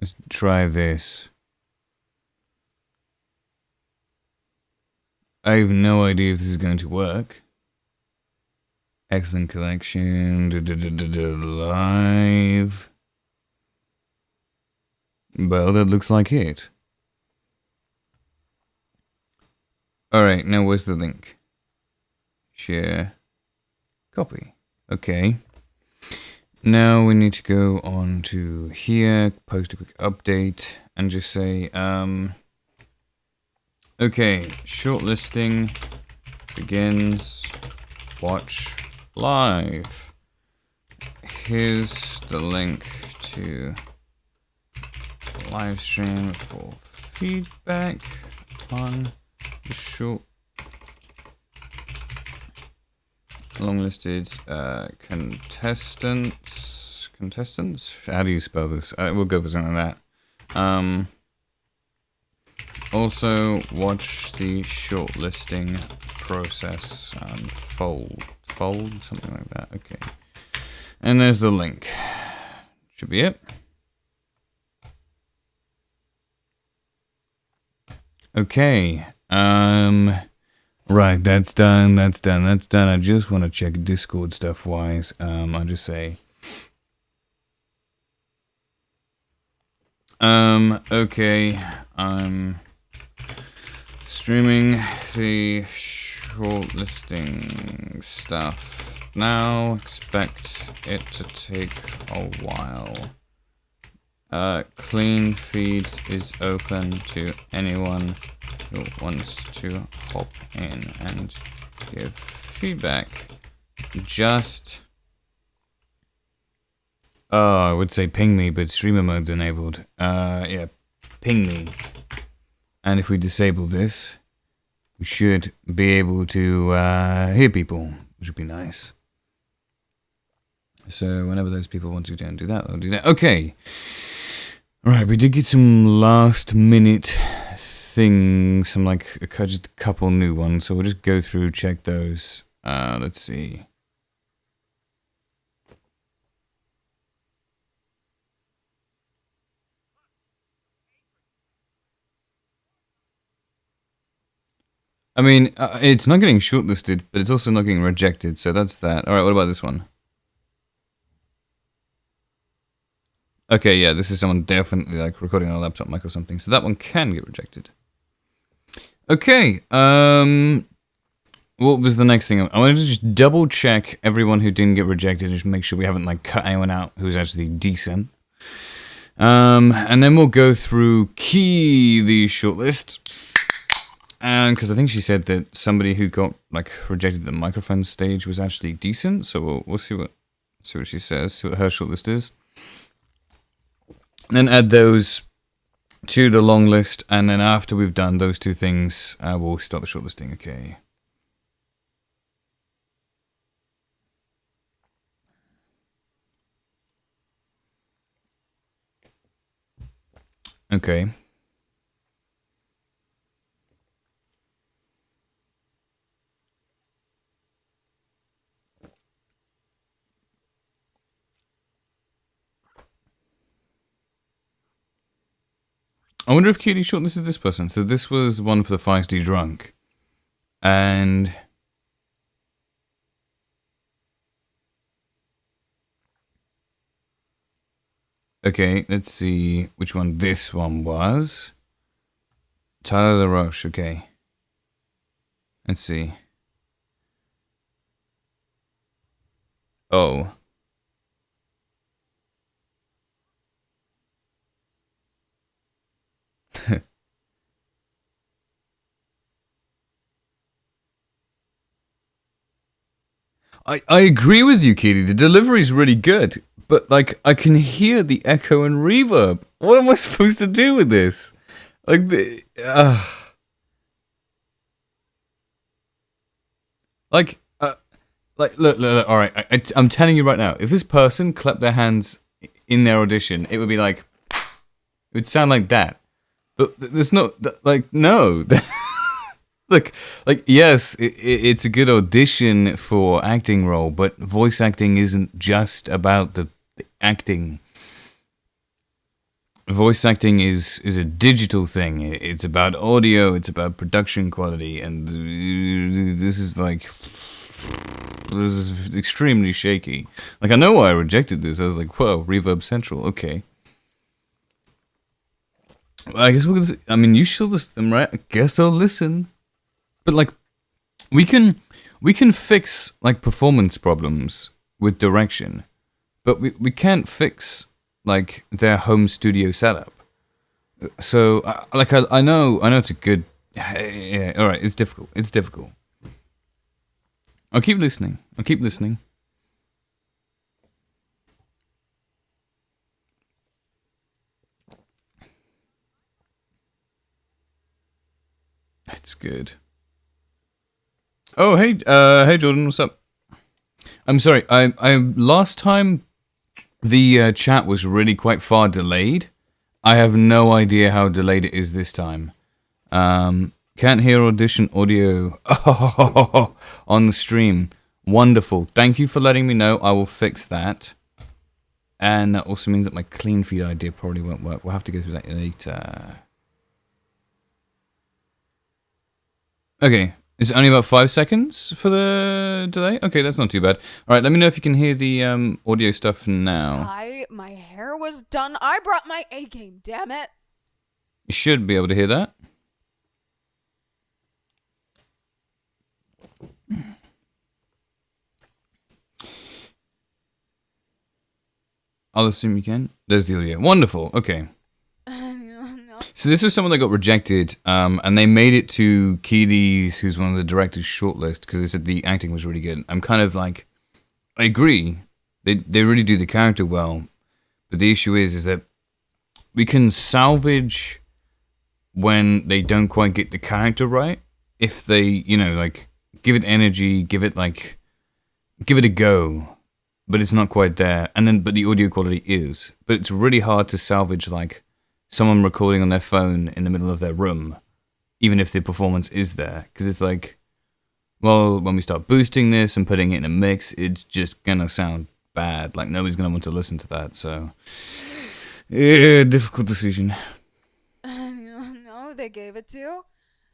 Let's try this. I have no idea if this is going to work. Excellent collection. Live. Well, that looks like it. Alright, now where's the link? Share. Copy. Okay. Now we need to go on to here, post a quick update, and just say, okay, shortlisting begins, watch live. Here's the link to live stream for feedback on the short long-listed contestants. How do you spell this? We'll go for something like that. Also, watch the shortlisting process unfold. Fold, something like that. Okay. And there's the link. Should be it. Okay. Right, that's done. I just want to check Discord stuff wise. I'll just say. Okay, I'm streaming the shortlisting stuff now. Expect it to take a while. Clean feeds is open to anyone who wants to hop in and give feedback. Just I would say ping me, but streamer mode's enabled. Yeah, ping me. And if we disable this, we should be able to hear people, which would be nice. So whenever those people want to do that, they'll do that. Okay. Right, we did get some last minute things, some like just a couple new ones. So we'll just go through, check those. Let's see. I mean, it's not getting shortlisted, but it's also not getting rejected, so that's that. Alright, what about this one? Okay, yeah, this is someone definitely like recording on a laptop mic or something, so that one can get rejected. Okay, what was the next thing? I wanted to just double check everyone who didn't get rejected, just make sure we haven't like cut anyone out who's actually decent. And then we'll go through the shortlist. And because I think she said that somebody who got like rejected at the microphone stage was actually decent, so we'll see what she says, see what her shortlist is. And then add those to the long list, and then after we've done those two things, we'll start the shortlisting. Okay. Okay. I wonder if Cutie shortlisted this person. So this was one for the Feisty Drunk. And okay, let's see which one this one was. Tyler LaRoche, okay. Let's see. Oh. I agree with you, Kitty. The delivery's really good, but like I can hear the echo and reverb. What am I supposed to do with this? Like the look. All right, I'm telling you right now. If this person clapped their hands in their audition, it would be like, it would sound like that. But there's no like no. Look, like, yes, it's a good audition for acting role, but voice acting isn't just about the acting. voice acting is a digital thing. It's about audio, it's about production quality, and this is extremely shaky. Like, I know why I rejected this. I was like, whoa, Reverb Central, okay. I guess we're gonna. I mean, you should listen to them, right? I guess I'll listen. But like, we can fix like performance problems with direction, but we can't fix like their home studio setup. So like I know it's a good. Yeah, all right, it's difficult. It's difficult. I'll keep listening. It's good. Oh, hey Jordan, what's up? I'm sorry. I last time the chat was really quite far delayed. I have no idea how delayed it is this time. Can't hear audition audio on the stream. Wonderful. Thank you for letting me know. I will fix that. And that also means that my clean feed idea probably won't work. We'll have to go through that later. Okay. Is it only about 5 seconds for the delay? Okay, that's not too bad. All right, let me know if you can hear the audio stuff now. My hair was done. I brought my A game, damn it. You should be able to hear that. I'll assume you can. There's the audio. Wonderful. Okay. So this is someone that got rejected, and they made it to Keeley's, who's one of the directors' shortlist, because they said the acting was really good. I'm kind of like, I agree. They really do the character well, but the issue is that we can salvage when they don't quite get the character right. If they, you know, like, give it energy, give it a go, but it's not quite there. But the audio quality is. But it's really hard to salvage, like, someone recording on their phone in the middle of their room, even if the performance is there. Because it's like, well, when we start boosting this and putting it in a mix, it's just gonna sound bad. Like, nobody's gonna want to listen to that, so... Yeah, difficult decision. No, they gave it to.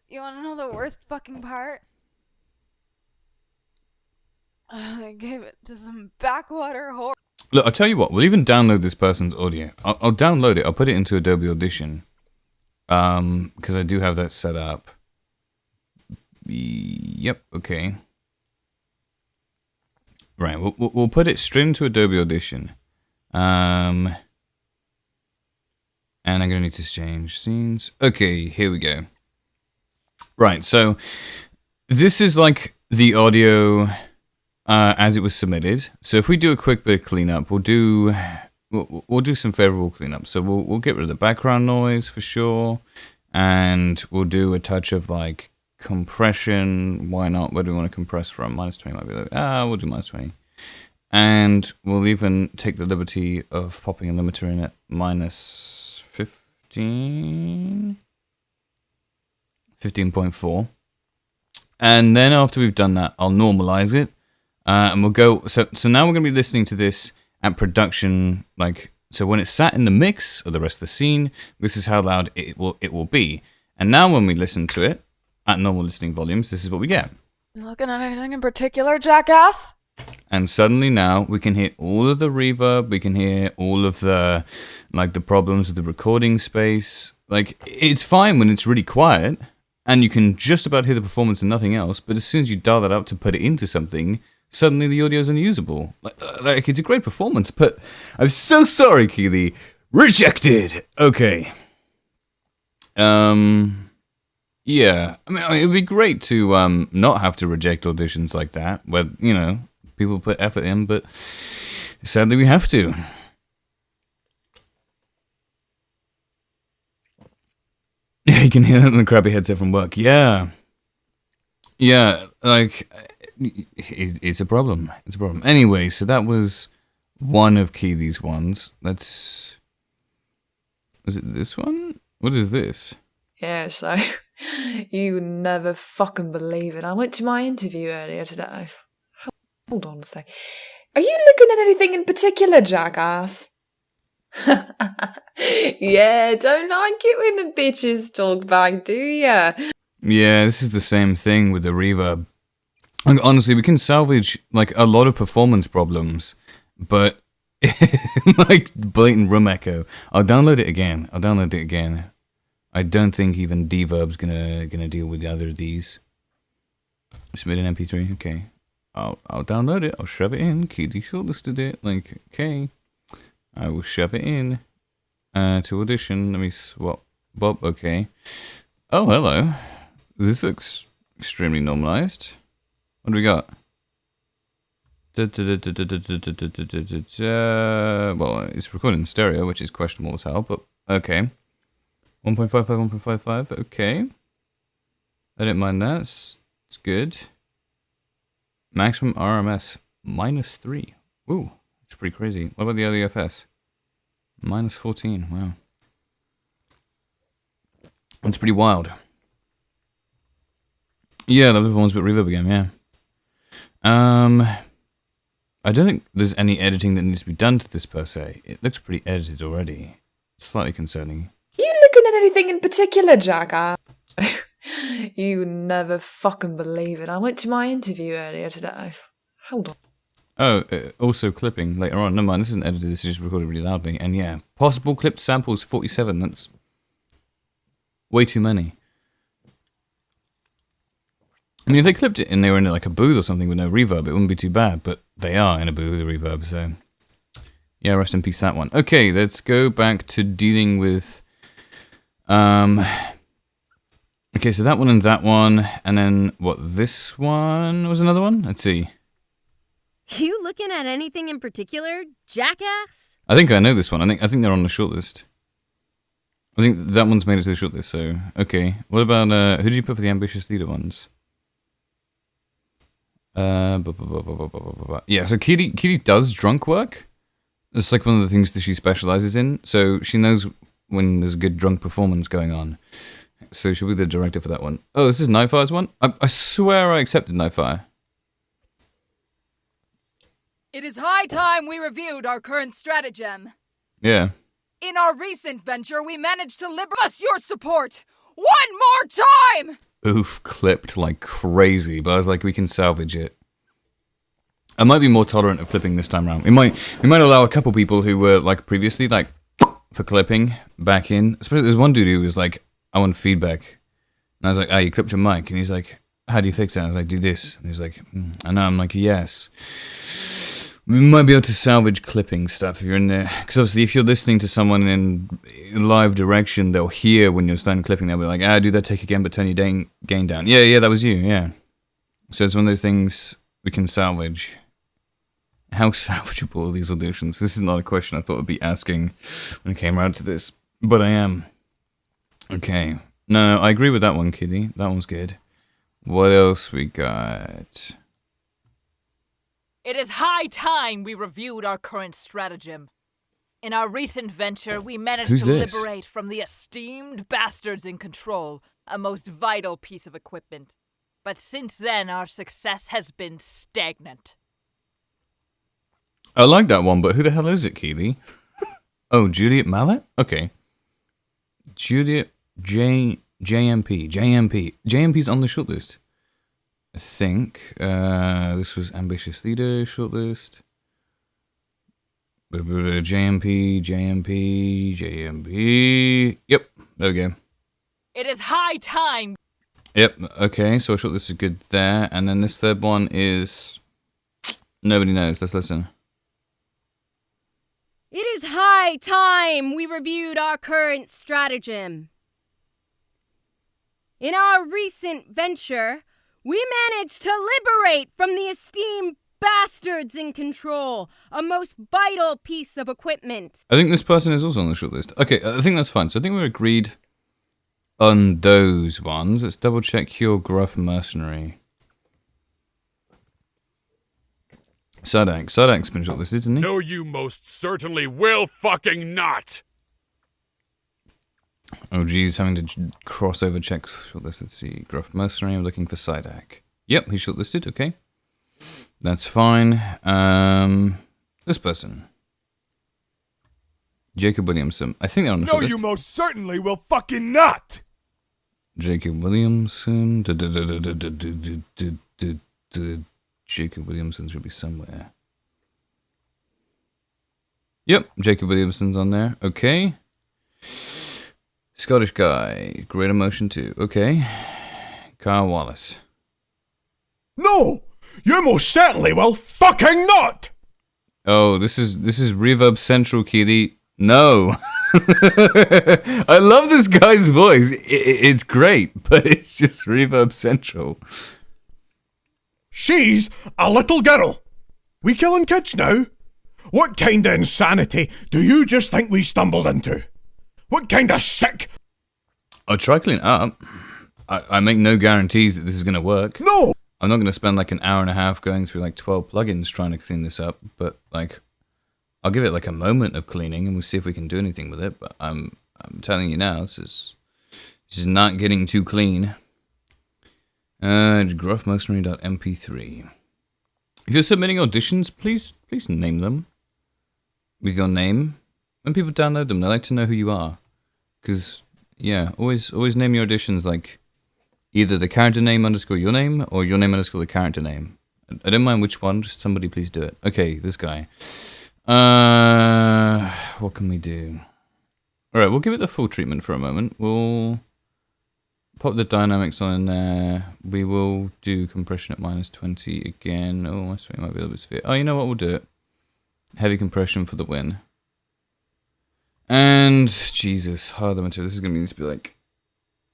You wanna know the worst fucking part? They gave it to some backwater whore. Look, I'll tell you what, we'll even download this person's audio. I'll download it, I'll put it into Adobe Audition. Because I do have that set up. Yep, okay. Right, we'll put it straight into Adobe Audition. And I'm gonna need to change scenes. Okay, here we go. Right, so this is like the audio as it was submitted. So if we do a quick bit of cleanup, we'll do some favorable cleanup. So we'll get rid of the background noise for sure, and we'll do a touch of like compression. Why not? Where do we want to compress from? -20 might be like, we'll do -20. And we'll even take the liberty of popping a limiter in at -15.4. And then after we've done that, I'll normalize it. And we'll go, so now we're going to be listening to this at production, like, so when it's sat in the mix of the rest of the scene, this is how loud it will be. And now when we listen to it at normal listening volumes, this is what we get. You looking at anything in particular, jackass? And suddenly now we can hear all of the reverb, we can hear all of the, like, the problems with the recording space. Like, it's fine when it's really quiet, and you can just about hear the performance and nothing else, but as soon as you dial that up to put it into something, suddenly the audio is unusable. Like, it's a great performance, but I'm so sorry, Keely. Rejected! Okay. Yeah. I mean, it would be great to not have to reject auditions like that, where, you know, people put effort in, but sadly we have to. You can hear that in the crappy headset from work. Yeah. Yeah, like, it's a problem. It's a problem. Anyway, so that was one of Keely's ones. Is it this one? What is this? Yeah, so you would never fucking believe it. I went to my interview earlier today. Hold on a sec. Are you looking at anything in particular, jackass? Yeah, don't like it when the bitches talk back, do ya? Yeah, this is the same thing with the reverb. Like, honestly, we can salvage like a lot of performance problems, but like blatant room echo. I'll download it again. I don't think even Dverb's gonna deal with either of these. Submit an MP3. Okay, I'll download it. I'll shove it in. Keely shortlisted it. Like, okay, I will shove it in to audition. Let me swap. Bob. Okay. Oh, hello. This looks extremely normalized. What do we got? Well, it's recorded in stereo, which is questionable as hell, but okay. 1.55, 1.55, okay. I didn't mind that. It's good. Maximum RMS, -3. Ooh, that's pretty crazy. What about the LEFS? -14, wow. That's pretty wild. Yeah, the other one's a bit reverb again, yeah. I don't think there's any editing that needs to be done to this per se. It looks pretty edited already. Slightly concerning. You looking at anything in particular, jackass? You never fucking believe it. I went to my interview earlier today. Hold on. Oh, also clipping later on. Never mind, this isn't edited, this is just recorded really loudly. And yeah, possible clipped samples 47. That's way too many. I mean, if they clipped it and they were in like a booth or something with no reverb, it wouldn't be too bad, but they are in a booth with a reverb, so... Yeah, rest in peace, that one. Okay, let's go back to dealing with... Okay, so that one and that one, and then, what, this one was another one? Let's see. You looking at anything in particular, jackass? I think I know this one. I think they're on the shortlist. I think that one's made it to the shortlist, so... Okay, what about, who did you put for the ambitious leader ones? Yeah, so Keely does drunk work. It's like one of the things that she specializes in. So she knows when there's a good drunk performance going on. So she'll be the director for that one. Oh, this is Nightfire's one? I swear I accepted Nightfire. It is high time we reviewed our current stratagem. Yeah. In our recent venture, we managed to liberate us your support. One more time! Oof, clipped like crazy, but I was like, we can salvage it. I might be more tolerant of clipping this time around. We might allow a couple people who were like previously like for clipping back in. Especially there's one dude who was like, I want feedback, and I was like, you clipped your mic, and he's like, how do you fix that? I was like, do this, and he's like, I know. I'm like, yes. We might be able to salvage clipping stuff if you're in there, because obviously if you're listening to someone in live direction, they'll hear when you're starting clipping. They'll be like, do that take again, but turn your gain down. Yeah, that was you. Yeah. So it's one of those things we can salvage. How salvageable are these auditions? This is not a question I thought I'd be asking when it came around to this, but I am. Okay. No, I agree with that one, Kitty. That one's good. What else we got? It is high time we reviewed our current stratagem. In our recent venture, we managed Who's to this? liberate from the esteemed bastards in control a most vital piece of equipment. But since then, our success has been stagnant. I like that one, but who the hell is it, Keely? Oh, Juliet Mallet? Okay. Juliet JMP. JMP's on the shortlist. I think this was ambitious leader shortlist. JMP. Yep, there we go. It is high time. Yep. Okay, so I thought this is good there, and then this third one is nobody knows. Let's listen. It is high time we reviewed our current stratagem. In our recent venture, we managed to liberate from the esteemed bastards in control a most vital piece of equipment. I think this person is also on the shortlist. Okay, I think that's fine. So I think we're agreed on those ones. Let's double check your gruff mercenary. Sadak's been shortlisted, isn't he? No, you most certainly will fucking not! Oh geez, having to crossover check shortlist. Let's see. Gruff mercenary, I'm looking for Sadak. Yep, he's shortlisted, okay. That's fine. This person. Jacob Williamson. I think they're on the No, shortlist. you most certainly will fucking not! Jacob Williamson. Jacob Williamson should be somewhere. Yep, Jacob Williamson's on there. Okay. Scottish guy. Great Emotion 2. Okay. Carl Wallace. No! You most certainly will fucking not! Oh, this is Reverb Central, Keely. No. I love this guy's voice. It's great, but it's just Reverb Central. She's a little girl. We killing kids now? What kind of insanity do you just think we stumbled into? What kind of sick... I'll try clean it up. I make no guarantees that this is going to work. No! I'm not going to spend like an hour and a half going through like 12 plugins trying to clean this up, but like, I'll give it like a moment of cleaning and we'll see if we can do anything with it. But I'm telling you now, this is not getting too clean. Gruffmercenary.mp3. If you're submitting auditions, please name them with your name. When people download them, they like to know who you are. Because, yeah, always name your auditions like either the character name underscore your name or your name underscore the character name. I don't mind which one, just somebody please do it. Okay, this guy. What can we do? Alright, we'll give it the full treatment for a moment. We'll pop the dynamics on in there. We will do compression at -20 again. Oh, my swing might be a little bit severe. Oh, you know what? We'll do it. Heavy compression for the win. And, Jesus, harder material. This is going to be like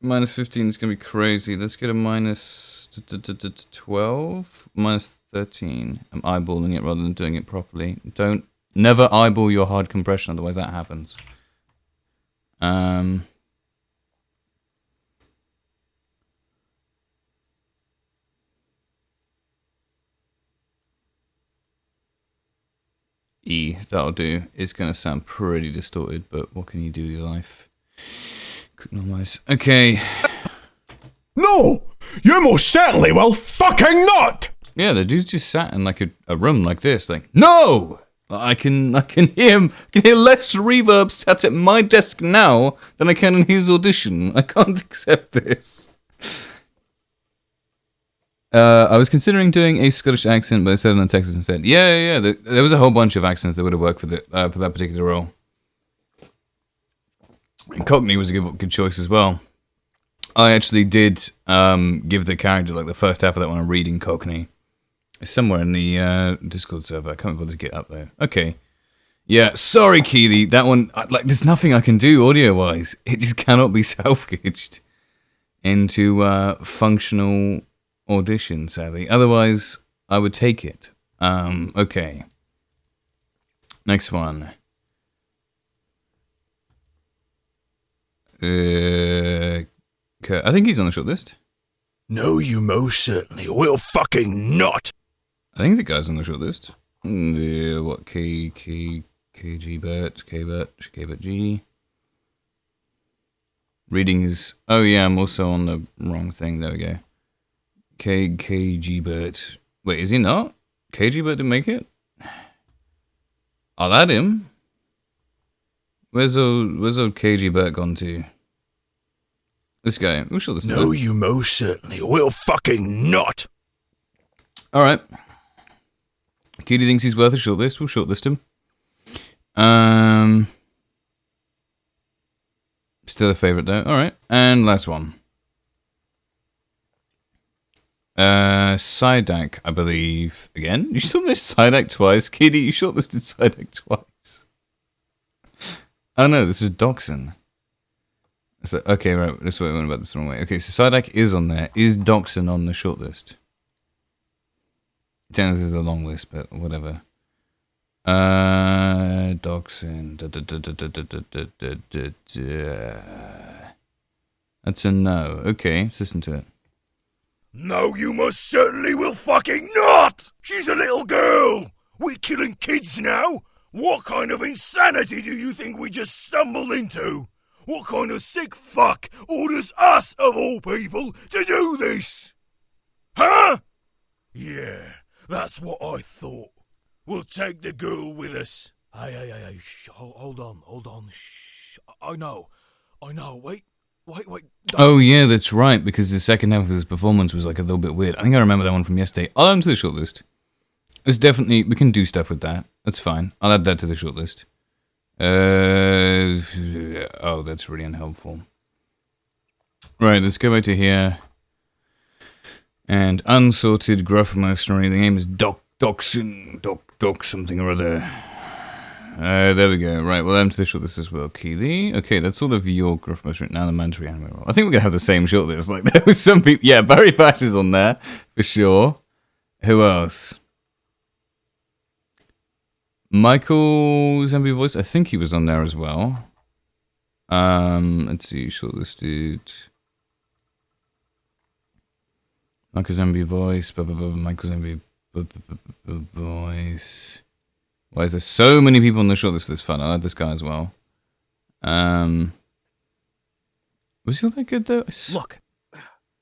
-15 is going to be crazy. Let's get a -12, -13. I'm eyeballing it rather than doing it properly. Never eyeball your hard compression, otherwise that happens. That'll do. It's going to sound pretty distorted, but what can you do with your life? Quick normalize. Okay. No! You most certainly will fucking not! Yeah, the dude's just sat in like a room like this, like, no! I can hear him. I can hear less reverb sat at my desk now than I can in his audition. I can't accept this. I was considering doing a Scottish accent, but I said it in Texas instead. Yeah. There was a whole bunch of accents that would have worked for that particular role. And Cockney was a good choice as well. I actually did give the character like the first half of that one a reading Cockney. It's somewhere in the Discord server. I can't bother to get up there. Okay. Yeah, sorry, Keely. That one, like, there's nothing I can do audio-wise. It just cannot be salvaged into functional audition, sadly. Otherwise, I would take it. Okay. Next one. Okay. I think he's on the shortlist. No, you most certainly will fucking not! I think the guy's on the shortlist. What? KG Bert, K Bert G. Reading is. Oh yeah, I'm also on the wrong thing. There we go. KG Bert. Wait, is he not? KG Bert didn't make it? I'll add him. Where's old KG Bert gone to? This guy. We'll shortlist him. No, you most certainly will fucking not! Alright. Keely thinks he's worth a shortlist. We'll shortlist him. Still a favourite though. Alright. And last one. Psyduck, I believe. Again? You shortlisted Psyduck twice. Keely, you shortlisted Psyduck twice. Oh no, this was Doxon. So, okay, right. This way I went about this the wrong way. Okay, so Psyduck is on there. Is Doxon on the shortlist? This is a long list, but whatever. Doxon. That's a no. Okay, let's listen to it. No, you most certainly will fucking not! She's a little girl! We killing kids now? What kind of insanity do you think we just stumbled into? What kind of sick fuck orders us, of all people, to do this? Huh? Yeah, that's what I thought. We'll take the girl with us. Hey, shh, hold on, shh. I know, wait. Oh yeah, that's right, because the second half of his performance was like a little bit weird. I think I remember that one from yesterday. I'll add him to the shortlist. It's definitely, we can do stuff with that. That's fine. I'll add that to the shortlist. Oh, that's really unhelpful. Right, let's go back to here. And unsorted gruff mercenary. The name is Doc something or other. There we go. Right, well, I'm to the shortlist as well. Keely. Okay, that's all of your gruff mercenary. Now the mandatory anime role. I think we're gonna have the same shortlist. Like there was some people. Yeah, Barry Patch is on there for sure. Who else? Michael Zombie Voice. I think he was on there as well. Let's see. Shortlisted. Michael Zombie Voice. Michael Zombie Voice. Why is there so many people on the shortlist for this fun? I'll add this guy as well. Was he all that good though? Look,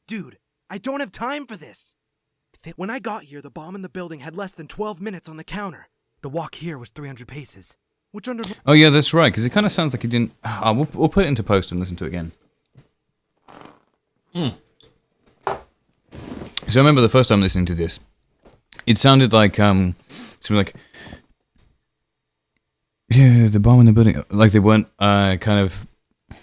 dude, I don't have time for this. When I got here, the bomb in the building had less than 12 minutes on the counter. The walk here was 300 paces, which under... Oh yeah, that's right, because it kind of sounds like he didn't... we'll put it into post and listen to it again. So I remember the first time listening to this, it sounded like, something like... Yeah, the bomb in the building... Like they weren't, kind of... I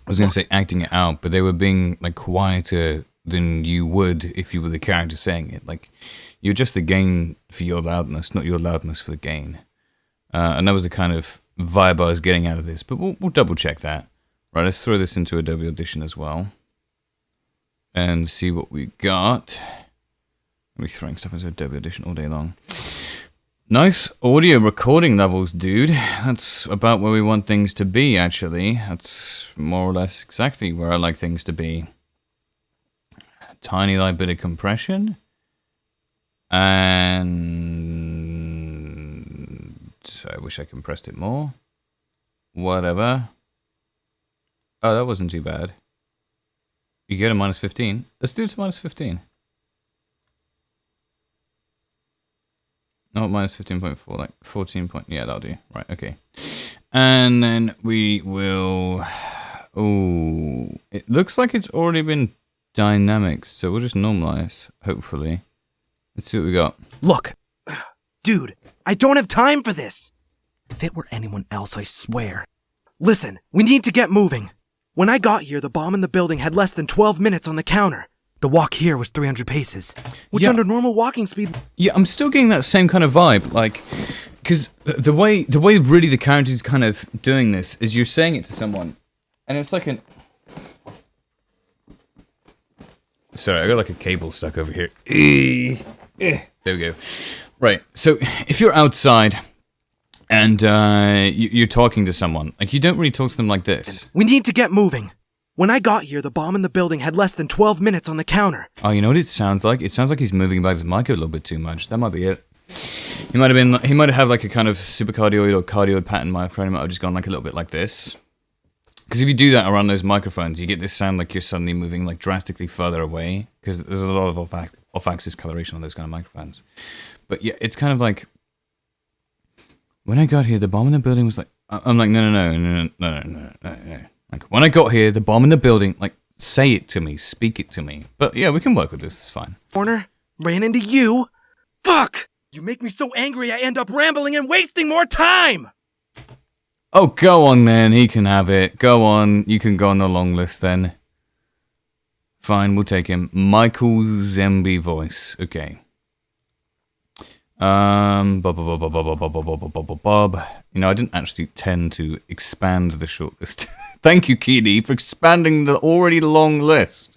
was going to say acting it out, but they were being, like, quieter than you would if you were the character saying it. Like, you adjust the gain for your loudness, not your loudness for the gain. And that was the kind of vibe I was getting out of this. But we'll double check that. Right, let's throw this into Adobe Audition as well. And see what we got. We're throwing stuff into Adobe Audition all day long. Nice audio recording levels, dude. That's about where we want things to be, actually. That's more or less exactly where I like things to be. Tiny light bit of compression. And... I wish I compressed it more. Whatever. Oh, that wasn't too bad. You get a minus 15. Let's do it to minus 15. Not minus 15.4, like 14 point... Yeah, that'll do. Right, okay. And then we will... Oh, it looks like it's already been dynamics, so we'll just normalize, hopefully. Let's see what we got. Look, dude, I don't have time for this. If it were anyone else, I swear. Listen, we need to get moving. When I got here, the bomb in the building had less than 12 minutes on the counter. The walk here was 300 paces, which under normal walking speed... Yeah, I'm still getting that same kind of vibe, like... Because the way really the character's kind of doing this is you're saying it to someone, and it's like an... Sorry, I got like a cable stuck over here. There we go. Right, so if you're outside and you're talking to someone, like you don't really talk to them like this. We need to get moving. When I got here, the bomb in the building had less than 12 minutes on the counter. Oh, you know what it sounds like? It sounds like he's moving about his mic a little bit too much. That might be it. He might have like a kind of supercardioid or cardioid pattern microphone. He might have just gone like a little bit like this. Because if you do that around those microphones, you get this sound like you're suddenly moving like drastically further away. Because there's a lot of off-axis coloration on those kind of microphones. But yeah, it's kind of like... When I got here, the bomb in the building was like... I'm like, no. Like, when I got here, the bomb in the building, like, say it to me, speak it to me. But yeah, we can work with this, it's fine. Corner, ran into you. Fuck! You make me so angry I end up rambling and wasting more time! Oh, go on then, he can have it. Go on, you can go on the long list then. Fine, we'll take him. Michael Zombie Voice, okay. Bob. You know, I didn't actually tend to expand the shortlist. Thank you, Keely, for expanding the already long list.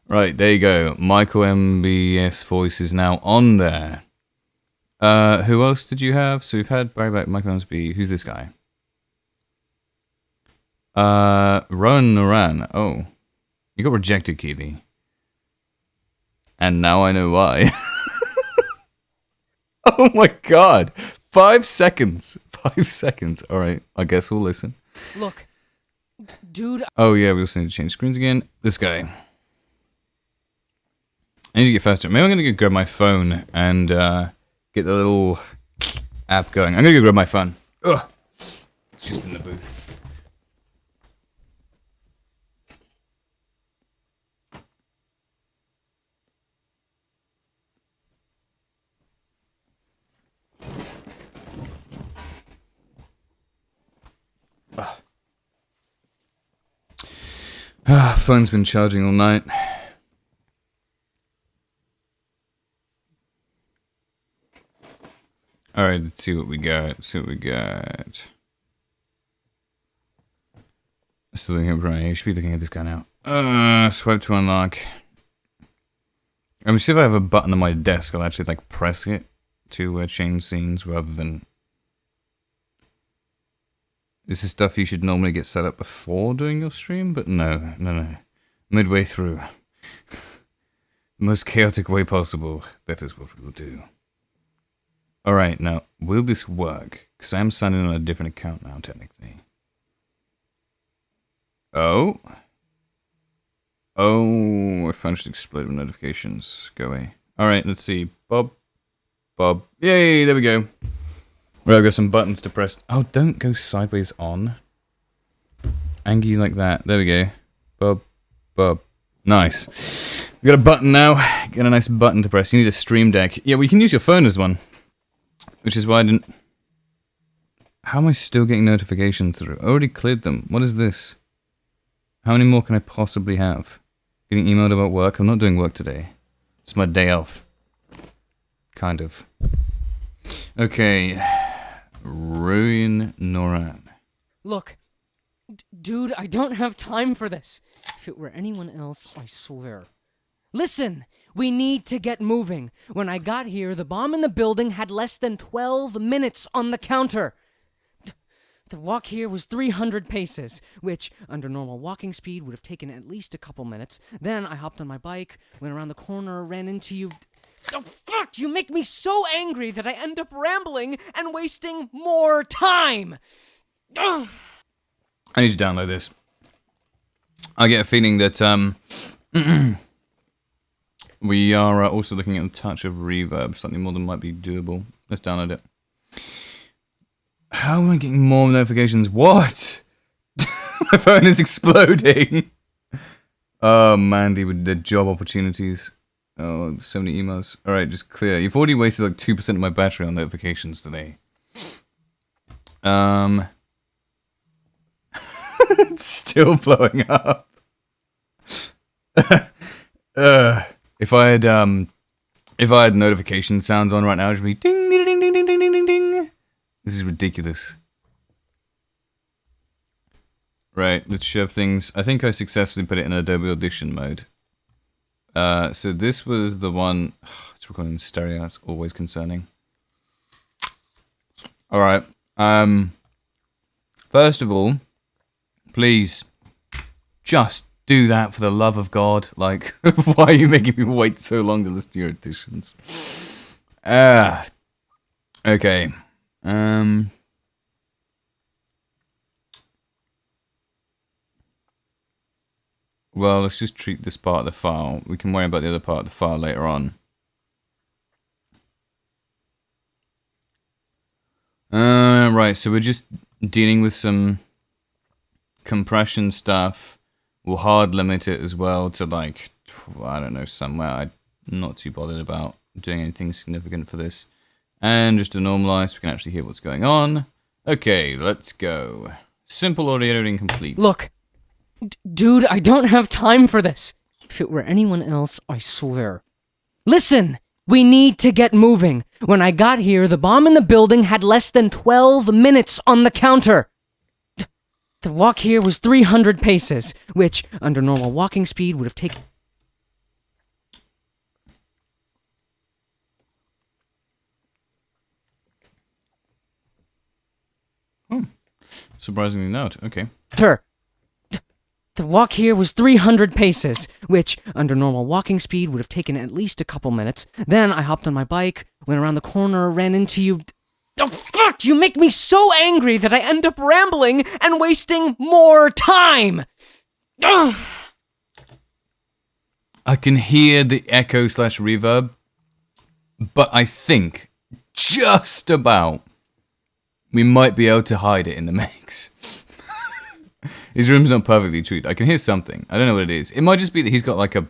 Right, there you go. Michael MBS Voice is now on there. Who else did you have? So we've had Barry Black, Michael MSB. Who's this guy? Rowan Noran. Oh. You got rejected, Keely. And now I know why. Oh my god. 5 seconds. 5 seconds. Alright, I guess we'll listen. Look, dude. Oh yeah, we also need to change screens again. This guy. I need to get faster. Maybe I'm gonna go grab my phone and get the little app going. I'm gonna go grab my phone. Ugh. It's just in the booth. Phone's been charging all night. Alright, let's see what we got. Still looking at Brian. You should be looking at this guy now. Swipe to unlock. See if I have a button on my desk, I'll actually like press it to change scenes rather than... This is stuff you should normally get set up before doing your stream, but no. Midway through. The most chaotic way possible. That is what we will do. Alright, now, will this work? Because I am signed in on a different account now, technically. Oh, my phone just exploded with notifications. Go away. Alright, let's see. Bob. Yay, there we go. Well, I've got some buttons to press. Oh, don't go sideways on. Angle you like that. There we go. Bob. Nice. We got a button now. Got a nice button to press. You need a stream deck. Yeah, we can use your phone as one. Which is why I didn't... How am I still getting notifications through? I already cleared them. What is this? How many more can I possibly have? Getting emailed about work? I'm not doing work today. It's my day off. Kind of. Okay. Ruin Noran. Look, dude, I don't have time for this. If it were anyone else, I swear. Listen, we need to get moving. When I got here, the bomb in the building had less than 12 minutes on the counter. The walk here was 300 paces, which, under normal walking speed, would have taken at least a couple minutes. Then I hopped on my bike, went around the corner, ran into you... Oh, fuck! You make me so angry that I end up rambling and wasting more time! Ugh. I need to download this. I get a feeling that, we are also looking at a touch of reverb, something more than might be doable. Let's download it. How am I getting more notifications? What? My phone is exploding. Oh, Mandy with the job opportunities. Oh, so many emails. Alright, just clear. You've already wasted like 2% of my battery on notifications today. It's still blowing up. If I had notification sounds on right now, it'd be ding ding ding ding ding ding ding ding ding. This is ridiculous. Right, let's shove things. I think I successfully put it in Adobe Audition mode. So this was the one. It's recording in stereo. That's always concerning. All right. First of all, please, just do that for the love of God. Like, why are you making me wait so long to listen to your auditions? Okay. Well, let's just treat this part of the file. We can worry about the other part of the file later on. Right, so we're just dealing with some compression stuff. We'll hard limit it as well to like, I don't know, somewhere I'm not too bothered about doing anything significant for this. And just to normalize, so we can actually hear what's going on. Okay, let's go. Simple audio editing complete. Look, dude, I don't have time for this. If it were anyone else, I swear. Listen, we need to get moving. When I got here, the bomb in the building had less than 12 minutes on the counter. The walk here was 300 paces, which, under normal walking speed, would have taken... Surprisingly not. Okay. The walk here was 300 paces, which, under normal walking speed, would have taken at least a couple minutes. Then I hopped on my bike, went around the corner, ran into you... Oh, fuck! You make me so angry that I end up rambling and wasting more time! Ugh. I can hear the echo / reverb, but I think just about we might be able to hide it in the mix. His room's not perfectly treated. I can hear something. I don't know what it is. It might just be that he's got like a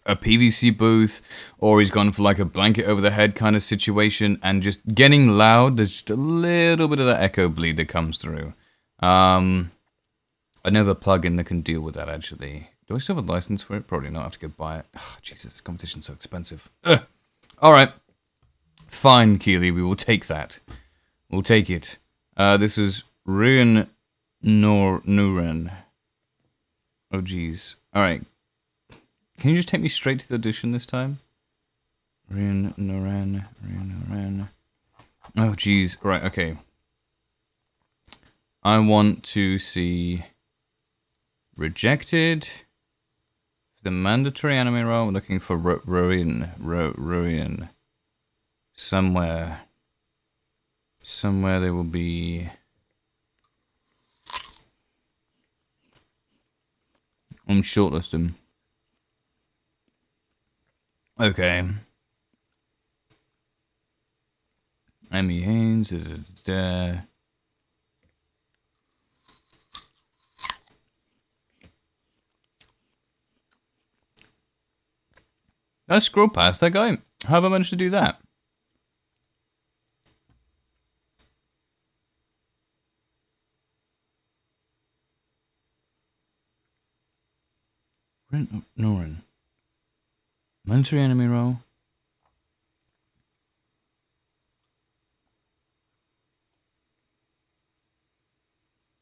PVC booth, or he's gone for like a blanket over the head kind of situation, and just getting loud. There's just a little bit of that echo bleed that comes through. I know of a plugin that can deal with that actually. Do I still have a license for it? Probably not. I have to go buy it. Oh, Jesus, this competition's so expensive. All right. Fine, Keely. We will take that. We'll take it. This is Ruin Nuren. Oh, jeez. All right. Can you just take me straight to the audition this time? Ruin Nuren. Oh, jeez. Right, okay. I want to see Rejected. The mandatory anime role, we're looking for Ruin. Somewhere there will be. I'm shortlisting. Okay. Amy Haynes. I scroll past that guy. How have I managed to do that? Norin. Mandatory enemy role.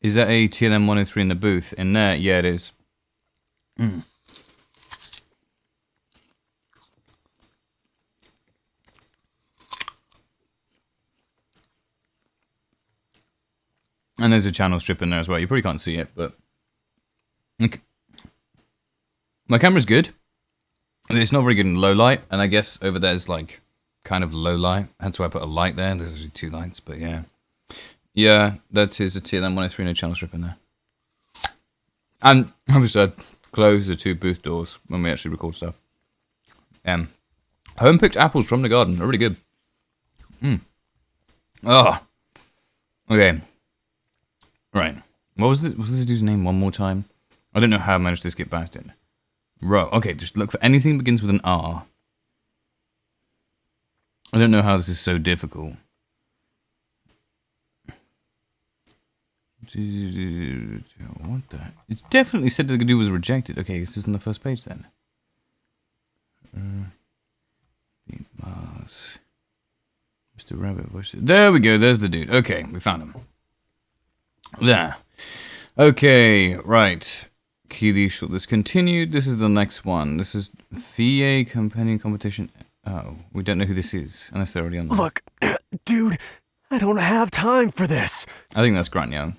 Is that a TLM 103 in the booth? In there? Yeah, it is. And there's a channel strip in there as well. You probably can't see it, but... Okay. My camera's good. It's not very good in low light, and I guess over there's like kind of low light. That's why I put a light there. There's actually two lights, but yeah. Yeah, that is a TLM 103 and a channel strip in there. And obviously I close the two booth doors when we actually record stuff. Home picked apples from the garden. They're really good. Oh. Okay. Right. What was this dude's name one more time? I don't know how I managed to skip past it. Okay, just look for anything that begins with an R. I don't know how this is so difficult. What the? It definitely said that the dude was rejected. Okay, this is on the first page then. Mars. Mr. Rabbit voice. There we go, there's the dude. Okay, we found him. There. Okay, right. Keely Shortlist continued. This is the next one. This is VA Companion Competition. Oh, we don't know who this is, unless they're already on there. Look, dude, I don't have time for this. I think that's Grant Young.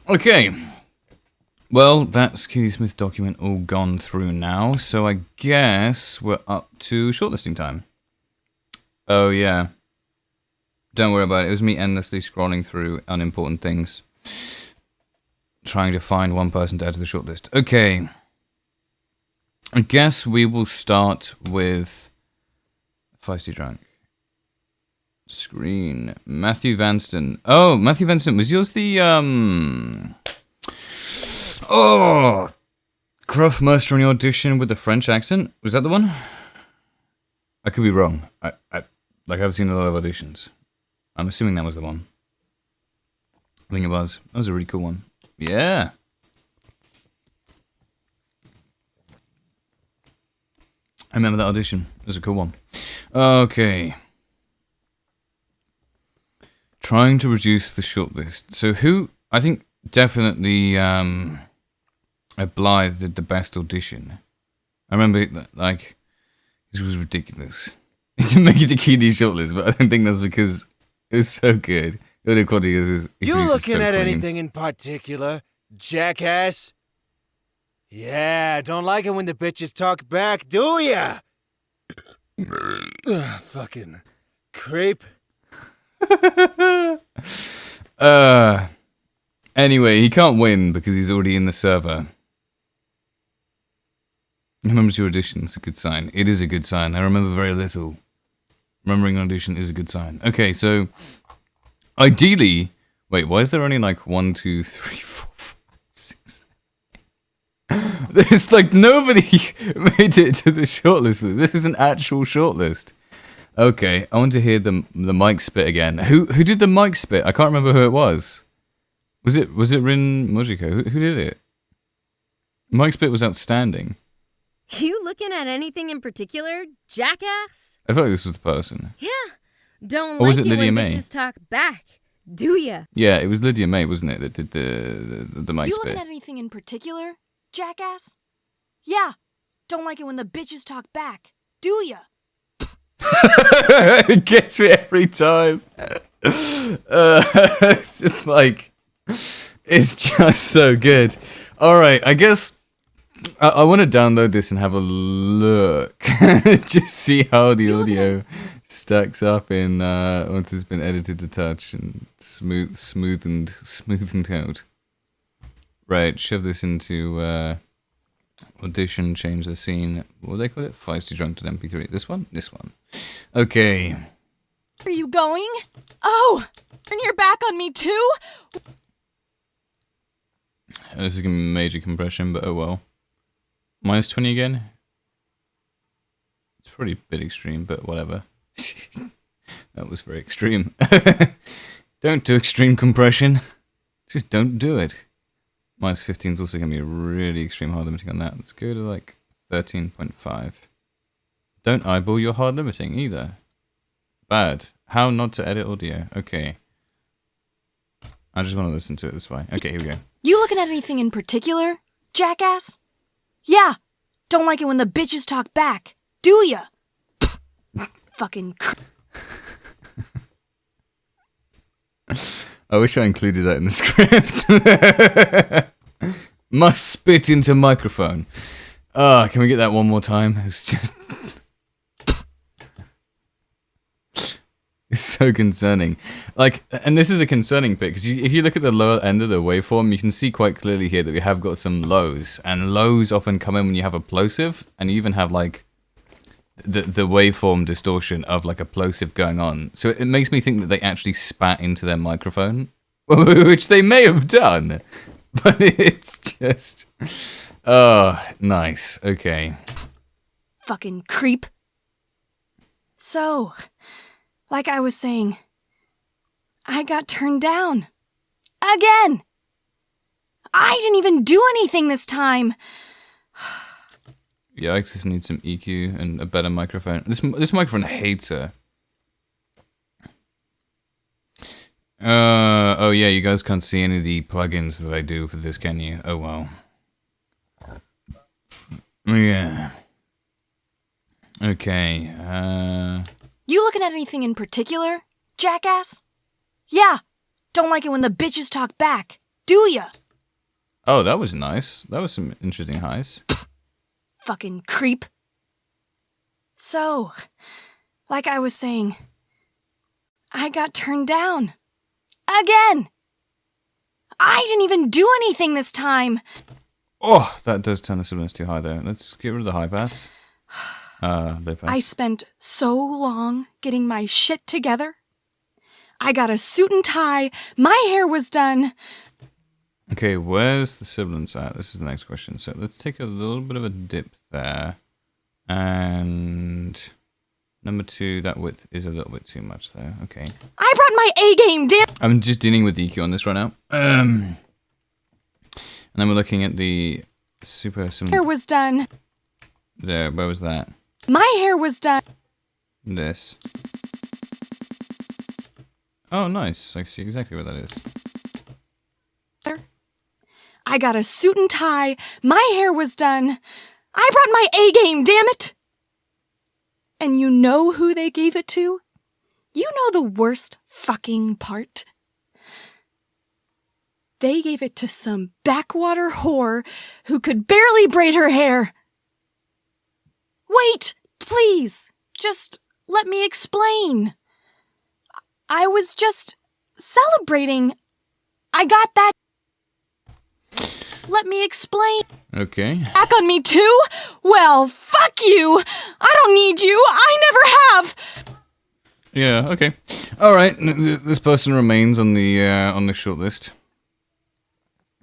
Okay. Well, that's Keely Smith's document all gone through now, so I guess we're up to shortlisting time. Oh, yeah. Don't worry about it. It was me endlessly scrolling through unimportant things, trying to find one person to add to the shortlist. Okay. I guess we will start with Feisty Drunk. Screen. Matthew Vanston. Oh, Matthew Vanston. Was yours the, Oh! Gruff Mercer on the audition with the French accent? Was that the one? I could be wrong. I've seen a lot of auditions. I'm assuming that was the one. I think it was. That was a really cool one. Yeah. I remember that audition. It was a cool one. Okay. Trying to reduce the shortlist. So who... I think definitely Blythe did the best audition. I remember, like... This was ridiculous. It didn't make it to Keely's shortlist, but I don't think that's because it was so good. The quality is You looking so at clean. anything in particular, jackass? Yeah, don't like it when the bitches talk back, do ya? Fucking creep. Anyway, he can't win because he's already in the server. Remembers your audition. It's a good sign. It is a good sign. I remember very little. Remembering an audition is a good sign. Okay, so ideally, wait, why is there only like 1, 2, 3, 4, 5, 6? There's like nobody made it to the shortlist. This is an actual shortlist. Okay, I want to hear the mic spit again. Who did the mic spit? I can't remember who it was. Was it Rin Mojiko? Who did it? Mic spit was outstanding. You looking at anything in particular, jackass? I felt like this was the person. Yeah. Don't Or was like it it Lydia when May? bitches talk back, do ya? Yeah, it was Lydia May, wasn't it, that did the mic You spit? looking at anything in particular, jackass? Yeah. Don't like it when the bitches talk back, do ya? It gets me every time. Like, it's just so good. Alright, I guess I want to download this and have a look. Just see how the audio stacks up in once it's been edited to touch and smoothened out. Right, shove this into audition, change the scene. What do they call it? Feisty Drunk to MP3. This one? This one. Okay. Are you going? Oh! Turn your back on me too? This is gonna be major compression, but oh well. Minus 20 again? It's probably a bit extreme, but whatever. That was very extreme. Don't do extreme compression. Just don't do it. Minus 15 is also going to be a really extreme hard limiting on that. Let's go to like 13.5. Don't eyeball your hard limiting either. Bad. How not to edit audio. Okay. I just want to listen to it this way. Okay, here we go. You looking at anything in particular, jackass? Yeah. Don't like it when the bitches talk back, do ya? Fucking I wish I included that in the script. Must spit into microphone. Ah, can we get that one more time? It's just... It's so concerning. Like, and this is a concerning bit, because if you look at the lower end of the waveform, you can see quite clearly here that we have got some lows. And lows often come in when you have a plosive, and you even have, like, the waveform distortion of, like, a plosive going on. So it makes me think that they actually spat into their microphone, which they may have done. But it's just... Oh, nice. Okay. fucking creep. So, like I was saying, I got turned down. Again! I didn't even do anything this time. Yikes, this needs some EQ and a better microphone. This microphone hates her. Oh yeah, you guys can't see any of the plugins that I do for this, can you? Oh well. Yeah. Okay, You looking at anything in particular, jackass? Yeah. Don't like it when the bitches talk back, do ya? Oh, that was nice. That was some interesting highs. Fucking creep. So, like I was saying, I got turned down. Again! I didn't even do anything this time! Oh, that does turn the sibilance too high though. Let's get rid of the high pass. Low pass. I spent so long getting my shit together. I got a suit and tie, my hair was done. Okay, where's the sibilance at? This is the next question. So let's take a little bit of a dip there. And number 2, that width is a little bit too much there. Okay. I brought my A game, damn. I'm just dealing with EQ on this right now. And then we're looking at the super Hair similar. was done. There, where was that? My hair was done. This. Oh, nice. I see exactly where that is. I got a suit and tie, my hair was done. I brought my A game, damn it! And you know who they gave it to? You know the worst fucking part? They gave it to some backwater whore who could barely braid her hair. Wait, please, just let me explain. I was just celebrating. I got that. Let me explain. Okay. Back on me too? Well, fuck you! I don't need you! I never have! Yeah, okay. Alright, this person remains on the shortlist.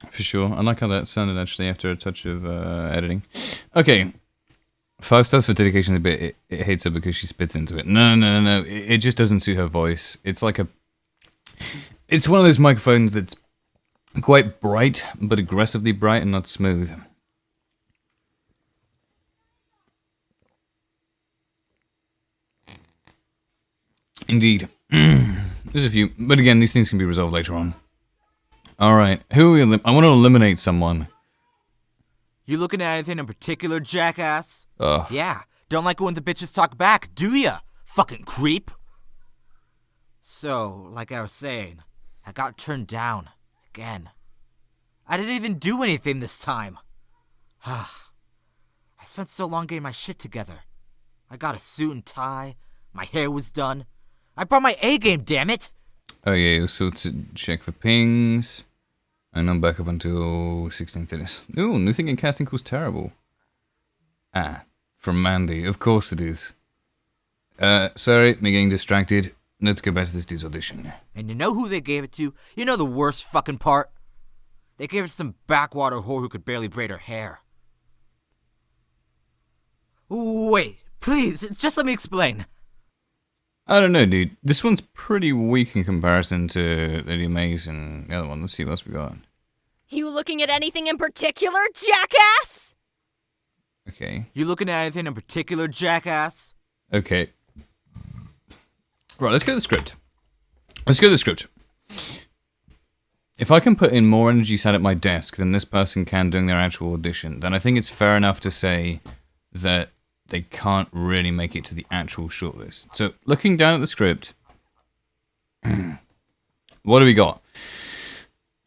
For sure. I like how that sounded actually after a touch of editing. Okay. 5 stars for dedication a bit. It hates her because she spits into it. No. It just doesn't suit her voice. It's like a... It's one of those microphones that's quite bright, but aggressively bright and not smooth. Indeed. There's a few, but again, these things can be resolved later on. Alright, who are we I want to eliminate someone. You looking at anything in particular, jackass? Ugh. Yeah, don't like it when the bitches talk back, do ya? Fucking creep. So, like I was saying, I got turned down. Again. I didn't even do anything this time. I spent so long getting my shit together. I got a suit and tie, my hair was done. I brought my A game, damn it! Oh yeah, so to check for pings. And I'm back up until 16:30. Ooh, new thing in casting calls terrible. Ah, from Mandy. Of course it is. Sorry, me getting distracted. Let's go back to this dude's audition. And you know who they gave it to? You know the worst fucking part? They gave it to some backwater whore who could barely braid her hair. Wait, please, just let me explain. I don't know, dude. This one's pretty weak in comparison to Lady Mays and the other one. Let's see what else we got. You looking at anything in particular, jackass? Okay. You looking at anything in particular, jackass? Okay. Right, let's go to the script. Let's go to the script. If I can put in more energy sat at my desk than this person can during their actual audition, then I think it's fair enough to say that they can't really make it to the actual shortlist. So, looking down at the script, what do we got?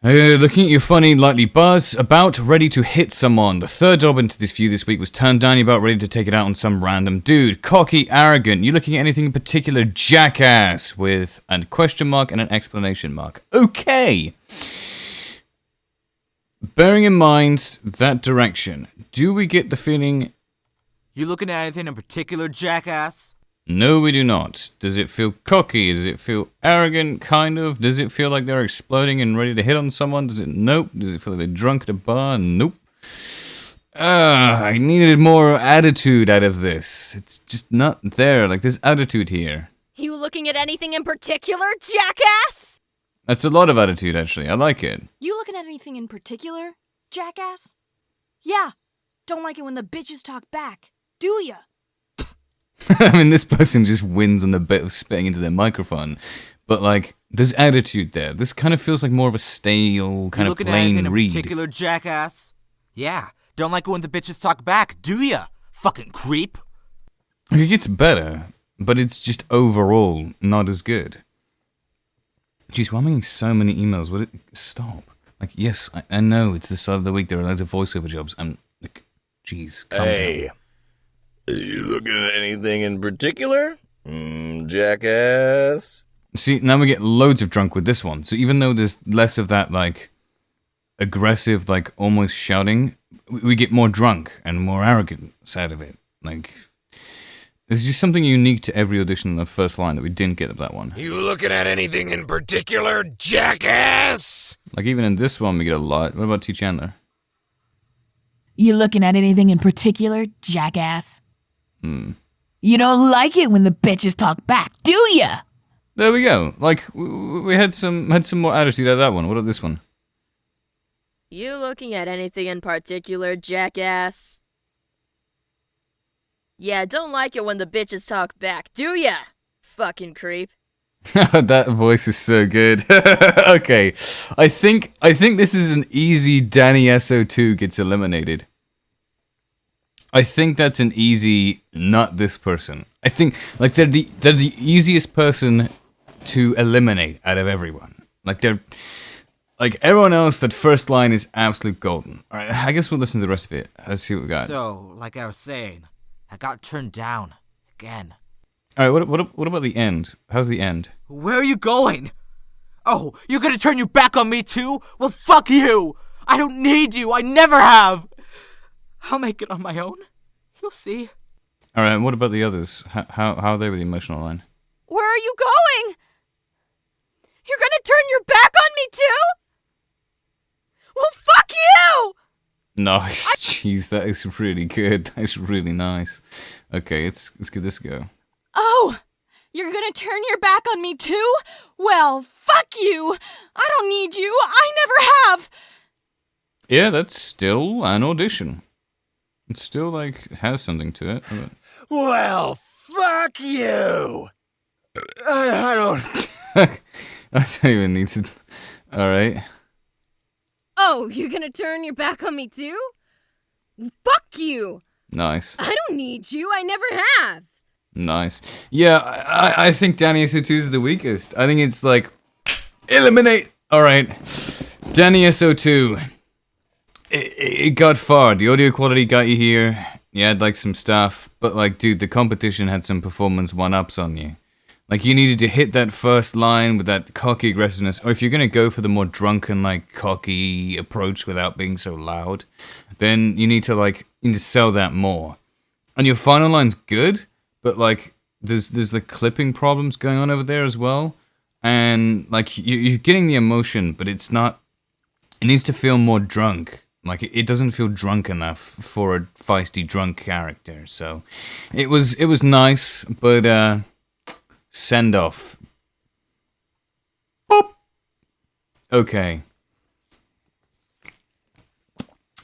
Looking at your funny, lightly buzz, about ready to hit someone. The third job into this view this week was turned down. You're about ready to take it out on some random dude. Cocky, arrogant. You looking at anything in particular? Jackass, with a question mark and an exclamation mark. Okay. Bearing in mind that direction, do we get the feeling... You looking at anything in particular, jackass? No, we do not. Does it feel cocky? Does it feel arrogant, kind of? Does it feel like they're exploding and ready to hit on someone? Does it? Nope. Does it feel like they're drunk at a bar? Nope. I needed more attitude out of this. It's just not there. Like, there's attitude here. You looking at anything in particular, jackass? That's a lot of attitude, actually. I like it. You looking at anything in particular, jackass? Yeah. Don't like it when the bitches talk back, do ya? I mean, this person just wins on the bit of spitting into their microphone. But, like, there's attitude there. This kind of feels like more of a stale, kind of plain read. You looking at anything in particular, jackass? Yeah. Don't like it when the bitches talk back, do ya? Fucking creep. It gets better, but it's just overall not as good. Jeez, why am I getting so many emails? Would it stop? Like, yes, I know it's the start of the week. There are loads of voiceover jobs. I'm like, jeez, calm down. Are you looking at anything in particular? Jackass? See, now we get loads of drunk with this one. So even though there's less of that, like, aggressive, like, almost shouting, we get more drunk and more arrogant side of it. Like, there's just something unique to every audition in the first line that we didn't get of that one. You looking at anything in particular, jackass? Like, even in this one, we get a lot. What about T. Chandler? You looking at anything in particular, jackass? You don't like it when the bitches talk back, do ya? There we go. Like, we had some more attitude out of that one. What about this one? You looking at anything in particular, jackass? Yeah, don't like it when the bitches talk back, do ya? Fucking creep. That voice is so good. Okay. I think this is an easy Danny SO2 gets eliminated. I think that's an easy not this person. I think like they're the easiest person to eliminate out of everyone. Like they're like everyone else, that first line is absolute golden. Alright, I guess we'll listen to the rest of it. Let's see what we got. So, like I was saying, I got turned down again. Alright, what about the end? How's the end? Where are you going? Oh, you're gonna turn your back on me too? Well, fuck you! I don't need you, I never have! I'll make it on my own. You'll see. Alright, what about the others? How are they with the emotional line? Where are you going? You're gonna turn your back on me too? Well, fuck you! Nice. Jeez, that is really good. That's really nice. Okay, let's give this a go. Oh, you're gonna turn your back on me too? Well, fuck you! I don't need you. I never have. Yeah, that's still an audition. It's still like it has something to it. Well, fuck you! I don't... I don't even need to... Alright. Oh, you're gonna turn your back on me too? Fuck you! Nice. I don't need you. I never have. Nice. Yeah, I think Danny SO2 is the weakest. I think it's like... Eliminate! Alright. Danny SO2. It got far. The audio quality got you here. You had like some stuff. But like, dude, the competition had some performance one-ups on you. Like, you needed to hit that first line with that cocky aggressiveness. Or if you're gonna go for the more drunken, like, cocky approach without being so loud, then you need to sell that more. And your final line's good, but like, there's the clipping problems going on over there as well. And like, you're getting the emotion, but it's not... It needs to feel more drunk. Like, it doesn't feel drunk enough for a feisty drunk character. So, it was nice, but send off. Boop. Okay.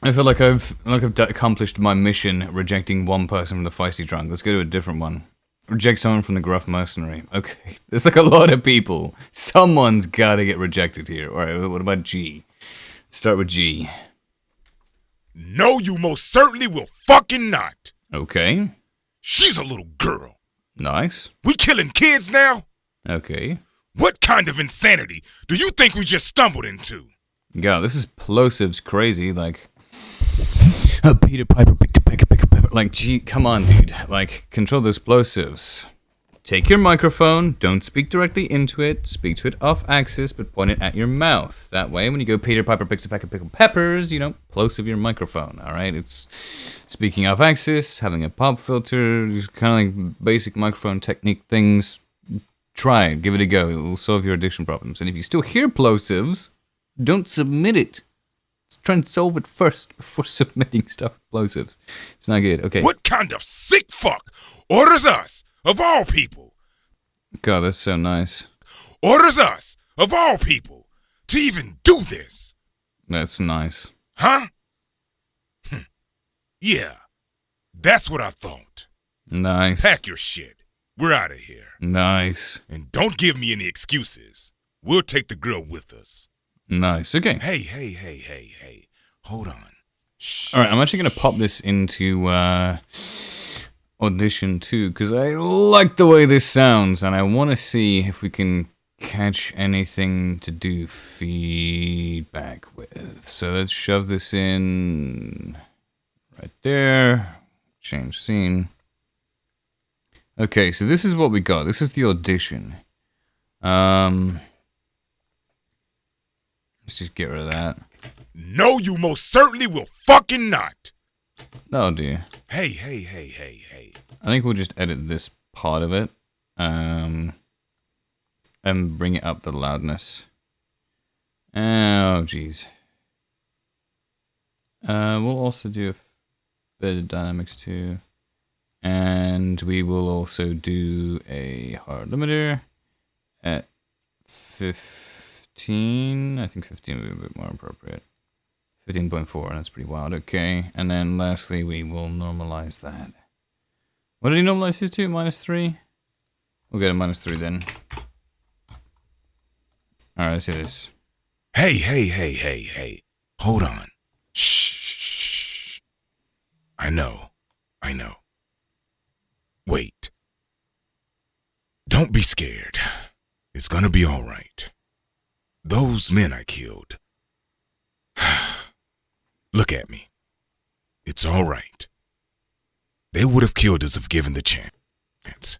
I feel like I've accomplished my mission rejecting one person from the feisty drunk. Let's go to a different one. Reject someone from the gruff mercenary. Okay, there's like a lot of people. Someone's gotta get rejected here. Alright, what about G? Let's start with G. No, you most certainly will fucking not. Okay. She's a little girl. Nice. We killing kids now? Okay. What kind of insanity do you think we just stumbled into? God, this is plosives crazy, like... Peter Piper, pick pepper. Like, gee, come on, dude. Like, control those plosives. Take your microphone, don't speak directly into it, speak to it off-axis, but point it at your mouth. That way, when you go Peter Piper picks a pack of pickled peppers, you don't plosive your microphone, alright? It's speaking off-axis, having a pop filter, just kind of like basic microphone technique things. Try it, give it a go, it will solve your addiction problems. And if you still hear plosives, don't submit it. Let's try and solve it first before submitting stuff with plosives. It's not good, okay. What kind of sick fuck orders us, of all people? God, that's so nice. Orders us, of all people, to even do this. That's nice. Huh? Yeah, that's what I thought. Nice. Pack your shit. We're out of here. Nice. And don't give me any excuses. We'll take the girl with us. Nice, okay. Hey. Hold on. Shh. Alright, I'm actually going to pop this into Audition 2, because I like the way this sounds, and I want to see if we can catch anything to do feedback with. So let's shove this in right there. Change scene. Okay, so this is what we got. This is the audition. Let's just get rid of that. No, you most certainly will fucking not. Oh dear. Hey. I think we'll just edit this part of it. And bring it up the loudness. Oh jeez. We'll also do a bit of dynamics too. And we will also do a hard limiter at 15. I think 15 would be a bit more appropriate. 15.4, that's pretty wild. Okay, and then lastly, we will normalize that. What did he normalize this to? -3? We'll go to -3 then. Alright, let's do this. Hey. Hold on. Shh. I know. Wait. Don't be scared. It's gonna be all right. Those men I killed. Look at me. It's all right. They would have killed us if given the chance.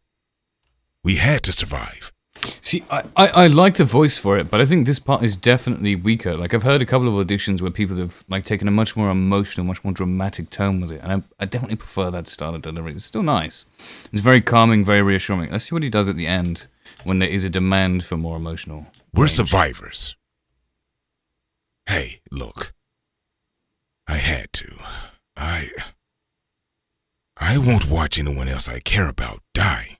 We had to survive. See, I like the voice for it, but I think this part is definitely weaker. Like, I've heard a couple of auditions where people have like taken a much more emotional, much more dramatic tone with it, and I definitely prefer that style of delivery. It's still nice. It's very calming, very reassuring. Let's see what he does at the end. when there is a demand for more emotional. We're range. survivors. Hey, look. I had to. I won't watch anyone else I care about die.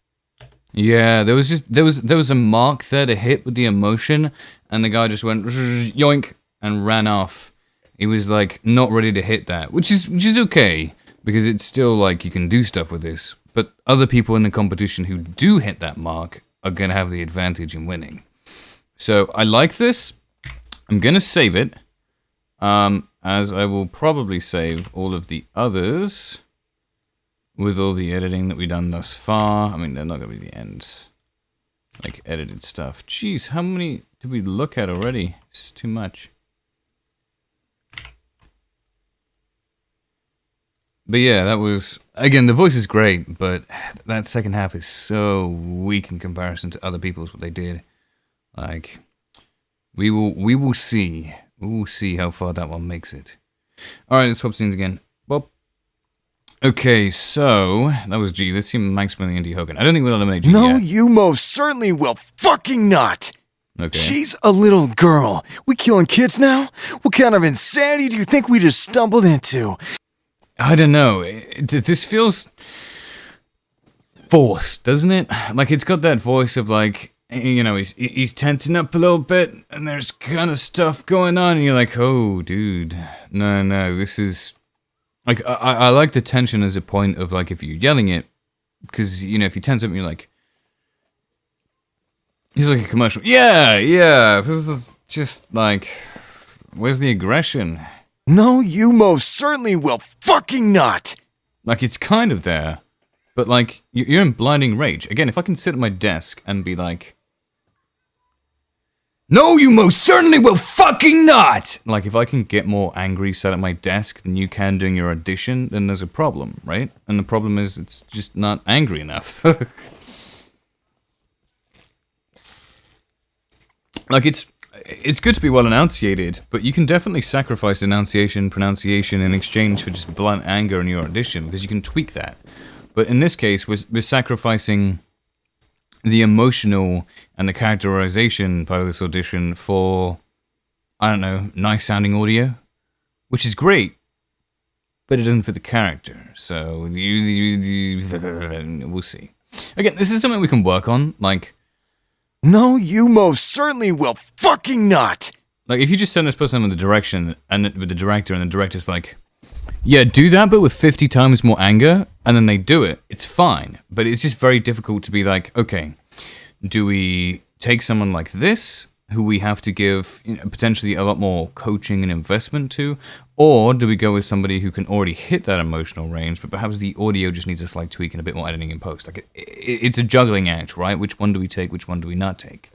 Yeah, there was a mark there to hit with the emotion, and the guy just went yoink and ran off. He was like not ready to hit that, which is okay because it's still like you can do stuff with this. But other people in the competition who do hit that mark are gonna have the advantage in winning. So I like this. I'm gonna save it, as I will probably save all of the others. With all the editing that we've done thus far. I mean, they're not going to be the end. Like, edited stuff. Jeez, how many did we look at already? It's too much. But yeah, that was... Again, the voice is great, but that second half is so weak in comparison to other people's what they did. Like, we will see. We will see how far that one makes it. Alright, let's swap scenes again. Bob. Okay, so that was G. Let's see Maximum and Andy Hogan. I don't think we'll eliminate G No, yet. you most certainly will fucking not. Okay. She's a little girl. We killing kids now? What kind of insanity do you think we just stumbled into? I don't know. This feels forced, doesn't it? Like it's got that voice of like, you know, he's tensing up a little bit, and there's kind of stuff going on, and you're like, oh, dude, no, this is. Like, I like the tension as a point of, like, if you're yelling it, because, you know, if you tense up and you're like, it's like a commercial. Yeah, this is just, like, where's the aggression? No, you most certainly will fucking not. Like, it's kind of there, but, like, you're in blinding rage. Again, if I can sit at my desk and be like, no, you most certainly will fucking not! Like, if I can get more angry sat at my desk than you can doing your audition, then there's a problem, right? And the problem is it's just not angry enough. Like, it's good to be well enunciated, but you can definitely sacrifice pronunciation in exchange for just blunt anger in your audition, because you can tweak that. But in this case, we're sacrificing the emotional and the characterization part of this audition for, I don't know, nice sounding audio, which is great, but it doesn't fit the character. So we'll see. Again, this is something we can work on. Like, no, you most certainly will fucking not. Like, if you just send this person in the direction and with the director, and the director's like, yeah, do that, but with 50 times more anger, and then they do it, it's fine. But it's just very difficult to be like, okay, do we take someone like this, who we have to give potentially a lot more coaching and investment to, or do we go with somebody who can already hit that emotional range, but perhaps the audio just needs a slight tweak and a bit more editing in post? Like, it's a juggling act, right? Which one do we take, which one do we not take?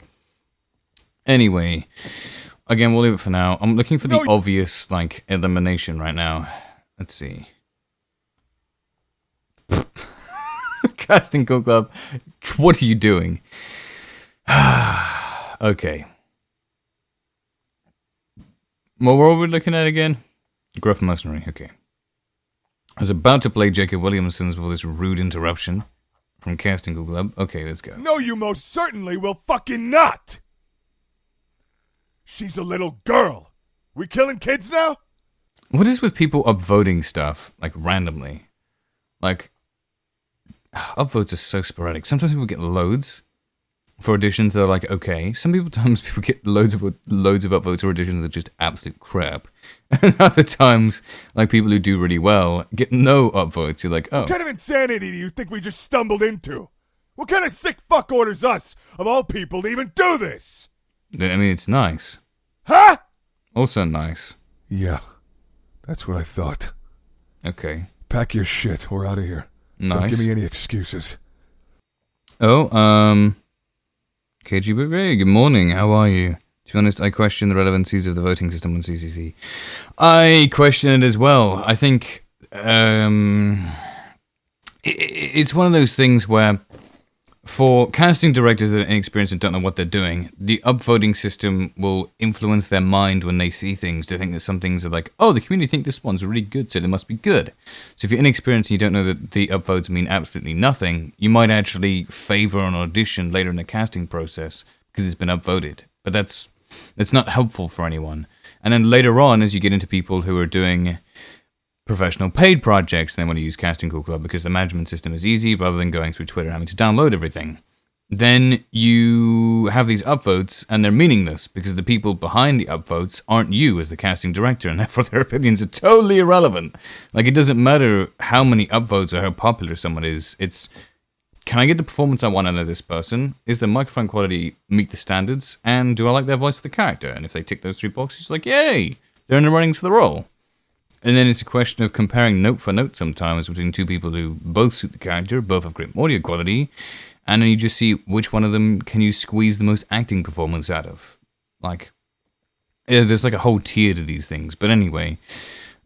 Anyway, again, we'll leave it for now. I'm looking for the obvious, like, elimination right now. Let's see. Casting Call Club, what are you doing? Okay. Well, what were we looking at again? Gruff Mercenary, okay. I was about to play Jacob Williamson's before this rude interruption from Casting Call Club. Okay, let's go. No, you most certainly will fucking not! She's a little girl. We killing kids now? What is with people upvoting stuff, like, randomly? Like, upvotes are so sporadic. Sometimes people get loads for auditions that are like, okay. Sometimes people get loads of upvotes for auditions that are just absolute crap. And other times, like, people who do really well get no upvotes. You're like, oh. What kind of insanity do you think we just stumbled into? What kind of sick fuck orders us, of all people, to even do this? I mean, it's nice. Huh? Also nice. Yeah. That's what I thought. Okay. Pack your shit. We're out of here. Nice. Don't give me any excuses. Oh, KGB, good morning. How are you? To be honest, I question the relevancies of the voting system on CCC. I question it as well. I think it's one of those things where For casting directors that are inexperienced and don't know what they're doing, the upvoting system will influence their mind when they see things to think that some things are like, oh, the community think this one's really good, so they must be good. So if you're inexperienced and you don't know that the upvotes mean absolutely nothing, you might actually favor an audition later in the casting process because it's been upvoted. But that's not helpful for anyone. And then later on, as you get into people who are doing professional paid projects, and they want to use Casting Call Club because the management system is easy rather than going through Twitter and having to download everything. Then you have these upvotes and they're meaningless because the people behind the upvotes aren't you as the casting director, and therefore their opinions are totally irrelevant. Like, it doesn't matter how many upvotes or how popular someone is. It's, can I get the performance I want out of this person? Is the microphone quality meet the standards? And do I like their voice of the character? And if they tick those 3 boxes, like, yay, they're in the running for the role. And then it's a question of comparing note for note sometimes between 2 people who both suit the character, both have great audio quality, and then you just see which one of them can you squeeze the most acting performance out of. Like, there's like a whole tier to these things. But anyway,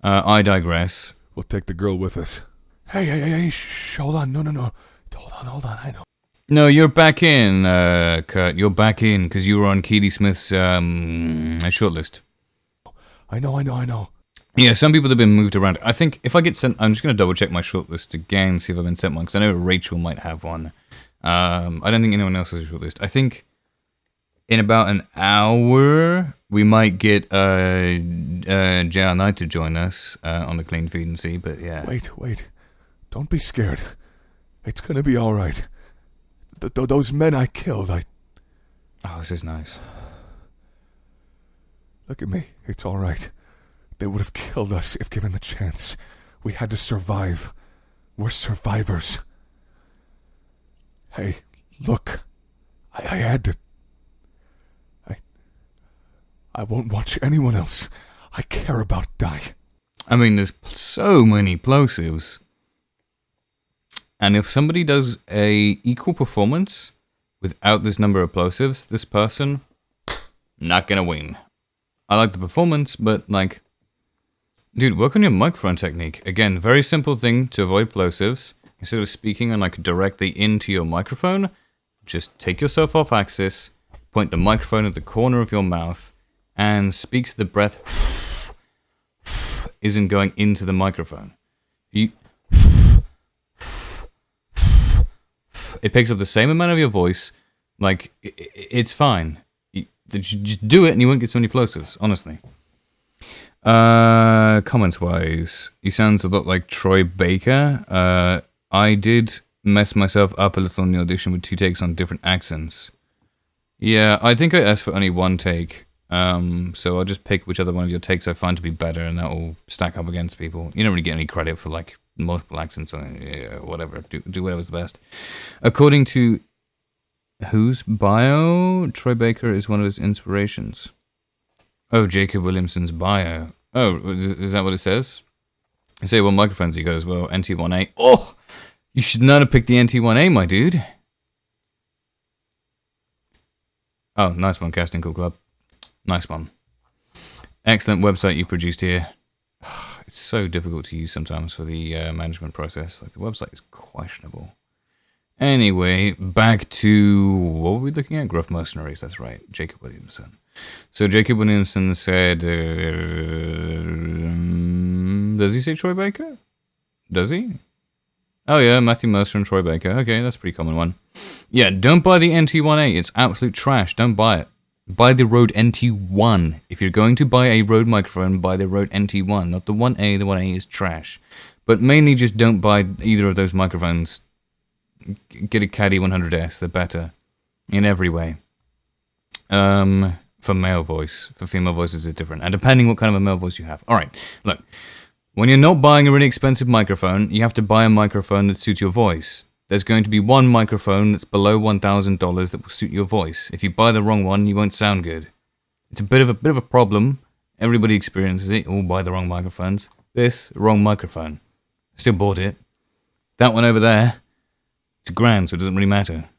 I digress. We'll take the girl with us. Hey, shh, hold on, no. Hold on, I know. No, you're back in, Kurt. You're back in because you were on Keely Smith's shortlist. I know. Yeah, some people have been moved around. I think if I get sent, I'm just going to double check my shortlist again, see if I've been sent one, because I know Rachel might have one. I don't think anyone else has a shortlist. I think in about an hour, we might get JR Knight to join us on the Clean Feed and See, but yeah. Wait. Don't be scared. It's going to be all right. Those men I killed, Oh, this is nice. Look at me. It's all right. They would have killed us if given the chance. We had to survive. We're survivors. Hey, look. I had to. I won't watch anyone else I care about die. I mean, there's so many plosives. And if somebody does a equal performance without this number of plosives, this person, not gonna win. I like the performance, but like, dude, work on your microphone technique. Again, very simple thing to avoid plosives. Instead of speaking on like directly into your microphone, just take yourself off axis, point the microphone at the corner of your mouth, and speak so the breath isn't going into the microphone. It picks up the same amount of your voice. Like, it's fine. Just do it and you won't get so many plosives, honestly. Comments-wise, he sounds a lot like Troy Baker. I did mess myself up a little on the audition with 2 takes on different accents. Yeah, I think I asked for only 1 take. So I'll just pick whichever one of your takes I find to be better, and that will stack up against people. You don't really get any credit for, like, multiple accents, or whatever. Do whatever's the best. According to whose bio, Troy Baker is one of his inspirations. Oh, Jacob Williamson's bio. Oh, is that what it says? I say, what microphones you got as well? NT1A. Oh, you should not have picked the NT1A, my dude. Oh, nice one, Casting Call Club. Nice one. Excellent website you produced here. It's so difficult to use sometimes for the management process. Like, the website is questionable. Anyway, back to what were we looking at? Gruff Mercenaries. That's right, Jacob Williamson. So Jacob Williamson said, does he say Troy Baker? Does he? Oh yeah, Matthew Mercer and Troy Baker. Okay, that's a pretty common one. Yeah, don't buy the NT1A. It's absolute trash. Don't buy it. Buy the Rode NT1. If you're going to buy a Rode microphone, buy the Rode NT1, not the 1A. The 1A is trash. But mainly just don't buy either of those microphones. Get a Caddy 100S. They're better in every way. For male voice. For female voices, it's different. And depending what kind of a male voice you have. All right, look. When you're not buying a really expensive microphone, you have to buy a microphone that suits your voice. There's going to be one microphone that's below $1,000 that will suit your voice. If you buy the wrong one, you won't sound good. It's a bit of a problem. Everybody experiences it. All buy the wrong microphones. This, wrong microphone. Still bought it. That one over there, it's $1,000, so it doesn't really matter.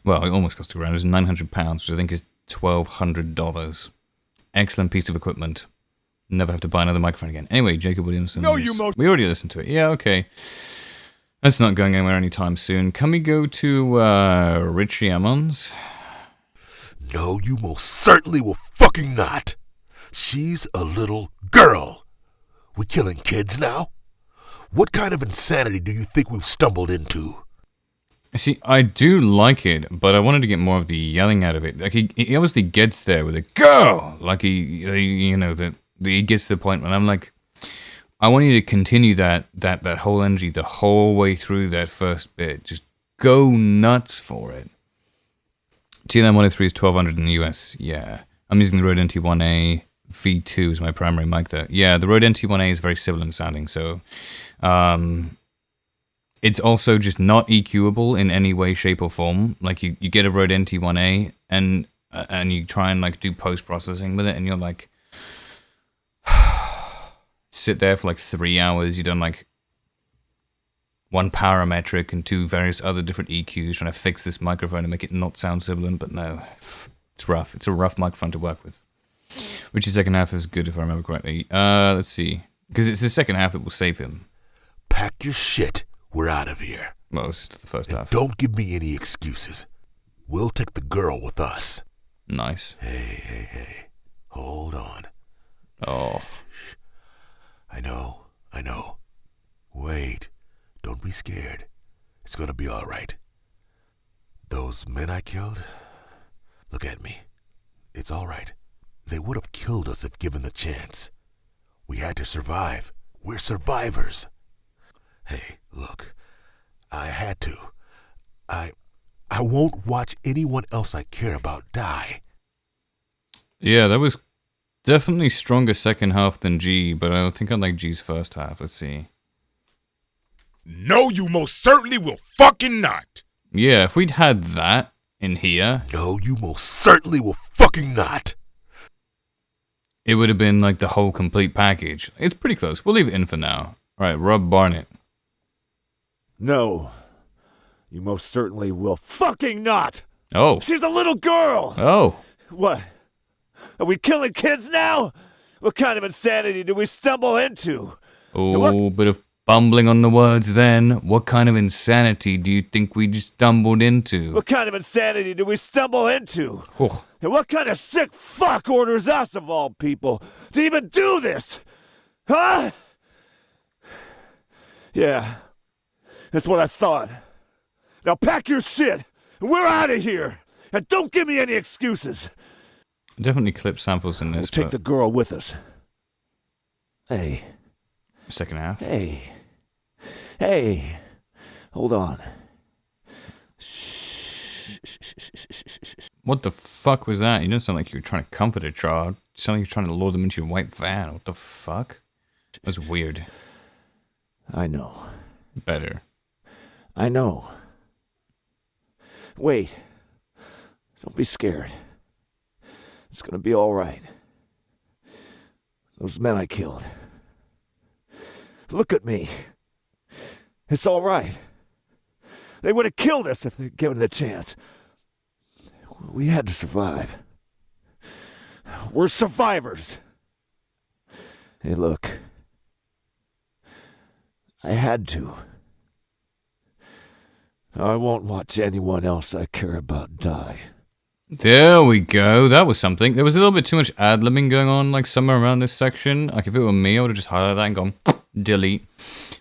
Well, it almost cost $1,000. It's £900, which I think is $1,200. Excellent piece of equipment. Never have to buy another microphone again. Anyway, Jacob Williamson. No, you most. We already listened to it. Yeah, okay. That's not going anywhere anytime soon. Can we go to Richie Emmons? No, you most certainly will fucking not. She's a little girl. We killing kids now? What kind of insanity do you think we've stumbled into? See, I do like it, but I wanted to get more of the yelling out of it. Like, he obviously gets there with a girl! Like, that he gets to the point when I'm like, I want you to continue that whole energy the whole way through that first bit. Just go nuts for it. TLM103 is 1200 in the US. Yeah. I'm using the Rode NT1A V2 is my primary mic there. Yeah, the Rode NT1A is very sibilant sounding, so it's also just not EQable in any way, shape, or form. Like, you get a Rode NT1A and you try and like do post-processing with it, and you're like, sit there for like 3 hours. You've done like one parametric and 2 various other different EQs trying to fix this microphone and make it not sound sibilant, but no, it's rough. It's a rough microphone to work with. Which the second half is good, if I remember correctly. Let's see. Because it's the second half that will save him. Pack your shit. We're out of here. Well, this is the first half. Don't give me any excuses. We'll take the girl with us. Nice. Hey. Hold on. Oh. Shh. I know. Wait. Don't be scared. It's gonna be all right. Those men I killed? Look at me. It's all right. They would have killed us if given the chance. We had to survive. We're survivors. Hey, look. I had to. I won't watch anyone else I care about die. Yeah, that was definitely stronger second half than G, but I think I like G's first half. Let's see. No, you most certainly will fucking not. Yeah, if we'd had that in here. No, you most certainly will fucking not. It would have been like the whole complete package. It's pretty close. We'll leave it in for now. Alright, Rob Barnett. No, you most certainly will fucking not. Oh. She's a little girl. Oh. What? Are we killing kids now? What kind of insanity did we stumble into? Oh, bit of bumbling on the words then. What kind of insanity do you think we just stumbled into? What kind of insanity did we stumble into? Oh. And what kind of sick fuck orders us, of all people, to even do this? Huh? Yeah, that's what I thought. Now pack your shit, and we're out of here. And don't give me any excuses. Definitely clip samples in this. We'll take the girl with us. Hey. Second half. Hey. Hold on. What the fuck was that? You don't sound like you were trying to comfort a child. You sound like you're trying to lure them into your white van. What the fuck? That was weird. I know. Better. I know. Wait. Don't be scared. It's gonna be all right. Those men I killed. Look at me. It's all right. They would have killed us if they'd given it a chance. We had to survive. We're survivors. Hey, look. I had to. I won't watch anyone else I care about die. There we go. That was something. There was a little bit too much ad-libbing going on, like somewhere around this section. Like if it were me, I would have just highlighted that and gone delete.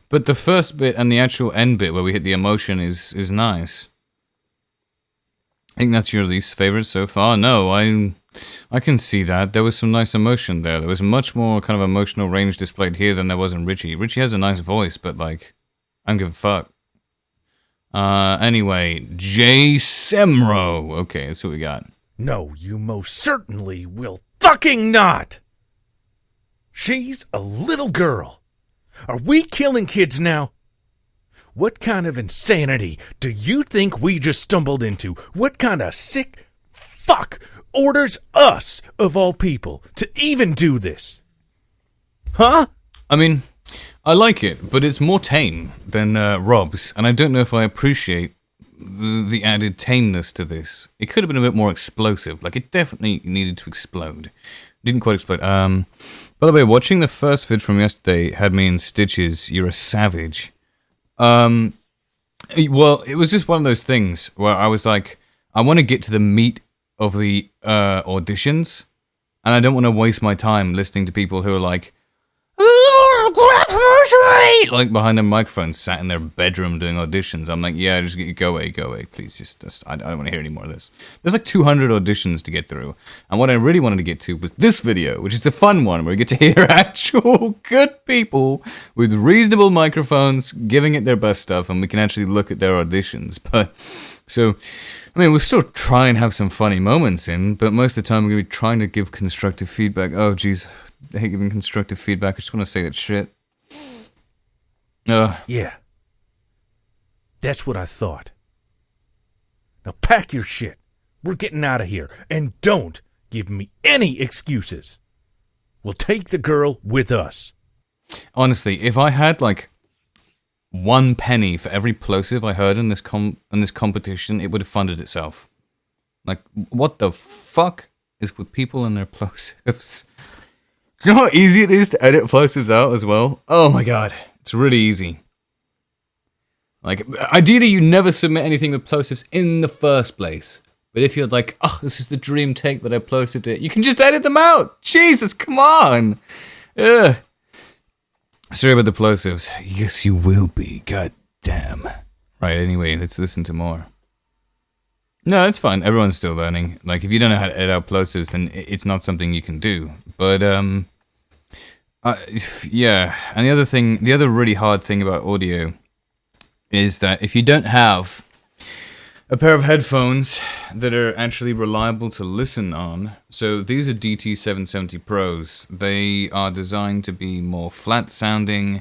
But the first bit and the actual end bit where we hit the emotion is nice. I think that's your least favorite so far. No, I can see that. There was some nice emotion there. There was much more kind of emotional range displayed here than there was in Richie. Richie has a nice voice, but like, I don't give a fuck. Anyway, Jay Semro. Okay, that's what we got. No, you most certainly will fucking not. She's a little girl. Are we killing kids now? What kind of insanity do you think we just stumbled into? What kind of sick fuck orders us, of all people, to even do this? Huh? I mean, I like it, but it's more tame than Rob's, and I don't know if I appreciate the added tameness to this. It could have been a bit more explosive. Like, it definitely needed to explode. Didn't quite explode. By the way, watching the first vid from yesterday had me in stitches. You're a savage. Well, it was just one of those things where I was like, I want to get to the meat of the auditions, and I don't want to waste my time listening to people who are like behind their microphones, sat in their bedroom doing auditions. I'm like, yeah, just go away, please. Just I don't want to hear any more of this. There's like 200 auditions to get through, and what I really wanted to get to was this video, which is the fun one where we get to hear actual good people with reasonable microphones giving it their best stuff, and we can actually look at their auditions. But so, I mean, we'll still try and have some funny moments in, but most of the time we're gonna be trying to give constructive feedback. Oh, geez. I hate giving constructive feedback. I just want to say that shit. Yeah. That's what I thought. Now pack your shit. We're getting out of here. And don't give me any excuses. We'll take the girl with us. Honestly, if I had like 1 penny for every plosive I heard in this competition, it would have funded itself. Like, what the fuck is with people and their plosives? Do you know how easy it is to edit plosives out as well? Oh my god, it's really easy. Like, ideally you never submit anything with plosives in the first place. But if you're like, oh, this is the dream take, but I plosived it, you can just edit them out! Jesus, come on! Ugh. Sorry about the plosives. Yes, you will be, god damn. Right, anyway, let's listen to more. No, it's fine. Everyone's still learning. Like, if you don't know how to edit out plosives, then it's not something you can do. But, yeah. And the other really hard thing about audio is that if you don't have a pair of headphones that are actually reliable to listen on, so these are DT770 Pros. They are designed to be more flat sounding.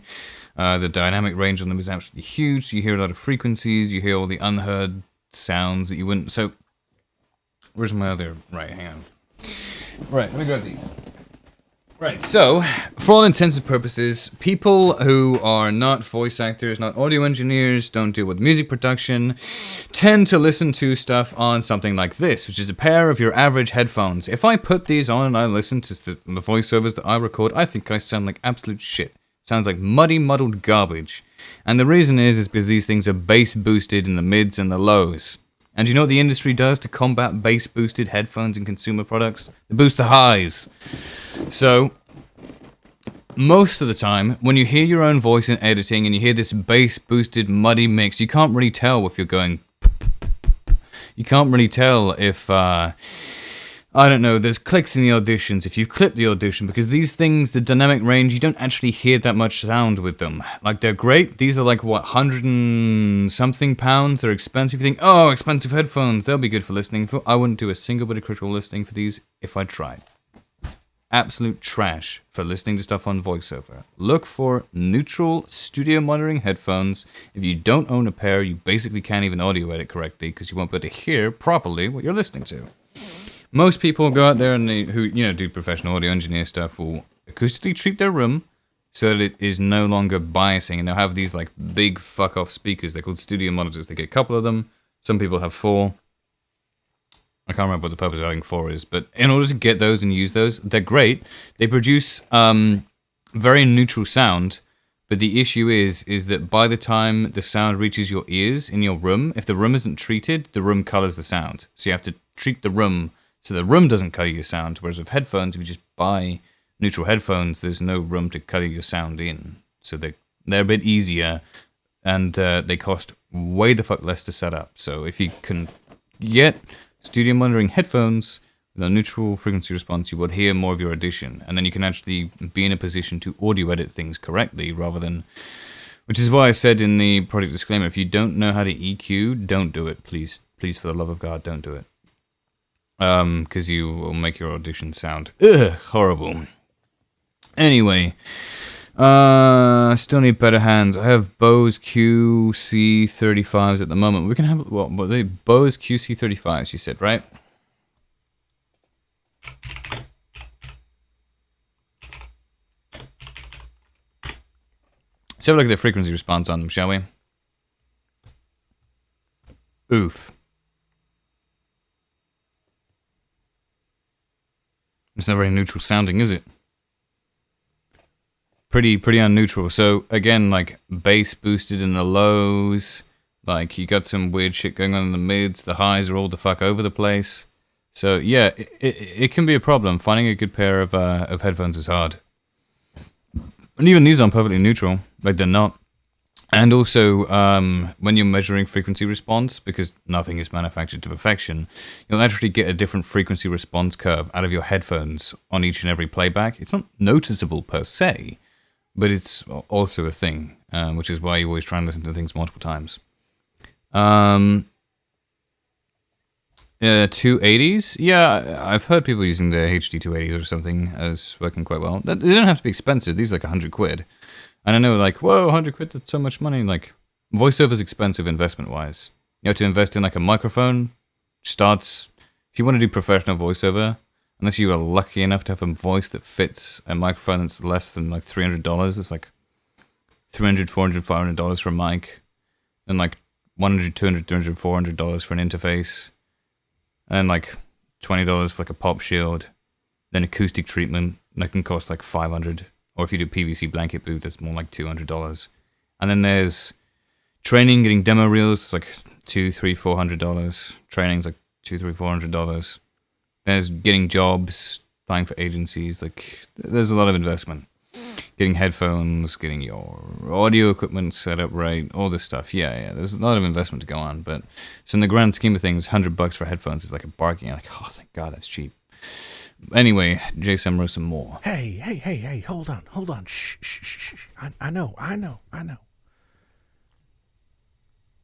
The dynamic range on them is absolutely huge. So you hear a lot of frequencies. You hear all the unheard sounds that you wouldn't. So, where's my other? Right, hang on. Right, let me grab these. Right, so, for all intents and purposes, people who are not voice actors, not audio engineers, don't deal with music production, tend to listen to stuff on something like this, which is a pair of your average headphones. If I put these on and I listen to the voiceovers that I record, I think I sound like absolute shit. Sounds like muddy, muddled garbage. And the reason is because these things are bass boosted in the mids and the lows. And you know what the industry does to combat bass boosted headphones and consumer products? They boost the highs. So, most of the time, when you hear your own voice in editing and you hear this bass boosted muddy mix, you can't really tell if you're going. You can't really tell if, I don't know, there's clicks in the auditions, if you clip the audition, because these things, the dynamic range, you don't actually hear that much sound with them. Like, they're great. These are like, what, 100 and something pounds? They're expensive. You think, oh, expensive headphones, they'll be good for listening. I wouldn't do a single bit of critical listening for these if I tried. Absolute trash for listening to stuff on voiceover. Look for neutral studio monitoring headphones. If you don't own a pair, you basically can't even audio edit correctly because you won't be able to hear properly what you're listening to. Most people go out there and who do professional audio engineer stuff will acoustically treat their room so that it is no longer biasing, and they'll have these like big fuck off speakers. They're called studio monitors. They get a couple of them. Some people have 4. I can't remember what the purpose of having 4 is, but in order to get those and use those, they're great. They produce very neutral sound, but the issue is that by the time the sound reaches your ears in your room, if the room isn't treated, the room colors the sound. So you have to treat the room so the room doesn't color your sound, whereas with headphones, if you just buy neutral headphones, there's no room to color your sound in. So they're a bit easier, and they cost way the fuck less to set up. So if you can get studio monitoring headphones with a neutral frequency response, you will hear more of your audition, and then you can actually be in a position to audio edit things correctly rather than... Which is why I said in the product disclaimer, if you don't know how to EQ, don't do it. Please, for the love of God, don't do it. Because you will make your audition sound horrible. Anyway, still need better hands. I have Bose QC35s at the moment. We can have what were they? Bose QC35s, you said, right? Let's have a look at the frequency response on them, shall we? Oof. It's not very neutral sounding, is it? Pretty unneutral. So again, like bass boosted in the lows, Like, you got some weird shit going on in the mids. The highs are all the fuck over the place. So yeah, it can be a problem. Finding a good pair of headphones is hard. And even these aren't perfectly neutral. Like, they're not. And also, when you're measuring frequency response, because nothing is manufactured to perfection, you'll actually get a different frequency response curve out of your headphones on each and every playback. It's not noticeable per se, but it's also a thing, which is why you always try and listen to things multiple times. 280s? Yeah, I've heard people using the HD 280s or something as working quite well. They don't have to be expensive. These are like 100 quid. And I know, like, whoa, 100 quid, that's so much money. Like, voiceover's expensive investment-wise. You have to invest in, like, a microphone. If you want to do professional voiceover, unless you are lucky enough to have a voice that fits a microphone that's less than, like, $300, it's like $300, $400, $500 for a mic. And, like, $100, $200, $300, $400 for an interface. And, like, $20 for, like, a pop shield. Then acoustic treatment, that can cost, like, $500. Or if you do PVC blanket booth, that's more like $200. And then there's training, getting demo reels, it's like $200, $300, $400. Training's like $200, $300, $400. There's getting jobs, applying for agencies. Like, there's a lot of investment. Getting headphones, getting your audio equipment set up right, all this stuff. Yeah, there's a lot of investment to go on. But so in the grand scheme of things, $100 for headphones is like a bargain. Like, oh, thank God, that's cheap. Anyway, Jason wrote some more. Hey, hold on. Shh. I know.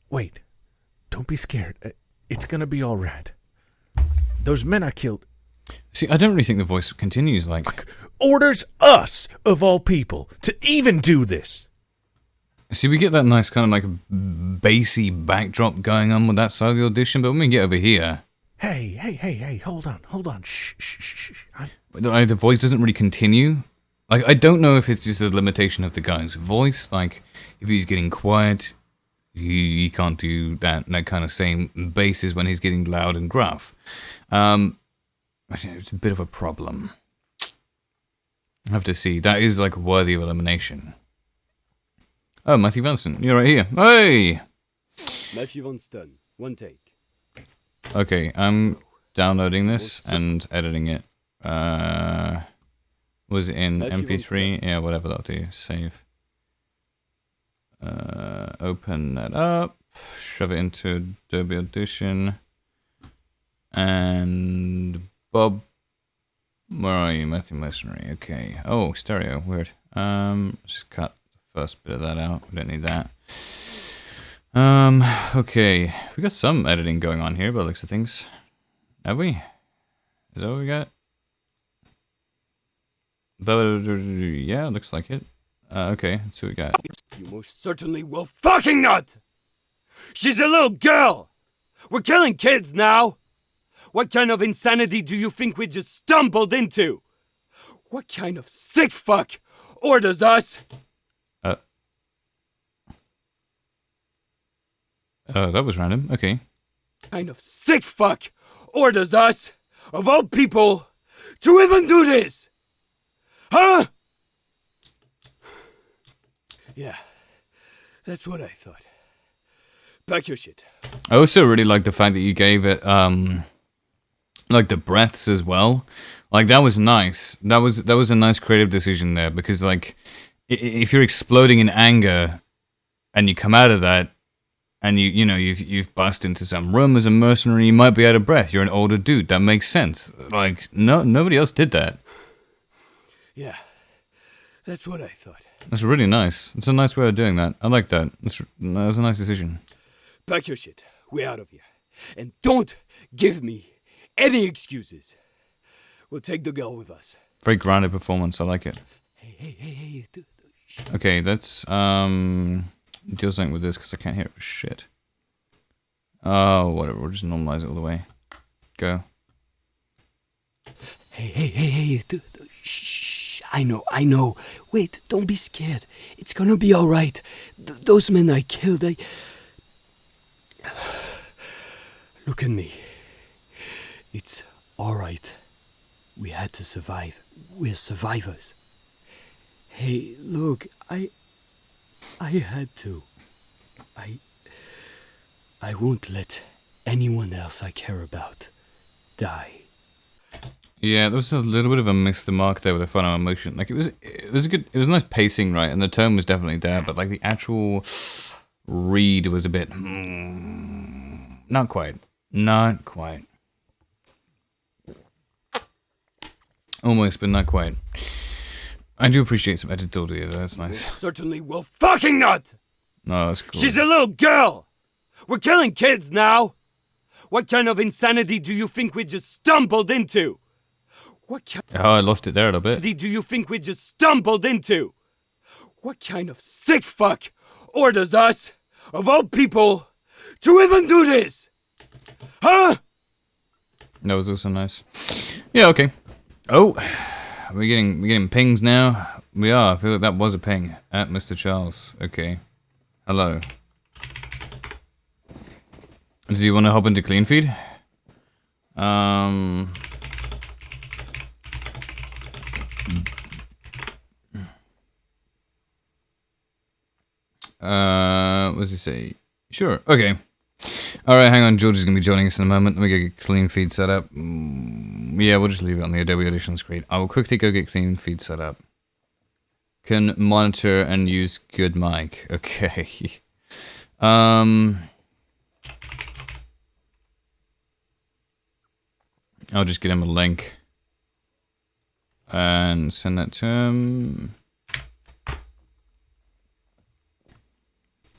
Wait, don't be scared. It's gonna be all right. Those men I killed... See, I don't really think the voice continues, like... Orders us, of all people, to even do this. See, we get that nice kind of like bassy backdrop going on with that side of the audition, but when we get over here... Hey, hold on. Shh. The voice doesn't really continue. Like, I don't know if it's just a limitation of the guy's voice. Like, if he's getting quiet, he can't do that kind of same bass when he's getting loud and gruff. It's a bit of a problem. I have to see. That is, like, worthy of elimination. Oh, Matthew Vanston, you're right here. Hey! Matthew Vanston, one take. Okay, I'm downloading this and editing it. Was it in MP3? Yeah, whatever, that'll do. Save. Open that up. Shove it into Adobe Audition. And Bob. Where are you? Matthew Masonry. Okay. Oh, stereo. Weird. Just cut the first bit of that out. We don't need that. Okay. We got some editing going on here by the looks of things. Have we? Is that what we got? Yeah, looks like it. Okay, let's see what we got. You most certainly will fucking not! She's a little girl! We're killing kids now! What kind of insanity do you think we just stumbled into? What kind of sick fuck orders us? That was random. Okay. Kind of sick fuck orders us, of all people, to even do this? Huh? Yeah, that's what I thought. Pack your shit. I also really like the fact that you gave it, like the breaths as well. Like, that was nice. That was a nice creative decision there, because, like, if you're exploding in anger and you come out of that and you've bust into some room as a mercenary, you might be out of breath. You're an older dude. That makes sense. Like, nobody else did that. Yeah, that's what I thought. That's really nice. It's a nice way of doing that. I like that. That was a nice decision. Pack your shit. We're out of here. And don't give me any excuses. We'll take the girl with us. Very grounded performance. I like it. Hey. Okay, let's deal something with this because I can't hear it for shit. Oh, whatever. We'll just normalize it all the way. Go. Hey. Shh. I know. Wait, don't be scared. It's gonna be all right. Those men I killed, Look at me. It's all right. We had to survive. We're survivors. Hey, look, I had to. I won't let anyone else I care about die. Yeah, there was a little bit of a miss the mark there with the final emotion. Like it was a nice pacing, right, and the tone was definitely there, but like the actual read was a bit not quite. Almost, but not quite. I do appreciate some editorial though, that's nice. Certainly will fucking not! No, that's cool. She's a little girl! We're killing kids now! What kind of insanity do you think we just stumbled into? What kind Oh, I lost it there a little bit. do you think we just stumbled into? What kind of sick fuck orders us, of all people, to even do this? Huh? That was also nice. Yeah, okay. Oh, we're getting pings now. We are. I feel like that was a ping at Mr. Charles. Okay. Hello. Do you want to hop into clean feed? What does he say? Sure. Okay. All right, hang on. George is going to be joining us in a moment. Let me go get clean feed set up. Yeah, we'll just leave it on the Adobe Audition screen. I will quickly go get clean feed set up. Can monitor and use good mic. Okay. I'll just get him a link and send that to him.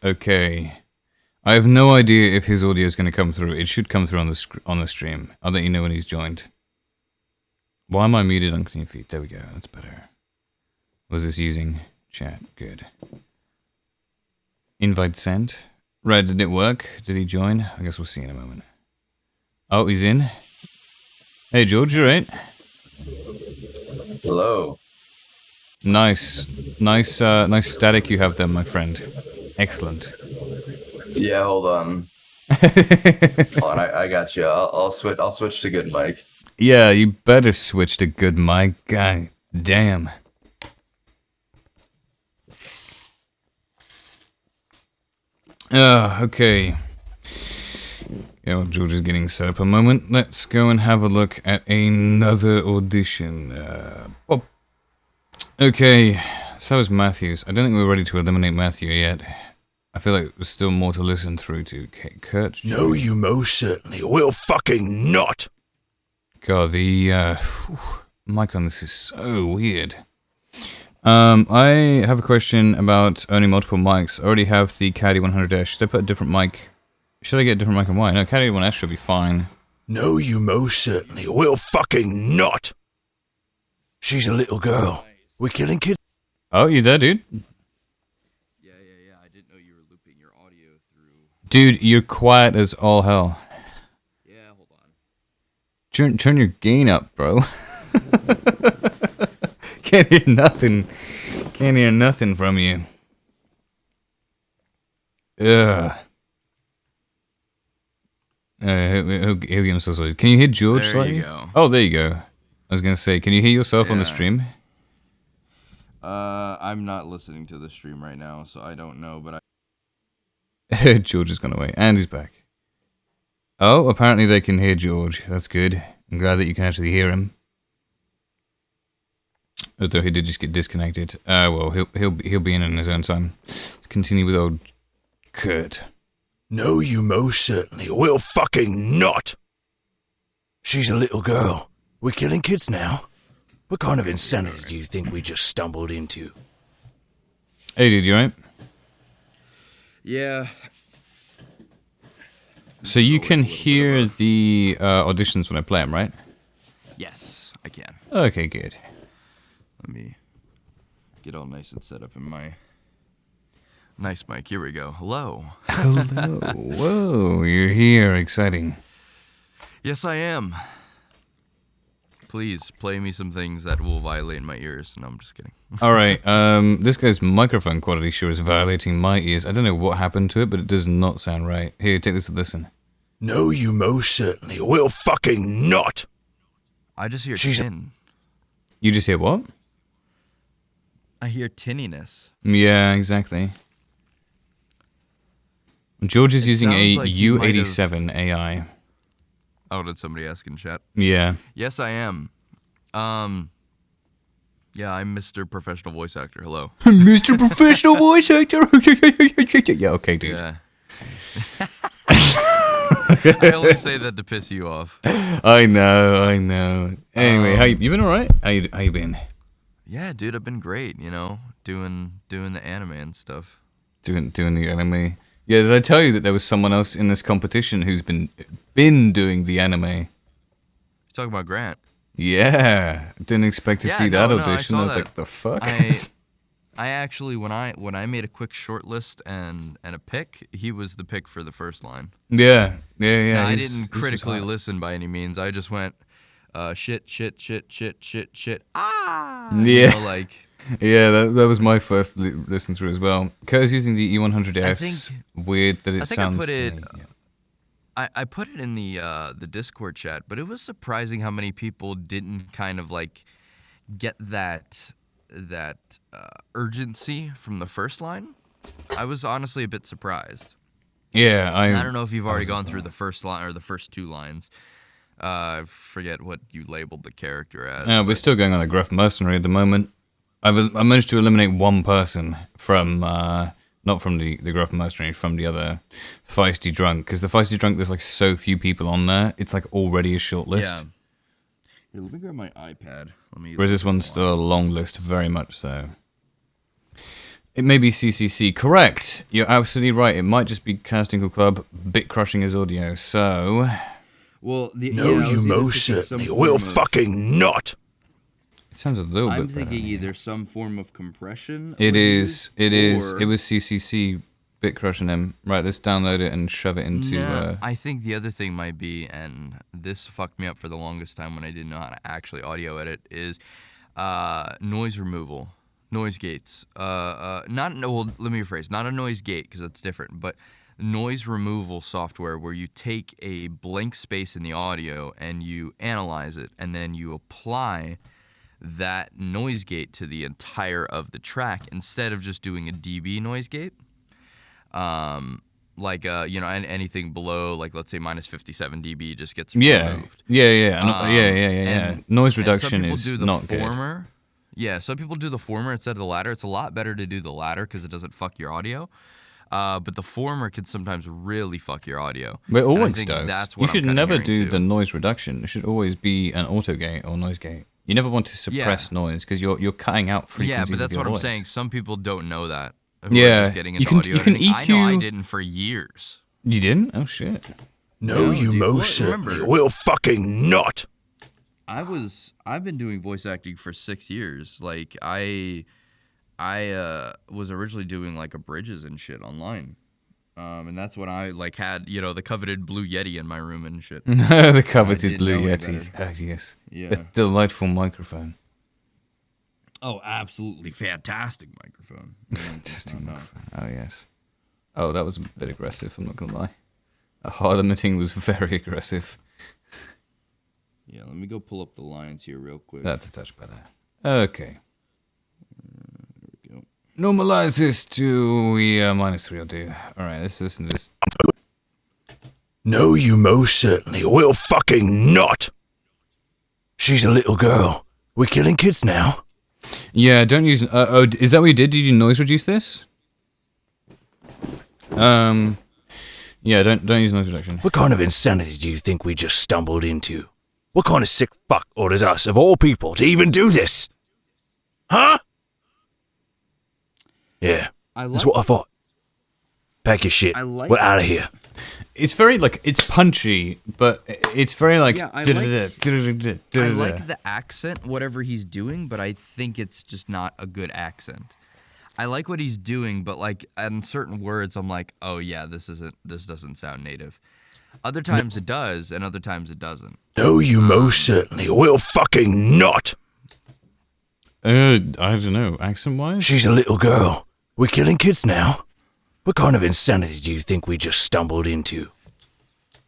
Okay. I have no idea if his audio is going to come through. It should come through on the stream. I'll let you know when he's joined. Why am I muted on clean feed? There we go. That's better. Was this using chat? Good. Invite sent. Right, did it work? Did he join? I guess we'll see in a moment. Oh, he's in. Hey, George, you right? Hello. Nice static you have there, my friend. Excellent. Yeah, hold on. Hold on, I got you. I'll switch to good mic. Yeah, you better switch to good mic. God damn. Okay. Yeah, well, George is getting set up a moment. Let's go and have a look at another audition. Okay, so is Matthews. I don't think we're ready to eliminate Matthew yet. I feel like there's still more to listen through to. Kurt? No, you most certainly will fucking not! God, the mic on this is so weird. I have a question about owning multiple mics. I already have the Caddy 100S. Should I put a different mic? Should I get a different mic and why? No, Caddy 1S should be fine. No, you most certainly will fucking not! She's a little girl. We're killing kids. Oh, you there, dude? Yeah. I didn't know you were looping your audio through. Dude, you're quiet as all hell. Yeah, hold on. Turn your gain up, bro. Can't hear nothing. Can't hear nothing from you. Ugh. He'll give himself. Can you hear George There slightly? you go. Oh, there you go. I was gonna say, can you hear yourself on the Yeah. stream? I'm not listening to the stream right now, so I don't know, but George has gone away, and he's back. Oh, apparently they can hear George. That's good. I'm glad that you can actually hear him. Although he did just get disconnected. Well, he'll be in his own time. Let's continue with old Kurt. No, you most certainly will fucking not! She's a little girl. We're killing kids now. What kind of insanity do you think we just stumbled into? Hey, dude, you right? yeah. So you can hear the auditions when I play them, right? Yes, I can. Okay, good. Let me get all nice and set up in my nice mic. Here we go. Hello. Hello. Whoa, you're here. Exciting. Yes, I am. Please play me some things that will violate my ears. No, I'm just kidding. All right. This guy's microphone quality sure is violating my ears. I don't know what happened to it, but it does not sound right. Here, take this to listen. No, you most certainly will fucking not! I just hear She's tin. You just hear what? I hear tinniness. Yeah, exactly. George is It using a sounds like you might have- U87 AI. Oh, did somebody ask in chat? Yeah. Yes, I am. Yeah, I'm Mr. Professional Voice Actor. Hello. Mr. Professional Voice Actor. Yeah, okay, dude. Yeah. I only say that to piss you off. I know. Anyway, how you been? All right? How you been? Yeah, dude, I've been great. You know, doing the anime and stuff. Doing the anime. Yeah, did I tell you that there was someone else in this competition who's been doing the anime? You talking about Grant? Yeah, didn't expect to see that audition. I was saw like, the fuck? I actually when I made a quick shortlist and a pick, he was the pick for the first line. Yeah. Now, I he's- didn't he's critically bizarre. listen by any means. I just went, shit. Ah. Yeah. You know, like. Yeah, that was my first listen through as well. Kurt's using the E100S. I think- Weird that it I think sounds I put to it. me. Yeah. I put it in the Discord chat, but it was surprising how many people didn't kind of like get that urgency from the first line. I was honestly a bit surprised. Yeah, I don't know if you've I already was as gone through well. the first line or the first two lines. I forget what you labeled the character as. We're still going on the Gruff Mercenary at the moment. I managed to eliminate one person from, not from the Gruff Mercenary, from the other Feisty Drunk. Because the Feisty Drunk, there's like so few people on there, it's like already a short list. Yeah. Here, let me grab my iPad. Whereas this one's still a long list, very much so. It may be CCC. Correct. You're absolutely right. It might just be Casting Club bit crushing his audio. So. Well, No, you most certainly will fucking not. It sounds a little I'm bit better. thinking either some form of compression. It was is. used, It or- was CCC bit crushing him. Right, let's download it and shove it into. No, I think the other thing might be, and this fucked me up for the longest time when I didn't know how to actually audio edit, is noise removal, noise gates. Well, let me rephrase. Not a noise gate because that's different, but noise removal software where you take a blank space in the audio and you analyze it, and then you apply that noise gate to the entire of the track instead of just doing a dB noise gate. Anything below, like, let's say minus 57 dB just gets removed. Yeah. Noise reduction some people is do the not former. Good. Yeah, some people do the former instead of the latter. It's a lot better to do the latter because it doesn't fuck your audio. But the former can sometimes really fuck your audio. But it And I always think does. That's You what I'm should kinda never hearing do too. the noise reduction. It should always be an auto gate or noise gate. You never want to suppress noise because you're cutting out frequencies. Yeah, but of that's your what I'm voice. saying. Some people don't know that. Who are Yeah, just getting you into can- audio you can editing. I know I EQ didn't for years. You didn't? Oh shit. No, you dude, most what? certainly Remember- will fucking not. I've been doing voice acting for 6 years. Like I was originally doing like abridges and shit online. And that's when I like had, the coveted blue Yeti in my room and shit. The I coveted didn't blue know any Yeti. better. Yes. Yeah. A delightful microphone. Oh, absolutely fantastic microphone. Fantastic microphone. Oh yes. Oh, that was a bit aggressive. I'm not gonna lie. A hard emitting was very aggressive. Yeah, let me go pull up the lines here real quick. That's a touch better. Okay. Normalize this to -3 will do. Alright, let's listen to this. No, you most certainly will fucking not. She's a little girl. We're killing kids now. Yeah, don't use. Is that what you did? Did you noise reduce this? Yeah, don't use noise reduction. What kind of insanity do you think we just stumbled into? What kind of sick fuck orders us, of all people, to even do this? Huh? Yeah, that's what I thought. Pack your shit. We're out of here. It's very it's punchy, but it's very like. Yeah, I like the accent, whatever he's doing, but I think it's just not a good accent. I like what he's doing, but like in certain words, I'm like, oh yeah, this doesn't sound native. Other times it does, and other times it doesn't. No, you most certainly will fucking not. I don't know, accent-wise? She's a little girl. We're killing kids now. What kind of insanity do you think we just stumbled into?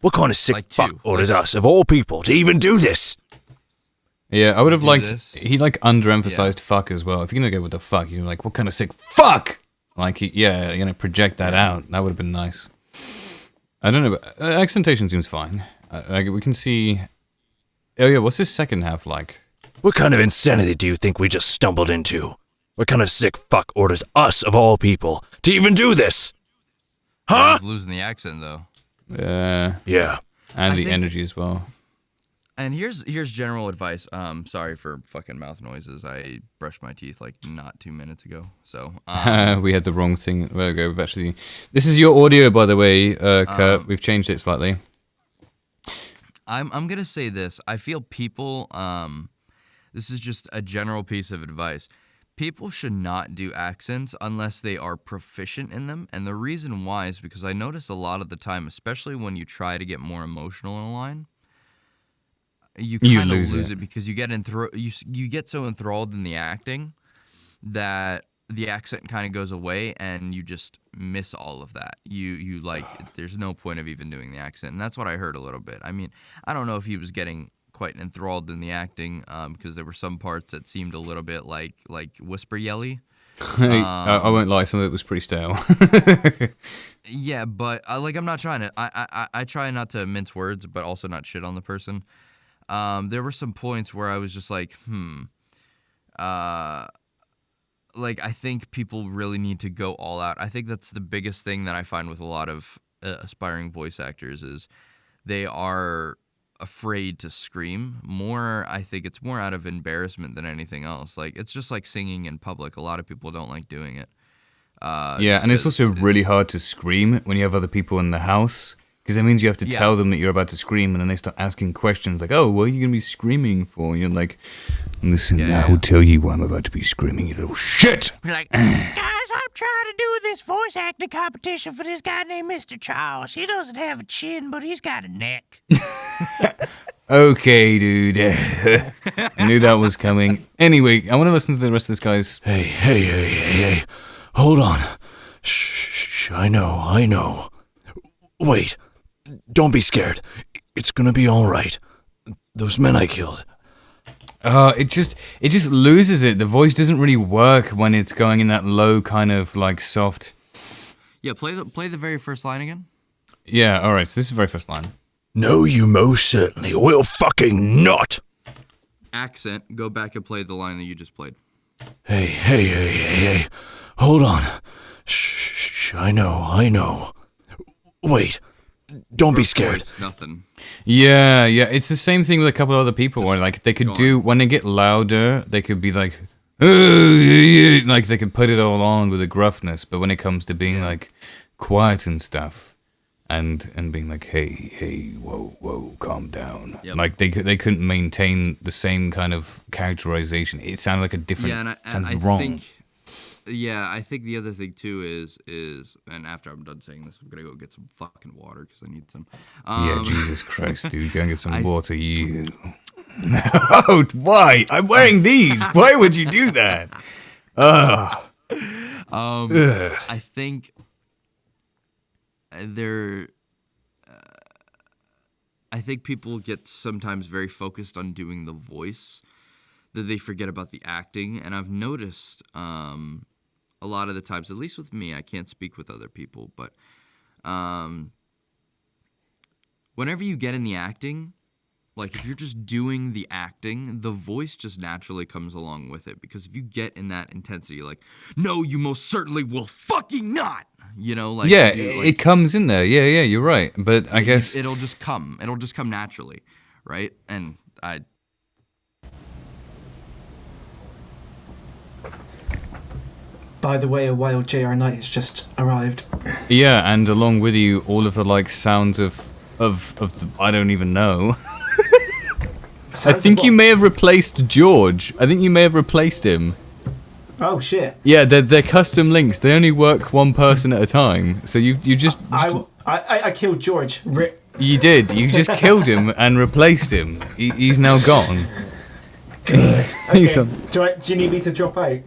What kind of sick fuck orders us, of all people, to even do this? Yeah, I would have Do liked. this. He underemphasized fuck as well. If you're gonna go with the fuck, you're like, what kind of sick fuck? Like, project that out. That would have been nice. I don't know, but accentation seems fine. We can see... Oh yeah, what's this second half like? What kind of insanity do you think we just stumbled into? What kind of sick fuck orders us, of all people, to even do this? Huh? He's losing the accent, though. Yeah. And I the think- energy as well. And here's general advice. Sorry for fucking mouth noises. I brushed my teeth like not 2 minutes ago. So We had the wrong thing. There we go. We've actually... This is your audio, by the way, Kurt. We've changed it slightly. I'm gonna say this. I feel people. This is just a general piece of advice. People should not do accents unless they are proficient in them. And the reason why is because I notice a lot of the time, especially when you try to get more emotional in a line, you kind of lose it because you get you get so enthralled in the acting that the accent kind of goes away and you just miss all of that. You like, there's no point of even doing the accent. And that's what I heard a little bit. I mean, I don't know if he was getting quite enthralled in the acting because there were some parts that seemed a little bit like whisper yelly. I won't lie, some of it was pretty stale. Yeah, but I'm not trying to. I try not to mince words, but also not shit on the person. There were some points where I was just like, I think people really need to go all out. I think that's the biggest thing that I find with a lot of aspiring voice actors is they are afraid to scream more. I think it's more out of embarrassment than anything else. Like, it's just like singing in public. A lot of people don't like doing it. Yeah, and it's also really hard to scream when you have other people in the house. Because that means you have to tell them that you're about to scream, and then they start asking questions like, oh, what are you going to be screaming for? And you're like, listen, I will tell you why I'm about to be screaming, you little shit! Be like, guys, I'm trying to do this voice acting competition for this guy named Mr. Charles. He doesn't have a chin, but he's got a neck. Okay, dude. I knew that was coming. Anyway, I want to listen to the rest of this guy's... Hey. Hold on. Shh, I know. Wait. Don't be scared. It's gonna be alright. Those men I killed. It just loses it. The voice doesn't really work when it's going in that low kind of like soft... Yeah, play the very first line again. Yeah, alright, so this is the very first line. No, you most certainly will fucking not! Accent, go back and play the line that you just played. Hey. Hold on. Shh, I know. Wait. Don't be scared. Nothing. Yeah, it's the same thing with a couple of other people where like they could do, when they get louder, they could be like, like they could put it all on with a gruffness, but when it comes to being like quiet and stuff, and being like, hey, whoa, calm down. Yep. Like they couldn't maintain the same kind of characterization. It sounded like a different, sounds wrong. I think the other thing too is, and after I'm done saying this, I'm gonna go get some fucking water because I need some. Yeah, Jesus Christ, dude, go and get some water, you. Oh, why? I'm wearing these. Why would you do that? I think I think people get sometimes very focused on doing the voice that they forget about the acting, and I've noticed a lot of the times, at least with me, I can't speak with other people, but whenever you get in the acting, like if you're just doing the acting, the voice just naturally comes along with it, because if you get in that intensity, like, no, you most certainly will fucking not, you know, like, yeah, it comes in there. Yeah, you're right, but I guess it'll just come naturally, right? And By the way, a wild JR Knight has just arrived. Yeah, and along with you, all of the like sounds of the, I don't even know. I think you may have replaced George. I think you may have replaced him. Oh shit! Yeah, they're custom links. They only work one person at a time. So you just I killed George. You did. You just killed him and replaced him. He's now gone. Okay. Do you need me to drop out?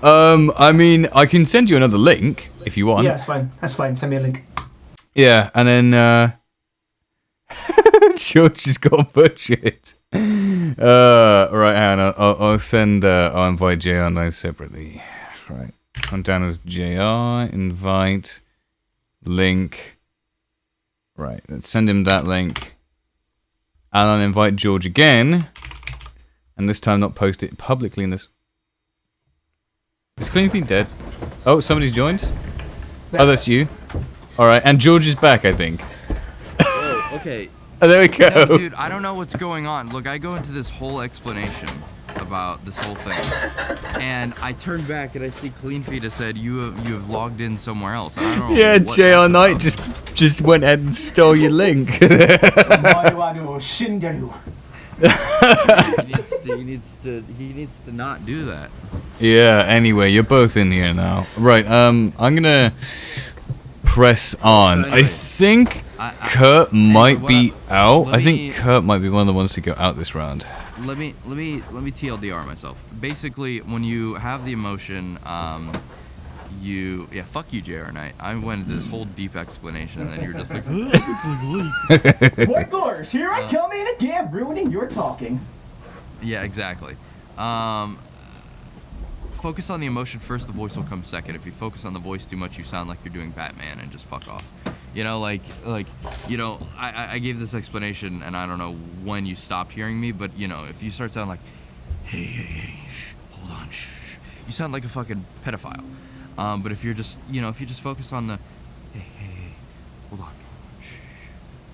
I mean, I can send you another link if you want. Yeah, that's fine. Send me a link. Yeah, and then George just got butchered. Right, hang on. I'll invite JR on those separately. Right, I'm down as JR. Invite link. Right, let's send him that link. And I'll invite George again. And this time not post it publicly in this. Is Clean Feed dead? Oh, somebody's joined? Oh, that's you. Alright, and George is back, I think. Whoa, okay. Oh, there we go. No, dude, I don't know what's going on. Look, I go into this whole explanation about this whole thing, and I turn back and I see Clean Feed has said you have logged in somewhere else. I don't know. Yeah, what JR Knight just went ahead and stole your link. he needs to not do that. Yeah, anyway, you're both in here now. Right, I'm gonna press on. I think Kurt might be out. I think Kurt might be one of the ones to go out this round. Let me TLDR myself. Basically, when you have the emotion, fuck you, JR Knight. I went into this whole deep explanation, and then you're just like, White Glores, here I come in again, ruining your talking. Yeah, exactly. Focus on the emotion first, the voice will come second. If you focus on the voice too much, you sound like you're doing Batman, and just fuck off. You know, I gave this explanation, and I don't know when you stopped hearing me, but, you know, if you start sounding like, hey, shh, hold on, shh, you sound like a fucking pedophile. But if you're just, if you just focus on the, hey, hold on.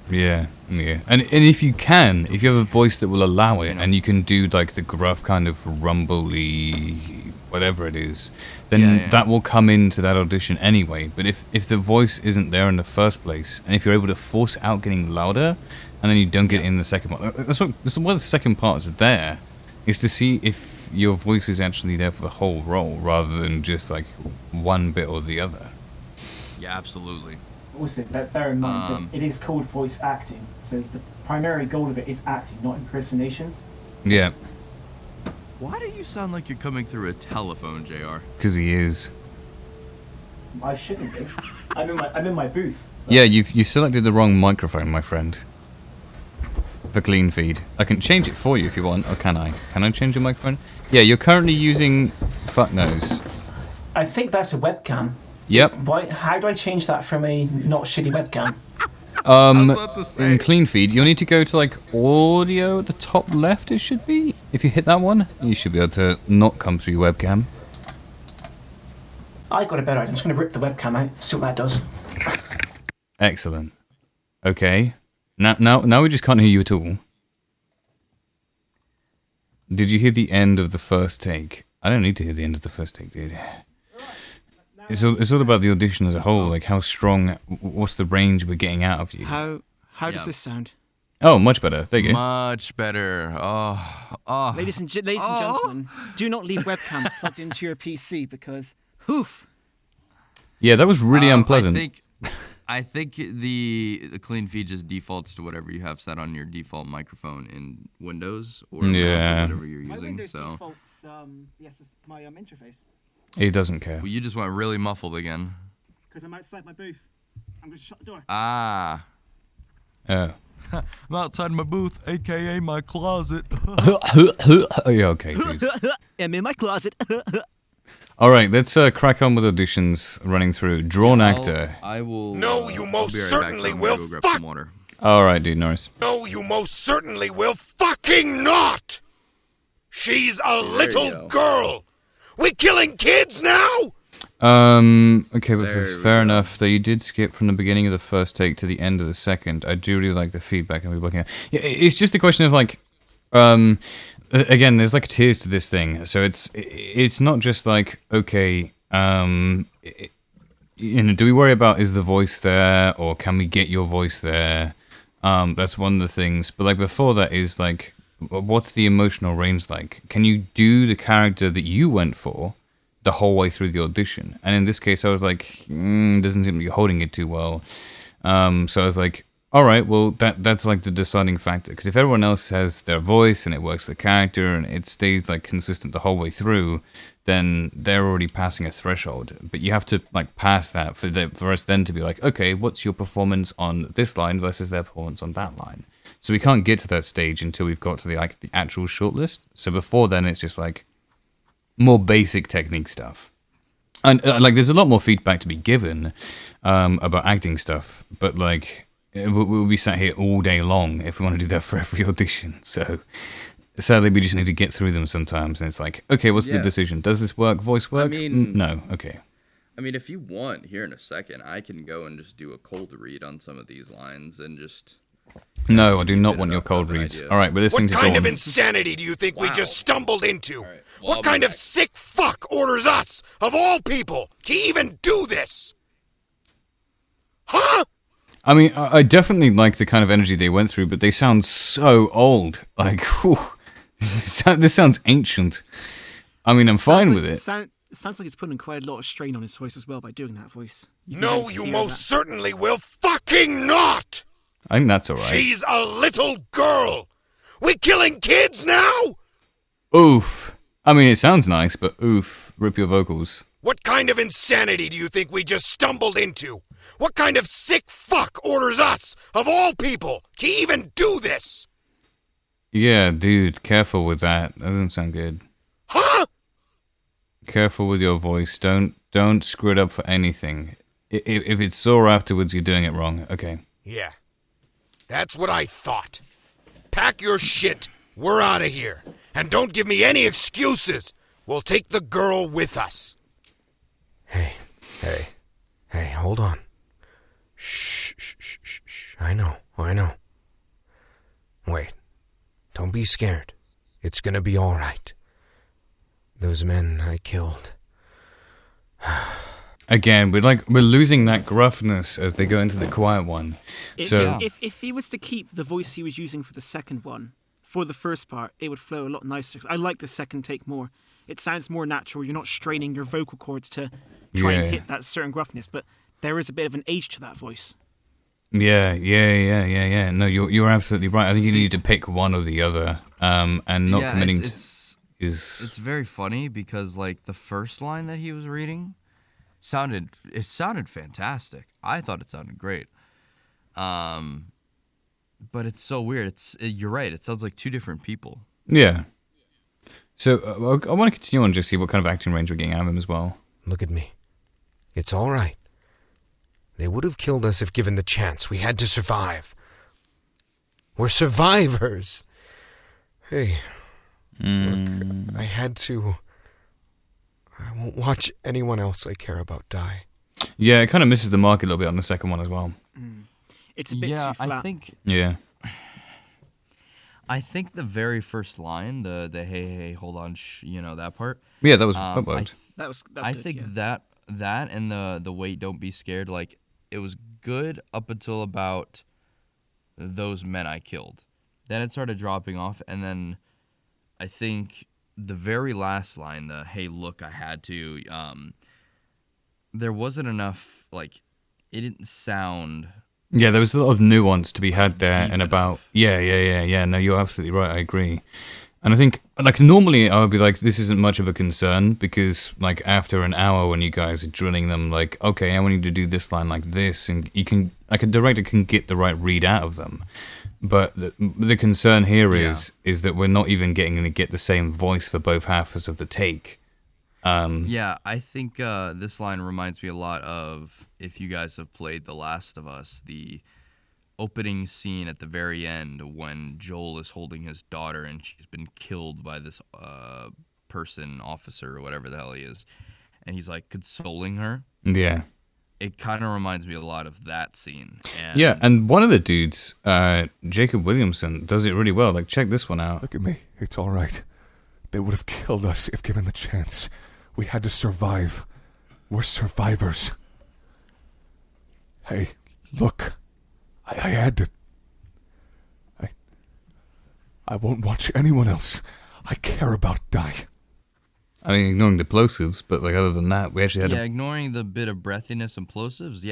Yeah. And if you have a voice that will allow it, and you can do like the gruff kind of rumbly whatever it is, then that will come into that audition anyway. But if the voice isn't there in the first place, and if you're able to force it out getting louder, and then you don't get it in the second part, that's why the second part is there, is to see if your voice is actually there for the whole role, rather than just like one bit or the other. Yeah, absolutely. Also, bear in mind that it is called voice acting, so the primary goal of it is acting, not impersonations. Yeah. Why do you sound like you're coming through a telephone, JR? Because he is. I shouldn't be. I'm in my booth. Yeah, you selected the wrong microphone, my friend. For Clean Feed. I can change it for you if you want, or can I? Can I change your microphone? Yeah, you're currently using fuck knows. I think that's a webcam. Yep. How do I change that from a not shitty webcam? In Clean Feed, you'll need to go to like audio at the top left, it should be. If you hit that one, you should be able to not come through your webcam. I got a better idea. I'm just going to rip the webcam out, see what that does. Excellent. Okay. Now we just can't hear you at all. Did you hear the end of the first take? I don't need to hear the end of the first take, dude. It's all about the audition as a whole, like how strong, what's the range we're getting out of you. How does this sound? Oh, much better. There you go. Much better. Oh. Ladies and gentlemen, do not leave webcam plugged into your PC because, hoof. Yeah, that was really unpleasant. I think the Clean Feed just defaults to whatever you have set on your default microphone in Windows or whatever you're using. My Windows so defaults, my interface. He doesn't care. Well, you just went really muffled again. Because I'm outside my booth. I'm going to shut the door. Ah. Oh. I'm outside my booth, aka my closet. Yeah, okay, dude. I'm in my closet. Alright, let's crack on with auditions running through. Drawn actor. I will. No, you most certainly will. Alright, dude, Norris. No, you most certainly will fucking not! She's a little girl! We killing kids now? Okay, but it's fair enough that you did skip from the beginning of the first take to the end of the second. I do really like the feedback and we're looking at. Yeah, it's just a question of like, again, there's like tiers to this thing. So it's not just like, okay, do we worry about is the voice there or can we get your voice there? That's one of the things. But like before that is like, what's the emotional range like? Can you do the character that you went for the whole way through the audition? And in this case, I was like, doesn't seem to be holding it too well. So I was like, all right, well, that's like the deciding factor. Because if everyone else has their voice and it works the character and it stays like consistent the whole way through, then they're already passing a threshold. But you have to like pass that for us then to be like, okay, what's your performance on this line versus their performance on that line? So we can't get to that stage until we've got to the actual shortlist. So before then, it's just like more basic technique stuff. And like there's a lot more feedback to be given about acting stuff, but like we'll be sat here all day long if we want to do that for every audition. So sadly, we just need to get through them sometimes. And it's like, okay, what's the decision? Does this work? Voice work? No. Okay. I mean, if you want, here in a second, I can go and just do a cold read on some of these lines and just... No, I do not want your cold reads. All right, we're listening to Dawn. What kind of insanity do you think we just stumbled into? Right. Well, what kind of sick fuck orders us, of all people, to even do this? Huh? I mean, I definitely like the kind of energy they went through, but they sound so old. Like, whew, this sounds ancient. I mean, I'm fine with it. Sounds like it's putting quite a lot of strain on his voice as well by doing that voice. No, you most certainly will fucking not! I think that's all right. She's a little girl! We killing kids now? Oof. I mean, it sounds nice, but oof. Rip your vocals. What kind of insanity do you think we just stumbled into? What kind of sick fuck orders us, of all people, to even do this? Yeah, dude, careful with that. That doesn't sound good. Huh? Careful with your voice. Don't screw it up for anything. If it's sore afterwards, you're doing it wrong. Okay. Yeah. That's what I thought. Pack your shit. We're out of here. And don't give me any excuses. We'll take the girl with us. Hey, hold on. Shh. I know. Wait. Don't be scared. It's gonna be all right. Those men I killed. Again, we're losing that gruffness as they go into the quiet one. If he was to keep the voice he was using for the second one, for the first part, it would flow a lot nicer. I like the second take more. It sounds more natural. You're not straining your vocal cords to try and hit that certain gruffness, but there is a bit of an age to that voice. Yeah. No, you're absolutely right. I think you need to pick one or the other, and not committing. It's very funny because like the first line that he was reading sounded fantastic. I thought it sounded great. But it's so weird. You're right. It sounds like two different people. Yeah. So I want to continue on and just see what kind of acting range we're getting out of him as well. Look at me. It's all right. They would have killed us if given the chance. We had to survive. We're survivors. Hey, look, I had to. I won't watch anyone else I care about die. Yeah, it kind of misses the mark a little bit on the second one as well. It's a bit too flat. I think the very first line, the hey, hold on, that part. Yeah, that was that worked. I think that and the wait, don't be scared. Like it was good up until about those men I killed. Then it started dropping off, and then I think the very last line, the hey, look, I had to. There wasn't enough. Like it didn't sound. Yeah, there was a lot of nuance to be had there, and about yeah. No, you're absolutely right. I agree, and I think like normally I would be like, this isn't much of a concern because like after an hour when you guys are drilling them, like okay, I want you to do this line like this, and you can like a director can get the right read out of them, but the concern here is that we're not even going to get the same voice for both halves of the take. I think this line reminds me a lot of if you guys have played The Last of Us, the opening scene at the very end when Joel is holding his daughter and she's been killed by this officer or whatever the hell he is, and he's like consoling her. Yeah. It kind of reminds me a lot of that scene. And one of the dudes, Jacob Williamson, does it really well. Like, check this one out. Look at me. It's all right. They would have killed us if given the chance. We had to survive. We're survivors. Hey, look. I had to. I won't watch anyone else I care about die. I mean, ignoring the plosives, but like other than that, we actually had ignoring the bit of breathiness and plosives,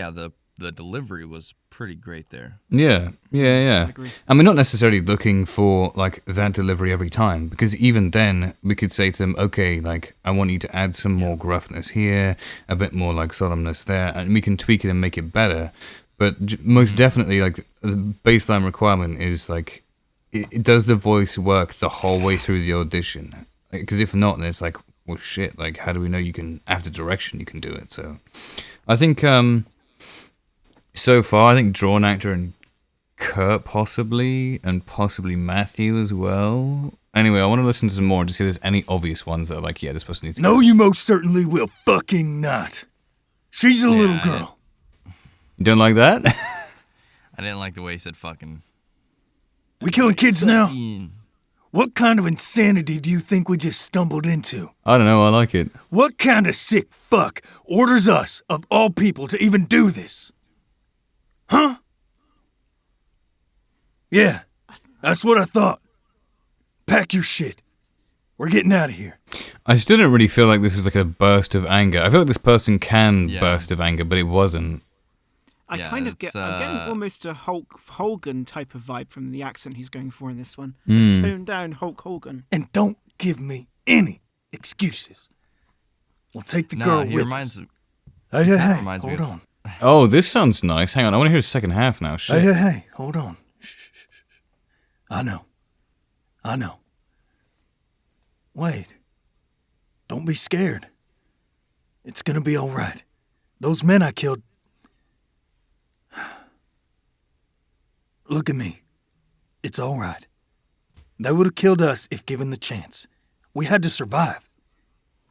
the delivery was pretty great there. Yeah. And we're not necessarily looking for like that delivery every time, because even then we could say to them, okay, like I want you to add some more gruffness here, a bit more like solemnness there, and we can tweak it and make it better. But most definitely, like the baseline requirement is like, does the voice work the whole way through the audition? Because if not, then it's like, well, shit. Like, how do we know you can after direction you can do it? So, I think so far, I think draw an actor and Kurt possibly, and possibly Matthew as well. Anyway, I want to listen to some more to see if there's any obvious ones that are like, yeah, this person needs to No, go. you most certainly will fucking not. She's a little girl. You don't like that? I didn't like the way he said fucking. We killing kids now? Fucking. What kind of insanity do you think we just stumbled into? I don't know, I like it. What kind of sick fuck orders us, of all people, to even do this? Huh? Yeah, that's what I thought. Pack your shit. We're getting out of here. I still don't really feel like this is like a burst of anger. I feel like this person can burst of anger, but it wasn't. I kind of get. I'm getting almost a Hulk Hogan type of vibe from the accent he's going for in this one. Mm. Toned down Hulk Hogan. And don't give me any excuses. We'll take the girl with us. Hey, hold on. Oh, this sounds nice. Hang on, I want to hear the second half now. Shit. Hey, hold on. Shh. I know. Wait. Don't be scared. It's gonna be all right. Those men I killed... Look at me. It's all right. They would have killed us if given the chance. We had to survive.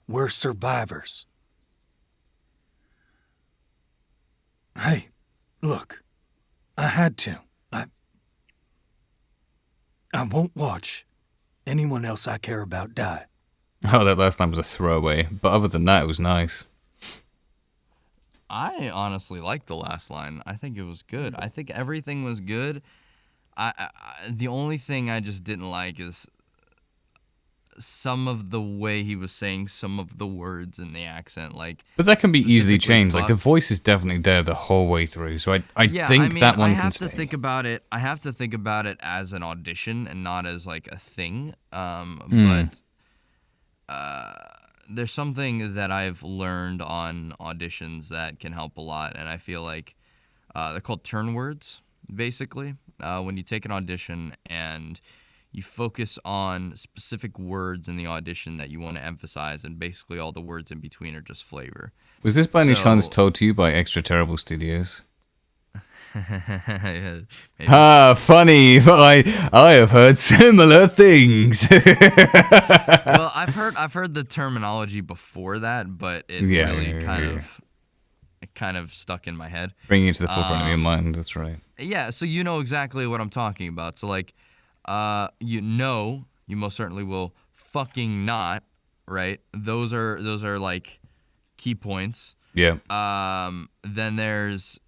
We're survivors. Hey, look. I had to. I won't watch anyone else I care about die. Oh, that last line was a throwaway, but other than that, it was nice. I honestly liked the last line. I think it was good. I think everything was good. The only thing I just didn't like is some of the way he was saying some of the words in the accent. But that can be easily specifically changed. Like, the fuck. voice is definitely there the whole way through, so I think that one I can have stay. to think about it. I have to think about it as an audition and not as like a thing. But there's something that I've learned on auditions that can help a lot, and I feel like they're called turn words, basically. When you take an audition and you focus on specific words in the audition that you want to emphasize, and basically all the words in between are just flavor. Was this by any chance told to you by Extra Terrible Studios? Yeah, maybe. Funny, but I have heard similar things. Well, I've heard the terminology before that, but it really kind of stuck in my head. Bringing it to the forefront of your mind, that's right. Yeah, so you know exactly what I'm talking about. So like, you most certainly will fucking not, right? Those are like key points. Yeah. Then there's,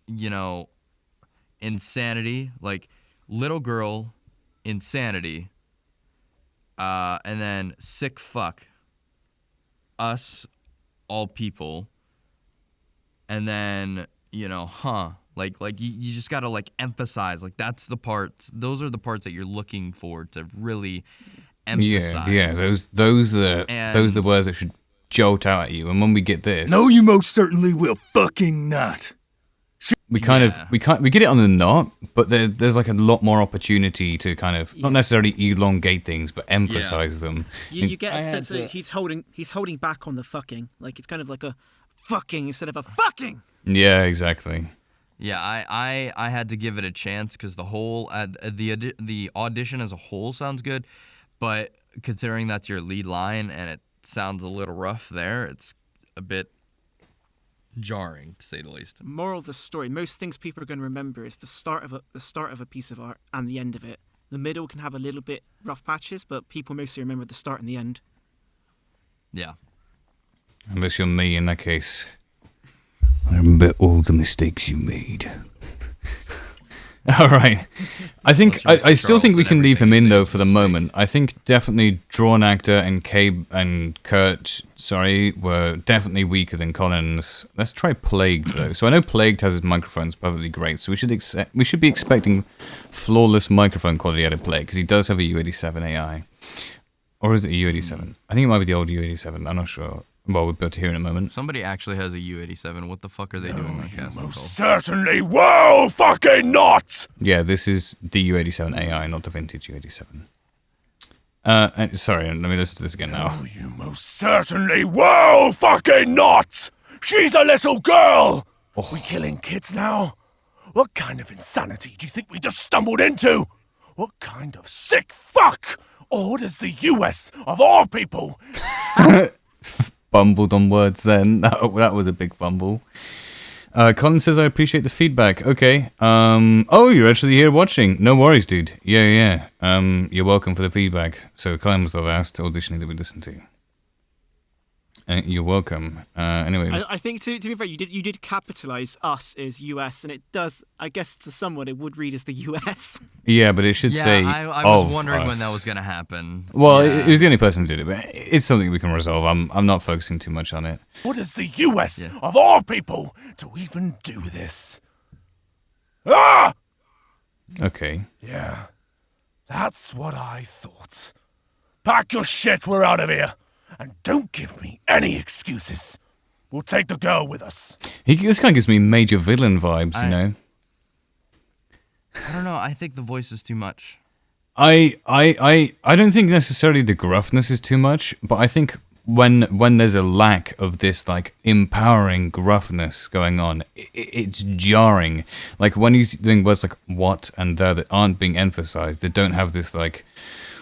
insanity, like little girl, insanity, and then sick fuck, us, all people, and then, like you just gotta like emphasize, like that's the parts, those are the parts that you're looking for to really emphasize. Yeah, those are the words that should jolt out at you. And when we get this, No, you most certainly will fucking not. we get it on the knot, but there's like a lot more opportunity to kind of not necessarily elongate things, but emphasize them. You get a sense that he's holding back on the fucking. Like it's kind of like a fucking instead of a fucking. Yeah, exactly. Yeah, I had to give it a chance because the whole the audition as a whole sounds good, but considering that's your lead line and it sounds a little rough there, it's a bit jarring to say the least. Moral of the story: most things people are going to remember is the start of a piece of art and the end of it. The middle can have a little bit rough patches, but people mostly remember the start and the end. Yeah. Unless you're me, in that case, I remember all the mistakes you made. All right. I think I still think we can leave him in though for the moment. I think definitely Drawn Actor and Cabe and Kurt, were definitely weaker than Collins. Let's try Plagued though. So I know Plagued has his microphone's perfectly great, so we should be expecting flawless microphone quality out of Plagued because he does have a U87 AI. Or is it a U87? I think it might be the old U87. I'm not sure. Well, we'll be able to hear in a moment. Somebody actually has a U87. What the fuck are they doing on Castle Call? Certainly will fucking not! Yeah, this is the U87 AI, not the vintage U87. Sorry, let me listen to this again now. No, you most certainly will fucking not! She's a little girl! We killing kids now? What kind of insanity do you think we just stumbled into? What kind of sick fuck orders the US, of all people? Fumbled on words then. That was a big fumble. Colin says, I appreciate the feedback. Okay. Oh, you're actually here watching. No worries, dude. Yeah. You're welcome for the feedback. So Colin was the last auditioning that we listened to. You're welcome. Anyway, I think to be fair, you did capitalize us as US, and it does. I guess to someone it would read as the US. yeah, but it should say. I was of wondering us. when that was gonna happen. Well, Yeah. it was the only person who did it, but it's something we can resolve. I'm not focusing too much on it. What is the US, of all people, to even do this? Ah! Okay. Yeah, that's what I thought. Pack your shit, we're out of here. And don't give me any excuses. We'll take the girl with us. This guy gives me major villain vibes, you know. I don't know. I think the voice is too much. I don't think necessarily the gruffness is too much, but I think when there's a lack of this like empowering gruffness going on, it's jarring. Like when he's doing words like what and the that aren't being emphasized, that don't have this like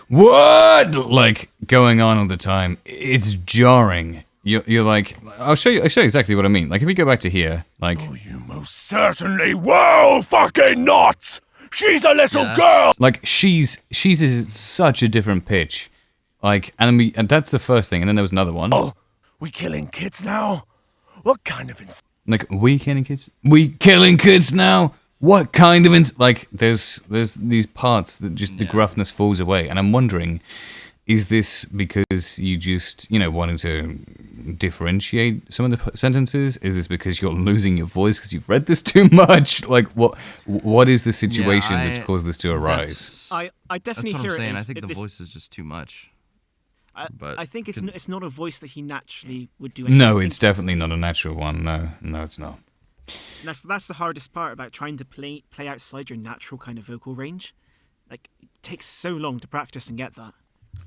what like going on all the time. It's jarring. You're like, I'll show you exactly what I mean. Like if you go back to here, like You most certainly will fucking not. She's a little girl. like she's is such a different pitch. Like and that's the first thing, and then there was another one. Oh, we killing kids now? What kind of Like we killing kids? We killing kids now? What kind of like there's these parts that just the gruffness falls away, and I'm wondering, is this because you just wanted to differentiate some of the sentences? Is this because you're losing your voice because you've read this too much? Like what is the situation that's caused this to arise? I definitely That's what hear I'm saying. it. I think the voice is just too much. But I think it's not a voice that he naturally would do. No, it's definitely not a natural one. No, it's not. And that's the hardest part about trying to play outside your natural kind of vocal range. Like it takes so long to practice and get that.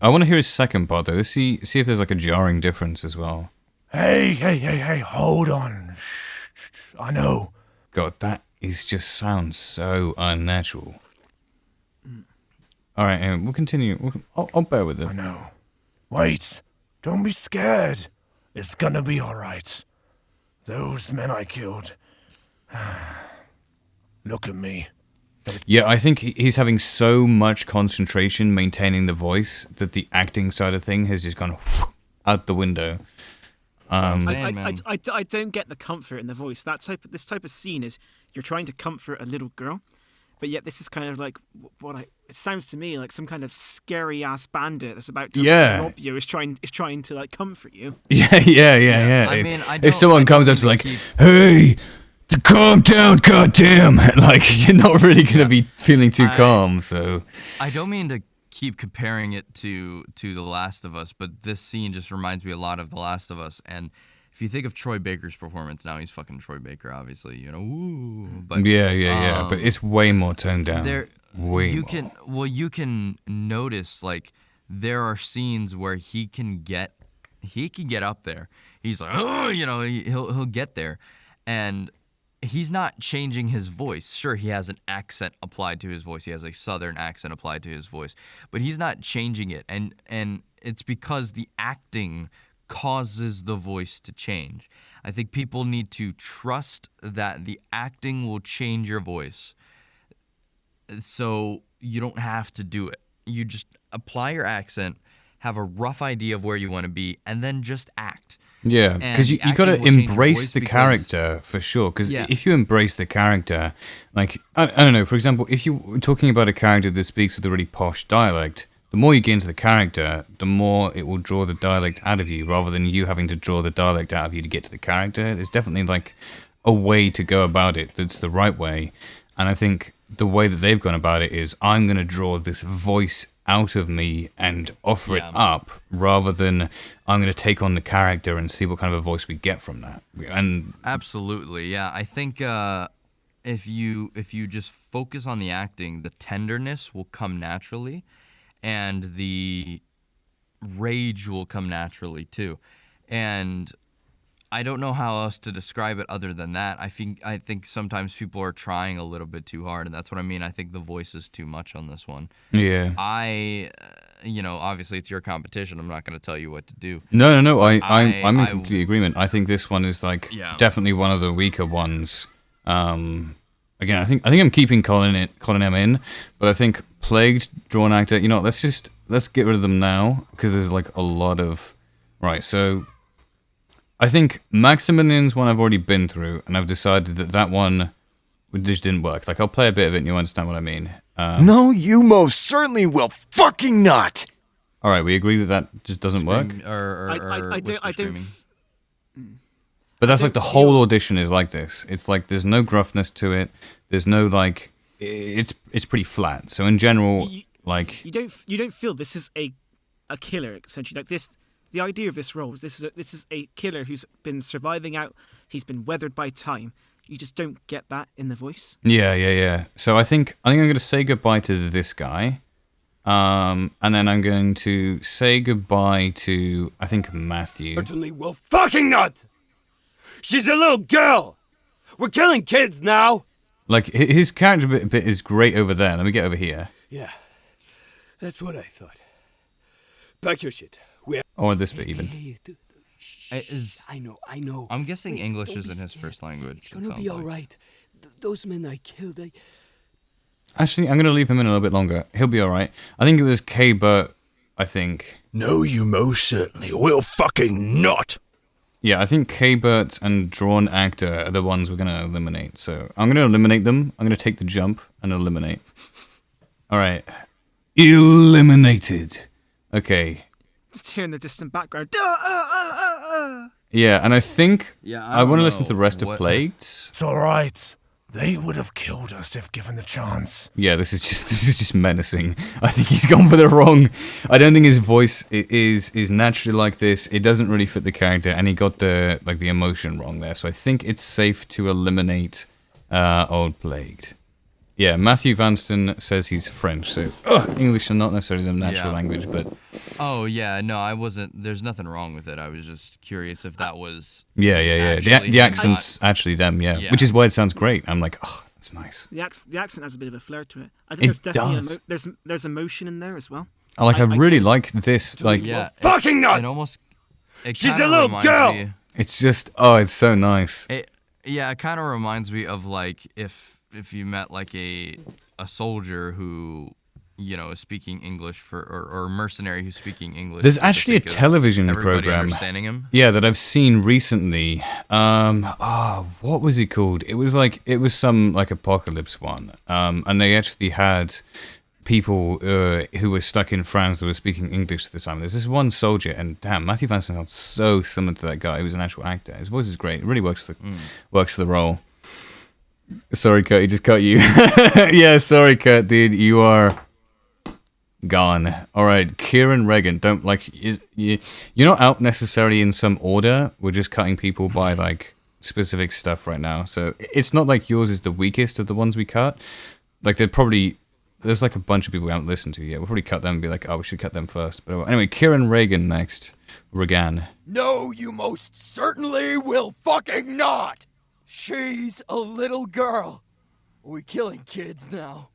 I want to hear his second part though. Let's see if there's like a jarring difference as well. Hey, hold on. Shh. I know. God, that just sounds so unnatural. All right, we'll continue. I'll bear with it. I know. Wait, don't be scared. It's gonna be alright. Those men I killed. Look at me. Yeah, I think he's having so much concentration maintaining the voice that the acting side of thing has just gone out the window. I don't get the comfort in the voice. This type of scene is you're trying to comfort a little girl, but yet this is kind of like it sounds to me like some kind of scary ass bandit that's about to rob you is trying to like comfort you. Yeah. I mean, if someone comes up to like, hey, calm down, goddamn! Like you're not really gonna be feeling too calm. So I don't mean to keep comparing it to The Last of Us, but this scene just reminds me a lot of The Last of Us. And if you think of Troy Baker's performance, now he's fucking Troy Baker, obviously, Woo, but yeah. But it's way more toned down. You can notice like there are scenes where he can get up there. He's like, oh, he'll get there, and he's not changing his voice. Sure, he has an accent applied to his voice. He has a southern accent applied to his voice, but he's not changing it. And it's because the acting causes the voice to change. I think people need to trust that the acting will change your voice. So you don't have to do it. You just apply your accent, have a rough idea of where you want to be, and then just act. Yeah, because you got to embrace the character for sure. Because if you embrace the character, like, I don't know, for example, if you're talking about a character that speaks with a really posh dialect, the more you get into the character, the more it will draw the dialect out of you, rather than you having to draw the dialect out of you to get to the character. There's definitely like a way to go about it that's the right way. And I think the way that they've gone about it is, I'm going to draw this voice out of me and offer it up, rather than I'm going to take on the character and see what kind of a voice we get from that. And absolutely, yeah. I think if you just focus on the acting, the tenderness will come naturally, and the rage will come naturally too. And I don't know how else to describe it other than that. I think sometimes people are trying a little bit too hard, and that's what I mean. I think the voice is too much on this one. Yeah. Obviously it's your competition. I'm not going to tell you what to do. No. I'm in complete agreement. I think this one is like definitely one of the weaker ones. Again, I think I'm keeping Colin M in, but I think Plagued, Drawn Actor. Let's get rid of them now because there's like a lot of right. So I think Maximilian's one I've already been through, and I've decided that one just didn't work. Like I'll play a bit of it, and you'll understand what I mean. No, you most certainly will fucking not. All right, we agree that just doesn't work. I don't. But that's like the whole audition is like this. It's like there's no gruffness to it. There's no like. It's pretty flat. So in general, like you don't feel this is a killer essentially. Like this, the idea of this role is this is a killer who's been surviving out. He's been weathered by time. You just don't get that in the voice. Yeah. So I think I'm going to say goodbye to this guy, and then I'm going to say goodbye to I think Matthew. Certainly will fucking not. She's a little girl. We're killing kids now. Like his character bit is great over there. Let me get over here. Yeah, that's what I thought. Pack your shit. Or this bit even. I know. I'm guessing English isn't his first language. It's gonna be all right. Those men I killed, Actually, I'm gonna leave him in a little bit longer. He'll be all right. I think it was K. Burt. I think. No, you most certainly will fucking not. Yeah, I think K-Burt and Drawn Actor are the ones we're going to eliminate. So I'm going to eliminate them. I'm going to take the jump and eliminate. All right. Eliminated. Okay. Just hearing the distant background. Yeah, and I think I want to listen to the rest of Plagued. It's all right. They would have killed us if given the chance. Yeah, this is just menacing. I think he's gone for the wrong. I don't think his voice is naturally like this. It doesn't really fit the character, and he got the emotion wrong there. So I think it's safe to eliminate Old Plagued. Yeah, Matthew Vanston says he's French, so English is not necessarily the natural language, but... Oh, yeah, no, I wasn't... There's nothing wrong with it. I was just curious if that was... Yeah. The accent's actually them, yeah. Which is why it sounds great. I'm like, oh, that's nice. The accent has a bit of a flair to it. I think there's definitely... there's emotion in there as well. I really like this, like... Yeah, fucking not! It almost... She's a little girl! It's just... Oh, it's so nice. It kind of reminds me of, like, if you met like a soldier who is speaking English or a mercenary who's speaking English. There's actually a television program understanding him. Yeah, that I've seen recently. What was it called? It was some like apocalypse one. And they actually had people who were stuck in France that were speaking English at the time. There's this one soldier, and damn, Matthew Vanston sounds so similar to that guy. He was an actual actor. His voice is great. It really works for the role. Sorry, Kurt, he just cut you. Yeah, sorry, Kurt, dude, you are gone. All right, Kieran Regan, you're not out necessarily in some order. We're just cutting people by like specific stuff right now. So it's not like yours is the weakest of the ones we cut. Like there's like a bunch of people we haven't listened to yet. We'll probably cut them and be like, oh, we should cut them first. But anyway, Kieran Regan next. Regan. No, you most certainly will fucking not. She's a little girl. Are we killing kids now?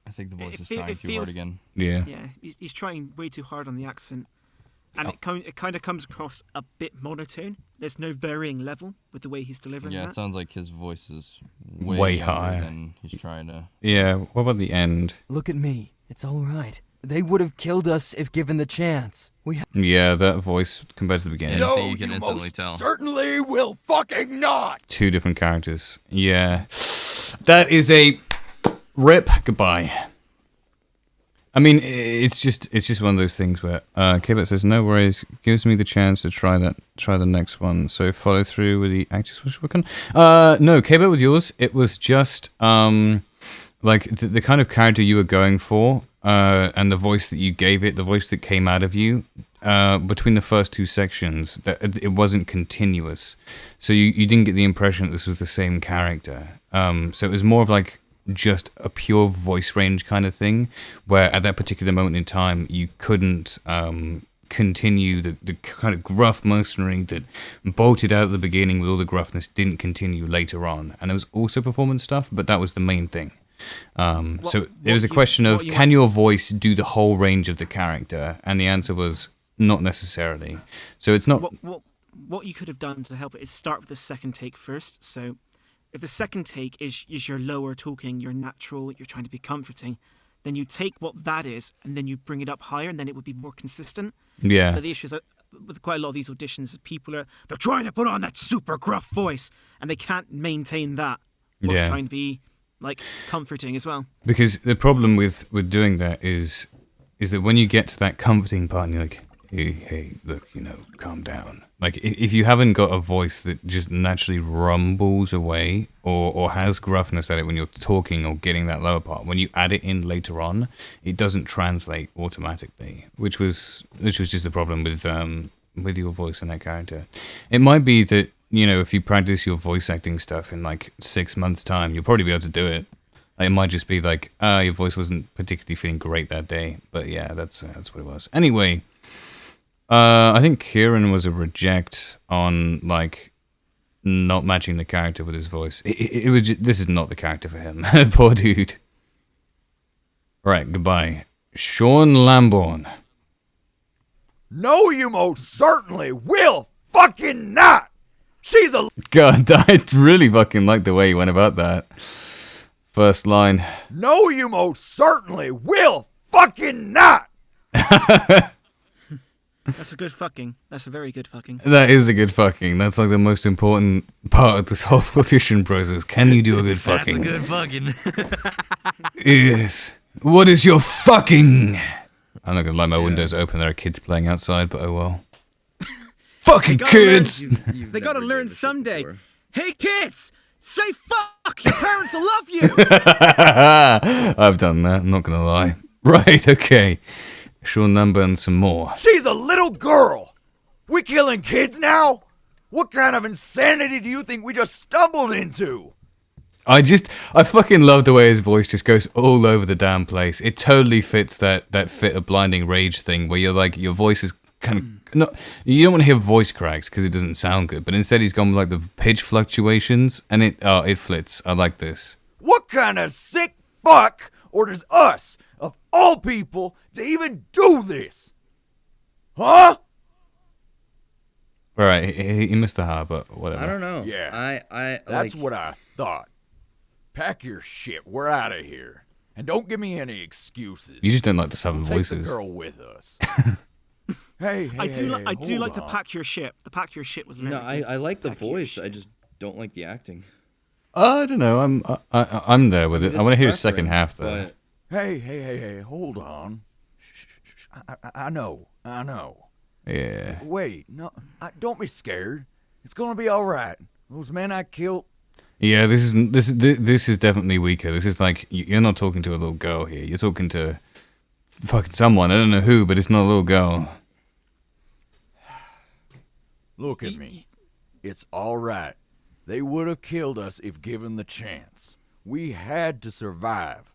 I think the voice is trying too hard again. Yeah. Yeah, he's trying way too hard on the accent. And it kind of comes across a bit monotone. There's no varying level with the way he's delivering Yeah, that. it sounds like his voice is way higher than he's trying to... Yeah, what about the end? Look at me. It's all right. They would have killed us if given the chance. Yeah, that voice compared to the beginning. No, you can instantly tell. Certainly will fucking not. Two different characters. Yeah. That is a rip goodbye. I mean, it's just one of those things where Kibet says, no worries, gives me the chance to try the next one. So follow through with the actors wish work on. No, Kibet, with yours, it was just like the kind of character you were going for, and the voice that you gave it, the voice that came out of you, between the first two sections, that it wasn't continuous. So you didn't get the impression that this was the same character. So it was more of like just a pure voice range kind of thing, where at that particular moment in time you couldn't continue. The kind of gruff mercenary that bolted out at the beginning with all the gruffness didn't continue later on. And there was also performance stuff, but that was the main thing. So it was a question of, can your voice do the whole range of the character? And the answer was not necessarily. So it's not... What you could have done to help it is start with the second take first. So if the second take is your lower talking, you're natural, you're trying to be comforting, then you take what that is and then you bring it up higher, and then it would be more consistent. Yeah. But the issue is that with quite a lot of these auditions, they're trying to put on that super gruff voice and they can't maintain that whilst trying to be like comforting as well. Because the problem with doing that is that when you get to that comforting part and you're like, hey, look, calm down. Like, if you haven't got a voice that just naturally rumbles away or has gruffness at it when you're talking or getting that lower part, when you add it in later on, it doesn't translate automatically, which was just the problem with your voice and that character. It might be that, if you practice your voice acting stuff in like 6 months' time, you'll probably be able to do it. It might just be like, your voice wasn't particularly feeling great that day. But yeah, that's what it was. Anyway... I think Kieran was a reject on like not matching the character with his voice. It was this is not the character for him. Poor dude. Right, goodbye. Sean Lambourne. No, you most certainly will fucking not. She's a... God, I really fucking like the way he went about that. First line. No, you most certainly will fucking not. That's a good fucking. That's a very good fucking. That is a good fucking. That's like the most important part of this whole audition process. Can you do a good fucking? That's a good fucking. Yes. What is your fucking? I'm not gonna lie, my window's open. There are kids playing outside, but oh well. Fucking kids! They gotta learn someday. Hey kids! Say fuck! Your parents will love you! I've done that, I'm not gonna lie. Right, okay. Sean Lambourne some more. She's a little girl! We killing kids now? What kind of insanity do you think we just stumbled into? I fucking love the way his voice just goes all over the damn place. It totally fits that fit of blinding rage thing where you're like, your voice is kind of, not, you don't want to hear voice cracks because it doesn't sound good, but instead he's gone with like the pitch fluctuations and it flits. I like this. What kind of sick fuck orders us, of all people, to even do this? Huh? Alright, he missed the ha, but whatever. I don't know. Yeah, I that's like... what I thought. Pack your shit, we're out of here. And don't give me any excuses. You just don't like the southern Take voices. the girl with us. Hey, I do like the on. pack your shit. The pack your shit was very No, good. I like the voice. I just don't like the acting. I don't know. I'm there with it. I want to hear the second half though. But... Hey, hold on. Shh. I know. Yeah. Wait, no, don't be scared. It's gonna be all right. Those men I killed. Yeah, this is definitely weaker. This is like you're not talking to a little girl here. You're talking to fucking someone. I don't know who, but it's not a little girl. Look at me. It's all right. They would have killed us if given the chance. We had to survive.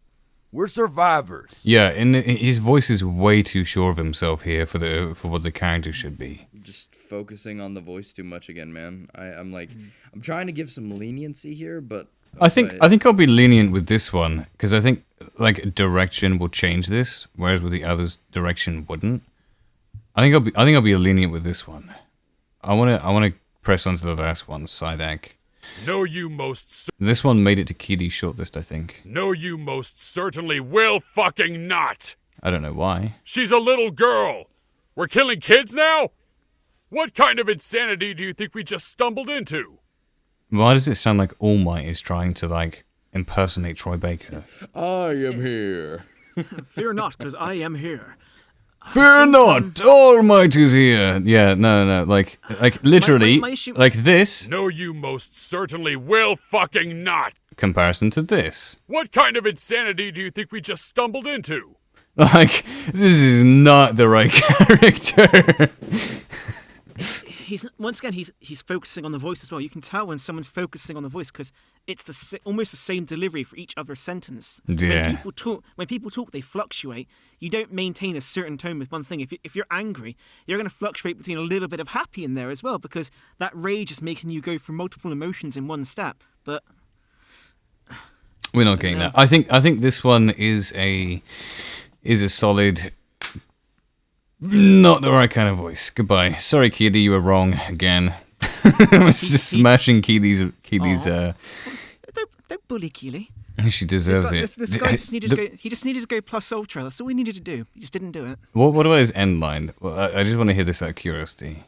We're survivors. Yeah, and his voice is way too sure of himself here for what the character should be. Just focusing on the voice too much again, man. I'm like, I'm trying to give some leniency here, but I think I'll be lenient with this one because I think like direction will change this, whereas with the others direction wouldn't. I think I'll be lenient with this one. I wanna press on to the last one, Sidak. No, you most... This one made it to Keely's shortlist, I think. No, you most certainly will fucking not! I don't know why. She's a little girl! We're killing kids now? What kind of insanity do you think we just stumbled into? Why does it sound like All Might is trying to, like, impersonate Troy Baker? I am here. Fear not, because I am here. Fear not, All Might is here. Yeah, no, like literally, like this. No, you most certainly will fucking not. Comparison to this. What kind of insanity do you think we just stumbled into? Like, this is not the right character. he's once again he's focusing on the voice as well. You can tell when someone's focusing on the voice because it's almost the same delivery for each other sentence. Yeah. When people talk, they fluctuate. You don't maintain a certain tone with one thing. If you're angry, you're going to fluctuate between a little bit of happy in there as well because that rage is making you go through multiple emotions in one step. But we're not getting that. I think this one is a solid. Not the right kind of voice. Goodbye. Sorry, Keely, you were wrong again. I was just smashing Keely's. Don't bully Keely. She deserves it. This guy just needed to go plus ultra. That's all we needed to do. He just didn't do it. What about his end line? Well, I just want to hear this out of curiosity.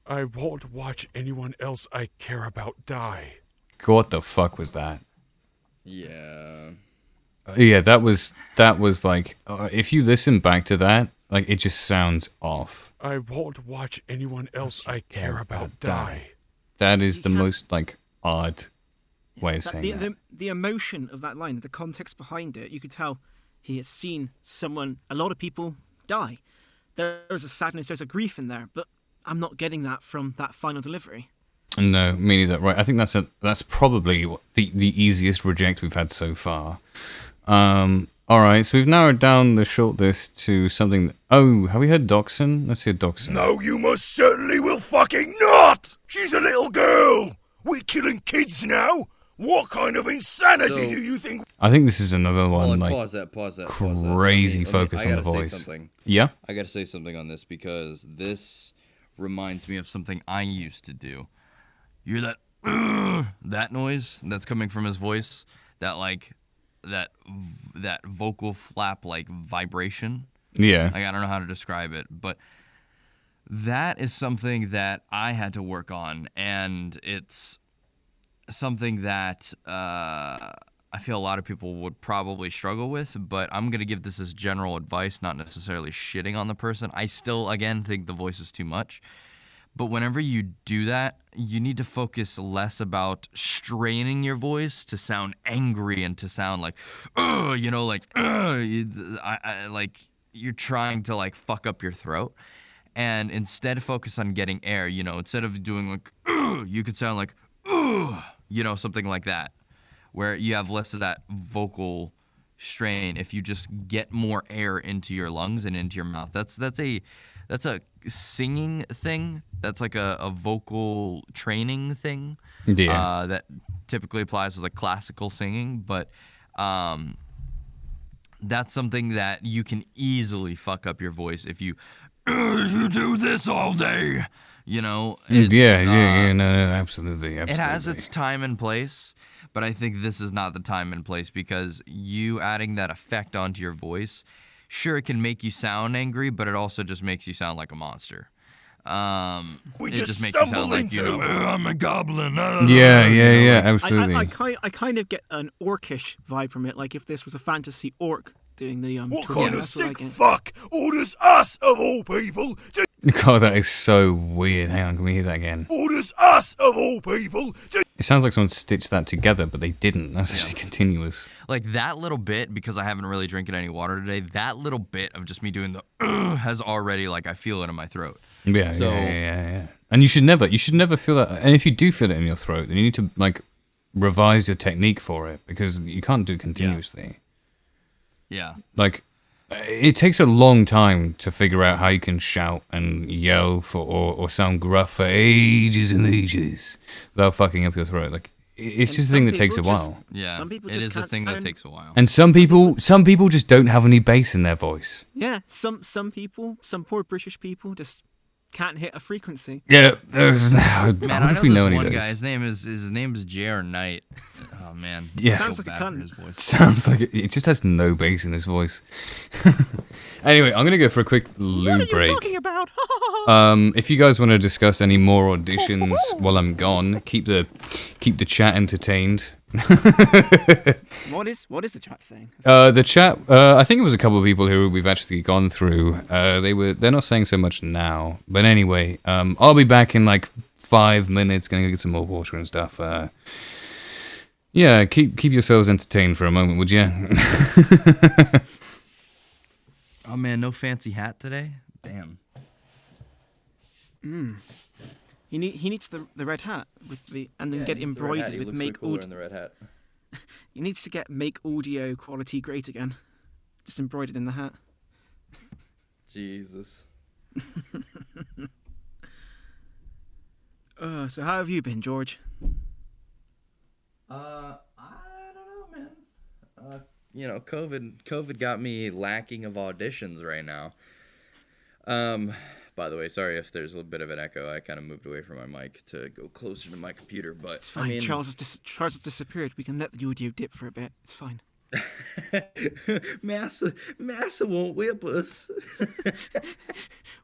I won't watch anyone else I care about die. What the fuck was that? Yeah. Yeah, that was like if you listen back to that, like it just sounds off. I won't watch anyone else I care about die. That is the most like odd way of saying that. The emotion of that line, the context behind it, you could tell he has seen a lot of people die. There's a sadness, there's a grief in there, but I'm not getting that from that final delivery. No, me neither. Right, I think that's probably the easiest reject we've had so far. All right, so we've narrowed down the shortlist to something. Oh, have we heard Dachshund? Let's hear Dachshund. No, you most certainly will fucking not! She's a little girl! We killing kids now? What kind of insanity do you think? I think this is another one, like, pause that. crazy focus on the voice. Yeah? I gotta say something on this because this reminds me of something I used to do. You hear that noise that's coming from his voice? That vocal flap like vibration. Yeah. Like I don't know how to describe it, but that is something that I had to work on, and it's something that I feel a lot of people would probably struggle with, but I'm going to give this as general advice, not necessarily shitting on the person. I still, again, think the voice is too much. But whenever you do that, you need to focus less about straining your voice to sound angry and to sound like, like you're trying to like fuck up your throat. And instead focus on getting air, instead of doing like, you could sound like, something like that, where you have less of that vocal strain if you just get more air into your lungs and into your mouth. That's a singing thing. That's like a vocal training thing. Yeah. That typically applies with like classical singing, but that's something that you can easily fuck up your voice if you do this all day. No, absolutely. It has its time and place, but I think this is not the time and place because you adding that effect onto your voice, sure, it can make you sound angry, but it also just makes you sound like a monster. We it just makes you sound like, I'm a goblin. Yeah, absolutely. I kind of get an orcish vibe from it, like if this was a fantasy orc doing the What kind of sick fuck orders us, of all people, to... God, that is so weird. Hang on, can we hear that again? Orders us, of all people, to... It sounds like someone stitched that together, but they didn't. That's actually continuous. Like that little bit, because I haven't really drinking any water today, that little bit of just me doing the has already, like, I feel it in my throat. Yeah. And you should never feel that. And if you do feel it in your throat, then you need to, like, revise your technique for it, because you can't do it continuously. Yeah. Like, it takes a long time to figure out how you can shout and yell or sound gruff for ages and ages without fucking up your throat. Like, it's just a thing that takes a while. Yeah, it is a thing that takes a while. And some people just don't have any bass in their voice. Yeah, some people, some poor British people just can't hit a frequency. Yeah, man, I know we know this any one of those. guy. His name is J.R. Knight. Oh man, Yeah, Sounds like a cunt. Sounds like it just has no bass in his voice. Anyway, I'm gonna go for a quick loo break. What are you talking about? If you guys want to discuss any more auditions while I'm gone, keep the chat entertained. What is the chat saying? The chat, I think it was a couple of people who we've actually gone through. They're not saying so much now, but anyway, I'll be back in like 5 minutes. Gonna go get some more water and stuff. Yeah, keep yourselves entertained for a moment, would you? Oh man, no fancy hat today. Damn. He needs the red hat with the and then get embroidered with make audio. in the red hat. He needs to get make audio quality great again. Just embroidered in the hat. Jesus. So how have you been, George? I don't know, man. You know, COVID got me lacking of auditions right now. By the way, sorry if there's a little bit of an echo. I kind of moved away from my mic to go closer to my computer, but It's fine. I mean, Charles has disappeared. We can let the audio dip for a bit. It's fine. Massa won't whip us.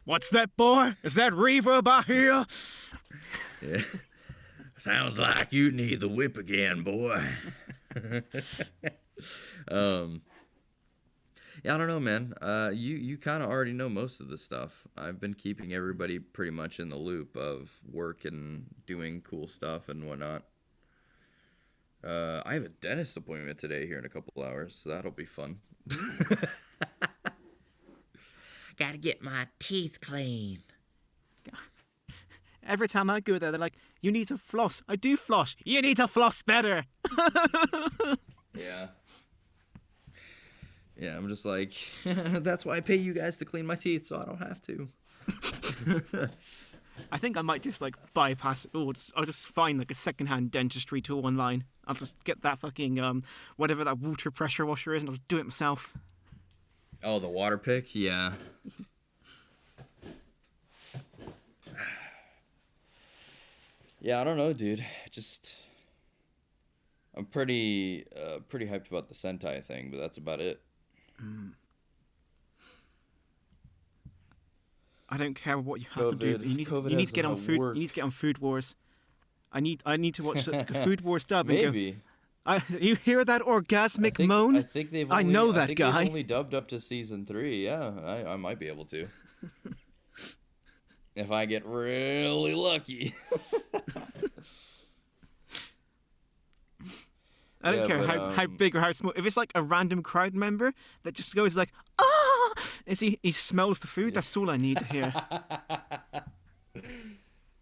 What's that, boy? Is that reverb I hear? Yeah. Sounds like you need the whip again, boy. Yeah, I don't know, man. You kind of already know most of the stuff. I've been keeping everybody pretty much in the loop of work and doing cool stuff and whatnot. I have a dentist appointment today here in a couple hours, so that'll be fun. Gotta get my teeth clean. Every time I go there, they're like, you need to floss. I do floss. You need to floss better. Yeah. Yeah, I'm just like, that's why I pay you guys to clean my teeth, so I don't have to. I think I might just like bypass it. I'll just find like a secondhand dentistry tool online. I'll just get that fucking whatever that water pressure washer is, and I'll just do it myself. Oh, the water pick? Yeah. Yeah, I don't know, dude. I'm pretty hyped about the Sentai thing, but that's about it. I don't care what you have to do. But you need to get on food. You need to get on Food Wars. I need to watch the Food Wars dub. Maybe. And go, you hear that orgasmic moan? I think they've. I know that guy. They've only dubbed up to season 3. Yeah, I might be able to. If I get really lucky. I don't care how big or how small. If it's like a random crowd member that just goes like, ah, and he smells the food, that's all I need to hear.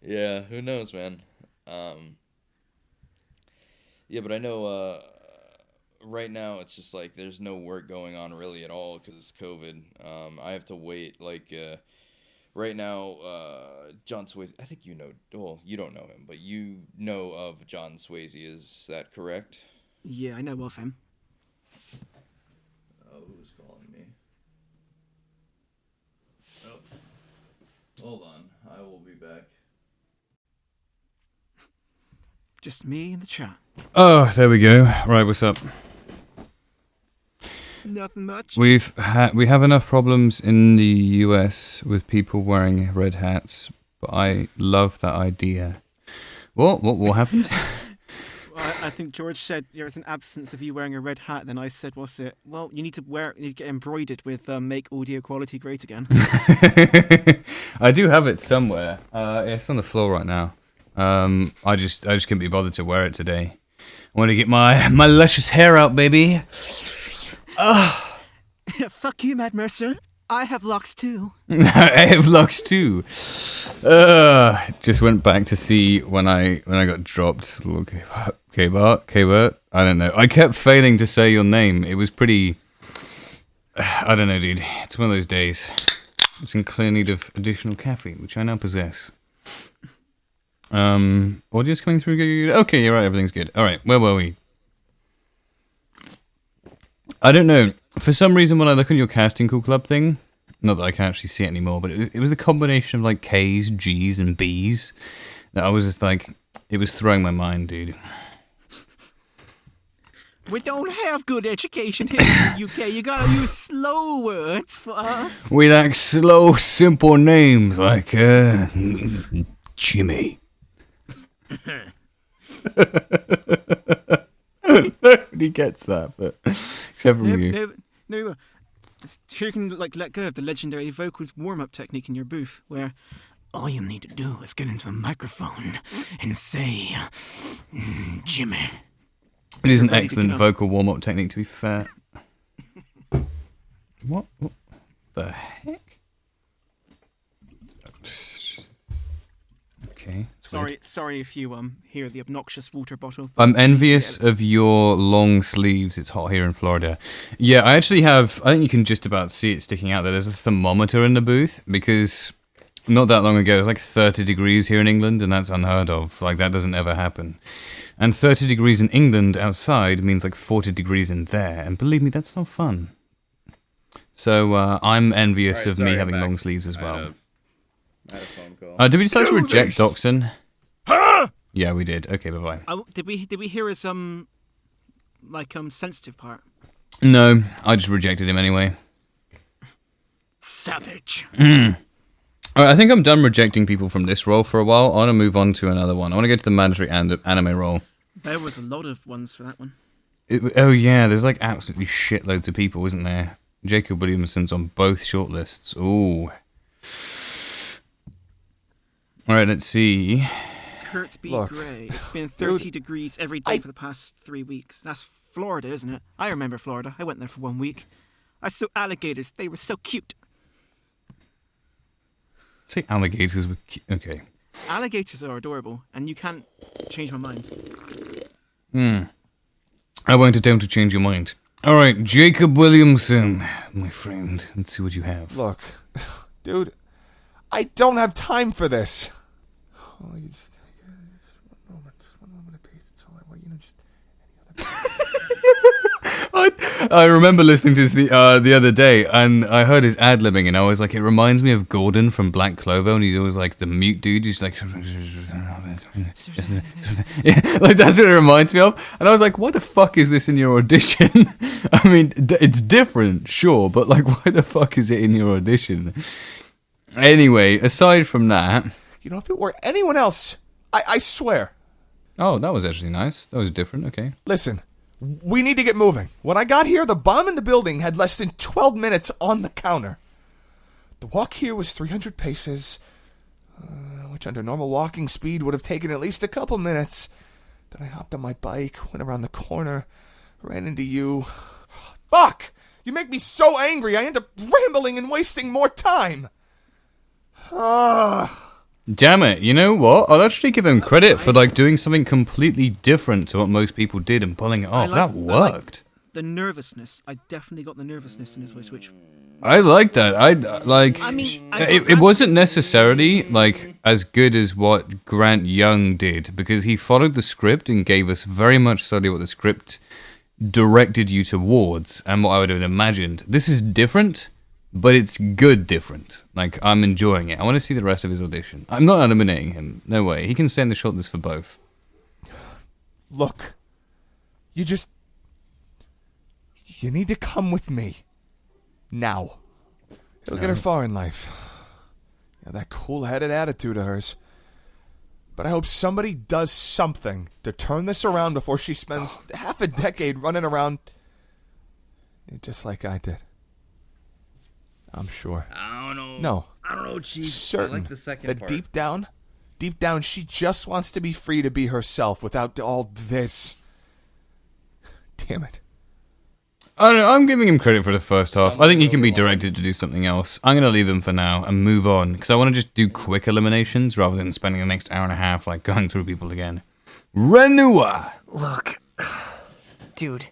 Yeah, who knows, man. Yeah, but I know right now it's just like there's no work going on really at all because it's COVID. I have to wait like right now John Swayze, I think you know, well, you don't know him, but you know of John Swayze, is that correct? Yeah, I know of him. Oh, who's calling me? Oh, hold on, I will be back. Just me in the chat. Oh, there we go. Right, what's up? Nothing much. We have enough problems in the US with people wearing red hats, but I love that idea. What happened? I think George said there was an absence of you wearing a red hat. Then I said, "What's it?" Well, you need to get embroidered with "Make audio quality great again." I do have it somewhere. It's on the floor right now. I just couldn't be bothered to wear it today. I want to get my luscious hair out, baby. Fuck you, Mad Mercer. I have locks too. I have locks too. Just went back to see when I got dropped. K-Bart, I don't know. I kept failing to say your name. It was pretty. I don't know, dude. It's one of those days. It's in clear need of additional caffeine, which I now possess. Audio's coming through good. Okay, you're right. Everything's good. All right, where were we? I don't know. For some reason, when I look on your casting call club thing, not that I can actually see it anymore, but it was a combination of like K's, G's, and B's that I was just like, it was throwing my mind, dude. We don't have good education here in the UK. You gotta use slow words for us. We like slow, simple names like Jimmy. Nobody gets that, but except from you. No. You can like let go of the legendary vocals warm-up technique in your booth, where all you need to do is get into the microphone and say, Jimmy. It is an excellent vocal warm-up technique, to be fair. What the heck? Okay. Sorry if you hear the obnoxious water bottle. I'm envious of your long sleeves. It's hot here in Florida. Yeah, I actually have. I think you can just about see it sticking out there. There's a thermometer in the booth because not that long ago it was like 30 degrees here in England, and that's unheard of. Like that doesn't ever happen. And 30 degrees in England outside means like 40 degrees in there, and believe me, that's not fun. So I'm envious of me having long sleeves as well. I had a phone call. Did we decide to reject Doxson? Huh? Yeah, we did. Okay, bye bye. Did we hear his sensitive part? No, I just rejected him anyway. Savage. Alright, I think I'm done rejecting people from this role for a while. I want to move on to another one. I want to go to the mandatory anime role. There was a lot of ones for that one. Oh yeah, there's like absolutely shitloads of people, isn't there? Jacob Williamson's on both shortlists. Ooh. Alright, let's see. Kurt B. Gray. It's been 30 degrees every day for the past 3 weeks. That's Florida, isn't it? I remember Florida. I went there for 1 week. I saw alligators. They were so cute. Say alligators were cute. Okay. Alligators are adorable, and you can't change my mind. I won't attempt to change your mind. Alright, Jacob Williamson, my friend. Let's see what you have. Look, dude, I don't have time for this. Oh, you just one moment of peace. It's all right. Well, you know, just I remember listening to this the other day, and I heard his ad-libbing, and I was like, it reminds me of Gordon from Black Clover, and he's always like the mute dude, he's like, yeah, like that's what it reminds me of, and I was like, why the fuck is this in your audition? I mean, it's different, sure, but like, why the fuck is it in your audition? Anyway, aside from that... You know, if it were anyone else, I swear. Oh, that was actually nice. That was different, okay. Listen, we need to get moving. When I got here, the bomb in the building had less than 12 minutes on the counter. The walk here was 300 paces, which under normal walking speed would have taken at least a couple minutes. Then I hopped on my bike, went around the corner, ran into you. Fuck! You make me so angry, I end up rambling and wasting more time. Damn it, you know what? I'll actually give him credit for like doing something completely different to what most people did and pulling it off. That worked. The nervousness. I definitely got the nervousness in his voice, which... I like that. It wasn't necessarily like as good as what Grant Young did, because he followed the script and gave us very much solely what the script directed you towards and what I would have imagined. This is different, but it's good different. Like, I'm enjoying it. I want to see the rest of his audition. I'm not eliminating him. No way. He can stay in the shortlist for both. Look, you need to come with me. Now. It'll get her far in life. Yeah, that cool-headed attitude of hers. But I hope somebody does something to turn this around before she spends half a decade running around just like I did. I'm sure. I don't know. No. I don't know, Chief. Certain I like the second that part. deep down, she just wants to be free to be herself without all this. Damn it. I don't know, I'm giving him credit for the first half. I think he can be directed to do something else. I'm going to leave him for now and move on, because I want to just do quick eliminations rather than spending the next hour and a half like going through people again. Renua! Look, dude,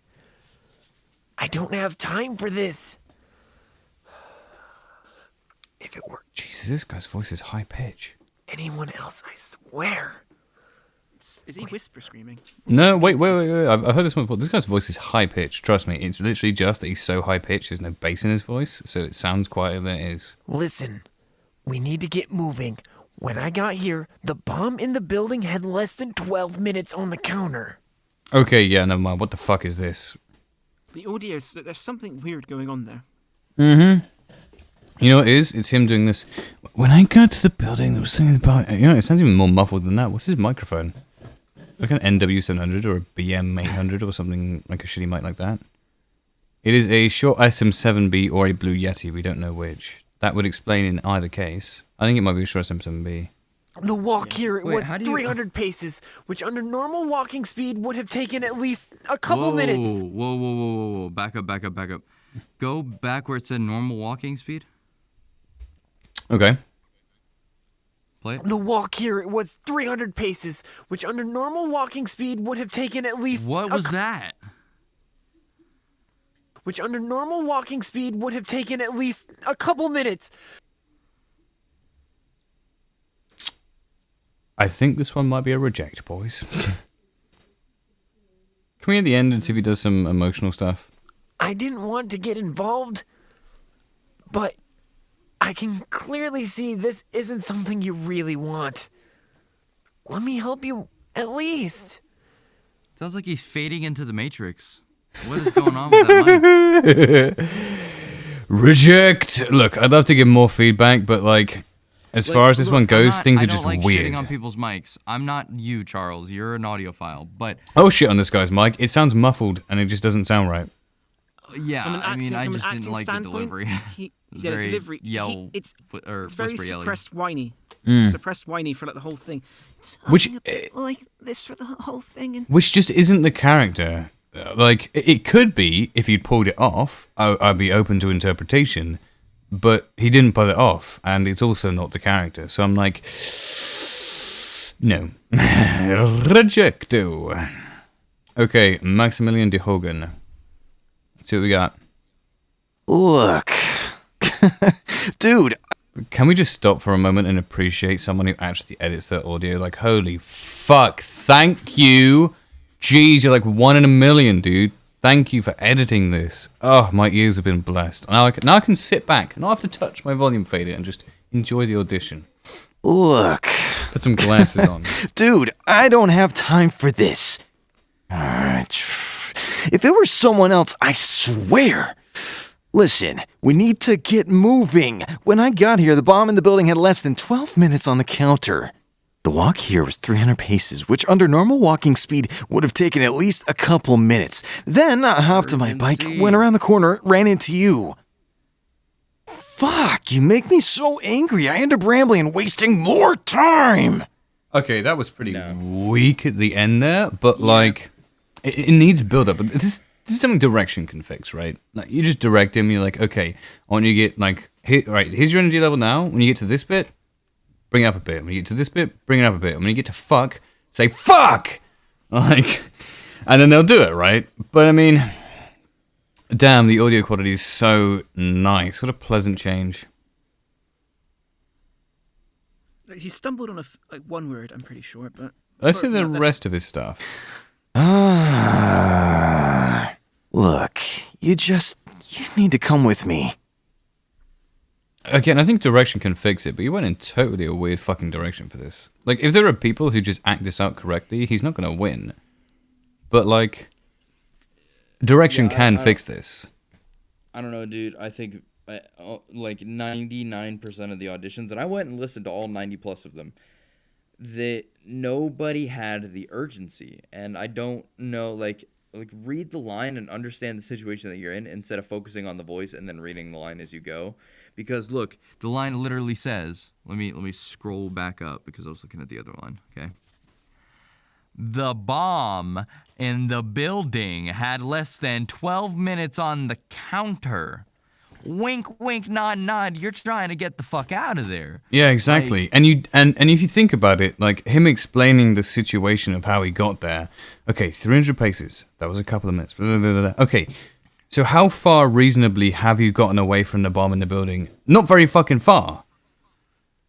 I don't have time for this. If it were... Jesus, this guy's voice is high pitch. Anyone else, I swear. Is he whisper screaming? No, wait. I've heard this one before. This guy's voice is high pitched. Trust me, it's literally just that he's so high pitched. There's no bass in his voice, so it sounds quieter than it is. Listen, we need to get moving. When I got here, the bomb in the building had less than 12 minutes on the counter. Okay, yeah, never mind. What the fuck is this? The audio, there's something weird going on there. Mm-hmm. You know what it is? It's him doing this. When I got to the building, there was something about... You know, it sounds even more muffled than that. What's his microphone? Like an NW700 or a BM800 or something, like a shitty mic like that. It is a Short SM7B or a Blue Yeti. We don't know which. That would explain in either case. I think it might be a Short SM7B. The walk here was 300 paces, which under normal walking speed would have taken at least a couple minutes. Whoa. Back up. Go back where it said normal walking speed. Okay. Play it. The walk here was 300 paces, which under normal walking speed would have taken at least... What was that? Which under normal walking speed would have taken at least a couple minutes. I think this one might be a reject, boys. Can we at the end and see if he does some emotional stuff? I didn't want to get involved, but I can clearly see this isn't something you really want. Let me help you, at least. Sounds like he's fading into the Matrix. What is going on with that mic? Reject! Look, I'd love to give more feedback, but like, as far as this one goes, things are just I don't like weird. shitting on people's mics. I'm not you, Charles. You're an audiophile, but... Oh shit on this guy's mic. It sounds muffled, and it just doesn't sound right. Yeah, I mean, I just didn't like the delivery. The delivery. It's very suppressed whiny. Suppressed whiny for like the whole thing. Which like this for the whole thing. And which just isn't the character. Like, it could be, if you'd pulled it off, I'd be open to interpretation, but he didn't pull it off, and it's also not the character, so I'm like, no. Rejecto. Okay, Maximilian de Hogan. Let's see what we got. Look. Dude. Can we just stop for a moment and appreciate someone who actually edits their audio? Like, holy fuck, thank you. Jeez, you're like 1 in a million, dude. Thank you for editing this. Oh, my ears have been blessed. Now I can sit back, not have to touch my volume fader, and just enjoy the audition. Look. Put some glasses on. Dude, I don't have time for this. Alright. If it were someone else, I swear. Listen, we need to get moving. When I got here, the bomb in the building had less than 12 minutes on the counter. The walk here was 300 paces, which under normal walking speed would have taken at least a couple minutes. Then I hopped on my bike, went around the corner, ran into you. Fuck, you make me so angry. I end up rambling and wasting more time. Okay, that was pretty weak at the end there, but like, it needs build-up. But this is something direction can fix, right? Like, you just direct him, you're like, okay, I want you to get like, here's your energy level now. When you get to this bit, bring it up a bit. When you get to this bit, bring it up a bit. When you get to fuck, say fuck! Like, and then they'll do it, right? But I mean, damn, the audio quality is so nice. What a pleasant change. he stumbled on one word, I'm pretty sure, but... Let's see the rest of his stuff. Look, you need to come with me. Again, I think direction can fix it, but you went in totally a weird fucking direction for this. Like, if there are people who just act this out correctly, he's not going to win. But, like, direction can fix this. I don't know, dude. I think, like, 99% of the auditions, and I went and listened to all 90 plus of them, that nobody had the urgency. And I don't know, like read the line and understand the situation that you're in instead of focusing on the voice and then reading the line as you go. Because look, the line literally says, let me scroll back up because I was looking at the other line, okay? The bomb in the building had less than 12 minutes on the counter. Wink, wink, nod, nod. You're trying to get the fuck out of there. Yeah, exactly. Like, and if you think about it, like him explaining the situation of how he got there. Okay, 300 paces. That was a couple of minutes. Blah, blah, blah, blah. Okay, so how far reasonably have you gotten away from the bomb in the building? Not very fucking far.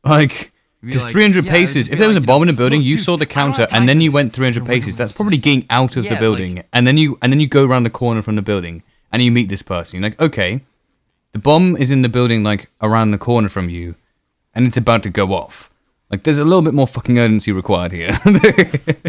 Like, because 300 paces. If there was a bomb in the building, you saw the counter, and then you went 300 paces. That's probably getting out of the building, like, and then you go around the corner from the building, and you meet this person. You're like, okay. The bomb is in the building, like, around the corner from you, and it's about to go off. Like, there's a little bit more fucking urgency required here.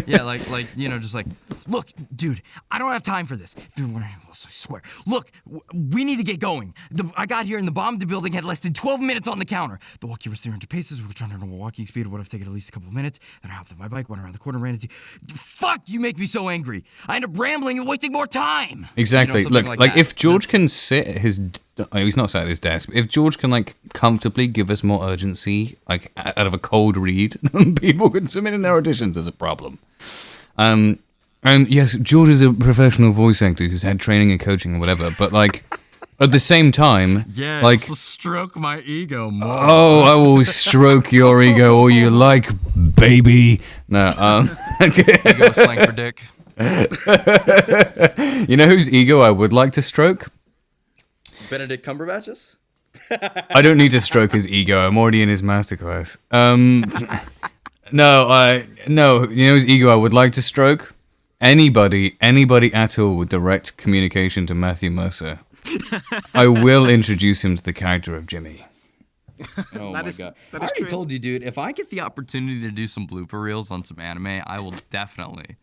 Yeah, like, you know, just like, look, dude, I don't have time for this. I swear. Look, we need to get going. I got here and the bomb in the building had less than 12 minutes on the counter. The walkie was 300 paces, which under normal walking speed would have taken at least a couple of minutes. Then I hopped on my bike, went around the corner, ran into you. Fuck, you make me so angry. I end up rambling and wasting more time. Exactly. You know, Look, like if George can sit at his... he's not sat at his desk. But if George can, like, comfortably give us more urgency, like, out of a cold read, then people can submit in their auditions as a problem. And yes, George is a professional voice actor who's had training and coaching and whatever, but, like, At the same time, Yeah, like, stroke my ego more. oh, I will stroke your ego all you like, baby. No, Ego slang for dick. You know whose ego I would like to stroke? Benedict Cumberbatch's? I don't need to stroke his ego. I'm already in his masterclass. No, you know his ego I would like to stroke? Anybody at all with direct communication to Matthew Mercer. I will introduce him to the character of Jimmy. Oh my god. I already told you, dude, if I get the opportunity to do some blooper reels on some anime, I will definitely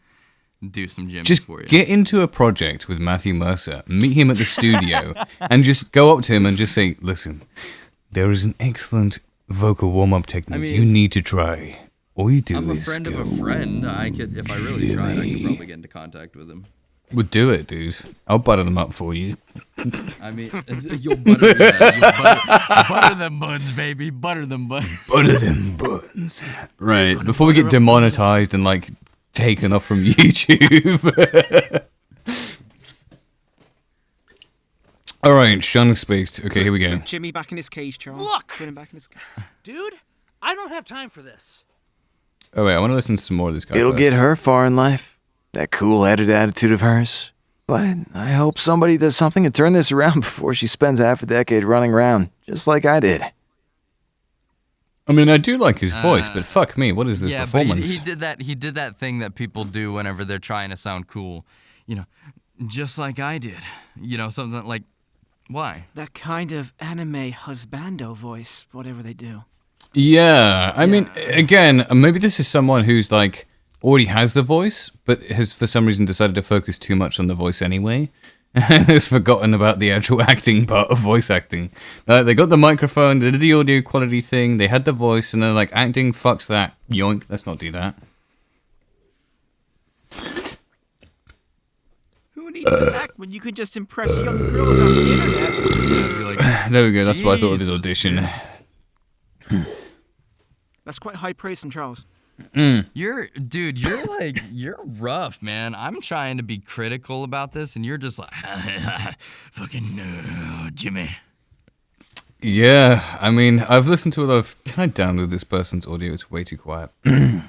do some Jimmy Just for you. get into a project with Matthew Mercer, meet him at the studio, and just go up to him and just say, listen, there is an excellent vocal warm-up technique you need to try. All you do I'm a is friend of go, a friend. I could, if I really tried, I could probably get into contact with him. Well, do it, dude. I'll butter them up for you. I mean, you'll butter them. Butter them buns, baby. Butter them buns. Butter them buns. Right, before we get demonetized and, like, taken off from YouTube. All right, Sean Spaced. Okay, here we go. Put Jimmy back in his cage, Charles. Look! Put him back in his cage. Dude, I don't have time for this. Oh, wait, I want to listen to some more of this guy. It'll first. get her far in life. That cool-headed attitude of hers. But I hope somebody does something to turn this around before she spends half a decade running around, just like I did. I mean, I do like his voice, but fuck me, what is this performance? But he did that thing that people do whenever they're trying to sound cool. You know, just like I did. You know, something like, why? That kind of anime husbando voice, whatever they do. Yeah, I mean, again, maybe this is someone who's like already has the voice, but has for some reason decided to focus too much on the voice anyway, and has forgotten about the actual acting part of voice acting. They got the microphone, they did the audio quality thing, they had the voice, and they're like, acting, fucks that, yoink, let's not do that. Who needs to act when you can just impress young girls on the internet? There we go, that's what I thought of his audition. That's quite high praise from Charles. You're rough, man. I'm trying to be critical about this, and you're just like, fucking Jimmy. Yeah, I mean, I've listened to a lot of... Can I download this person's audio? It's way too quiet. I've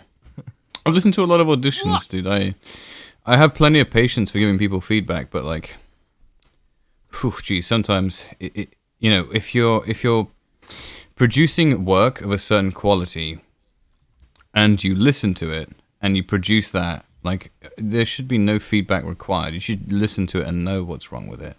listened to a lot of auditions, dude. I have plenty of patience for giving people feedback, but like, geez, sometimes you know, if you're producing work of a certain quality, and you listen to it, and you produce that, like, there should be no feedback required. You should listen to it and know what's wrong with it.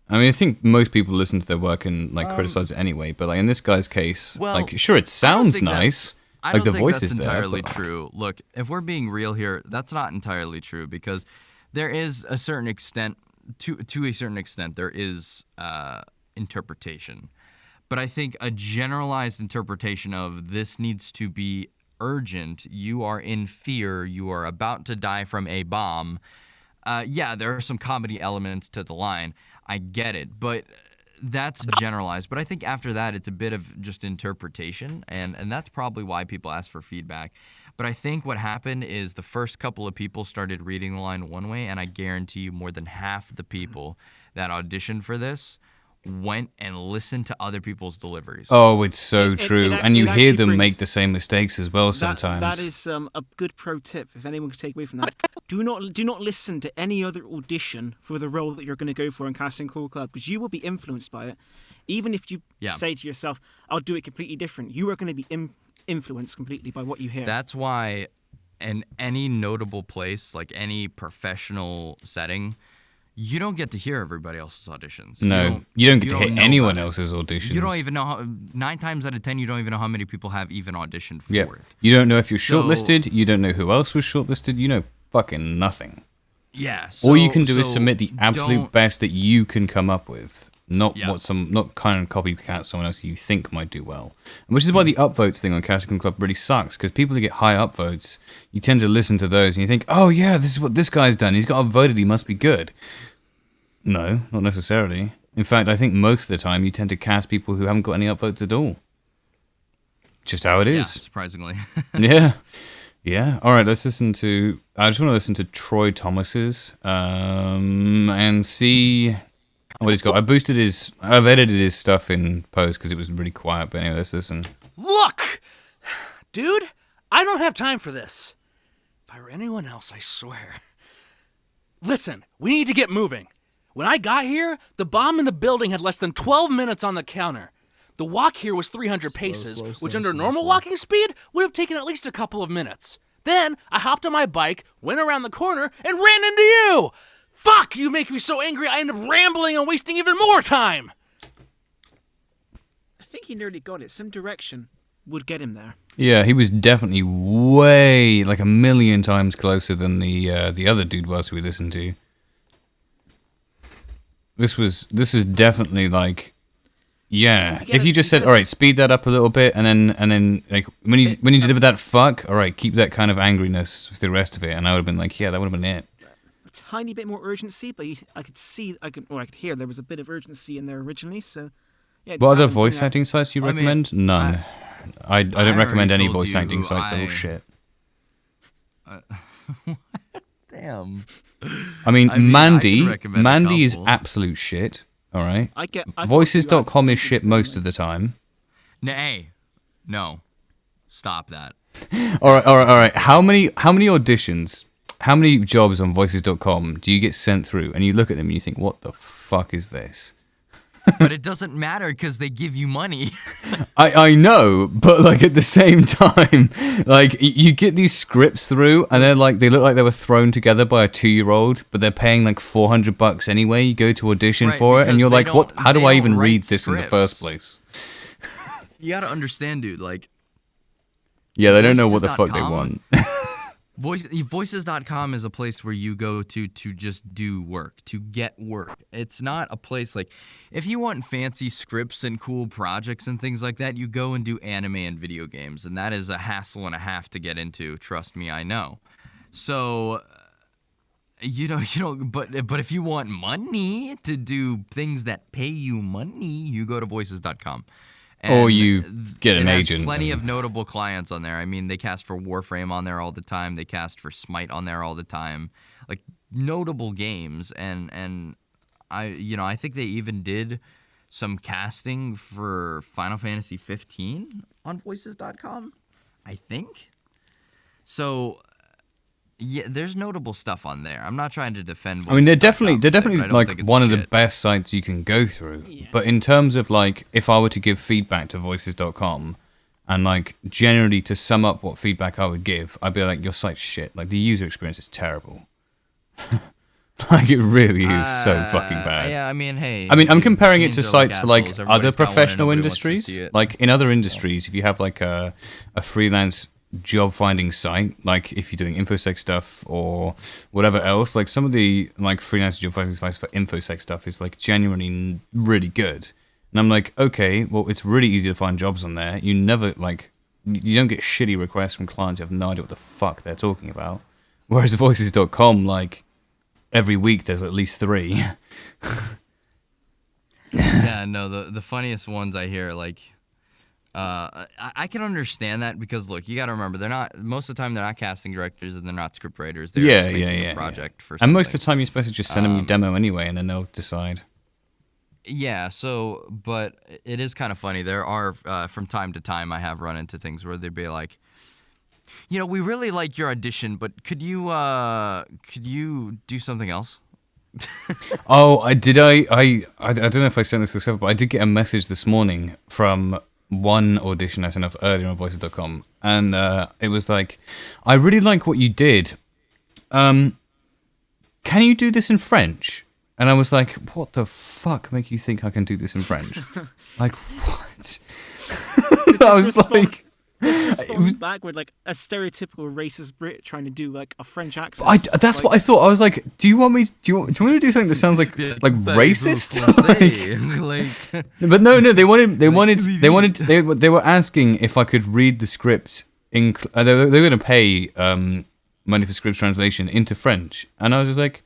I mean, I think most people listen to their work and, like, criticize it anyway, but, like, in this guy's case, like, sure, it sounds nice. I Like, don't the think voice that's is there, entirely but, true. Look, if we're being real here, that's not entirely true, because there is a certain extent, to a certain extent, there is interpretation. But I think a generalized interpretation of this needs to be urgent, you are in fear, you are about to die from a bomb. Yeah, there are some comedy elements to the line. I get it, but that's generalized. But I think after that, it's a bit of just interpretation, and that's probably why people ask for feedback. But I think what happened is the first couple of people started reading the line one way, and I guarantee you more than half the people that auditioned for this went and listened to other people's deliveries. Oh, it's so true. And you hear them brings- make the same mistakes as well sometimes. That is a good pro tip, if anyone could take away from that. Do not listen to any other audition for the role that you're going to go for in Casting Call Club, because you will be influenced by it. Even if you say to yourself, I'll do it completely different, you are going to be influenced completely by what you hear. That's why in any notable place, like any professional setting, you don't get to hear everybody else's auditions. No, you don't get to don't hear know anyone about it. else's auditions. You don't even know how, 9 times out of 10, you don't even know how many people have even auditioned for it. You don't know if you're So- shortlisted. You don't know who else was shortlisted. You know fucking nothing. Yeah. All you so- can do is so submit the absolute don't- best that you can come up with, not Yeah. not kind of copycat someone else you think might do well. Which is why the upvotes thing on Casting Club really sucks, because people who get high upvotes, you tend to listen to those and you think, oh yeah, this is what this guy's done. He's got upvoted. He must be good. No, not necessarily. In fact, I think most of the time you tend to cast people who haven't got any upvotes at all. Just how it is. Yeah, surprisingly. Yeah. Yeah. All right, let's listen to... I just want to listen to Troy Thomas's and see what he's got. I've edited his stuff in post because it was really quiet. But anyway, let's listen. Look! Dude, I don't have time for this. If I were anyone else, I swear. Listen, we need to get moving. When I got here, the bomb in the building had less than 12 minutes on the counter. The walk here was 300 paces, which under normal walking speed would have taken at least a couple of minutes. Then I hopped on my bike, went around the corner, and ran into you! Fuck, you make me so angry I end up rambling and wasting even more time! I think he nearly got it. Some direction would get him there. Yeah, he was definitely way, like a million times closer than the other dude was who we listened to. This is definitely like, yeah. If you just said, all right, speed that up a little bit, and then like when you deliver that fuck, all right, keep that kind of angriness for the rest of it, and I would have been like, yeah, that would have been it. A tiny bit more urgency, but I could hear there was a bit of urgency in there originally. So, yeah. What other voice acting sites do you recommend? None. I don't recommend any voice acting sites. They're all shit. Damn. I mean, Mandy Mandy is absolute shit. All right. I Voices.com is shit most of the time. No. Stop that. All right. How many auditions, how many jobs on Voices.com do you get sent through, and you look at them and you think, what the fuck is this? But it doesn't matter because they give you money. I know, but like at the same time, like you get these scripts through, and they look like they were thrown together by a 2-year-old, but they're paying like $400 anyway. You go to audition for it, and you're like, what? How do I even read this in the first place? You gotta understand, dude. Like, yeah, they don't know what the fuck they want. Voices.com is a place where you go to just do work, to get work. It's not a place like, if you want fancy scripts and cool projects and things like that, you go and do anime and video games, and that is a hassle and a half to get into. Trust me, I know. So, but if you want money to do things that pay you money, you go to voices.com. Or you get an agent. There's plenty of notable clients on there. I mean, they cast for Warframe on there all the time. They cast for Smite on there all the time. Like, notable games. And I think they even did some casting for Final Fantasy 15 on Voices.com, I think. So, yeah, there's notable stuff on there. I'm not trying to defend Voices. I mean, they're definitely like one of the best sites you can go through. Yeah. But in terms of like, if I were to give feedback to Voices.com, and like generally to sum up what feedback I would give, I'd be like, your site's shit. Like the user experience is terrible. Like it really is so fucking bad. Yeah, I mean, hey. I mean, I'm comparing it to sites for like other professional industries. Like in other industries, if you have like a freelance job finding site, like if you're doing infosec stuff or whatever else, like some of the like freelance job finding sites for infosec stuff is like genuinely really good. And I'm like, okay, well, it's really easy to find jobs on there. You never like, you don't get shitty requests from clients who have no idea what the fuck they're talking about. Whereas voices.com, like every week there's at least 3. Yeah, no, the funniest ones I hear, like, I can understand that because look, you got to remember, they're not, most of the time they're not casting directors and they're not script writers. They're just making a project for something. And most of the time you're supposed to just send them a demo anyway, and then they'll decide. Yeah, so, but it is kind of funny. There are, from time to time, I have run into things where they'd be like, we really like your audition, but could you do something else? Oh, I don't know if I sent this to but I did get a message this morning from one audition I sent off earlier on voices.com, and it was like, I really like what you did. Can you do this in French? And I was like, what the fuck make you think I can do this in French? Like, what? I was like... It was backward, like a stereotypical racist Brit trying to do like a French accent. That's what I thought. I was like, do you want to do something that sounds like racist? But no, they were asking if I could read the script in. They were going to pay money for script translation into French, and I was just like,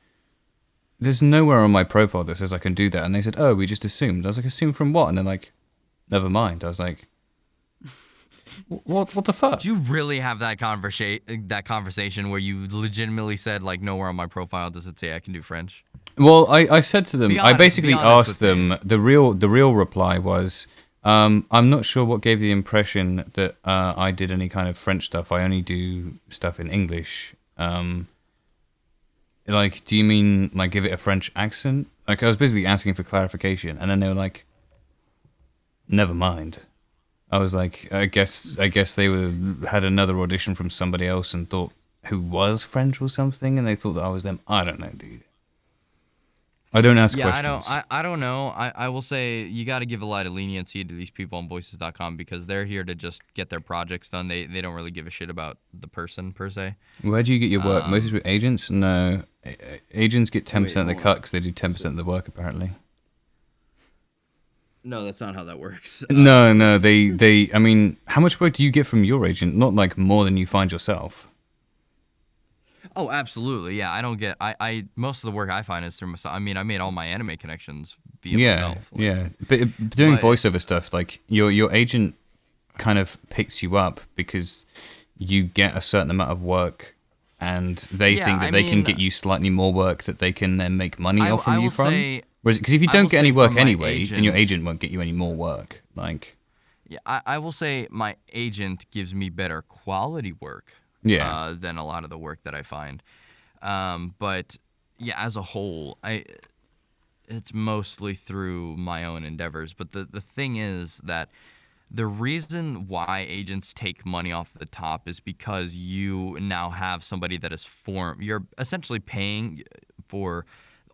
there's nowhere on my profile that says I can do that. And they said, oh, we just assumed. I was like, assumed from what? And they're like, never mind. I was like, what the fuck? Do you really have that conversation where you legitimately said, like, nowhere on my profile does it say I can do French? Well, I said to them, Be I honest- basically be honest asked with them, the real reply was, I'm not sure what gave the impression that I did any kind of French stuff. I only do stuff in English. Like, do you mean, like, give it a French accent? Like, I was basically asking for clarification, and then they were like, never mind. I was like, I guess they had another audition from somebody else and thought who was French or something, and they thought that I was them. I don't know, dude. I don't ask questions. I don't know. I will say you got to give a lot of leniency to these people on voices.com because they're here to just get their projects done. They don't really give a shit about the person per se. Where do you get your work? Mostly through agents? No. Agents get 10% of the cut because they do 10% of the work, apparently. No, that's not how that works. No, they. I mean, how much work do you get from your agent? Not like more than you find yourself. Oh, absolutely. Yeah, I don't get. I most of the work I find is through myself. I mean, I made all my anime connections via myself. Like, yeah. But doing voiceover stuff, like your agent kind of picks you up because you get a certain amount of work, and they think that they can get you slightly more work that they can then make money off from you from. Because if you don't get any work anyway, then your agent won't get you any more work. Like, yeah, I will say my agent gives me better quality work. Yeah. Than a lot of the work that I find. But yeah, as a whole, it's mostly through my own endeavors. But the thing is that the reason why agents take money off the top is because you now have somebody that is you're essentially paying for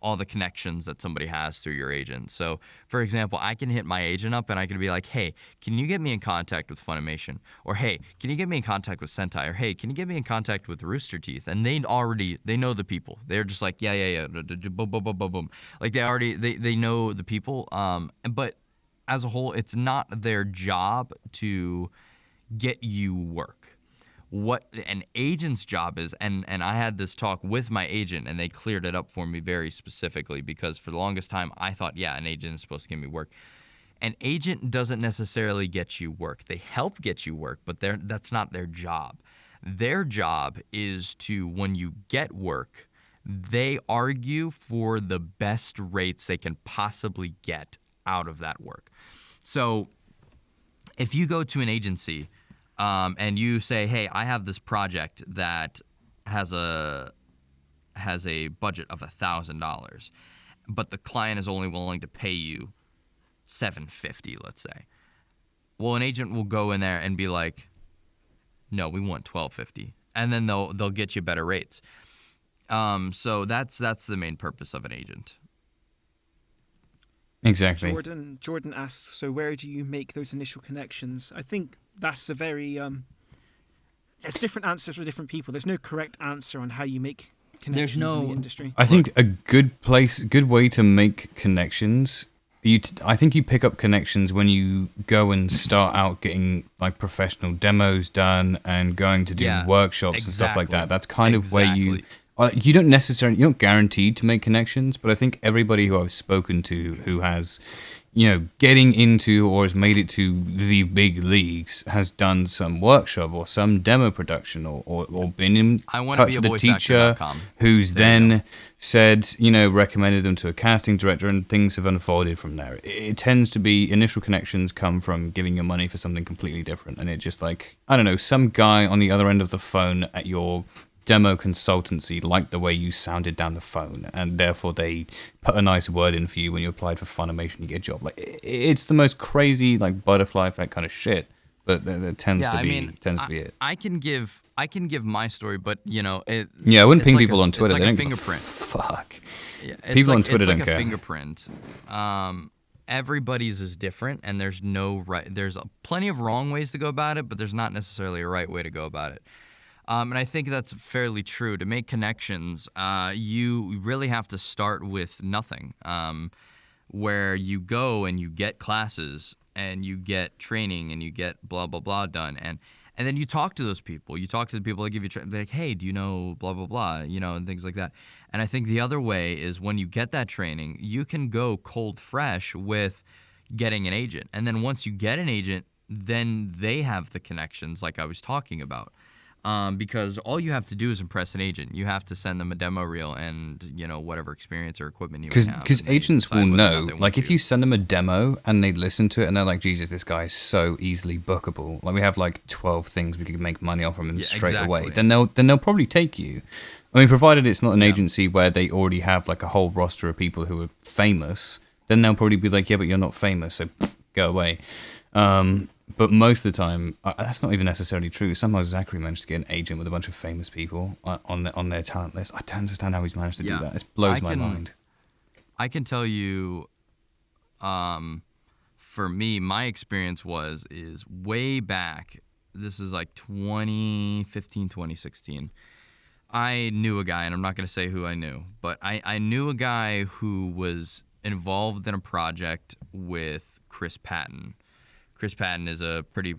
all the connections that somebody has through your agent. So, for example, I can hit my agent up and I can be like, hey, can you get me in contact with Funimation? Or, hey, can you get me in contact with Sentai? Or, hey, can you get me in contact with Rooster Teeth? And they know the people. They're just like, yeah, boom, boom, boom, boom, boom. Like, they know the people. But as a whole, it's not their job to get you work. What an agent's job is, and I had this talk with my agent, and they cleared it up for me very specifically because for the longest time I thought, yeah, an agent is supposed to give me work. An agent doesn't necessarily get you work. They help get you work, but that's not their job. Their job is to, when you get work, they argue for the best rates they can possibly get out of that work. So if you go to an agency and you say, hey, I have this project that has a budget of $1,000, but the client is only willing to pay you $750, let's say. Well, an agent will go in there and be like, no, we want $1,250, and then they'll get you better rates. So that's the main purpose of an agent. Exactly. Jordan asks, so where do you make those initial connections? I think that's a very there's different answers for different people. There's no correct answer on how you make connections in the industry. I think a good way to make connections. I think you pick up connections when you go and start out getting like professional demos done and going to do workshops and stuff like that. That's kind of where you you're not guaranteed to make connections, but I think everybody who I've spoken to who has, getting into or has made it to the big leagues has done some workshop or some demo production or been in touch with a teacher who's then said, recommended them to a casting director, and things have unfolded from there. It tends to be initial connections come from giving your money for something completely different, and it's just like, I don't know, some guy on the other end of the phone at your demo consultancy liked the way you sounded down the phone, and therefore they put a nice word in for you when you applied for Funimation. You get a job. Like, it's the most crazy, like, butterfly effect kind of shit, but that tends to be it. I can give my story, but I wouldn't ping people on Twitter. It's like they don't a fingerprint. Fuck. Yeah, people on Twitter don't care. It's like a fingerprint. Everybody's is different, and there's no right. There's plenty of wrong ways to go about it, but there's not necessarily a right way to go about it. And I think that's fairly true. To make connections, you really have to start with nothing, where you go and you get classes and you get training and you get blah, blah, blah done. And then you talk to those people. You talk to the people that give you training. They're like, hey, do you know blah, blah, blah, and things like that. And I think the other way is when you get that training, you can go cold fresh with getting an agent. And then once you get an agent, then they have the connections like I was talking about. Because all you have to do is impress an agent. You have to send them a demo reel and, you know, whatever experience or equipment you may have. Because agents will decide whether or not know, they want like, if you send them a demo and they listen to it and they're like, Jesus, this guy is so easily bookable. Like, we have like 12 things we could make money off from him straight away. Then they'll probably take you. I mean, provided it's not an agency where they already have like a whole roster of people who are famous, then they'll probably be like, yeah, but you're not famous, so go away. But most of the time, that's not even necessarily true. Sometimes Zachary managed to get an agent with a bunch of famous people on their talent list. I don't understand how he's managed to do that. It blows my mind. I can tell you, for me, my experience is way back. This is like 2015, 2016. I knew a guy, and I'm not going to say who I knew, but I knew a guy who was involved in a project with Chris Patton. Chris Patton is a pretty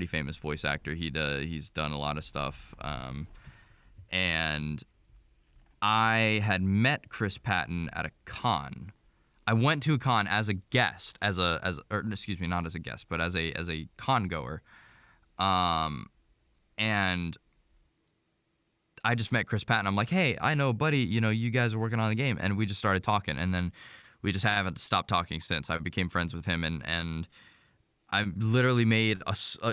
famous voice actor. He's done a lot of stuff, and I had met Chris Patton at a con. I went to a con as a guest, excuse me, not as a guest, but as a con goer, and I just met Chris Patton. I'm like, hey, I know, buddy, you know, you guys are working on the game, and we just started talking, and then we just haven't stopped talking since. I became friends with him, and I literally made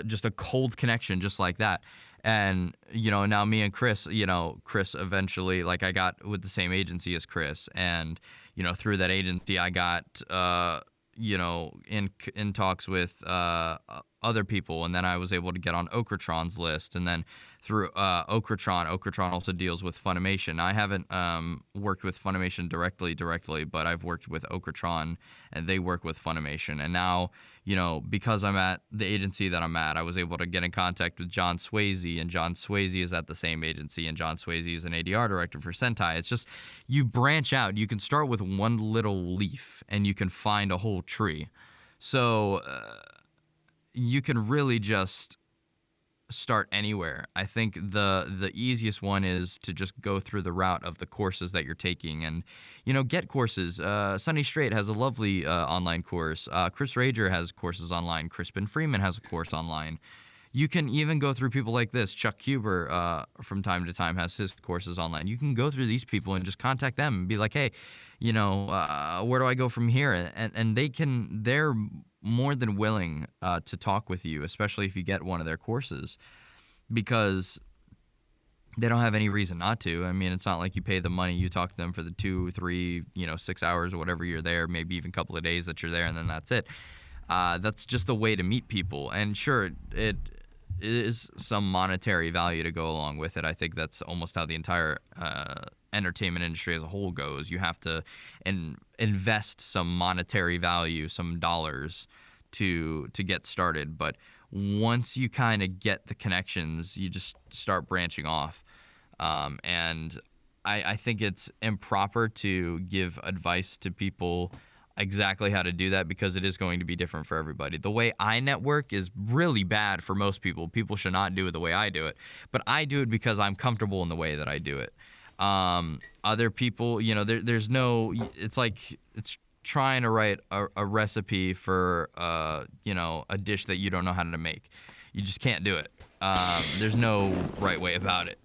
just a cold connection just like that. And, you know, now me and Chris, you know, Chris eventually, like, I got with the same agency as Chris, and, you know, through that agency I got, you know, in talks with other people, and then I was able to get on Okratron's list, and then through Okratron also deals with Funimation. I haven't worked with Funimation directly, but I've worked with Okratron, and they work with Funimation. And now, you know, because I'm at the agency that I'm at, I was able to get in contact with John Swayze, and John Swayze is at the same agency, and John Swayze is an ADR director for Sentai. It's just, you branch out. You can start with one little leaf, and you can find a whole tree. So you can really just start anywhere. I think the easiest one is to just go through the route of the courses that you're taking, and, you know, get courses. Sunny Straight has a lovely online course. Chris Rager has courses online. Crispin Freeman has a course online. You can even go through people like this. Chuck Huber, from time to time, has his courses online. You can go through these people and just contact them and be like, hey, you know, where do I go from here? And they're more than willing to talk with you, especially if you get one of their courses, because they don't have any reason not to. I mean, it's not like you pay the money. You talk to them for the 2, 3, 6 hours or whatever you're there, maybe even a couple of days that you're there, and then that's it. That's just a way to meet people. And sure, it is some monetary value to go along with it. I think that's almost how the entire entertainment industry as a whole goes. You have to invest some monetary value, some dollars to get started. But once you kind of get the connections, you just start branching off. And I think it's improper to give advice to people exactly how to do that, because it is going to be different for everybody. The way I network is really bad for most people. People should not do it the way I do it. But I do it because I'm comfortable in the way that I do it. Other people, you know, there's no, it's like, it's trying to write a recipe for, you know, a dish that you don't know how to make. You just can't do it. There's no right way about it.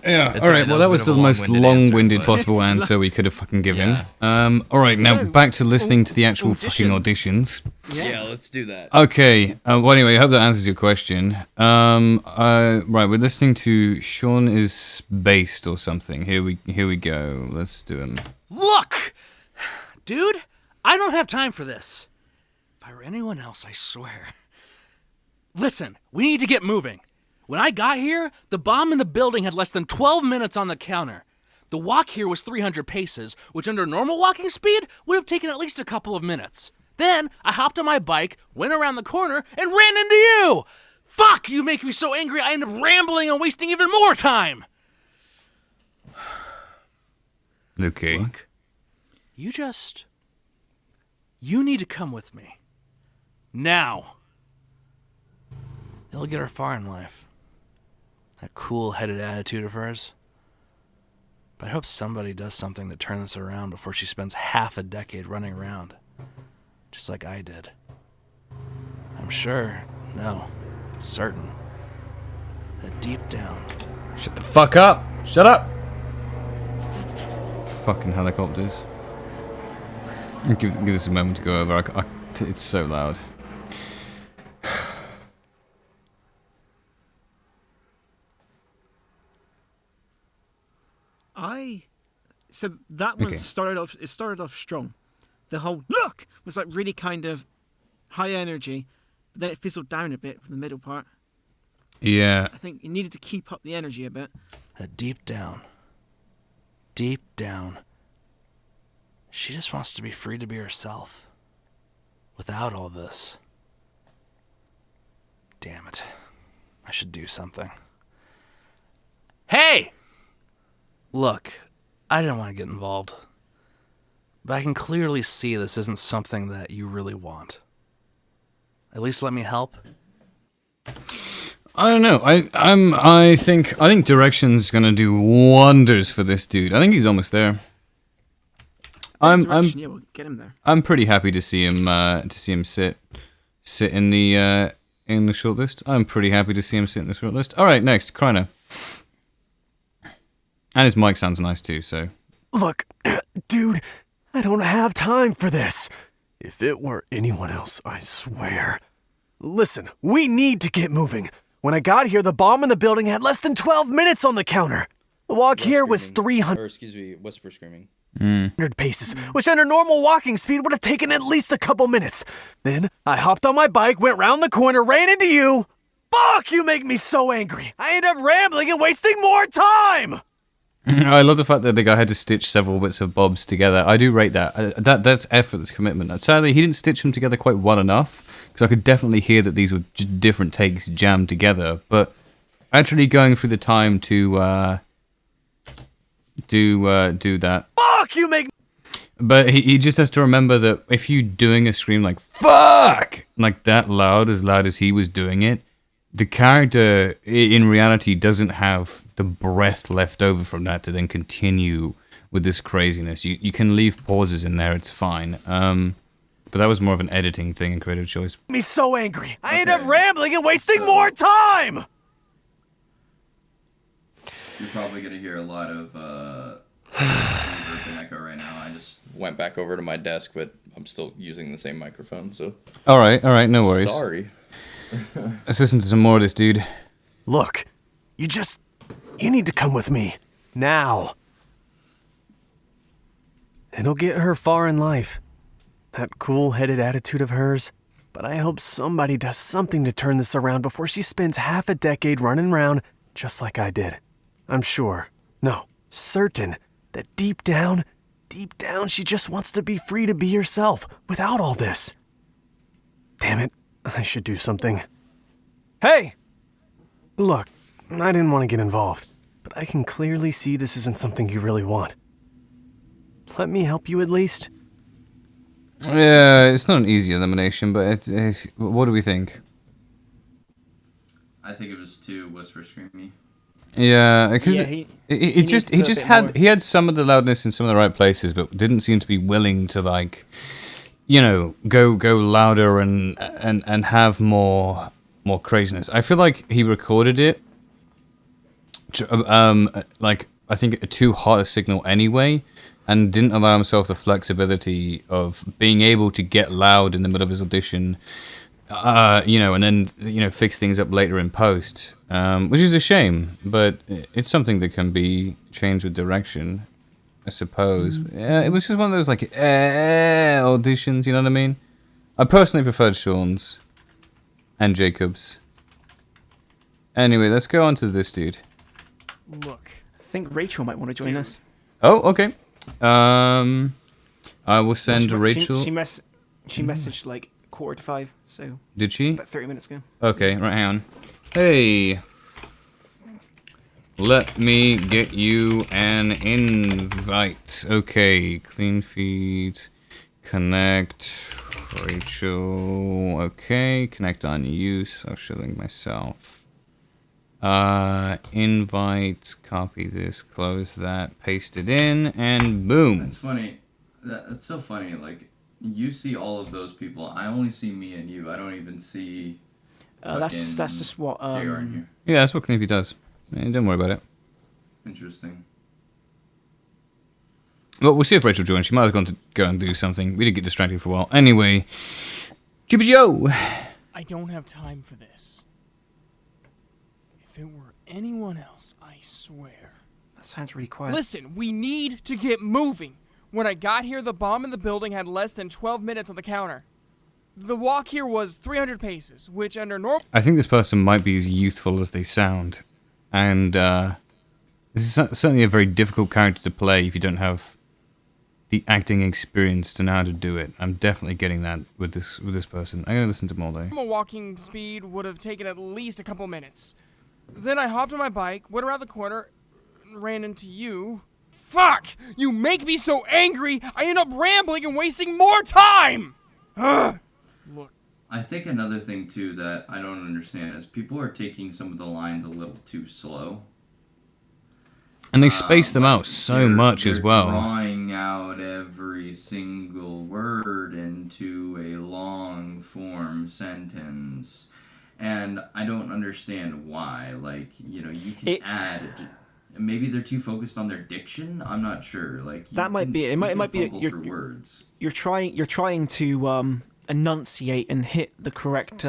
Yeah, all right, well, that was the most long-winded possible answer we could have fucking given. Yeah. All right, now back to listening to the actual fucking auditions. Yeah, let's do that. Okay, well, anyway, I hope that answers your question. Right, we're listening to Sean is Based or something. Here we go. Let's do him. Look! Dude, I don't have time for this. If I were anyone else, I swear. Listen, we need to get moving. When I got here, the bomb in the building had less than 12 minutes on the counter. The walk here was 300 paces, which under normal walking speed would have taken at least a couple of minutes. Then I hopped on my bike, went around the corner, and ran into you! Fuck, you make me so angry I end up rambling and wasting even more time! Okay. Look, you need to come with me. Now. It'll get her far in life. That cool-headed attitude of hers. But I hope somebody does something to turn this around before she spends half a decade running around. Just like I did. I'm sure, no, certain, Deep down. Shut the fuck up! Shut up! Fucking helicopters. Give this a moment to go over. It's so loud. So that one Okay. started off strong. The whole look was like really kind of high energy, but then it fizzled down a bit from the middle part. Yeah. I think you needed to keep up the energy a bit. Deep down. Deep down. She just wants to be free to be herself. Without all this. Damn it. I should do something. Hey! Look, I didn't want to get involved. But I can clearly see this isn't something that you really want. At least let me help. I don't know. I think Direction's gonna do wonders for this dude. I think he's almost there. Yeah, we'll get him there. I'm pretty happy to see him sit in the shortlist. I'm pretty happy to see him sit in the shortlist. All right, next, Kryno. And his mic sounds nice too. So Look, dude, I don't have time for this. If it were anyone else, I swear. Listen, we need to get moving. When I got here, the bomb in the building had less than 12 minutes on the counter. The walk here was 300. Or excuse me, whisper screaming. 100 paces, which under normal walking speed would have taken at least a couple minutes. Then I hopped on my bike, went round the corner, ran into you. Fuck, you make me so angry. I end up rambling and wasting more time. I love the fact that the guy had to stitch several bits of bobs together. I do rate that. That's effort, that's commitment. Sadly, he didn't stitch them together quite well enough, because I could definitely hear that these were just different takes jammed together. But actually going through the time to do that. Fuck, you make. But he just has to remember that if you're doing a scream like "fuck" like that loud as he was doing it, the character in reality doesn't have the breath left over from that to then continue with this craziness. You can leave pauses in there, it's fine. But that was more of an editing thing and creative choice. Me so angry. I end up rambling and wasting more time. You're probably gonna hear a lot of reverb and echo right now. I just went back over to my desk, but I'm still using the same microphone, so. All right, no worries. Sorry. Let's listen to some more of this, dude. Look, you need to come with me. Now. It'll get her far in life. That cool-headed attitude of hers. But I hope somebody does something to turn this around before she spends half a decade running around just like I did. I'm sure, no, certain, that deep down, she just wants to be free to be herself without all this. Damn it, I should do something. Hey! Look, I didn't want to get involved, but I can clearly see this isn't something you really want. Let me help you at least. Yeah, it's not an easy elimination, but what do we think? I think it was too whisper screamy. Yeah, because he just had some of the loudness in some of the right places, but didn't seem to be willing to go louder and have more craziness. I feel like he recorded it, I think too hot a signal anyway, and didn't allow himself the flexibility of being able to get loud in the middle of his audition, and then fix things up later in post, which is a shame, but it's something that can be changed with direction, I suppose. Yeah, it was just one of those auditions, you know what I mean? I personally preferred Sean's and Jacob's. Anyway, let's go on to this dude. Look, I think Rachel might want to join us. Oh, okay. I will send Rachel. She messaged like 4:45, so. Did she? About 30 minutes ago. Okay, right, hang on. Hey. Let me get you an invite. Okay, clean feed. Connect. Rachel. Okay, connect on use. I'll show link myself. Invite, copy this, close that, paste it in, and boom. That's funny. That's so funny. Like, you see all of those people. I only see me and you. I don't even see. That's just what. Yeah, that's what Kniffy does. Don't worry about it. Interesting. Well, we'll see if Rachel joins. She might have gone to go and do something. We did get distracted for a while. Anyway, Jibby Joe. I don't have time for this. If it were anyone else, I swear. That sounds really quiet. Listen, we need to get moving. When I got here, the bomb in the building had less than 12 minutes on the counter. The walk here was 300 paces, which under normal... I think this person might be as youthful as they sound. And this is certainly a very difficult character to play if you don't have the acting experience to know how to do it. I'm definitely getting that with this person. I'm going to listen to more, though. Normal walking speed would have taken at least a couple minutes. Then I hopped on my bike, went around the corner, and ran into you. Fuck! You make me so angry, I end up rambling and wasting more time! Ugh. Look. I think another thing, too, that I don't understand is people are taking some of the lines a little too slow. And they space them out so much as well. Drawing out every single word into a long form sentence. And I don't understand why. Like, you know, you can add... Maybe they're too focused on their diction. I'm not sure. Like that might be it. It might be words. You're trying to enunciate and hit the correct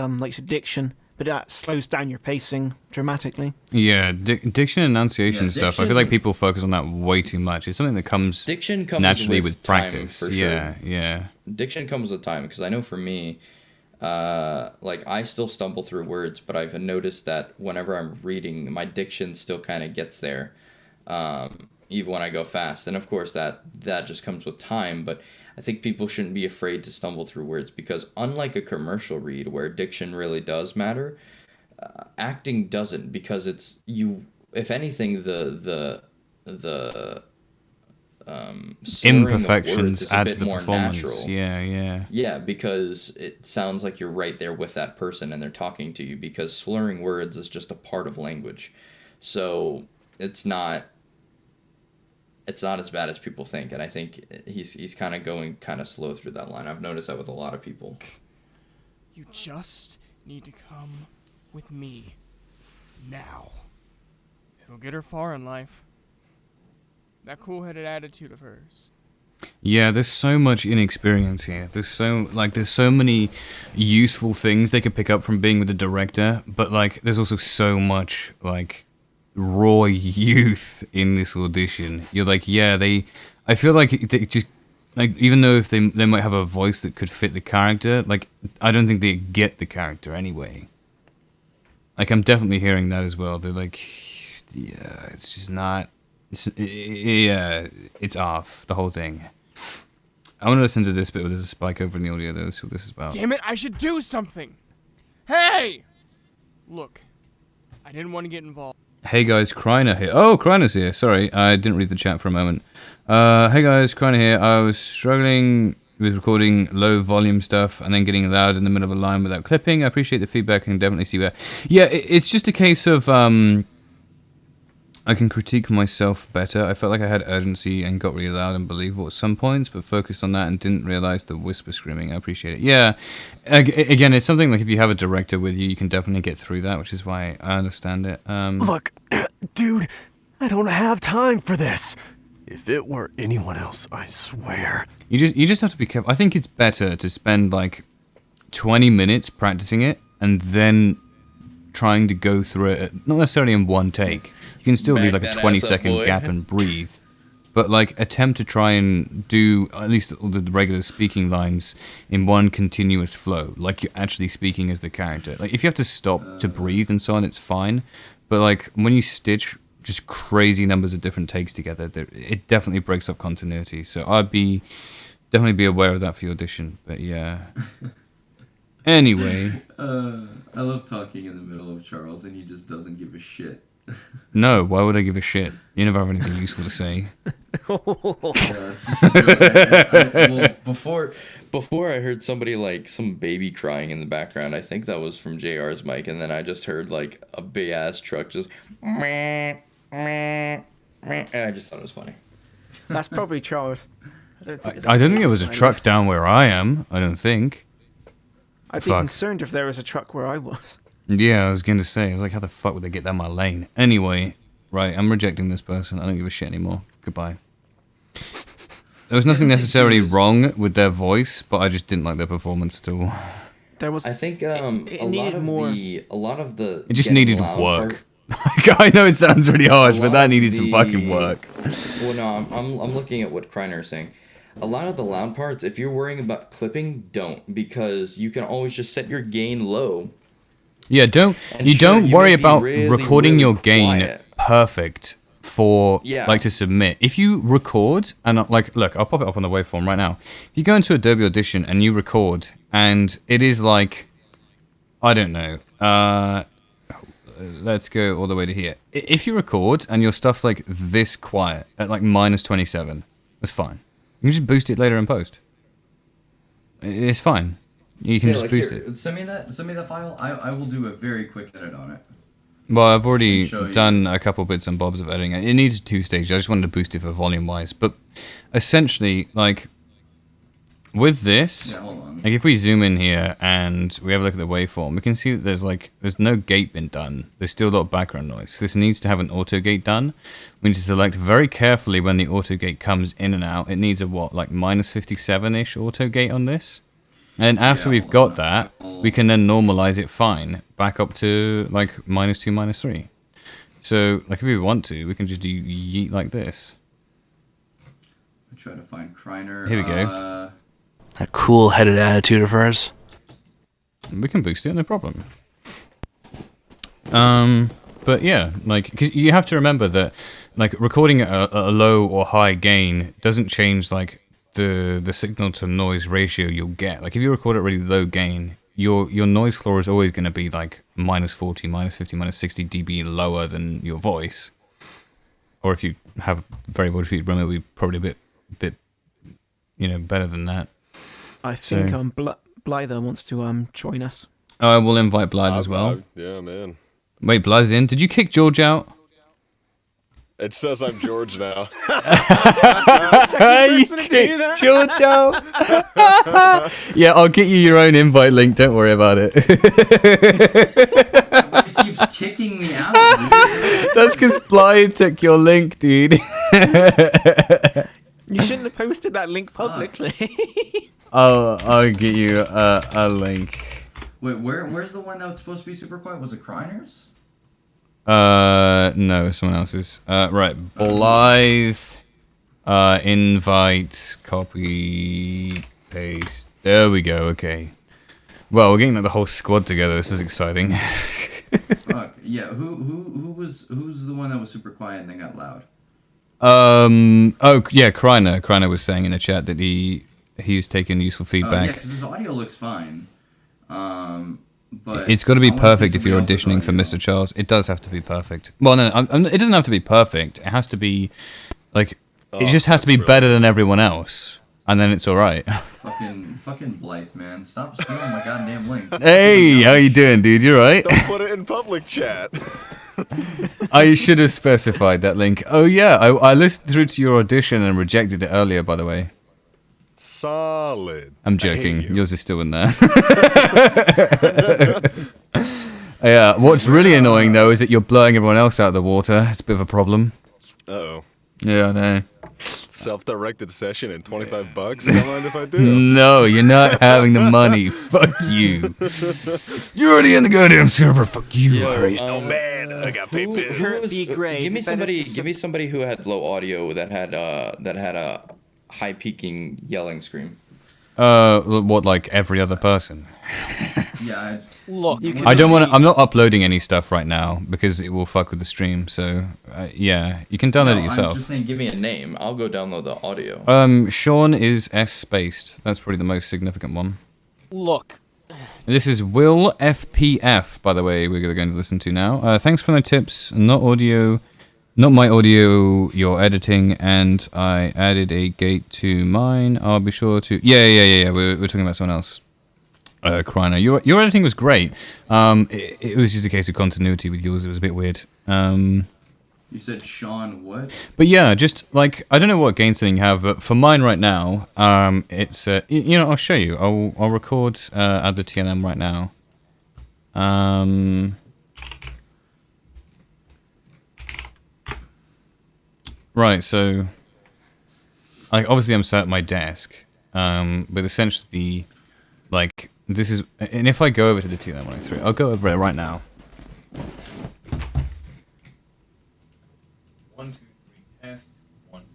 diction, but that slows down your pacing dramatically. Yeah, diction and enunciation stuff. I feel like people focus on that way too much. It's something that comes naturally with practice. For yeah, sure. yeah. Diction comes with time because I know for me, like I still stumble through words, but I've noticed that whenever I'm reading, my diction still kind of gets there, even when I go fast. And of course, that just comes with time. But I think people shouldn't be afraid to stumble through words because unlike a commercial read where diction really does matter, acting doesn't because it's you. If anything, the imperfections add to the more performance. Natural. Yeah, because it sounds like you're right there with that person and they're talking to you because slurring words is just a part of language. So it's not as bad as people think, and I think he's kind of going kind of slow through that line. I've noticed that with a lot of people. You just need to come with me now. It'll get her far in life. That cool-headed attitude of hers. Yeah, there's so much inexperience here. There's so many useful things they could pick up from being with the director, but like there's also so much like raw youth in this audition. You're like, yeah, I feel like they just like even though if they might have a voice that could fit the character, like I don't think they get the character anyway. Like I'm definitely hearing that as well. They're like, yeah, it's just not. It's off, the whole thing. I want to listen to this bit where there's a spike over in the audio, though. Let's see what this is about. Damn it, I should do something! Hey! Look, I didn't want to get involved. Hey guys, Kreiner here. Oh, Kreiner's here. Sorry, I didn't read the chat for a moment. Hey guys, Kreiner here. I was struggling with recording low volume stuff and then getting loud in the middle of a line without clipping. I appreciate the feedback and definitely see where... Yeah, it's just a case of... I can critique myself better. I felt like I had urgency and got really loud and believable at some points, but focused on that and didn't realize the whisper screaming. I appreciate it. Yeah, again, it's something like if you have a director with you, you can definitely get through that, which is why I understand it. Look, dude, I don't have time for this. If it were anyone else, I swear. You just have to be careful. I think it's better to spend like 20 minutes practicing it and then trying to go through it, not necessarily in one take. You can still leave like a 20-second gap and breathe, but like attempt to try and do at least all the regular speaking lines in one continuous flow, like you're actually speaking as the character. Like if you have to stop to breathe and so on, it's fine, but like when you stitch just crazy numbers of different takes together, it definitely breaks up continuity. So I'd definitely be aware of that for your audition. But yeah. Anyway. I love talking in the middle of Charles, and he just doesn't give a shit. No, why would I give a shit? You never have anything useful to say. Before I heard somebody like some baby crying in the background. I think that was from JR's mic, and then I just heard like a big ass truck just. I just thought it was funny. That's probably Charles. I don't think there was a truck down where I am. I don't think. I'd be concerned if there was a truck where I was. Yeah, I was going to say, I was like, how the fuck would they get down my lane? Anyway, right, I'm rejecting this person. I don't give a shit anymore. Goodbye. There was nothing necessarily wrong with their voice, but I just didn't like their performance at all. There was. I think it a needed more. lot of the It just getting needed loud work. I know it sounds really harsh, but that needed some fucking work. Well, no, I'm looking at what Kreiner is saying. A lot of the loud parts, if you're worrying about clipping, don't, because you can always just set your gain low. Yeah, don't worry about recording your gain perfect for like to submit. If you record and like, look, I'll pop it up on the waveform right now. If you go into Adobe Audition and you record and it is like, I don't know, let's go all the way to here. If you record and your stuff's like this quiet at like -27, that's fine. You can just boost it later in post. It's fine. You can just boost it. Send me that file. I will do a very quick edit on it. Well, I've already done a couple bits and bobs of editing. It needs 2 stages. I just wanted to boost it for volume-wise. But essentially, like, with this, like if we zoom in here and we have a look at the waveform, we can see that there's no gate been done. There's still a lot of background noise. This needs to have an auto gate done. We need to select very carefully when the auto gate comes in and out. It needs a like -57-ish auto gate on this. And after we've got that, we can then normalize it fine back up to like -2, -3. So like if we want to, we can just do yeet like this. I try to find Kreiner. Here we go. That cool-headed attitude of hers. We can boost it, no problem. But yeah, like, because you have to remember that, like, recording at a low or high gain doesn't change like the signal to noise ratio you'll get. Like, if you record at really low gain, your noise floor is always going to be like -40, -50, -60 dB lower than your voice. Or if you have very low feed room, it'll be probably a bit, better than that. I think Blyther wants to join us. I will invite Blythe as well. Yeah, man. Wait, Blythe's in. Did you kick George out? It says I'm George now. You kicked George out. Yeah, I'll get you your own invite link. Don't worry about it. Everybody keeps kicking me out, dude. That's because Blythe took your link, dude. You shouldn't have posted that link publicly. I'll get you a link. Wait, where's the one that was supposed to be super quiet? Was it Kreiner's? No, someone else's. Right, Blythe, invite, copy, paste. There we go. Okay. Well, we're getting like the whole squad together. This is exciting. Fuck yeah. Who's the one that was super quiet and then got loud? Oh yeah, Kreiner. Kreiner was saying in the chat that he's taken useful feedback. Yeah, because his audio looks fine. But it's got to be perfect if you're auditioning for Mr. Charles. It does have to be perfect. Well, no, it doesn't have to be perfect. It has to be, like, it just has to be better than everyone else, and then it's all right. Fucking Blythe, man. Stop stealing my goddamn link. Hey, how you doing, dude? You all right? Don't put it in public chat. I should have specified that link. Oh, yeah, I listened through to your audition and rejected it earlier, by the way. Solid. I'm joking. Yours is still in there. Yeah. What's really annoying though is that you're blowing everyone else out of the water. It's a bit of a problem. Uh-oh. Yeah, I know. Self-directed session and $25. Don't mind if I do. No, you're not having the money. Fuck you. You're already in the goddamn server. Fuck you, Harry. Oh man, I got paid too. Give me somebody who had low audio that had a high peaking yelling scream. What, like every other person? Yeah. Look, I don't want to. I'm not uploading any stuff right now because it will fuck with the stream. So, yeah, you can download it yourself. I'm just saying, give me a name. I'll go download the audio. Sean is S-spaced. That's probably the most significant one. Look. This is Will FPF, by the way, we're going to listen to now. Thanks for the tips. Not my audio, your editing, and I added a gate to mine. I'll be sure to... Yeah. We're talking about someone else. Kreiner. Your editing was great. It was just a case of continuity with yours. It was a bit weird. You said Sean what? But yeah, just like, I don't know what gain setting you have, but for mine right now, it's... I'll show you. I'll record, add the TLM right now. Right, so obviously I'm sat at my desk, but essentially, like, this is, and if I go over to the 2913, I'll go over it right now. 1, 2, 3, test. 1, 2,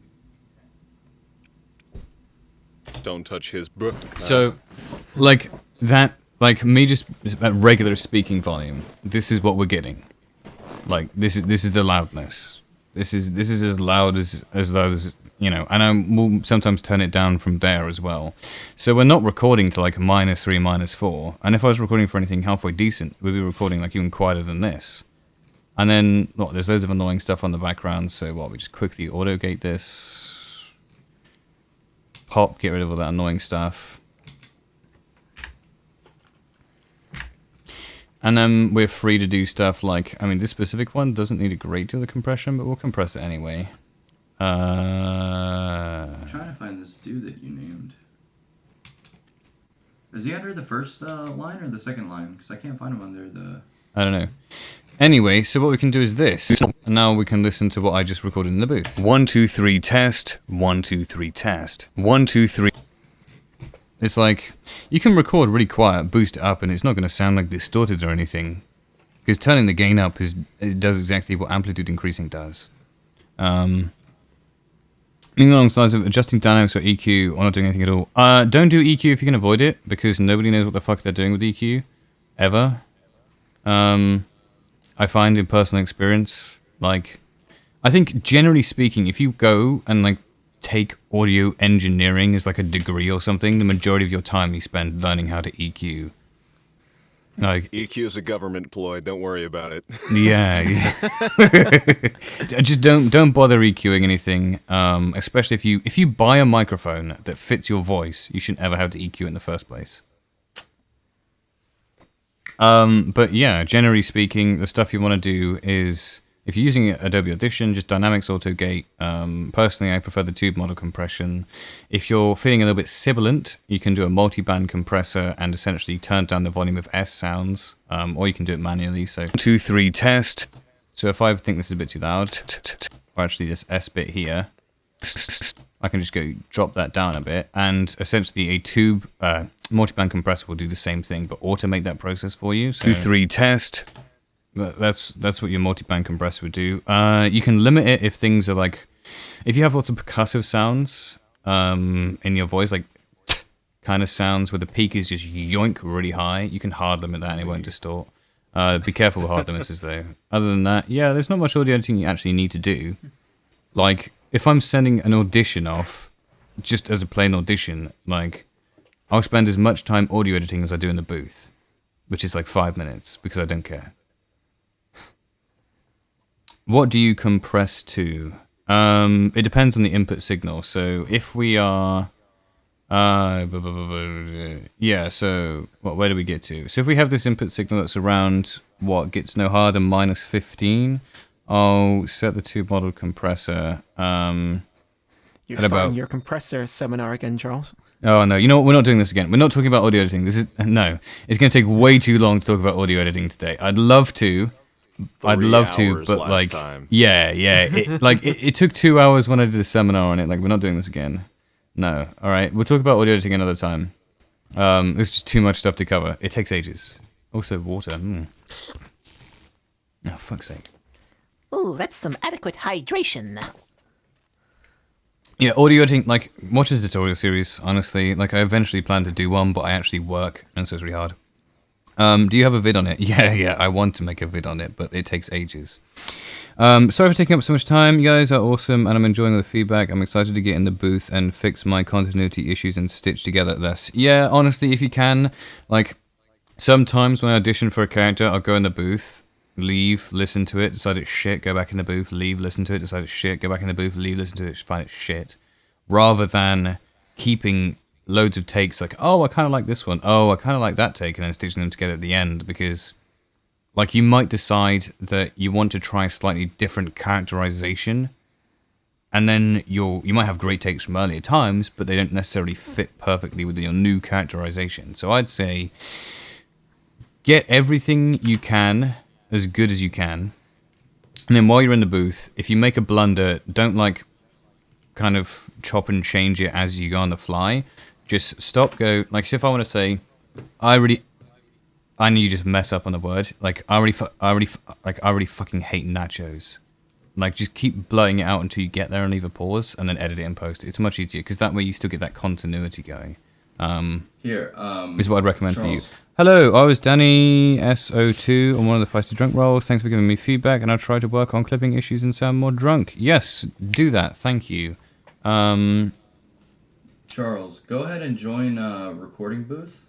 3, test. Don't touch his So, like, that, like, me just at regular speaking volume, this is what we're getting. Like, this is the loudness. This is as loud as you know, and I will sometimes turn it down from there as well. So we're not recording to like -3, -4. And if I was recording for anything halfway decent, we'd be recording like even quieter than this. And then, what, there's loads of annoying stuff on the background, so what, we just quickly auto-gate this. Pop, get rid of all that annoying stuff. And then we're free to do stuff like, I mean, this specific one doesn't need a great deal of compression, but we'll compress it anyway. I'm trying to find this dude that you named. Is he under the first line or the second line? Because I can't find him under the... I don't know. Anyway, so what we can do is this. And now we can listen to what I just recorded in the booth. 1, 2, 3, test. 1, 2, 3, test. 1, 2, 3. It's like, you can record really quiet, boost it up, and it's not going to sound like distorted or anything. Because turning the gain up, it does exactly what amplitude increasing does. Meaning along the lines of adjusting dynamics or EQ, or not doing anything at all. Don't do EQ if you can avoid it, because nobody knows what the fuck they're doing with EQ. Ever. I find in personal experience, like, I think generally speaking, if you go and like take audio engineering as like a degree or something, the majority of your time you spend learning how to EQ. Like, EQ is a government ploy. Don't worry about it. Yeah. Just don't bother EQing anything. Especially if you buy a microphone that fits your voice, you shouldn't ever have to EQ it in the first place. But yeah, generally speaking, the stuff you want to do is, if you're using Adobe Audition, just Dynamics Auto-Gate. Personally, I prefer the tube model compression. If you're feeling a little bit sibilant, you can do a multi-band compressor and essentially turn down the volume of S sounds, or you can do it manually. So 2, 3, test. So if I think this is a bit too loud, or actually this S bit here, I can just go drop that down a bit, and essentially a tube multi-band compressor will do the same thing, but automate that process for you. So 2, 3, test. That's what your multi-band compressor would do. You can limit it if things are like, if you have lots of percussive sounds in your voice, like kind of sounds where the peak is just yoink really high, you can hard limit that and it won't distort. Be careful with hard limiters though. Other than that, yeah, there's not much audio editing you actually need to do. Like, if I'm sending an audition off, just as a plain audition, like, I'll spend as much time audio editing as I do in the booth, which is like 5 minutes, because I don't care. What do you compress to? It depends on the input signal. So if we are, yeah. So where do we get to? So if we have this input signal that's around what gets no harder -15, I'll set the tube model compressor. You're starting your compressor seminar again, Charles. Oh no! You know what? We're not doing this again. We're not talking about audio editing. This is no. It's going to take way too long to talk about audio editing today. I'd love to. But like, yeah. It took 2 hours when I did a seminar on it. Like, we're not doing this again. No. All right. We'll talk about audio editing another time. There's just too much stuff to cover. It takes ages. Also, water. Oh, fuck's sake. Ooh, that's some adequate hydration. Yeah, audio editing, like, watch the tutorial series, honestly. Like, I eventually plan to do one, but I actually work, and so it's really hard. Do you have a vid on it? Yeah, I want to make a vid on it, but it takes ages. Sorry for taking up so much time. You guys are awesome, and I'm enjoying all the feedback. I'm excited to get in the booth and fix my continuity issues and stitch together this. Yeah, honestly, if you can, like, sometimes when I audition for a character, I'll go in the booth, leave, listen to it, decide it's shit, go back in the booth, leave, listen to it, decide it's shit, go back in the booth, leave, listen to it, find it shit. Rather than keeping loads of takes like, oh, I kind of like this one, oh, I kind of like that take, and then stitching them together at the end, because, like, you might decide that you want to try a slightly different characterization, and then you might have great takes from earlier times, but they don't necessarily fit perfectly with your new characterization. So I'd say get everything you can as good as you can. And then while you're in the booth, if you make a blunder, don't like kind of chop and change it as you go on the fly. Just stop, go. Like, so if I want to say, I know you just mess up on the word. Like, I already fucking hate nachos. Like, just keep blurting it out until you get there and leave a pause, and then edit it in post. It's much easier because that way you still get that continuity going. Is what I'd recommend for you. Hello, I was Danny SO2 on one of the Feisty Drunk roles. Thanks for giving me feedback, and I'll try to work on clipping issues and sound more drunk. Yes, do that. Thank you. Charles, go ahead and join a recording booth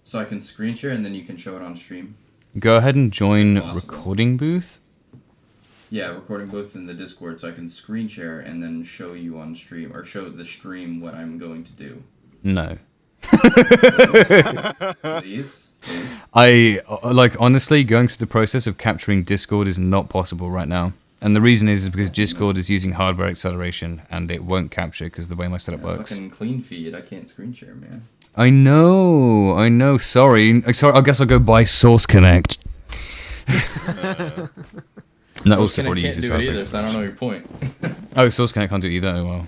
so I can screen share and then you can show it on stream. Go ahead and join recording booth. Yeah, recording booth in the Discord so I can screen share and then show you on stream, or show the stream what I'm going to do. No. Please? I, like, honestly, going through the process of capturing Discord is not possible right now. And the reason is because Discord is using hardware acceleration, and it won't capture because of the way my setup works. Fucking clean feed, I can't screen share, man. I know, sorry, I guess I'll go buy Source Connect. And that also already uses do it either, so I don't know your point. Oh, Source Connect can't do it either, oh well.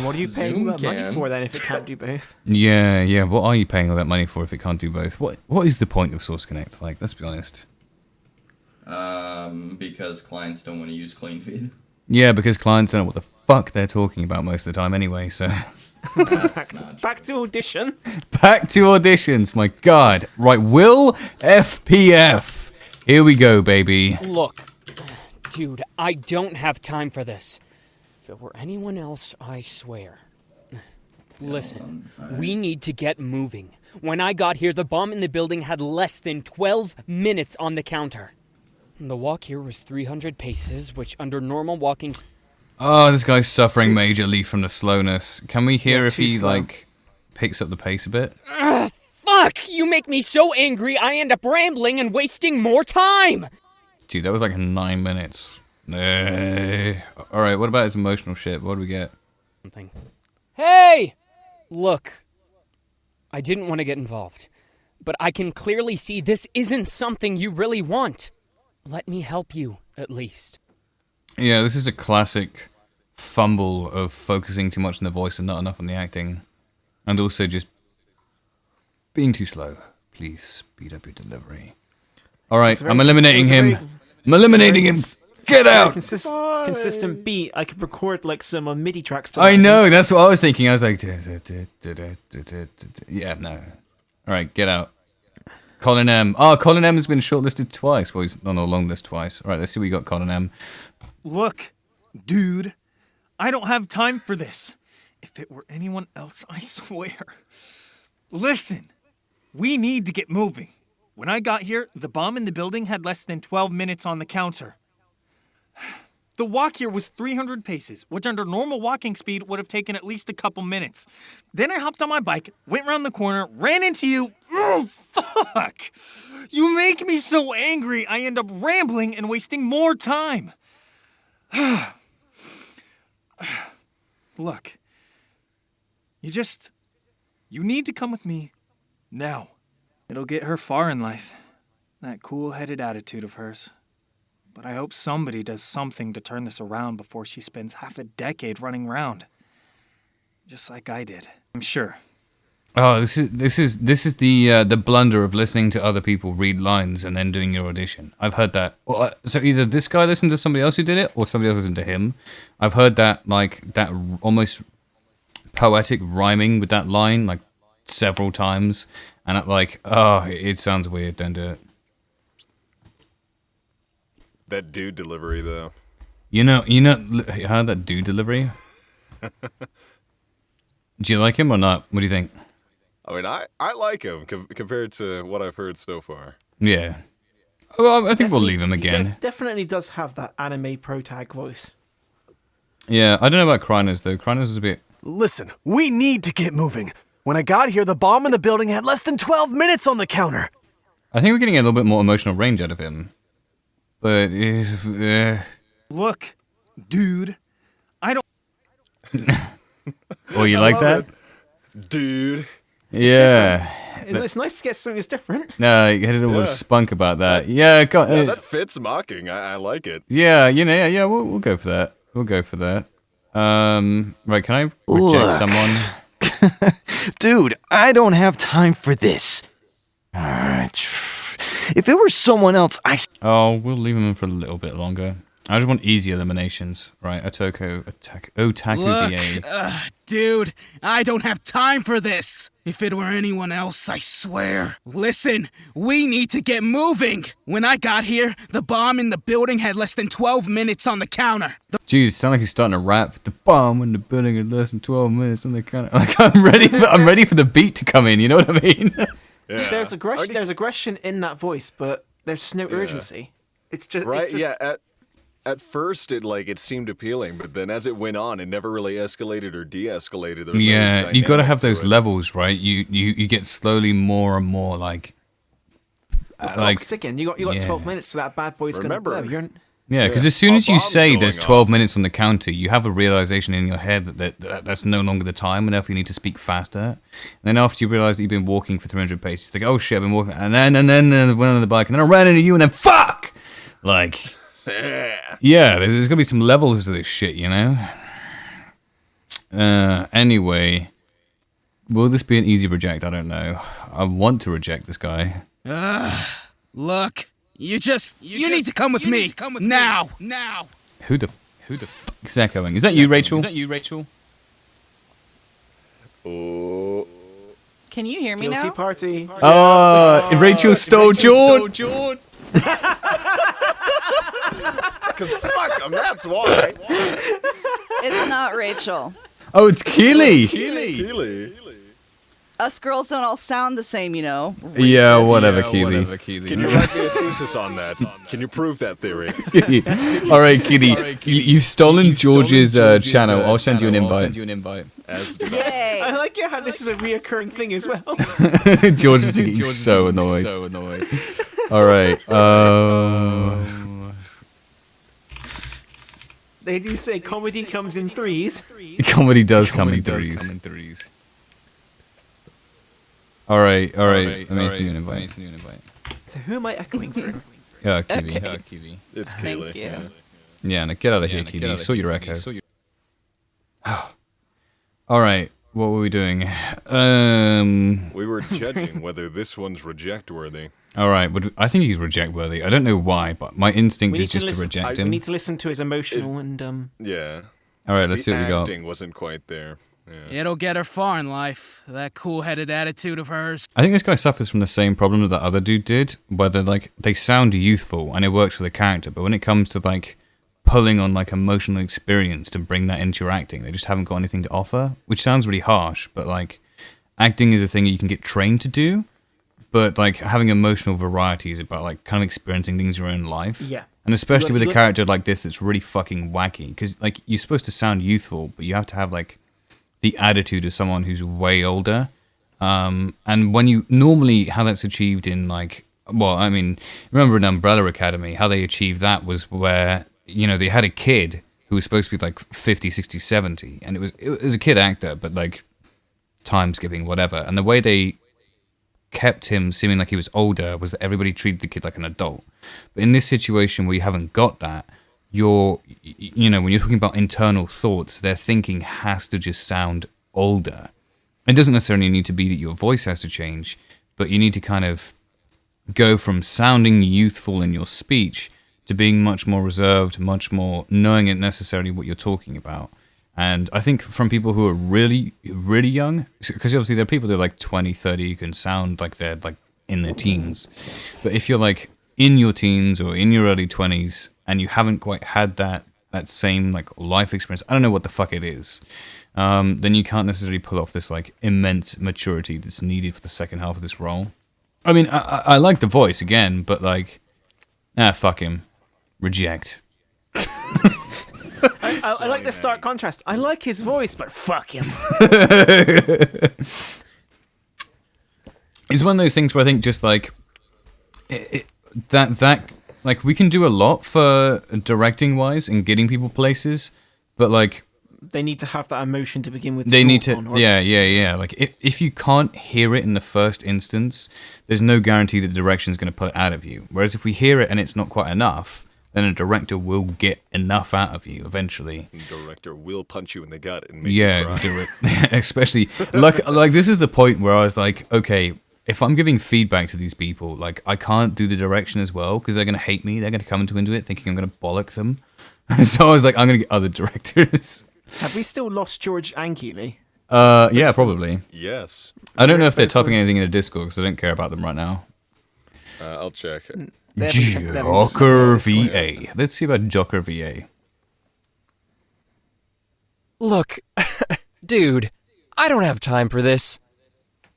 What are you paying all that money for then if it can't do both? Yeah, what are you paying all that money for if it can't do both? What is the point of Source Connect? Like, let's be honest. Because clients don't want to use clean feed. Yeah, because clients don't know what the fuck they're talking about most of the time anyway, so... Back to audition. Back to auditions, my god. Right, Will FPF. Here we go, baby. Look, dude, I don't have time for this. If it were anyone else, I swear. Listen, we need to get moving. When I got here, the bomb in the building had less than 12 minutes on the counter. The walk here was 300 paces, which under normal walking... Oh, this guy's suffering majorly from the slowness. Can we hear if he, slow. like, picks up the pace a bit? Fuck! You make me so angry, I end up rambling and wasting more time! Dude, that was like 9 minutes. Alright, what about his emotional shit? What do we get? Hey! Look, I didn't want to get involved, but I can clearly see this isn't something you really want. Let me help you, at least. Yeah, this is a classic fumble of focusing too much on the voice and not enough on the acting. And also just being too slow. Please speed up your delivery. Alright, I'm eliminating him. I'm eliminating him! Get out! Consistent beat. I could record like some MIDI tracks. I know, that's what I was thinking. I was like, yeah, no. Alright, get out. Colin M. Oh, Colin M has been shortlisted twice. Well, he's on a long list twice. Alright, let's see what we got, Colin M. Look, dude, I don't have time for this. If it were anyone else, I swear. Listen, we need to get moving. When I got here, the bomb in the building had less than 12 minutes on the counter. The walk here was 300 paces, which under normal walking speed would have taken at least a couple minutes. Then I hopped on my bike, went around the corner, ran into you. Oh, fuck! You make me so angry, I end up rambling and wasting more time. Look, you need to come with me now. It'll get her far in life, that cool-headed attitude of hers. But I hope somebody does something to turn this around before she spends half a decade running around. Just like I did, I'm sure. Oh, this is the blunder of listening to other people read lines and then doing your audition. I've heard that. So either this guy listened to somebody else who did it, or somebody else listened to him. I've heard that, like, that almost poetic rhyming with that line, like, several times. And I'm like, oh, it sounds weird, don't do it. That dude delivery, though. You know, how that dude delivery? Do you like him or not? What do you think? I mean, I like him compared to what I've heard so far. Yeah. Well, I think we'll leave him again. Definitely does have that anime protag voice. Yeah, I don't know about Kreiners, though. Kreiners is a bit... Listen, we need to get moving. When I got here, the bomb in the building had less than 12 minutes on the counter. I think we're getting a little bit more emotional range out of him. But Look, dude, I don't... Oh, you like that? Dude. Yeah. It's nice to get something that's different. No, you had a little spunk about that. Yeah, that fits mocking. I like it. Yeah, we'll go for that. We'll go for that. Right, can I reject Look. someone? Dude, I don't have time for this. Alright. If it were someone else, Oh, we'll leave him in for a little bit longer. I just want easy eliminations. Right, Otaku BA. Dude, I don't have time for this. If it were anyone else, I swear. Listen, we need to get moving. When I got here, the bomb in the building had less than 12 minutes on the counter. Jeez, it sounds like he's starting to rap. The bomb in the building in less than 12 minutes on the counter. Like, I'm ready for the beat to come in, you know what I mean? There's aggression in that voice, but there's no urgency. It's just right. It's just... At first, it seemed appealing, but then as it went on, it never really escalated or de-escalated. There was no You got to have dynamic to those it. levels, right? You get slowly more and more like ticking. You got 12 minutes, so that bad boy's gonna blow. Yeah, because as soon as you say there's 12 minutes on the counter, you have a realization in your head that's no longer the time, and therefore you need to speak faster. And then after you realize that you've been walking for 300 paces, you think, oh shit, I've been walking, and then I went on the bike, and then I ran into you, and then fuck! Like, yeah, there's gonna be some levels to this shit, you know? Anyway, will this be an easy reject? I don't know. I want to reject this guy. Look, you need to come with me. Now. Who the fuck is echoing? Is that you, Rachel? Oh. Can you hear me Guilty now? party. Oh, Rachel stole George. Because fuck them, that's why. It's not Rachel. Oh, it's Keely. Keely. Us girls don't all sound the same, you know. Yeah, whatever, Keely. Can you write me a thesis on that? Can you prove that theory? All right, Keely. You've stolen George's channel. I'll send you an invite. As do Yay. I like it how this is a reoccurring thing as well. George is getting so annoyed. All right. They do say comedy comes in threes. Comedy does come in threes. All right. Let me send you an invite. So who am I echoing through? Yeah, Keely. It's Keely. Yeah, now get out of here, Keely. Saw your echo. All right. What were we doing? We were judging whether this one's reject worthy. All right, I think he's reject worthy. I don't know why, but my instinct is just to reject him. We need to listen to his emotional and Yeah. All right, let's see what we got. The acting wasn't quite there. Yeah. It'll get her far in life. That cool-headed attitude of hers. I think this guy suffers from the same problem that the other dude did, where they sound youthful and it works for the character, but when it comes to pulling on emotional experience to bring that into your acting, they just haven't got anything to offer, which sounds really harsh, but acting is a thing that you can get trained to do, but having emotional variety is about kind of experiencing things in your own life. Yeah. And especially with a character like this that's really fucking wacky, because you're supposed to sound youthful, but you have to have the attitude of someone who's way older. And when you normally how that's achieved in remember in Umbrella Academy, how they achieved that was where they had a kid who was supposed to be 50, 60, 70, and it was a kid actor, but time skipping, whatever. And the way they kept him seeming like he was older was that everybody treated the kid like an adult. But in this situation where you haven't got that, when you're talking about internal thoughts, their thinking has to just sound older. It doesn't necessarily need to be that your voice has to change, but you need to kind of go from sounding youthful in your speech to being much more reserved, much more knowing it necessarily what you're talking about. And I think from people who are really, really young, because obviously there are people that are 20, 30 who can sound like they're in their teens. But if you're in your teens or in your early 20s and you haven't quite had that same life experience, I don't know what the fuck it is, then you can't necessarily pull off this immense maturity that's needed for the second half of this role. I mean, I like the voice again, but fuck him. Reject. I like the stark contrast. I like his voice, but fuck him. It's one of those things where I think just we can do a lot for directing wise and getting people places, but they need to have that emotion to begin with. They need talk to, on, or- yeah. Like, if you can't hear it in the first instance, there's no guarantee that the direction's going to pull it out of you. Whereas if we hear it and it's not quite enough, then a director will get enough out of you eventually. The director will punch you in the gut and make you cry. Especially, like this is the point where I was like, okay, if I'm giving feedback to these people, like, I can't do the direction as well, because they're going to hate me. They're going to come into it thinking I'm going to bollock them. So I was like, I'm going to get other directors. Have we still lost George and Keeley? Yeah, probably. Yes. I don't know if they're typing anything in the Discord, because I don't care about them right now. I'll check. Joker VA. Let's see about Joker VA. Look, dude, I don't have time for this.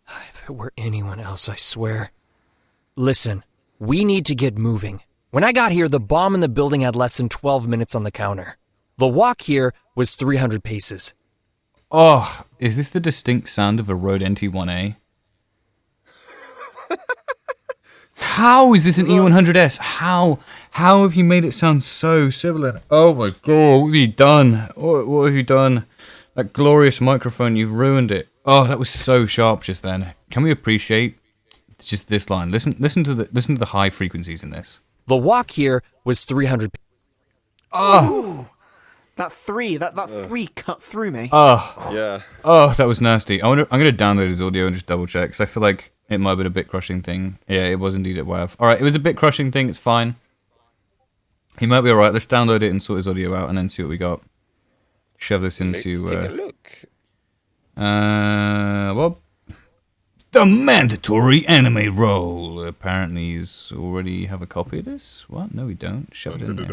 If it were anyone else, I swear. Listen, we need to get moving. When I got here, the bomb in the building had less than 12 minutes on the counter. The walk here was 300 paces. Oh, is this the distinct sound of a Rode NT1A? How is this an E100S? How have you made it sound so similar? Oh my god, what have you done? What have you done? That glorious microphone, you've ruined it. Oh, that was so sharp just then. Can we appreciate just this line? Listen to the high frequencies in this. The walk here was 300. Oh, that three cut through me. Oh, yeah. Oh, that was nasty. I'm gonna download his audio and just double check, because I feel like it might have been a bit crushing thing. Yeah, it was indeed at WAV. All right, it was a bit crushing thing. It's fine. He might be all right. Let's download it and sort his audio out, and then see what we got. Shove this into. Let's take a look. Well, the mandatory anime roll. Apparently, he's already have a copy of this. What? No, we don't. Shove it in there.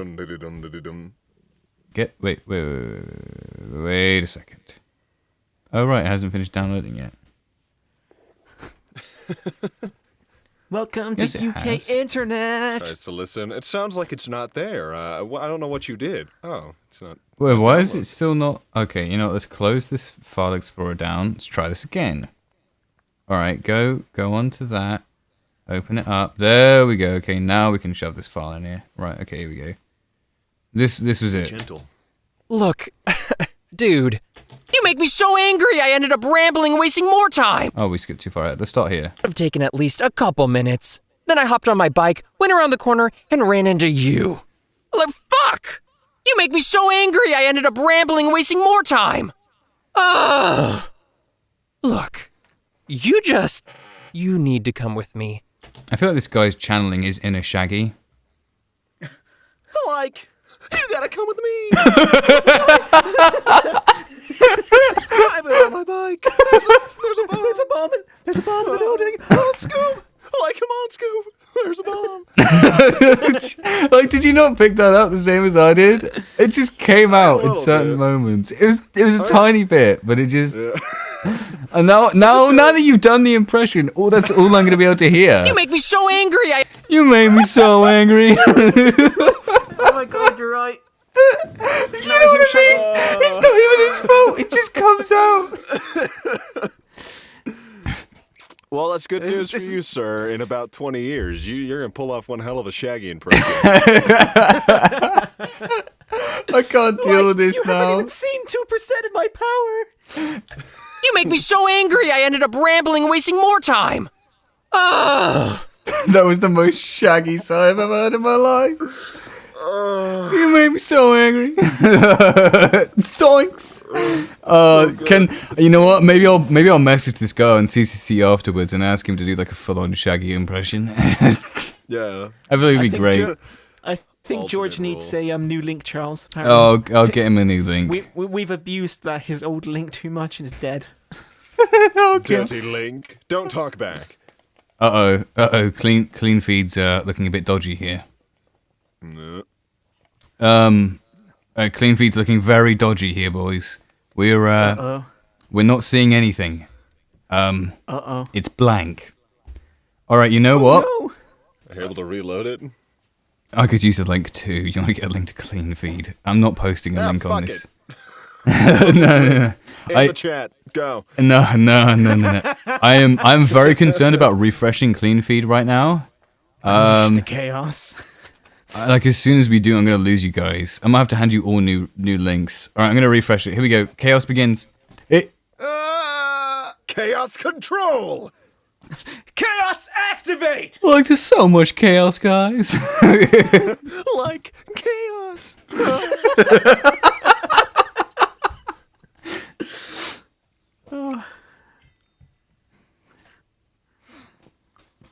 Wait a second. Oh right, it hasn't finished downloading yet. Welcome to UK Internet. Tries to listen. It sounds like it's not there. I don't know what you did. Oh, it's not. Wait, why is it still not? Okay, you know what, let's close this file explorer down. Let's try this again. All right, go on to that. Open it up. There we go. Okay, now we can shove this file in here. Right. Okay, here we go. This was it. Gentle. Look, dude, you make me so angry I ended up rambling and wasting more time. Oh, we skipped too far out. Let's start here. I've taken at least a couple minutes. Then I hopped on my bike, went around the corner, and ran into you. Like, fuck! You make me so angry I ended up rambling and wasting more time. Ugh. Look, you need to come with me. I feel like this guy's channeling his inner Shaggy. Like, you gotta come with me. I've been on my bike. There's a bomb. There's a bomb in the building. Oh, Scoop. Like, come on, Scoop. There's a bomb. Like, did you not pick that up the same as I did? It just came out in certain moments. It was a tiny bit, but it just. Yeah. And now that you've done the impression, that's all I'm gonna be able to hear. You make me so angry. You made me so angry. Oh my god, you're right. You know what I mean? It's not even his fault. It just comes out. Well, that's good news for you, sir. In about 20 years, you're going to pull off one hell of a Shaggy impression. I can't deal with this you now. You haven't even seen 2% of my power. You make me so angry I ended up rambling and wasting more time. Ugh. That was the most Shaggy sigh I've ever heard in my life. You made me so angry. Zoinks. You know what? Maybe I'll message this guy on CCC afterwards and ask him to do like a full-on Shaggy impression. Yeah, I feel like it'd be great. I think George needs a new link, Charles. Apparently. I'll get him a new link. We've abused his old link too much and is dead. Dirty link. Don't talk back. Uh-oh. Clean feed's looking a bit dodgy here. No. Clean feed's looking very dodgy here, boys. We're not seeing anything. It's blank. All right, you know what? No. Are you able to reload it? I could use a link too. You want to get a link to Clean Feed? I'm not posting a link on this. No. In the chat, go. No. I'm very concerned about refreshing Clean Feed right now. The chaos. Like, as soon as we do, I'm going to lose you guys. I'm going to have to hand you all new links. All right, I'm going to refresh it. Here we go. Chaos begins. Chaos control! Chaos activate! Like, there's so much chaos, guys. Like chaos.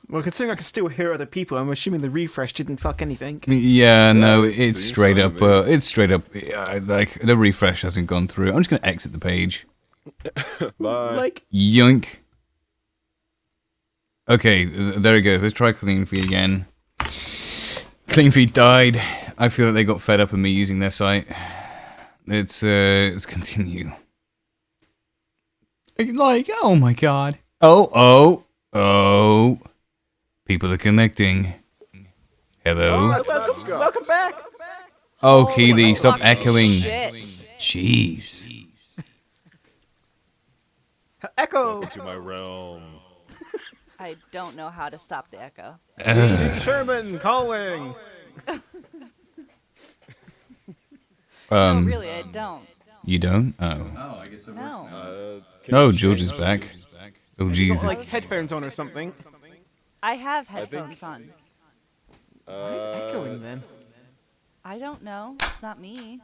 Well, considering I can still hear other people, I'm assuming the refresh didn't fuck anything. Yeah, no, it's straight up. Like, the refresh hasn't gone through. I'm just going to exit the page. Bye. Like, Yoink. Okay, there it goes. Let's try Clean Feed again. Clean Feed died. I feel like they got fed up of me using their site. Let's continue. Like, oh my god. Oh. People are connecting. Hello. Welcome back. Oh, Keely, stop echoing. Shit. Jeez. Echo. Welcome to my realm. I don't know how to stop the echo. AJ Sherman calling. No, really, I don't. You don't? Oh. Oh, I guess it No. works No, George is back. Oh, Got, Jesus. like headphones on or something. I have headphones on. Why is it echoing then? I don't know. It's not me.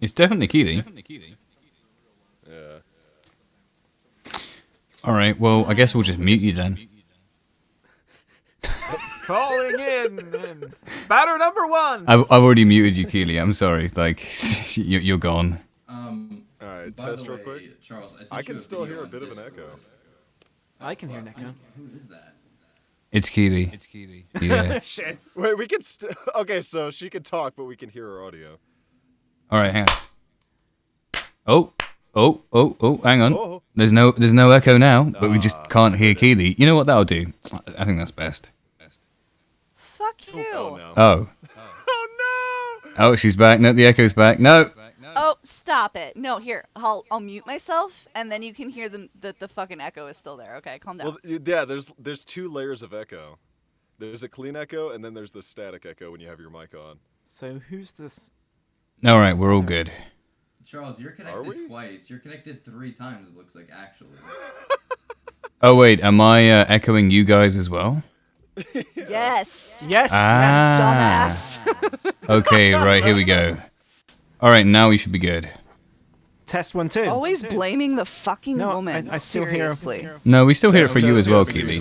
It's definitely Keely. Yeah. Alright, well, I guess we'll just mute you then. Calling in. Batter number 1. I've already muted you, Keely. I'm sorry. Like, you're gone. Alright, by test the real way, quick. Charles, I sent I you can a still video hear a on bit of an Discord. echo. I can hear an echo. Who is that? It's Keely. Yeah. Shit. Wait, we can okay, so she can talk, but we can hear her audio. Alright, hang on. Oh, hang on. Oh. There's no echo now, but we just can't hear Keely. You know what that'll do? I think that's best. Fuck you. Oh, no. Oh. Oh, she's back. No, the echo's back. No. Oh, stop it. No, here. I'll mute myself, and then you can hear the fucking echo is still there. Okay, calm down. Well, yeah, there's 2 layers of echo. There's a clean echo, and then there's the static echo when you have your mic on. So who's this? Alright, we're all good. Charles, you're connected twice. You're connected 3 times, it looks like, actually. Oh, wait, am I echoing you guys as well? Yes. Yes. Ah. Dumbass. Okay, right, here we go. Alright, now we should be good. Test 1 2. Always blaming the fucking No, woman. I still hear Seriously. No, we still hear it for you as well, Keely.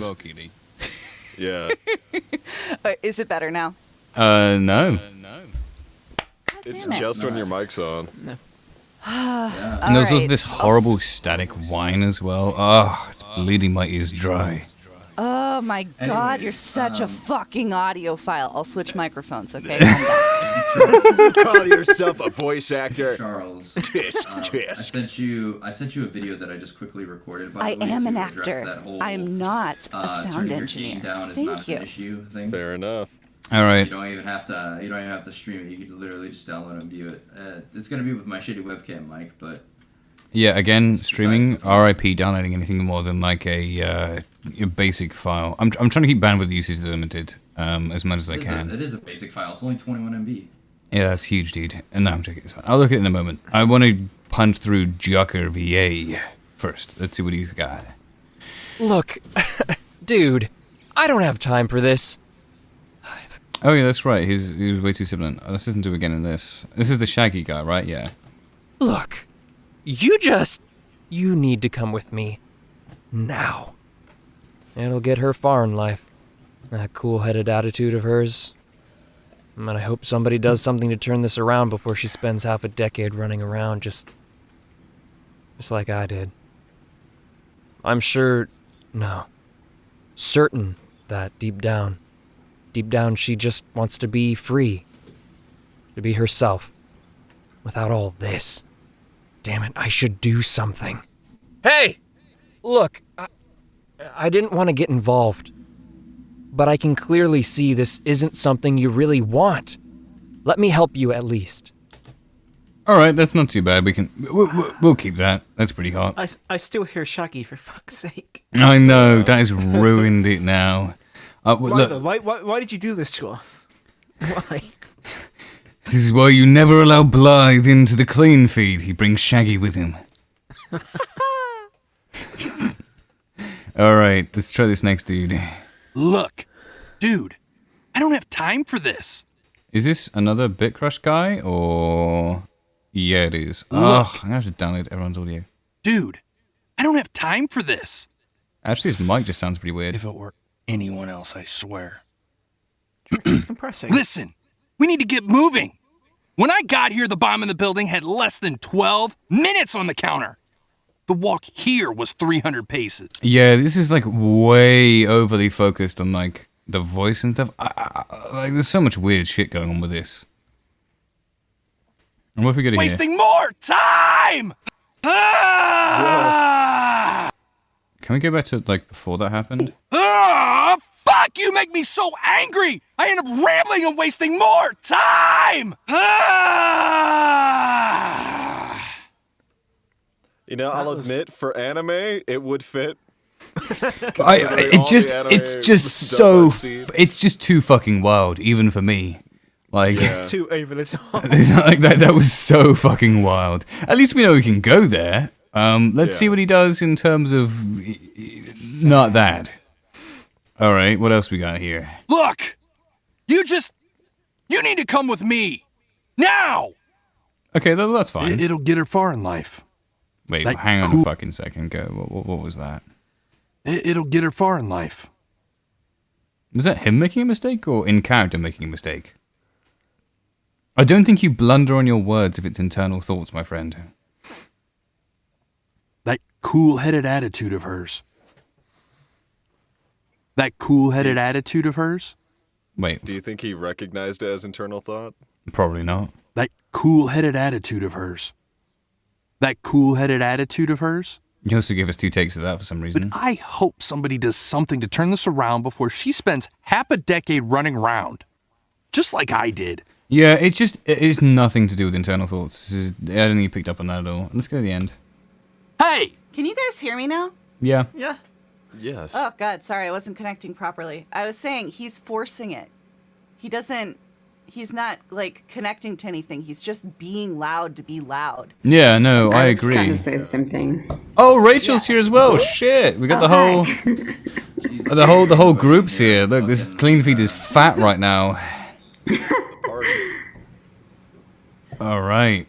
Yeah. Is it better now? No. It's damn it. just when your mic's on. No. And there's also this horrible static whine as well. Oh, it's bleeding my ears dry. Oh my god, Anyways, you're such a fucking audiophile. I'll switch microphones, okay? You call yourself a voice actor? Charles, Tisk, I tisk. sent you a video that I just quickly recorded. By I the way, am an to address actor. that whole, I'm not a sound turning your engineer. game down is Thank not you. an issue thing. Fair enough. Alright. You don't even have to stream it. You can literally just download and view it. It's gonna be with my shitty webcam mic, but Yeah, again, streaming, RIP, downloading anything more than like a basic file. I'm trying to keep bandwidth usage limited as much as I can. It is a basic file. It's only 21 MB. Yeah, that's huge, dude. And no, I'm checking this one. I'll look at it in a moment. I want to punch through Jocker VA first. Let's see what he's got. Look, dude, I don't have time for this. Oh yeah, that's right. He was way too sibilant. Let's listen to him again in this. This is the Shaggy guy, right? Yeah. Look, you need to come with me. Now. It'll get her far in life. That cool-headed attitude of hers. And I hope somebody does something to turn this around before she spends half a decade running around just like I did. I'm certain that deep down she just wants to be free. To be herself. Without all this. Damn it, I should do something. Hey! Look, I didn't want to get involved. But I can clearly see this isn't something you really want. Let me help you at least. Alright, that's not too bad. We'll keep that. That's pretty hot. I still hear Shaggy, for fuck's sake. I know, that has ruined it now. Why did you do this to us? Why? This is why you never allow Blythe into the clean feed. He brings Shaggy with him. Alright, let's try this next dude. Look, dude, I don't have time for this. Is this another BitCrush guy, or... Yeah, it is. Look. Ugh, I'm gonna have to download everyone's audio. Dude, I don't have time for this. Actually, his mic just sounds pretty weird. If it were anyone else, I swear. It's compressing. Listen, we need to get moving. When I got here, the bomb in the building had less than 12 minutes on the counter. The walk here was 300 paces. Yeah, this is like way overly focused on like the voice and stuff. Like, there's so much weird shit going on with this. And what if we go to here? Wasting more time! Ah! Can we go back to like before that happened? Ah, fuck! You make me so angry! I end up rambling and wasting more time! Ah! You know, I'll admit, for anime, it would fit. It's just too fucking wild, even for me. Like, too over the top. like that was so fucking wild. At least we know we can go there. Let's see what he does in terms of not that. All right, what else we got here? Look! You need to come with me! Now! Okay, that's fine. It'll get her far in life. Wait, That hang on cool- a fucking second. Go. What was that? It'll get her far in life. Was that him making a mistake or in character making a mistake? I don't think you blunder on your words if it's internal thoughts, my friend. That cool-headed attitude of hers. That cool-headed attitude of hers? Wait. Do you think he recognized it as internal thought? Probably not. That cool-headed attitude of hers. That cool-headed attitude of hers? You also gave us 2 takes of that for some reason. I hope somebody does something to turn this around before she spends half a decade running around. Just like I did. Yeah, it is nothing to do with internal thoughts. I don't think you picked up on that at all. Let's go to the end. Hey! Can you guys hear me now? Yeah. Yeah. Yes. Oh, God, sorry, I wasn't connecting properly. I was saying he's forcing it. He's not, like, connecting to anything. He's just being loud to be loud. Yeah, no, I agree. Kind of say the same thing. Oh, Rachel's here as well. Shit, we got the whole group's here. Look, this clean feed is fat right now. All right.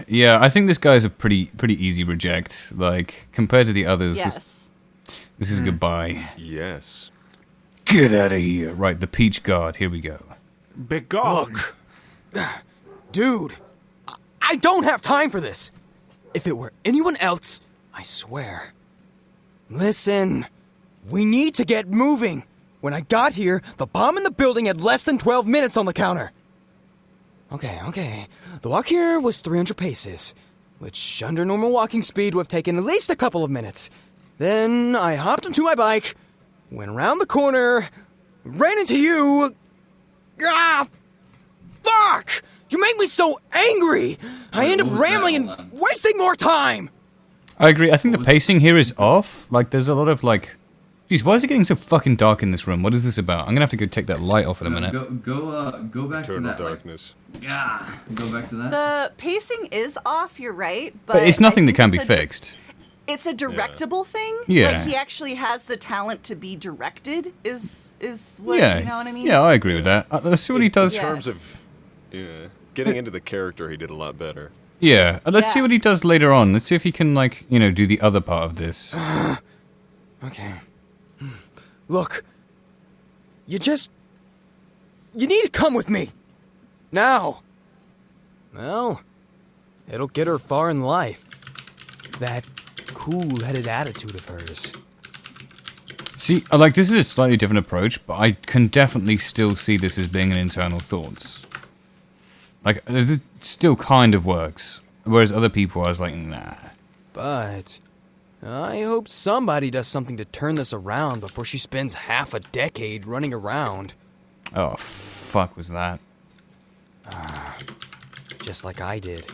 Yeah, I think this guy's a pretty easy reject. Like, compared to the others, Yes. this is a goodbye. Yes. Get out of here. Right, the peach guard. Here we go. Big God. Look. Dude, I don't have time for this. If it were anyone else, I swear. Listen, we need to get moving. When I got here, the bomb in the building had less than 12 minutes on the counter. Okay. The walk here was 300 paces, which under normal walking speed would have taken at least a couple of minutes. Then I hopped onto my bike, went around the corner, ran into you. Ah! Fuck! You make me so angry! I end up rambling and wasting more time! I agree. I think the pacing here is off. Like, there's a lot of, like... Geez, why is it getting so fucking dark in this room? What is this about? I'm gonna have to go take that light off in a minute. Go back to that. darkness. Yeah. Go back to that. The pacing is off, you're right. But it's nothing I that can think be it's fixed. It's a directable thing. Yeah. Like, he actually has the talent to be directed, is what, Yeah. you know what I mean? Yeah, I agree with that. Let's see what he does. In terms of getting into the character, he did a lot better. Yeah, let's see what he does later on. Let's see if he can, like, do the other part of this. Okay. Look. You need to come with me. Now. Well, it'll get her far in life. That cool-headed attitude of hers. See, like, this is a slightly different approach, but I can definitely still see this as being an internal thoughts. Like, it still kind of works. Whereas other people, I was like, nah. But I hope somebody does something to turn this around before she spends half a decade running around. Oh, fuck was that? Just like I did.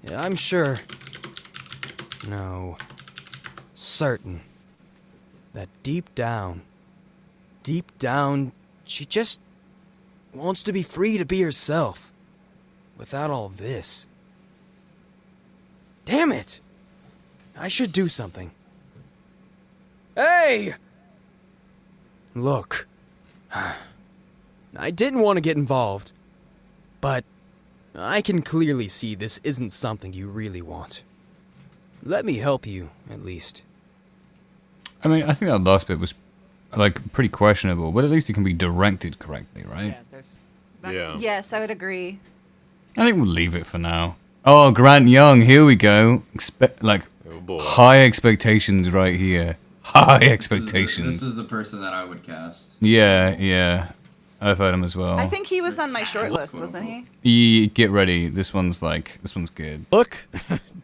Yeah, I'm sure. No. Certain. That deep down, she just wants to be free to be herself. Without all this. Damn it! I should do something. Hey! Look. I didn't want to get involved. But I can clearly see this isn't something you really want. Let me help you, at least. I mean, I think that last bit was, like, pretty questionable, but at least it can be directed correctly, right? Yeah. Yes, I would agree. I think we'll leave it for now. Oh, Grant Young, here we go. High expectations right here. High expectations. This is the person that I would cast. Yeah. I've heard him as well. I think he was on my short list, wasn't he? Get ready. This one's good. Look,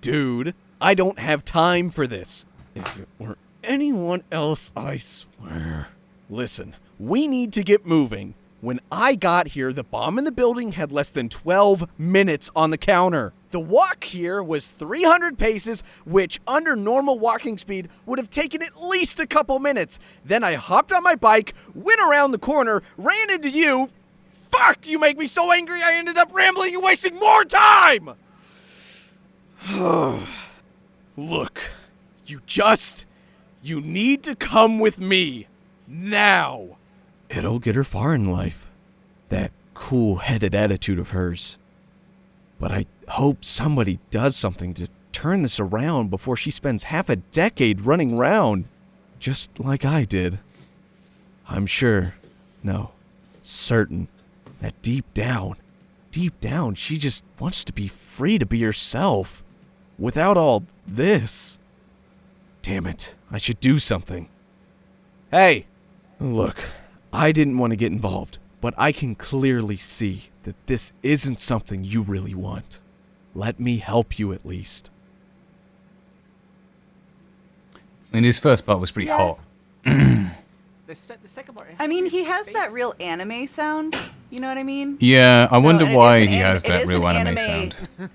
dude, I don't have time for this. If it were anyone else, I swear. Listen, we need to get moving. When I got here, the bomb in the building had less than 12 minutes on the counter. The walk here was 300 paces, which under normal walking speed would have taken at least a couple minutes. Then I hopped on my bike, went around the corner, ran into you. Fuck, you make me so angry I ended up rambling and wasting more time! Look, you need to come with me. Now. It'll get her far in life. That cool-headed attitude of hers. But I hope somebody does something to turn this around before she spends half a decade running around, just like I did. I'm sure, no, certain, that deep down, she just wants to be free to be herself, without all this. Damn it, I should do something. Hey, look, I didn't want to get involved, but I can clearly see that this isn't something you really want. Let me help you at least. I mean, his first part was pretty hot. The second part. I mean, he has that real anime sound. You know what I mean? Yeah, I wonder and it why is an he an- has it that is real an anime sound.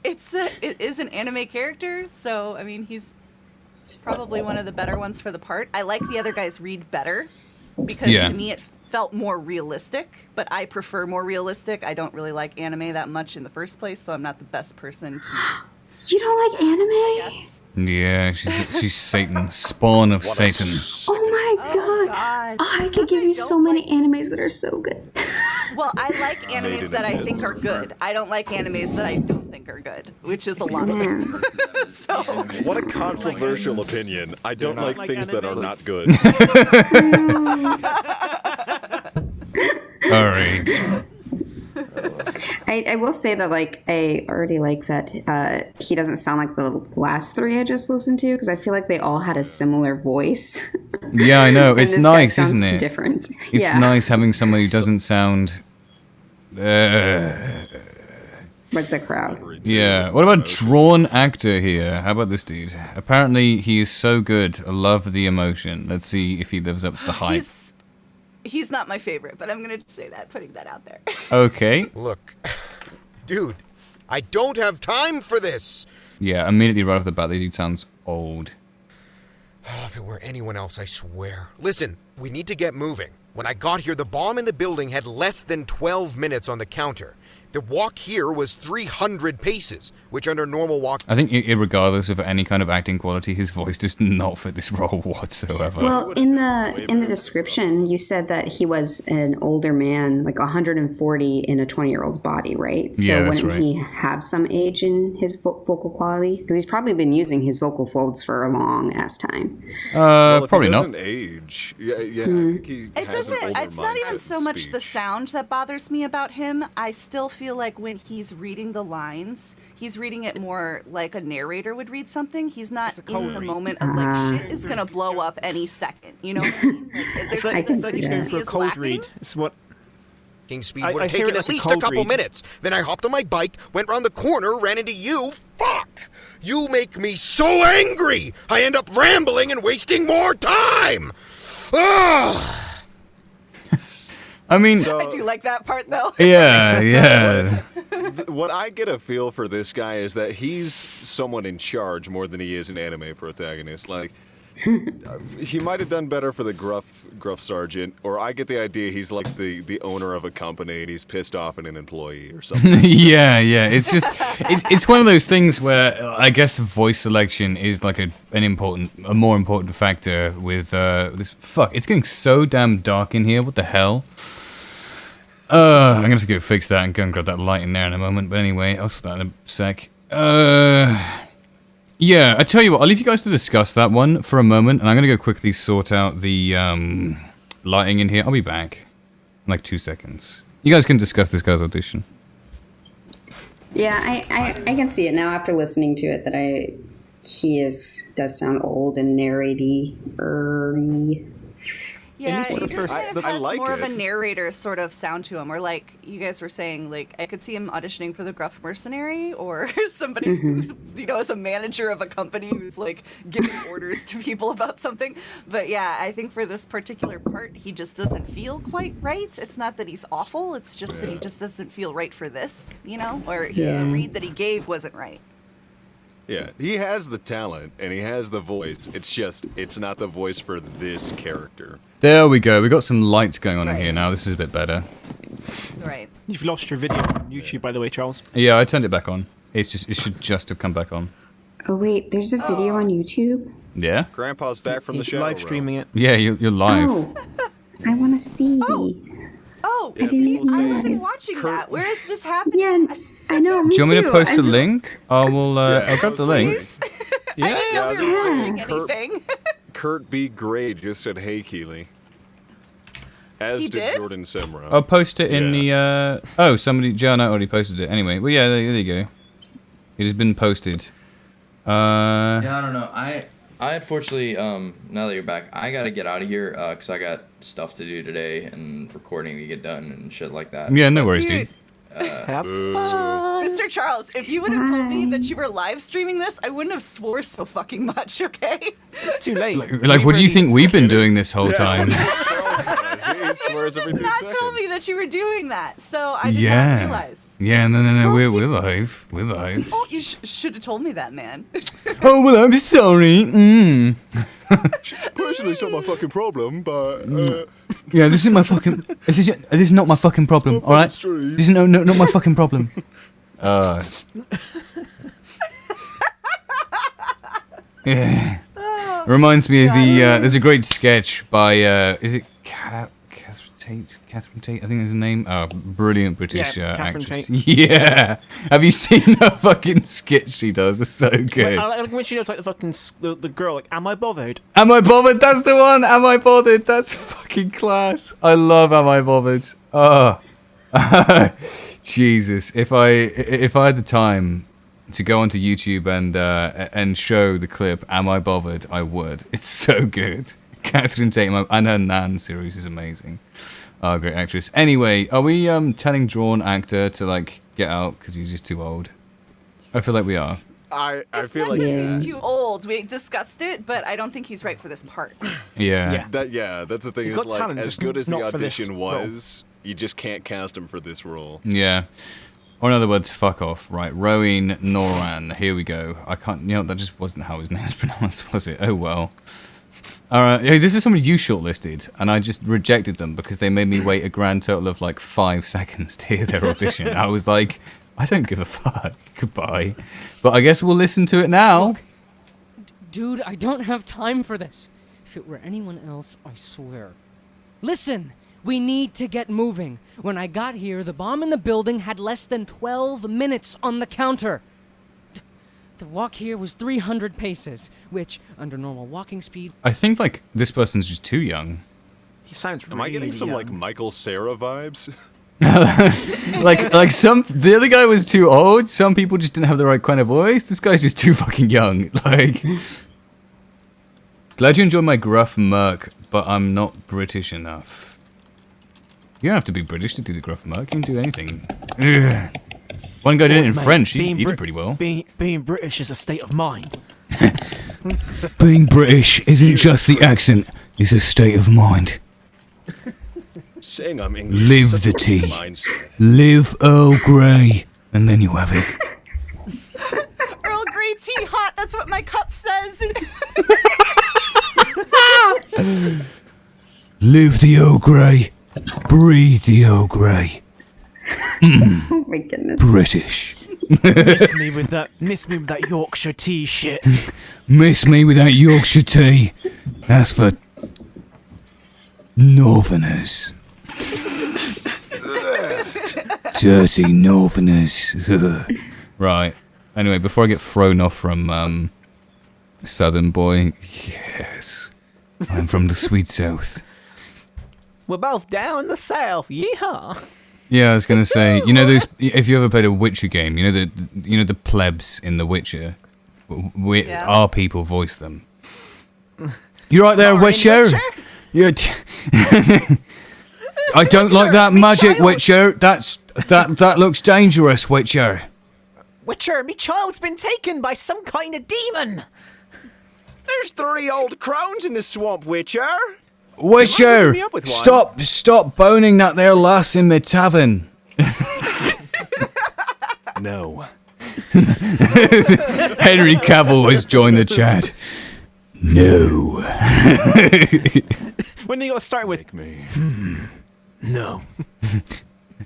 It is an anime character, so I mean, he's probably one of the better ones for the part. I like the other guys read better because Yeah. to me it felt more realistic, but I prefer more realistic. I don't really like anime that much in the first place, so I'm not the best person to. You don't like anime? Yes. Yeah, she's Satan, spawn of Satan. Oh my god. Oh, I could give you so many animes that are so good. Well, I like animes that I think are good. I don't like animes that I don't think are good, which is a lot of them. So. What a controversial opinion. I don't like things that are not good. All right. I will say that, like, I already like that he doesn't sound like the last three I just listened to, because I feel like they all had a similar voice. Yeah, I know. And It's this guy nice, sounds isn't it? different. It's Yeah. nice having somebody who doesn't sound. Like the crowd. Yeah. What about drawn actor here? How about this dude? Apparently, he is so good. I love the emotion. Let's see if he lives up to the hype. He's not my favorite, but I'm gonna say that, putting that out there. Okay. Look, dude, I don't have time for this. Yeah, immediately right off the bat, the dude sounds old. Oh, if it were anyone else, I swear. Listen, we need to get moving. When I got here, the bomb in the building had less than 12 minutes on the counter. The walk here was 300 paces, which under normal walk... I think, regardless of any kind of acting quality, his voice does not fit this role whatsoever. Well, in the description, you said that he was an older man, like 140 in a 20-year-old's body, right? So Yeah, that's wouldn't right. he have some age in his vocal quality? Because he's probably been using his vocal folds for a long ass time. Well, if probably he not. doesn't age. Yeah, I think he It has an doesn't. older It's not even mindset so and much speech. the sound that bothers me about him. I still feel like when he's reading the lines, he's reading it more like a narrator would read something. He's not in the moment of like shit is gonna blow up any second. You know what I mean? Like, there's It's like he's going for a is cold lacking. read. It's what. Speed I- would I have hear taken it at like a least a cold couple read. minutes. Then I hopped on my bike, went round the corner, ran into you. Fuck! You make me so angry! I end up rambling and wasting more time! Ugh! I mean... I do like that part though. Yeah. What I get a feel for this guy is that he's someone in charge more than he is an anime protagonist. Like, He might have done better for the gruff sergeant, or I get the idea he's like the owner of a company and he's pissed off at an employee or something. Yeah. It's just it's one of those things where I guess voice selection is like a more important factor with this. Fuck, it's getting so damn dark in here. What the hell? I'm gonna have to go fix that and go and grab that light in there in a moment. But anyway, I'll sort that in a sec. Yeah, I tell you what, I'll leave you guys to discuss that one for a moment, and I'm gonna go quickly sort out the lighting in here. I'll be back in like 2 seconds. You guys can discuss this guy's audition. Yeah, I can see it now after listening to it that he does sound old and narrating-y. Yeah, for the he just first- kind of I has like more of a it. narrator sort of sound to him, or like you guys were saying, like I could see him auditioning for the gruff mercenary, or somebody who's, is a manager of a company who's like giving orders to people about something. But yeah, I think for this particular part, he just doesn't feel quite right. It's not that he's awful; it's just that he just doesn't feel right for this, or the read that he gave wasn't right. Yeah, he has the talent and he has the voice. It's not the voice for this character. There we go. We got some lights going on in here now. This is a bit better. Right. You've lost your video on YouTube, by the way, Charles. Yeah, I turned it back on. It should just have come back on. Oh wait, there's a video on YouTube? Yeah. Grandpa's back from the He's shadow live streaming it. Yeah, you're live. Oh, I want to see. Oh, I see, didn't I wasn't realize. watching that. Where is this happening? Yeah, I know. Me Do you want me too. to post I'm a just- link? I'll grab the link. I didn't know we were watching anything. Kurt B. Gray just said, "Hey, Keely." As He did? Jordan Simra. I'll post it in the. Joanna already posted it. Anyway, well, yeah, there you go. It has been posted. Yeah, I don't know. I unfortunately, now that you're back, I gotta get out of here because I got stuff to do today and recording to get done and shit like that. Yeah, no worries, dude. Have fun. Mr. Charles, if you would have told me that you were live streaming this, I wouldn't have swore so fucking much, okay? It's too late. Like, what do you think we've been doing this whole time? He swears You did every 2 not seconds. tell me that you were doing that, so I did not Yeah. realize. Yeah, no, we're live. We're live. Oh, you should have told me that, man. Oh, well, I'm sorry. Personally, it's not my fucking problem, but Yeah, this is my fucking. This is not my fucking problem. All right. This is not my fucking problem. Yeah. Reminds me of the. There's a great sketch by. Is it Catherine Tate? Catherine Tate, I think is her name. Oh, brilliant British Catherine actress. Tate. Yeah. Have you seen the fucking skit she does? It's so good. I like when she knows like the fucking the girl. Like, am I bothered? Am I bothered? That's the one. Am I bothered? That's fucking class. I love Am I bothered? Oh, Jesus! If I had the time to go onto YouTube and show the clip Am I Bothered, I would. It's so good. Catherine Tate and her Nan series is amazing. Oh, great actress. Anyway, are we telling Drawn Actor to like get out because he's just too old? I feel like we are. I It's feel not like because he's too old. We discussed it, but I don't think he's right for this part. Yeah. That's the thing. He's Is got like talent, as just good as the not for this audition role. was, you just can't cast him for this role. Yeah. Or in other words, fuck off. Right, Rowan Noran. Here we go. I can't. That just wasn't how his name's pronounced, was it? Oh well. Alright, hey, this is somebody you shortlisted, and I just rejected them because they made me wait a grand total of like 5 seconds to hear their audition. I was like, I don't give a fuck. Goodbye. But I guess we'll listen to it now. Look, dude, I don't have time for this. If it were anyone else, I swear. Listen, we need to get moving. When I got here, the bomb in the building had less than 12 minutes on the counter. The walk here was 300 paces, which, under normal walking speed... I think like this person's just too young. He sounds Am I getting some like Michael Cera vibes? like the other guy was too old. Some people just didn't have the right kind of voice. This guy's just too fucking young. Like, glad you enjoy my gruff murk, but I'm not British enough. You don't have to be British to do the gruff murk. You can do anything. Ugh. One guy did it in French. He did pretty well. Being British is a state of mind. Being British isn't just the accent; it's a state of mind. Saying I'm English. Live is the such a tea. mindset. Live Earl Grey, and then you have it. Earl Grey tea hot, that's what my cup says. Live the Earl Grey. Breathe the Earl Grey. Oh my goodness. British. Miss me with that Yorkshire tea shit. Miss me with that Yorkshire tea. That's for Northerners. Dirty Northerners. Right. Anyway, before I get thrown off from Southern Boy, yes, I'm from the sweet South. We're both down the south. Yeehaw. Yeah, I was gonna say, you know those. If you ever played a Witcher game, you know the plebs in The Witcher. Our people voice them. You right there, Witcher? Yeah. I don't like that magic, Witcher. That looks dangerous, Witcher. Witcher, me child's been taken by some kind of demon. There's 3 old crones in the swamp, Witcher. Witcher, stop boning that there lass in the tavern. No. Henry Cavill has joined the chat. No. When they got started with me. No.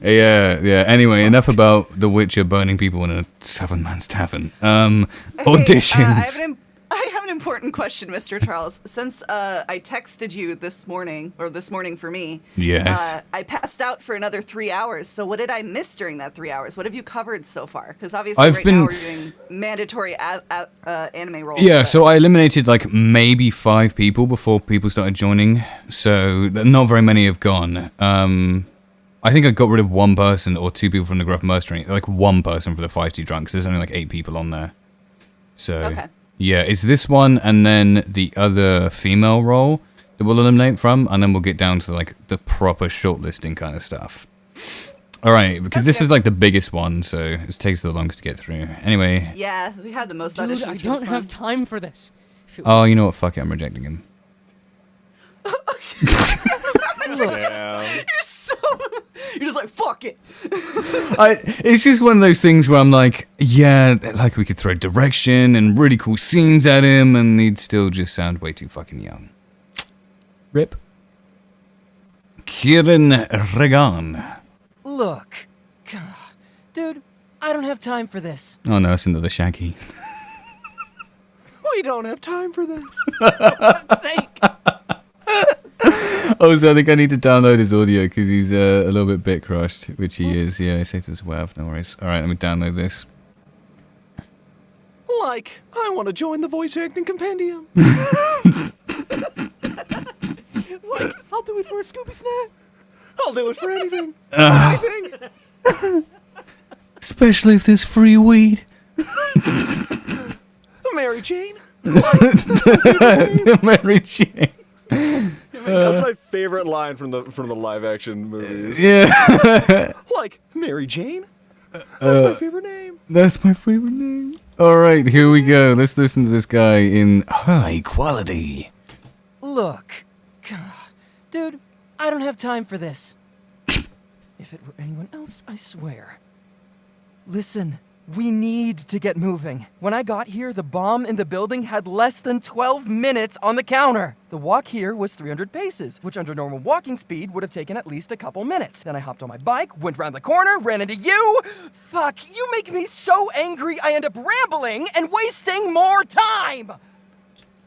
Yeah. Anyway, enough about The Witcher boning people in a 7-man's tavern. Auditions. I have an important question, Mr. Charles. Since I texted you this morning for me, yes, I passed out for another 3 hours. So what did I miss during that 3 hours? What have you covered so far? Because obviously now we're doing mandatory anime roles. Yeah, so I eliminated like maybe 5 people before people started joining. So not very many have gone. I think I got rid of 1 person or 2 people from the Gruff Mercenary. Like 1 person for the Feisty Drunk, because there's only like 8 people on there. So... Okay. Yeah, it's this one and then the other female role that we'll eliminate from, and then we'll get down to like the proper shortlisting kind of stuff. All right, because this is like the biggest one, so it takes the longest to get through. Anyway. Yeah, we had the most Dude, auditions. I don't have time for this. Oh, you know what? Fuck it, I'm rejecting him. You're just like, fuck it. It's just one of those things where I'm like, yeah, like we could throw direction and really cool scenes at him, and he'd still just sound way too fucking young. Rip. Kieran Regan. Look. Dude, I don't have time for this. Oh no, it's another Shaggy. We don't have time for this. For fuck's sake. Also, I think I need to download his audio because he's a little bit crushed, which he is. Yeah, he says it's WAV, no worries. Alright, let me download this. Like, I want to join the voice acting compendium. Like, I'll do it for a Scooby Snack. I'll do it for anything. Anything. Especially if there's free weed. Mary Jane. Mary Jane. That's my favorite line from the live action movies. Yeah. Like Mary Jane. That's my favorite name. That's my favorite name. All right, here we go. Let's listen to this guy in high quality. Look. Dude, I don't have time for this. If it were anyone else, I swear. Listen, we need to get moving. When I got here, the bomb in the building had less than 12 minutes on the counter. The walk here was 300 paces, which under normal walking speed would have taken at least a couple minutes. Then I hopped on my bike, went round the corner, ran into you. Fuck, you make me so angry I end up rambling and wasting more time.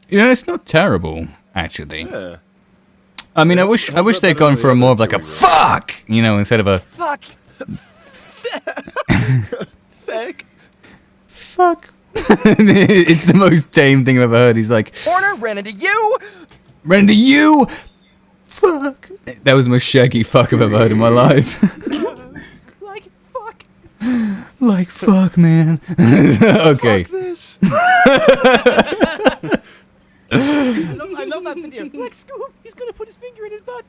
You know, it's not terrible, actually. Yeah. I mean, I wish they'd gone for a more of like a fuck, you know, instead of a fuck. Feck. Fuck. It's the most tame thing I've ever heard. He's like, Corner, ran into you. Ran into you. Fuck. That was the most shaggy fuck I've ever heard in my life. Like, fuck. Like, fuck, man. Okay. Fuck this. I love that video. Like, Scoop, he's gonna put his finger in his butt.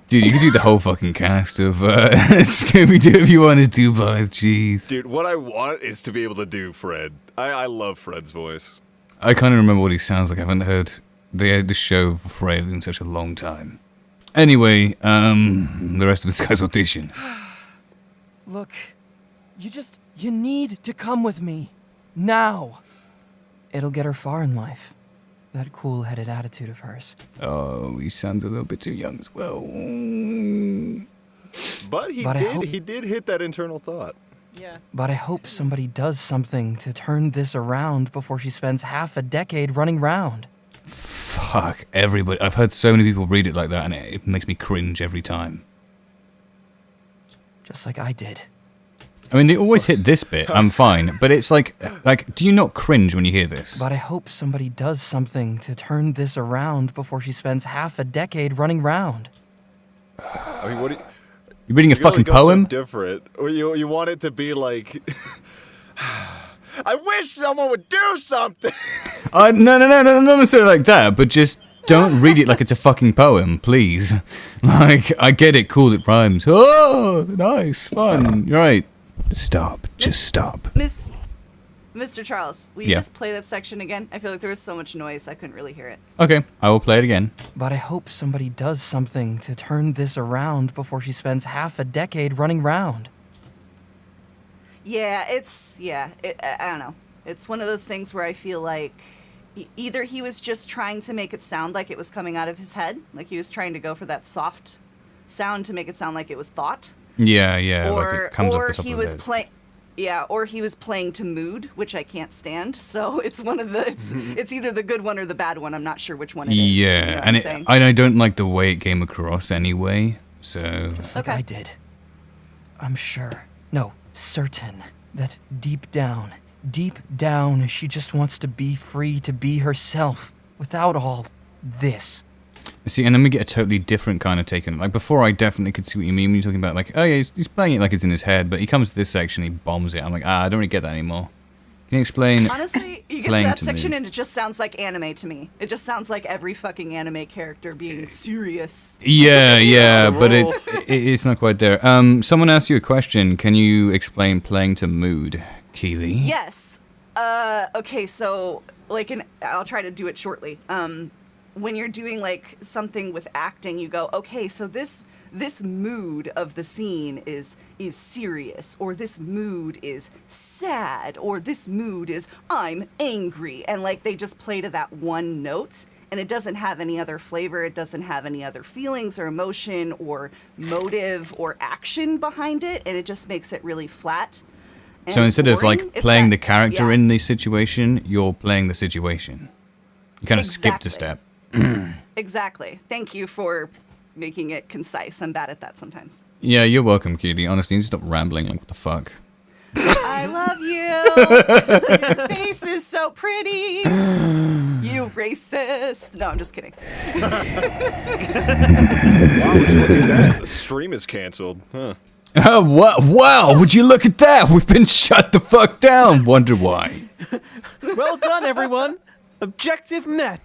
Dude, you could do the whole fucking cast of Scooby-Doo if you wanted to, but jeez. Dude, what I want is to be able to do Fred. I love Fred's voice. I can't even remember what he sounds like. I haven't heard the show of Fred in such a long time. Anyway, the rest of this guy's audition. Look, you need to come with me. Now. It'll get her far in life. That cool-headed attitude of hers. Oh, he sounds a little bit too young as well. But he did hit that internal thought. Yeah. But I hope somebody does something to turn this around before she spends half a decade running round. Fuck, everybody. I've heard so many people read it like that, and it makes me cringe every time. Just like I did. I mean, they always hit this bit. I'm fine. But it's like, do you not cringe when you hear this? But I hope somebody does something to turn this around before she spends half a decade running round. I mean, what do you... You're reading a fucking go poem? So different. Or you want it to be like... I wish someone would do something! No, not necessarily like that, but just don't read it like it's a fucking poem, please. Like, I get it, cool, it rhymes. Oh, nice, fun. You're right. Stop. Just stop. Mr. Charles, will you Yeah. just play that section again? I feel like there was so much noise, I couldn't really hear it. Okay, I will play it again. But I hope somebody does something to turn this around before she spends half a decade running round. Yeah, I don't know. It's one of those things where I feel like either he was just trying to make it sound like it was coming out of his head, like he was trying to go for that soft sound to make it sound like it was thought. Yeah, Or, like it comes off or the top he of was his head. playing. Yeah, or he was playing to mood, which I can't stand. So it's one of the. It's either the good one or the bad one. I'm not sure which one it is. Yeah, you know what and I'm saying? I don't like the way it came across anyway, so... Just like I did. I'm sure, no, certain, that deep down, she just wants to be free to be herself without all this. See, and then we get a totally different kind of take on it. Like, before I definitely could see what you mean when you're talking about, like, oh yeah, he's playing it like it's in his head, but he comes to this section, he bombs it. I'm like, I don't really get that anymore. Can you explain Honestly, you get to playing that to section me? and it just sounds like anime to me. It just sounds like every fucking anime character being serious. Yeah, but it's not quite there. Someone asked you a question. Can you explain playing to mood, Keely? Yes. Okay, so I'll try to do it shortly. When you're doing like something with acting, you go, okay, so this mood of the scene is serious, or this mood is sad, or this mood is I'm angry, and like they just play to that one note, and it doesn't have any other flavor, it doesn't have any other feelings or emotion or motive or action behind it, and it just makes it really flat. And So instead of boring. like It's playing that- the character yeah. in the situation, you're playing the situation. You kind of skipped a Exactly. step. Exactly. Thank you for making it concise. I'm bad at that sometimes. Yeah, you're welcome, Keely. Honestly, you need to stop rambling. Like, what the fuck? I love you. Your face is so pretty. You racist. No, I'm just kidding. The stream is canceled. Huh. Oh, wow, would you look at that? We've been shut the fuck down. Wonder why. Well done, everyone. Objective met.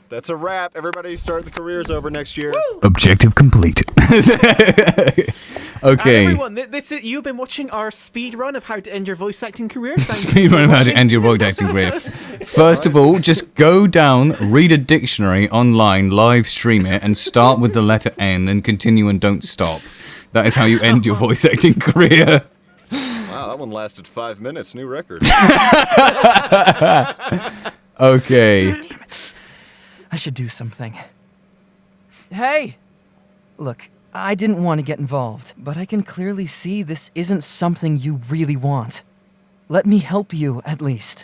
That's a wrap. Everybody start the careers over next year. Objective complete. Okay. Everyone, you've been watching our speed run of how to end your voice acting career. Thank you Speedrun for about to watching. end your voice acting career. First of all, just go down, read a dictionary online, live stream it, and start with the letter N and continue and don't stop. That is how you end your voice acting career. Wow, that one lasted 5 minutes. New record. Okay. Damn it. I should do something. Hey! Look, I didn't want to get involved, but I can clearly see this isn't something you really want. Let me help you, at least.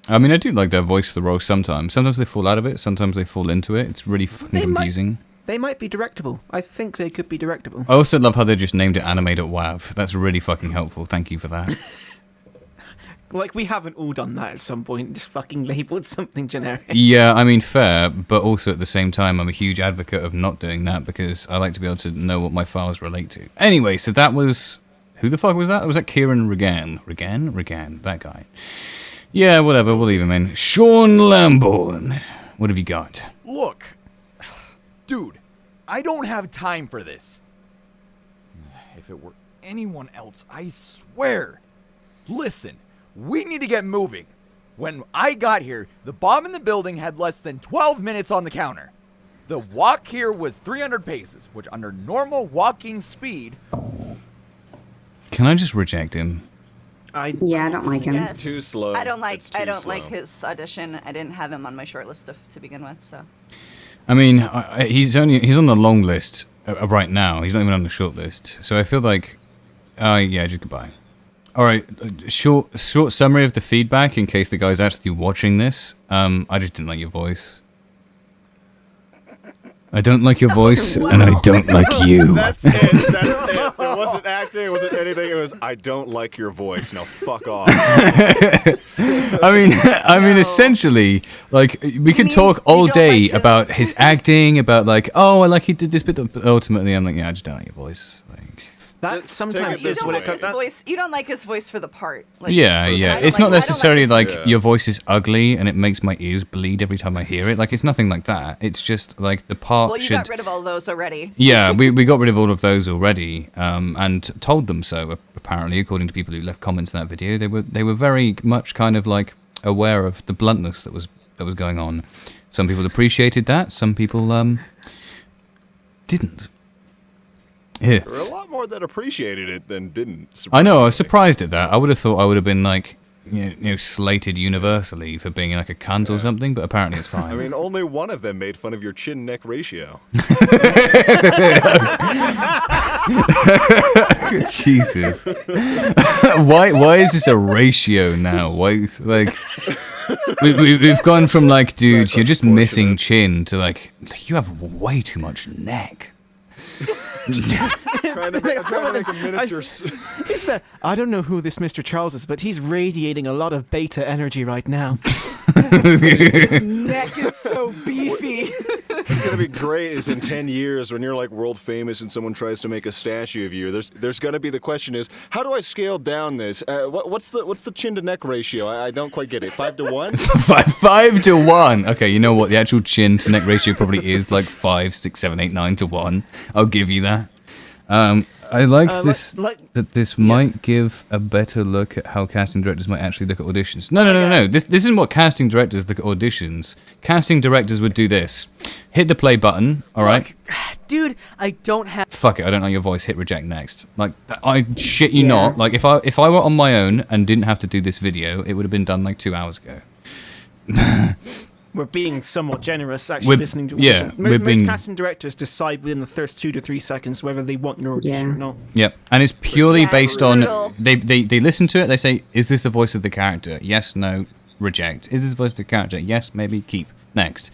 I mean, I do like their voice for the role sometimes. Sometimes they fall out of it, sometimes they fall into it. It's really fucking confusing. They might be directable. I think they could be directable. I also love how they just named it anime.wav. That's really fucking helpful. Thank you for that. Like, we haven't all done that at some point, just fucking labelled something generic. Yeah, I mean, fair, but also at the same time, I'm a huge advocate of not doing that because I like to be able to know what my files relate to. Anyway, so that was... Who the fuck was that? Was that Kieran Regan? Regan? That guy. Yeah, whatever, we'll leave him in. Sean Lambourne. What have you got? Look, dude, I don't have time for this. If it were anyone else, I swear. Listen, we need to get moving. When I got here, the bomb in the building had less than 12 minutes on the counter. The walk here was 300 paces, which under normal walking speed... Can I just reject him? Yeah, I don't like him. Yes. Too slow. I don't like It's too like slow. his audition. I didn't have him on my short list to begin with, so. I mean, he's on the long list right now. He's not even on the short list. So I feel like, yeah, just goodbye. All right, short summary of the feedback in case the guy's actually watching this. I just didn't like your voice. I don't like your voice, and I don't like you. That's it. That's it. It wasn't acting. It wasn't anything. It was, I don't like your voice. Now fuck off. I mean, essentially, like we can talk all day about his acting, about like, oh, I like he did this, but ultimately, I'm like, yeah, I just don't like your voice. That sometimes You is don't when like it comes. his voice. You don't like his voice for the part. Like, Yeah. It's not necessarily like Yeah. your voice is ugly and it makes my ears bleed every time I hear it. Like it's nothing like that. It's just like the part Well, you should. got rid of all those already. Yeah, we got rid of all of those already, and told them so. Apparently, according to people who left comments in that video, they were very much kind of like aware of the bluntness that was going on. Some people appreciated that. Some people didn't. Yeah. There were a lot more that appreciated it than didn't. I know. I was surprised at that. I would have thought I would have been like, you know, slated universally for being like a cunt or something, but apparently it's fine. I mean, only one of them made fun of your chin-neck ratio. Jesus. Why is this a ratio now? Why like we've gone from like, dude, you're just missing chin to like, you have way too much neck. trying to make a miniature. I don't know who this Mr. Charles is, but he's radiating a lot of beta energy right now. His neck is so beefy. It's gonna be great. Is in 10 years when you're like world famous and someone tries to make a statue of you. There's gonna be the question is, how do I scale down this? What's the chin to neck ratio? I don't quite get it. 5 to 1. 5 to 1. Okay, you know what? The actual chin to neck ratio probably is like 5, 6, 7, 8, 9 to 1. I'll give you that. I like this that this might give a better look at how casting directors might actually look at auditions. No. This isn't what casting directors look at auditions. Casting directors would do this: hit the play button. All right. Dude, I don't have. Fuck it, I don't know your voice. Hit reject next. Like I shit you not. Like if I were on my own and didn't have to do this video, it would have been done like 2 hours ago. We're being somewhat generous, actually, listening to yeah, audition. Most casting directors decide within the first 2 to 3 seconds whether they want your audition or not. Yep, and it's purely based on they listen to it. They say, "Is this the voice of the character? Yes, no, reject. Is this the voice of the character? Yes, maybe, keep, next."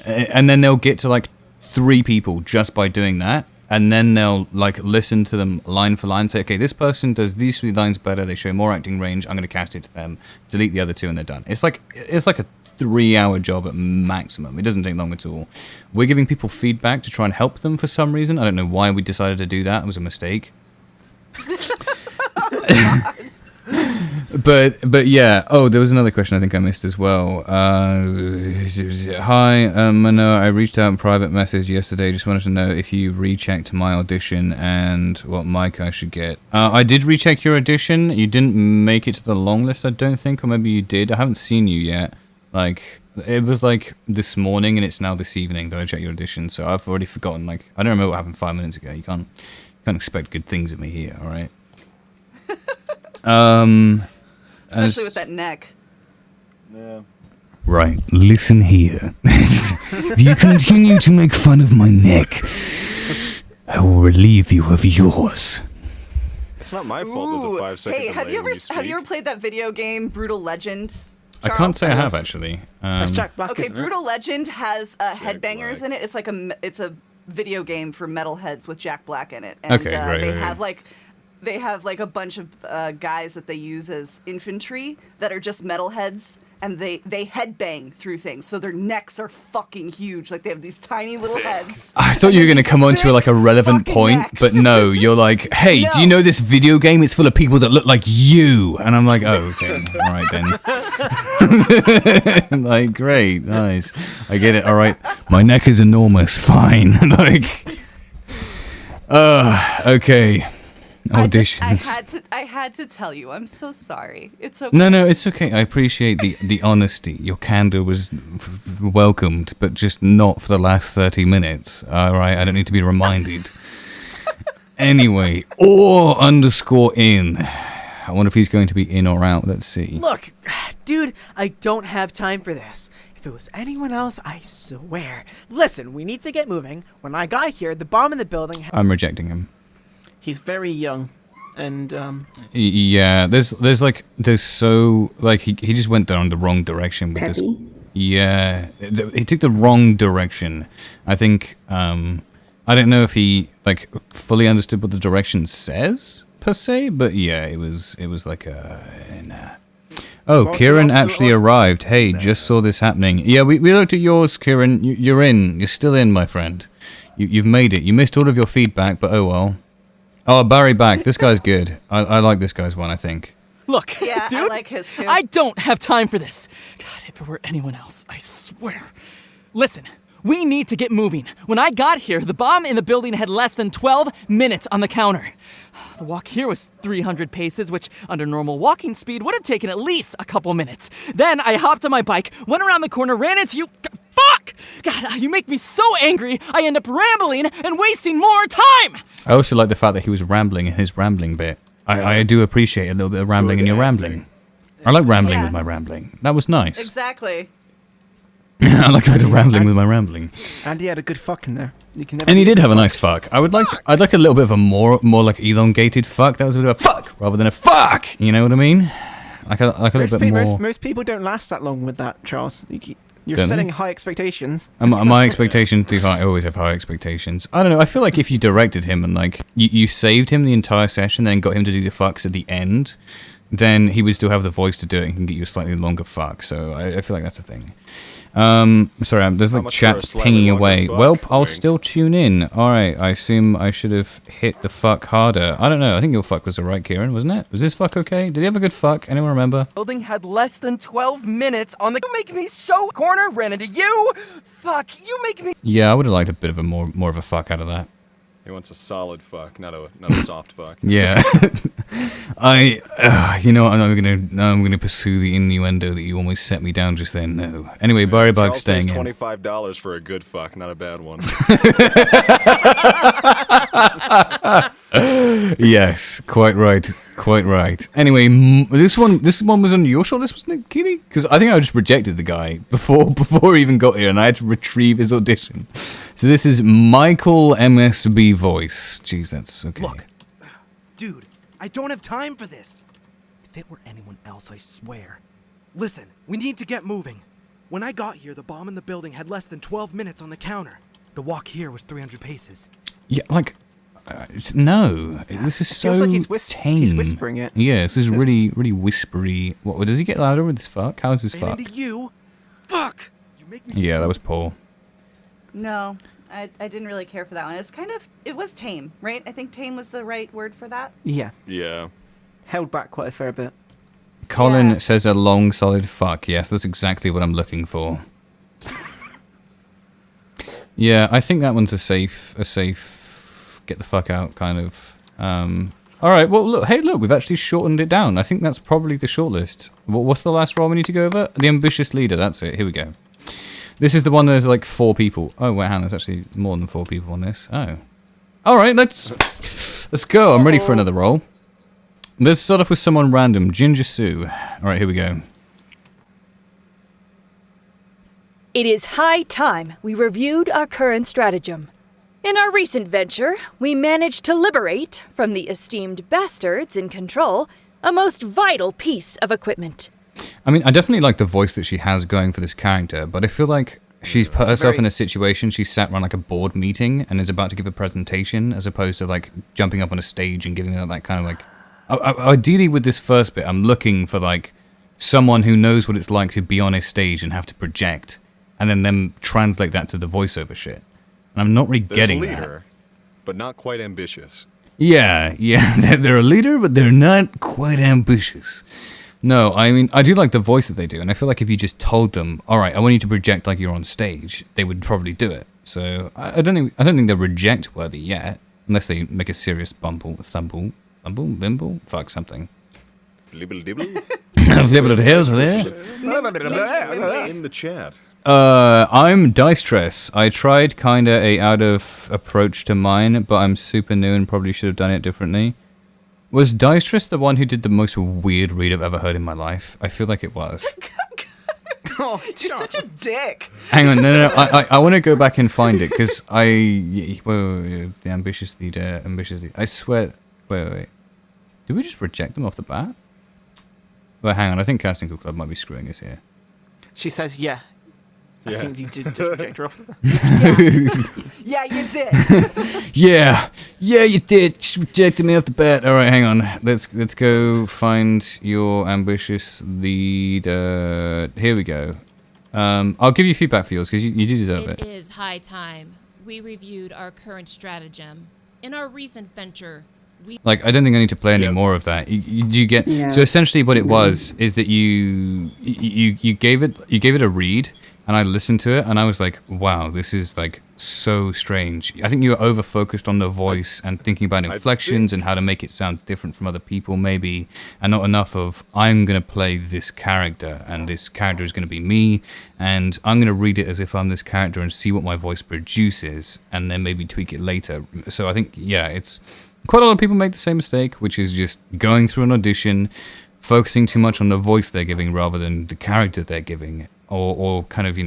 And then they'll get to like 3 people just by doing that, and then they'll like listen to them line for line. Say, "Okay, this person does these 3 lines better. They show more acting range. I'm going to cast it to them. Delete the other 2, and they're done." It's like a 3-hour job at maximum. It doesn't take long at all. We're giving people feedback to try and help them for some reason. I don't know why we decided to do that. It was a mistake. But yeah. Oh, there was another question I think I missed as well. Hi, Mano. I reached out in private message yesterday. Just wanted to know if you rechecked my audition and what mic I should get. I did recheck your audition. You didn't make it to the long list, I don't think, or maybe you did. I haven't seen you yet. Like, it was like this morning and it's now this evening that I checked your audition, so I've already forgotten. Like, I don't remember what happened 5 minutes ago. You can't expect good things of me here, alright? Especially with that neck. Yeah. Right, listen here. If you continue to make fun of my neck, I will relieve you of yours. It's not my fault there's a 5-second Hey, delay have you when speak. ever played that video game Brutal Legend? I can't say I have, actually. That's Jack Black, Okay, isn't it? Brutal Legend has headbangers in it. It's like it's a video game for metalheads with Jack Black in it. And Okay, right, they right, have they have like a bunch of guys that they use as infantry that are just metalheads, and they headbang through things, so their necks are fucking huge. Like they have these tiny little heads. I thought you were going to come on to like a relevant point, but no, you're like, hey, do you know this video game? It's full of people that look like you. And I'm like, oh, okay, all right then. Like, great, nice. I get it, all right. My neck is enormous, fine. Like, okay. Auditions. I had to tell you. I'm so sorry. It's okay. No, it's okay. I appreciate the honesty. Your candor was welcomed, but just not for the last 30 minutes. All right, I don't need to be reminded. Anyway, _in. I wonder if he's going to be in or out. Let's see. Look, dude, I don't have time for this. If it was anyone else, I swear. Listen, we need to get moving. When I got here, the bomb in the building... I'm rejecting him. He's very young, and Yeah, there's so like he just went down the wrong direction with this. Yeah, he took the wrong direction. I think I don't know if he like fully understood what the direction says per se, but yeah, it was like a nah. Oh, Kieran actually arrived. Hey, just saw this happening. Yeah, we looked at yours, Kieran. You're in. You're still in, my friend. You've made it. You missed all of your feedback, but oh well. Oh, Barry back. This guy's good. I like this guy's one, I think. Look, Yeah, dude, I like his too. I don't have time for this. God, if it were anyone else, I swear. Listen, we need to get moving. When I got here, the bomb in the building had less than 12 minutes on the counter. The walk here was 300 paces, which under normal walking speed would have taken at least a couple minutes. Then I hopped on my bike, went around the corner, ran into you. Fuck! God, you make me so angry, I end up rambling and wasting more time! I also like the fact that he was rambling in his rambling bit. I do appreciate a little bit of rambling in your rambling. I like rambling with my rambling. That was nice. Exactly. I like a bit of rambling with my rambling. And he had a good fuck in there. You can never And he did have a nice fuck. I'd like a little bit of a more like elongated fuck. That was a bit of a fuck rather than a fuck. You know what I mean? Like a little bit more. Most people don't last that long with that, Charles. You're Don't setting they? high expectations. My expectations too high. I always have high expectations. I don't know. I feel like if you directed him and like you saved him the entire session, then got him to do the fucks at the end, then he would still have the voice to do it and can get you a slightly longer fuck. So I feel like that's a thing. Sorry, there's like chats pinging away. Welp, I'll still tune in. Alright, I assume I should have hit the fuck harder. I don't know, I think your fuck was alright, Kieran, wasn't it? Was this fuck okay? Did he have a good fuck? Anyone remember? Building had less than 12 minutes on the... You make me so... Corner, ran into you! Fuck, you make me... Yeah, I would have liked a bit of a more of a fuck out of that. He wants a solid fuck, not a soft fuck. Yeah. You know what, I'm gonna pursue the innuendo that you almost set me down just then. No. Anyway, Barry Bug's staying in. $25 for a good fuck, not a bad one. Yes, quite right. Anyway, this one was on your shortlist, wasn't it, Keely? Because I think I just rejected the guy before he even got here, and I had to retrieve his audition. So this is Michael MSB voice. Jeez, that's okay. Look, dude, I don't have time for this. If it were anyone else, I swear. Listen, we need to get moving. When I got here, the bomb in the building had less than 12 minutes on the counter. The walk here was 300 paces. Yeah, like, no. This is so feels like tame. he's whispering it. Yeah, this is really, really whispery. What, does he get louder with this fuck? How's this fuck? Into you. Fuck! You make me... Yeah, that was Paul. No, I didn't really care for that one. It was tame, right? I think tame was the right word for that. Yeah. Yeah. Held back quite a fair bit. Colin says a long, solid fuck. Yes, that's exactly what I'm looking for. Yeah, I think that one's a safe get the fuck out kind of. All right, well, look, we've actually shortened it down. I think that's probably the shortlist. What's the last role we need to go over? The ambitious leader, that's it. Here we go. This is the one there's like 4 people. Oh, wait, hang on, there's actually more than 4 people on this. Oh. All right, let's go. I'm ready for another role. Let's start off with someone random. Ginger Sue. All right, here we go. It is high time we reviewed our current stratagem. In our recent venture, we managed to liberate, from the esteemed bastards in control, a most vital piece of equipment. I mean, I definitely like the voice that she has going for this character, but I feel like she's put herself in a situation, she's sat around like a board meeting and is about to give a presentation, as opposed to like jumping up on a stage and giving her that kind of like... Ideally with this first bit, I'm looking for like someone who knows what it's like to be on a stage and have to project, and then them translate that to the voiceover shit. And I'm not really getting There's a leader, that. but not quite ambitious. Yeah, they're a leader, but they're not quite ambitious. No, I mean, I do like the voice that they do, and I feel like if you just told them, all right, I want you to project like you're on stage, they would probably do it. So I don't think they're reject worthy yet, unless they make a serious bimble, fuck something. Flibble hills there. In the chat. I'm Distress. I tried kinda a out of approach to mine, but I'm super new and probably should have done it differently. Was Dystress the one who did the most weird read I've ever heard in my life? I feel like it was. Oh, you're such a dick. Hang on, no. I want to go back and find it because the ambitious leader, I swear. Wait. Did we just reject them off the bat? Well, hang on. I think Casting Call Club might be screwing us here. She says, yeah. Yeah. I think you did just reject her off the bat. Yeah, you did. Yeah, you did. Just rejected me off the bat. All right, hang on. Let's go find your ambitious leader. Here we go. I'll give you feedback for yours because you do deserve it. It is high time we reviewed our current stratagem. In our recent venture, I don't think I need to play any more of that. You get so essentially what it was is that you gave it a read, and I listened to it, and I was like, wow, this is like so strange. I think you were over focused on the voice and thinking about inflections and how to make it sound different from other people, maybe, and not enough of I'm gonna play this character, and this character is gonna be me, and I'm gonna read it as if I'm this character and see what my voice produces, and then maybe tweak it later. So I think it's. Quite a lot of people make the same mistake, which is just going through an audition, focusing too much on the voice they're giving rather than the character they're giving, or kind of,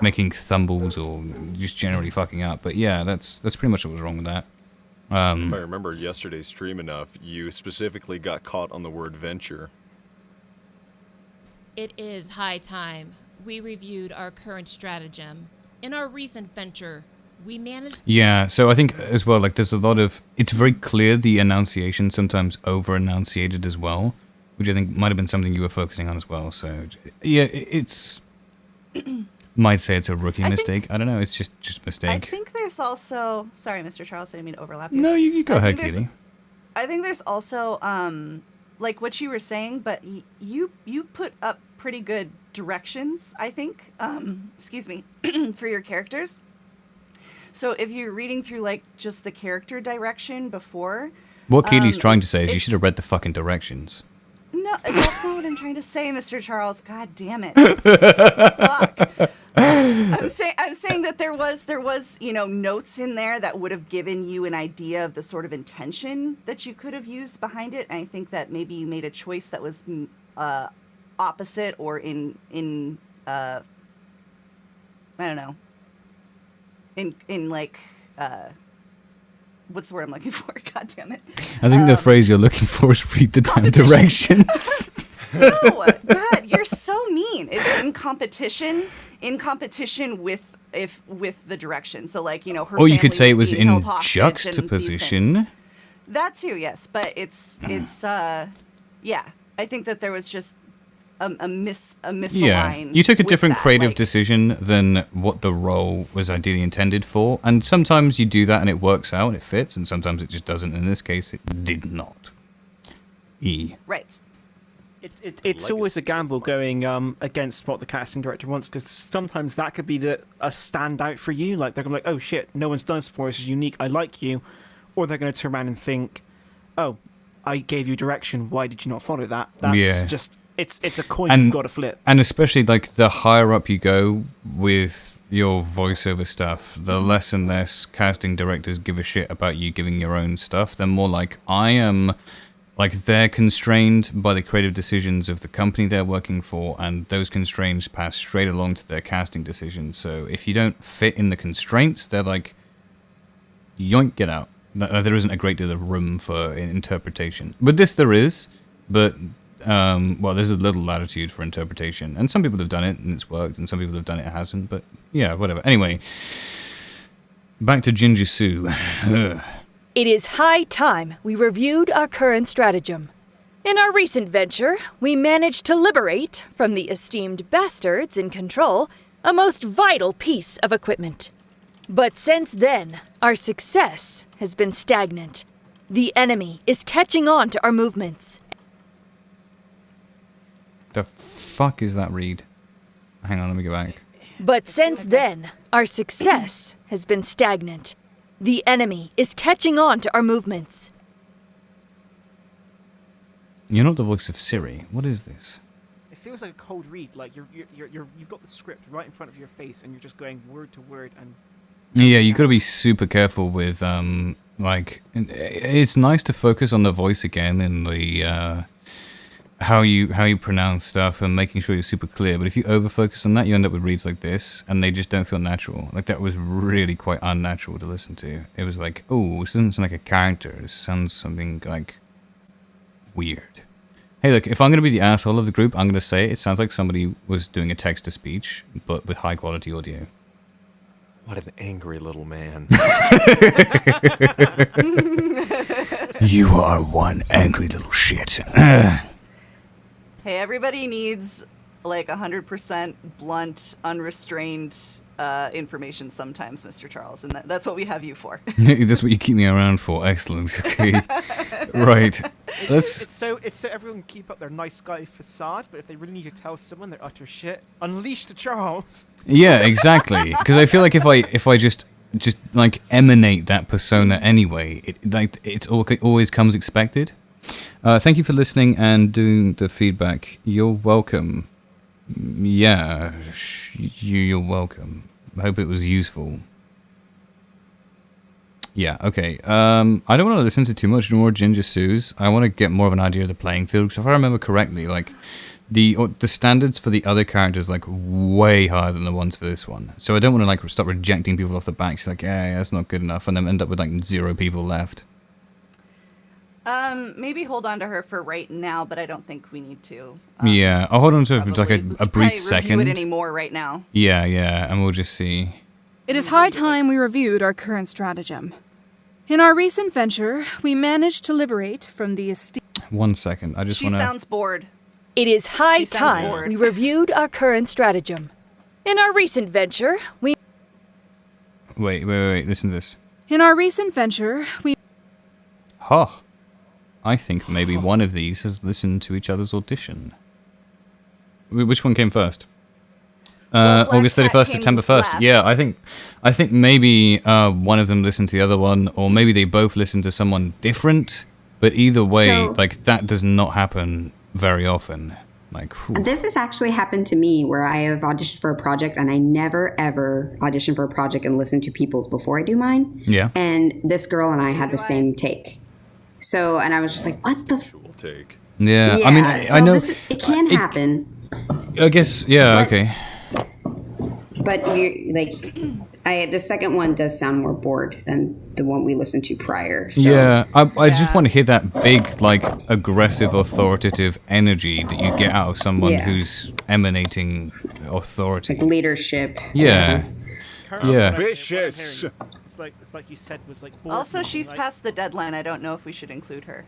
making thumbles or just generally fucking up. But yeah, that's pretty much what was wrong with that. If I remember yesterday's stream enough, you specifically got caught on the word venture. it is high time we reviewed our current stratagem. In our recent venture, we managed... Yeah, so I think as well, there's a lot of... It's very clear the enunciation sometimes over-enunciated as well, which I think might have been something you were focusing on as well. So, yeah, it's... might say it's a rookie mistake. I don't know, it's just a mistake. I think there's also... Sorry, Mr. Charles, I didn't mean to overlap you. No, you go ahead, Katie. I think there's also, like what you were saying, but you put up pretty good directions, I think, excuse me, for your characters. So if you're reading through, just the character direction before... What Katie's trying to say is you should have read the fucking directions. No, that's not what I'm trying to say, Mr. Charles. God damn it. Fuck. I'm saying that there was, notes in there that would have given you an idea of the sort of intention that you could have used behind it. And I think that maybe you made a choice that was opposite or in I don't know. What's the word I'm looking for? God damn it. I think the phrase you're looking for is read the damn directions. No, God, you're so mean. It's in competition with the direction. So her or you could say it was being in held hostage and these juxtaposition. things. That too, yes. But it's yeah. I think that there was just a misalign. Yeah, you took a with different that. creative decision than what the role was ideally intended for, and sometimes you do that and it works out and it fits, and sometimes it just doesn't. In this case, it did not. Right. It's always a gamble going against what the casting director wants, because sometimes that could be a standout for you. Like they're gonna be like, oh shit, no one's done this before. This is unique. I like you, or they're gonna turn around and think, oh, I gave you direction. Why did you not follow that? That's just. It's a coin you've got to flip. And especially the higher up you go with your voiceover stuff, the less and less casting directors give a shit about you giving your own stuff. They're more like, I am, they're constrained by the creative decisions of the company they're working for, and those constraints pass straight along to their casting decisions. So if you don't fit in the constraints, they're like, yoink, get out. There isn't a great deal of room for interpretation. With this there is, but... there's a little latitude for interpretation, and some people have done it and it's worked, and some people have done it and it hasn't, but yeah, whatever. Anyway, back to Ginger Sue. It is high time we reviewed our current stratagem. In our recent venture, we managed to liberate from the esteemed bastards in control a most vital piece of equipment. But since then, our success has been stagnant. The enemy is catching on to our movements. The fuck is that read? Hang on, let me go back. But since then, our success has been stagnant. The enemy is catching on to our movements. You're not the voice of Siri. What is this? It feels like a cold read. Like you've got the script right in front of your face, and you're just going word to word. And Yeah, you got to be super careful with like, it's nice to focus on the voice again and the how you pronounce stuff and making sure you're super clear. But if you over focus on that, you end up with reads like this, and they just don't feel natural. Like, that was really quite unnatural to listen to. It was like, oh, this doesn't sound like a character. This sounds something like weird. Hey, look, if I'm gonna be the asshole of the group, I'm gonna say it sounds like somebody was doing a text to speech, but with high quality audio. What an angry little man. You are one angry little shit. Hey, everybody needs like 100% blunt, unrestrained information sometimes, Mr. Charles, and that's what we have you for. That's what you keep me around for. Excellent. Okay. Right. Let's. It's so everyone can keep up their nice guy facade, but if they really need to tell someone their utter shit, unleash the Charles. Yeah, exactly. Because I feel like if I just like emanate that persona anyway, it always comes expected. Thank you for listening and doing the feedback. You're welcome. Yeah, you're welcome. I hope it was useful. Yeah, okay. I don't want to listen to too much more Ginger Sue's. I want to get more of an idea of the playing field, because if I remember correctly, like, the standards for the other characters like way higher than the ones for this one. So I don't want to like start rejecting people off the back. It's like, yeah, that's not good enough, and then end up with like 0 people left. Maybe hold on to her for right now, but I don't think we need to. Yeah, I'll hold on to it for like a brief second. Review it anymore right now. Yeah, and we'll just see. It is high time we reviewed our current stratagem. In our recent venture, we managed to liberate from the esteem. 1 second, I just want to. She sounds bored. It is high She sounds time bored. we reviewed our current stratagem. In our recent venture, we... Wait, listen to this. In our recent venture, we... Huh. I think maybe one of these has listened to each other's audition. Which one came first? August 31st, September 1st. last. Yeah, I think maybe one of them listened to the other one, or maybe they both listened to someone different. But either way, So- like, that does not happen very often. Like, whew. This has actually happened to me where I have auditioned for a project and I never ever audition for a project and listen to people's before I do mine. Yeah. And this girl and I had the same take. So, and I was just like, what the? Take. Yeah, I mean, so I know. it can happen. I guess, yeah, okay. But you like, the second one does sound more bored than the one we listened to prior. So. Yeah, I just want to hear that big, like, aggressive, authoritative energy that you get out of someone Yeah. who's emanating authority. Like leadership. Yeah. Yeah. Vicious. It's like you said was like. bored Also, and, she's like, past the deadline. I don't know if we should include her.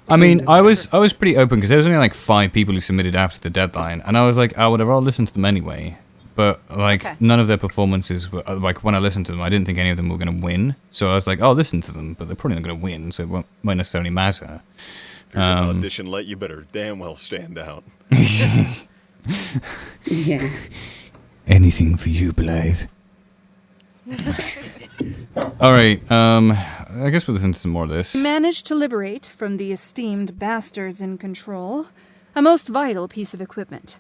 I mean, I was pretty open because there was only like 5 people who submitted after the deadline, and I was like, oh, whatever, I'll listen to them anyway. But like, Okay. none of their performances were like, when I listened to them, I didn't think any of them were going to win. So I was like, I'll listen to them, but they're probably not going to win, so it won't necessarily matter. If you're gonna audition late, you better damn well stand out. Yeah. Anything for you, Blythe. All right. I guess we'll listen to some more of this. managed to liberate from the esteemed bastards in control a most vital piece of equipment.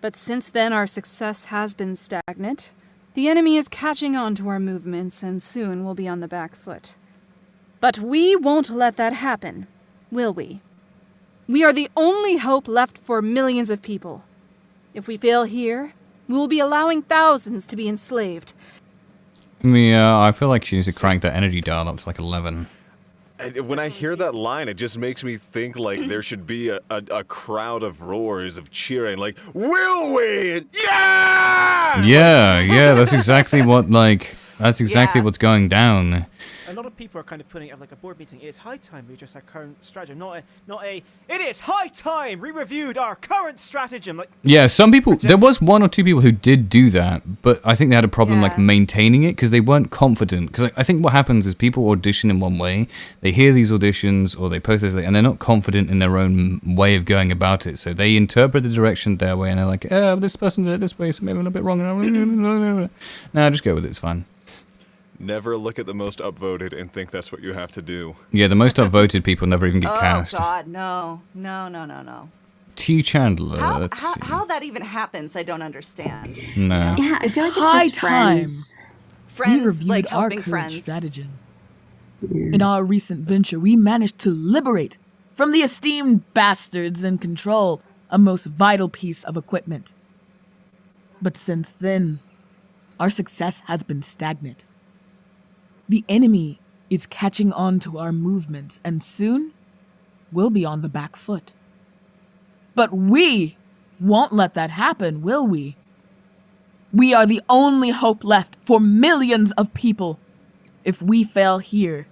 But since then, our success has been stagnant. The enemy is catching on to our movements, and soon we'll be on the back foot. But we won't let that happen, will we? We are the only hope left for millions of people. If we fail here, we will be allowing thousands to be enslaved. I feel like she needs to crank that energy dial up to like 11. And when I hear that line, it just makes me think like there should be a crowd of roars of cheering, like, will we? Yeah! Yeah, that's exactly what, like, that's exactly what's going down. A lot of people are kind of putting it at like a board meeting. It's high time we just our current stratagem, not a. It is high time we reviewed our current stratagem. Like, Yeah, some people, there was 1 or 2 people who did do that, but I think they had a problem like maintaining it because they weren't confident. Because I think what happens is people audition in one way, they hear these auditions or they post this, and they're not confident in their own way of going about it. So they interpret the direction their way and they're like, oh, this person did it this way, so maybe I'm a bit wrong. Nah, just go with it, it's fine. Never look at the most upvoted and think that's what you have to do. Yeah, the most upvoted people never even get cast. Oh God, no. T. Chandler, let's see. How that even happens, I don't understand. No. Yeah, I feel like it's high just time. friends. Friends, we reviewed like our helping current friends. stratagem. In our recent venture, we managed to liberate from the esteemed bastards in control a most vital piece of equipment. But since then, our success has been stagnant. The enemy is catching on to our movements, and soon we'll be on the back foot. But we won't let that happen, will we? We are the only hope left for millions of people. If we fail here,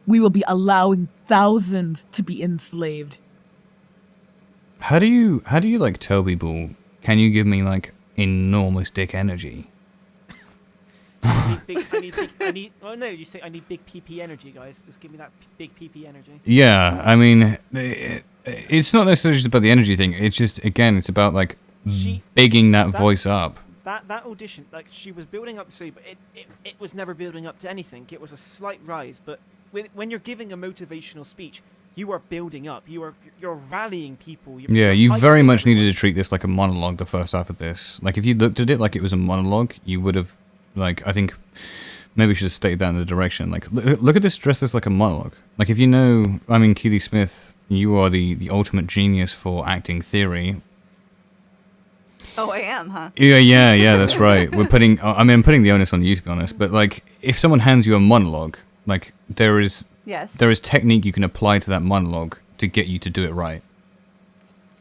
we will be allowing thousands to be enslaved. How do you like tell people, can you give me like enormous dick energy? I need. Oh no, you say I need big PP energy, guys. Just give me that big PP energy. Yeah, I mean, it's not necessarily just about the energy thing. It's just, again, it's about like bigging that voice up. That audition, like she was building up to, but it was never building up to anything. It was a slight rise, but when you're giving a motivational speech, you are building up. You're rallying people. You very much needed to treat this like a monologue. The first half of this, like if you looked at it like it was a monologue, you would have, like, I think maybe we should have stated that in the direction. Like, look at this, dress this like a monologue. Like, if you know, I mean, Keely Smith, you are the ultimate genius for acting theory. Oh, I am, huh? Yeah, that's right. I'm putting the onus on you, to be honest. But like, if someone hands you a monologue, like there is technique you can apply to that monologue to get you to do it right.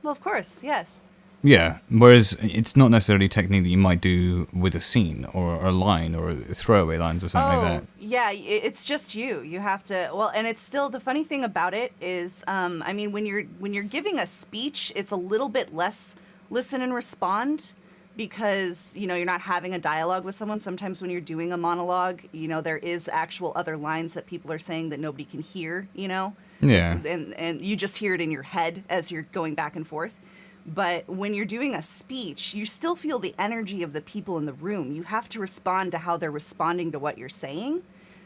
Well, of course, yes. Yeah, whereas it's not necessarily technique that you might do with a scene or a line or throwaway lines or something like that. Yeah, it's just you. You have to. Well, and it's still the funny thing about it is, I mean, when you're giving a speech, it's a little bit less listen and respond because you're not having a dialogue with someone. Sometimes when you're doing a monologue, there is actual other lines that people are saying that nobody can hear. Yeah. And you just hear it in your head as you're going back and forth. But when you're doing a speech, you still feel the energy of the people in the room. You have to respond to how they're responding to what you're saying.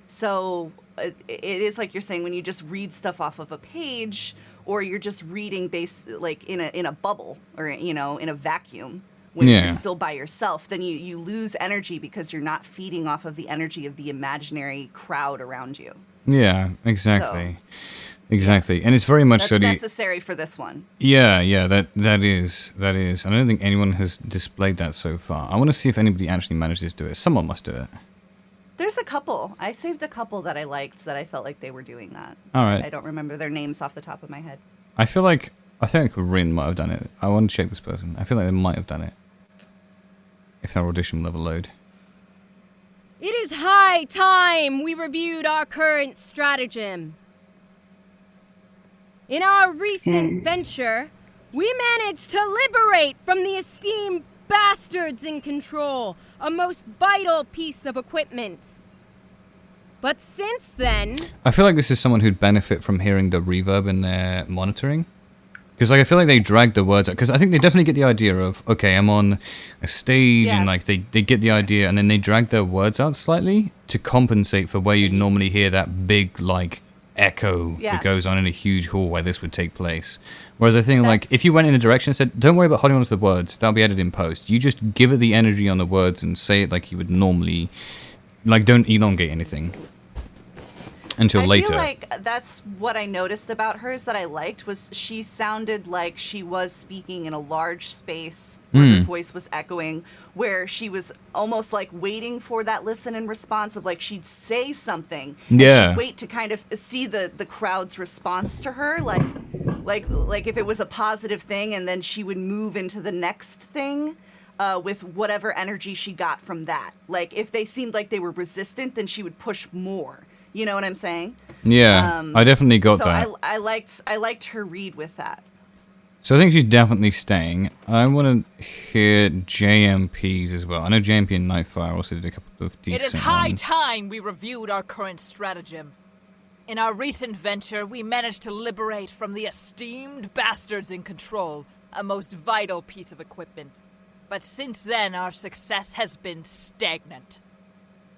So it is like you're saying, when you just read stuff off of a page, or you're just reading like in a bubble, or in a vacuum, when you're still by yourself, then you lose energy because you're not feeding off of the energy of the imaginary crowd around you. Yeah, exactly. Exactly, and it's very much that's necessary for this one. Yeah, that is. I don't think anyone has displayed that so far. I want to see if anybody actually manages to do it. Someone must do it. There's a couple. I saved a couple that I liked that I felt like they were doing that. All right. I don't remember their names off the top of my head. I think Rin might have done it. I want to check this person. I feel like they might have done it. If their audition will ever load. It is high time we reviewed our current stratagem. In our recent venture, we managed to liberate from the esteemed bastards in control a most vital piece of equipment. But since then... I feel like this is someone who'd benefit from hearing the reverb in their monitoring. Because I feel like they drag the words out. Because I think they definitely get the idea of, okay, I'm on a stage, and like they get the idea, and then they drag their words out slightly to compensate for where you'd normally hear that big, like, echo that goes on in a huge hall where this would take place. Whereas I think like if you went in a direction and said, don't worry about holding on to the words, that'll be edited in post. You just give it the energy on the words and say it like you would normally, like don't elongate anything until later. I feel like that's what I noticed about hers that I liked was she sounded like she was speaking in a large space where her voice was echoing, where she was almost like waiting for that listen and response of like she'd say something and she'd wait to kind of see the crowd's response to her, like if it was a positive thing, and then she would move into the next thing with whatever energy she got from that. Like if they seemed like they were resistant, then she would push more. You know what I'm saying? Yeah, I definitely got that. So I liked her read with that. So I think she's definitely staying. I want to hear JMP's as well. I know JMP and Nightfire also did a couple of decent It is high ones. time we reviewed our current stratagem. In our recent venture, we managed to liberate from the esteemed bastards in control a most vital piece of equipment. But since then, our success has been stagnant.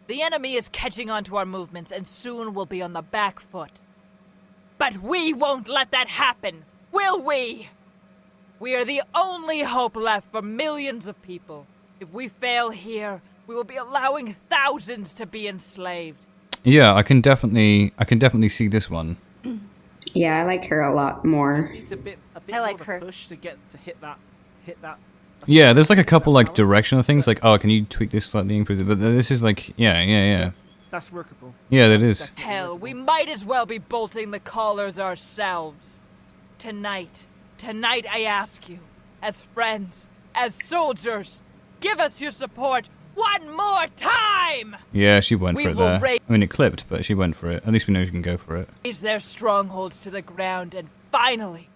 The enemy is catching on to our movements, and soon we'll be on the back foot. But we won't let that happen, will we? We are the only hope left for millions of people. If we fail here, we will be allowing thousands to be enslaved. Yeah, I can definitely see this one. Yeah, I like her a lot more. It's a bit I like more of a push to get to hit that. Yeah, there's like a couple like directional things, like, oh, can you tweak this slightly, improve it? But this is like, yeah. That's workable. Yeah, that is. Hell, we might as well be bolting the collars ourselves. Tonight, I ask you, as friends, as soldiers, give us your support one more time! Yeah, she went We for it will there. raise- I mean, it clipped, but she went for it. At least we know she can go for it. Raise their strongholds to the ground and finally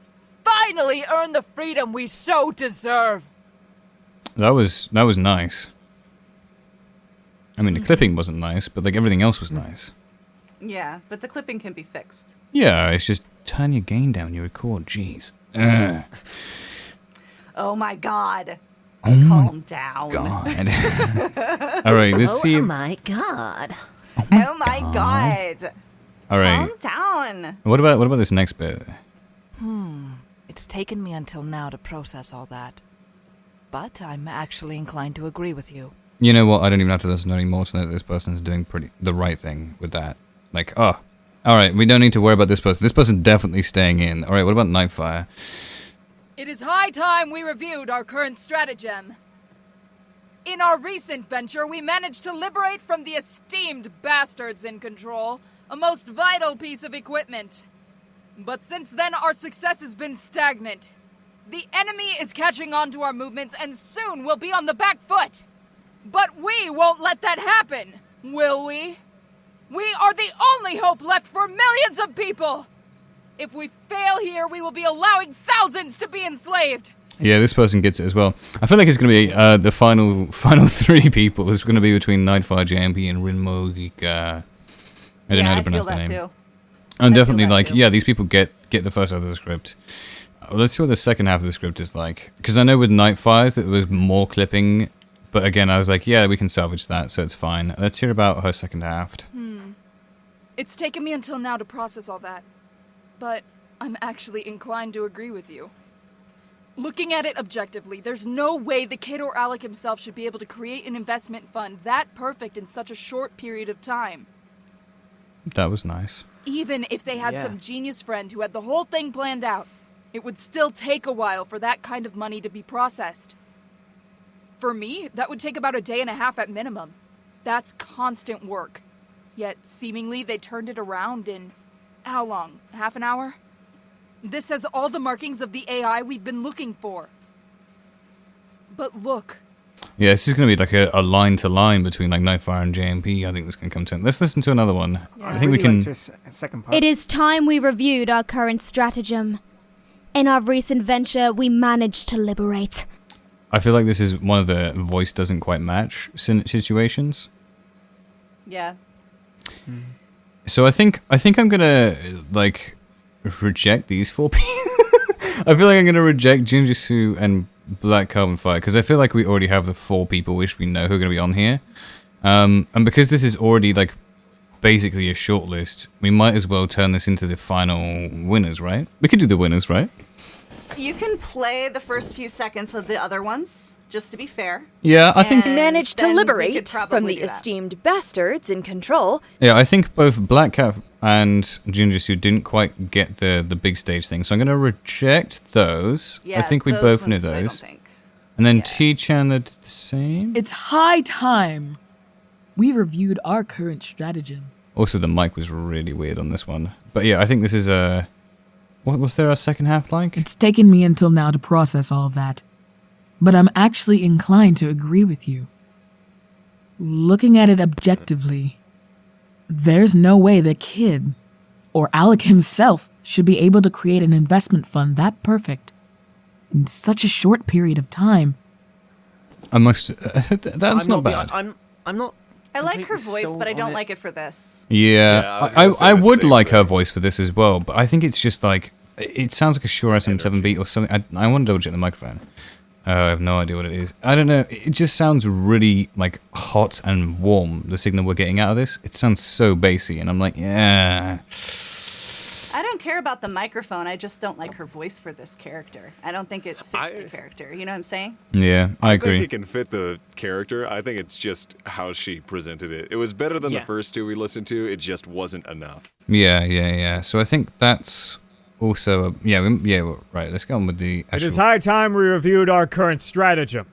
earn the freedom we so deserve. That was nice. I mean, the clipping wasn't nice, but like everything else was nice. Yeah, but the clipping can be fixed. Yeah, it's just turn your gain down when you record. Jeez. Oh my god. Oh Calm down. God. All right, let's see. Oh my god. Oh my god. All right. Calm down. What about this next bit? It's taken me until now to process all that. But I'm actually inclined to agree with you. You know what? I don't even have to listen anymore to know that this person's doing the right thing with that. Like, oh, all right, we don't need to worry about this person. This person's definitely staying in. All right, what about Nightfire? It is high time we reviewed our current stratagem. In our recent venture, we managed to liberate from the esteemed bastards in control a most vital piece of equipment. But since then, our success has been stagnant. The enemy is catching on to our movements, and soon we'll be on the back foot. But we won't let that happen, will we? We are the only hope left for millions of people. If we fail here, we will be allowing thousands to be enslaved. Yeah, this person gets it as well. I feel like it's going to be the final three people. It's going to be between Nightfire, JMP, and Rinmogika. I don't know how to pronounce the name. Too. I'm definitely like, yeah, these people get the first half of the script. Let's see what the second half of the script is like. Because I know with Nightfires that there was more clipping. But again, I was like, yeah, we can salvage that, so it's fine. Let's hear about her second half. It's taken me until now to process all that. But I'm actually inclined to agree with you. Looking at it objectively, there's no way the kid or Alec himself should be able to create an investment fund that perfect in such a short period of time. That was nice. Even if they had Yeah. some genius friend who had the whole thing planned out, it would still take a while for that kind of money to be processed. For me, that would take about a day and a half at minimum. That's constant work. Yet, seemingly, they turned it around in... how long? Half an hour? This has all the markings of the AI we've been looking for. But look. Yeah, this is going to be like a line-to-line between like Nightfire and JMP. I think this can come to... Let's listen to another one. I think we can... Second part. It is time we reviewed our current stratagem. In our recent venture, we managed to liberate. I feel like this is one of the voice doesn't quite match situations. Yeah. So I think I'm gonna like reject these four people. I feel like I'm gonna reject Jinjitsu and Black Carbon Fire because I feel like we already have the four people which we know who are gonna be on here, and because this is already like basically a shortlist, we might as well turn this into the final winners, right? We could do the winners, right? You can play the first few seconds of the other ones, just to be fair. Yeah, I think... We managed to then we could liberate from probably the do that. esteemed bastards in control. Yeah, I think both Black Cat and Jinjitsu didn't quite get the big stage thing, so I'm going to reject those. I Yeah, think we those both knew ones I don't those. think. And then T-Chan did the same. It's high time we reviewed our current stratagem. Also, the mic was really weird on this one. But yeah, I think this is a... What was there a second half like? It's taken me until now to process all of that. But I'm actually inclined to agree with you. Looking at it objectively, there's no way the kid, or Alec himself, should be able to create an investment fund that perfect in such a short period of time. I must... that's not bad. I'm not. I like her completely voice, sold but I on don't it. like it for this. Yeah, I would like her voice for this as well, but I think it's just like... It sounds like a Shure SM7 beat or something. I want to double check the microphone. I have no idea what it is. I don't know. It just sounds really like hot and warm, the signal we're getting out of this. It sounds so bassy, and I'm like, yeah. I don't care about the microphone. I just don't like her voice for this character. I don't think it fits the character. You know what I'm saying? Yeah, I agree. I think it can fit the character. I think it's just how she presented it. It was better than the first two we listened to. It just wasn't enough. Yeah. So I think that's also right. Let's go on with the. It is high time we reviewed our current stratagem.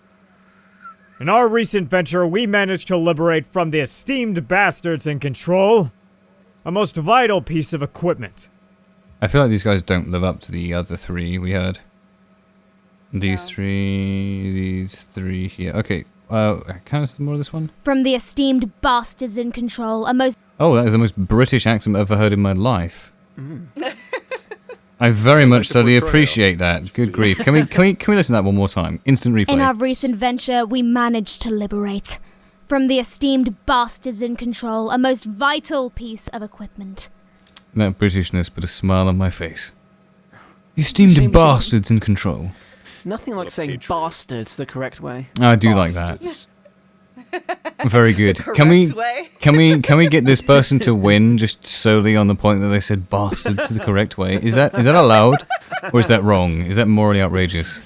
In our recent venture, we managed to liberate from the esteemed bastards in control a most vital piece of equipment. I feel like these guys don't live up to the other three we heard. These three here. Okay, can I see more of this one? From the esteemed bastards in control, a most... Oh, that is the most British accent I've ever heard in my life. I very much so appreciate that. Good grief. Can we listen to that one more time? Instant replay. In our recent venture, we managed to liberate from the esteemed bastards in control a most vital piece of equipment. That Britishness put a smile on my face. The esteemed bastards in control. Nothing like saying bastards the correct way. I do like that. Very good. The Can we correct get this person to win just solely on the point that they said bastards the correct way? Is that allowed, or is that wrong? Is that morally outrageous?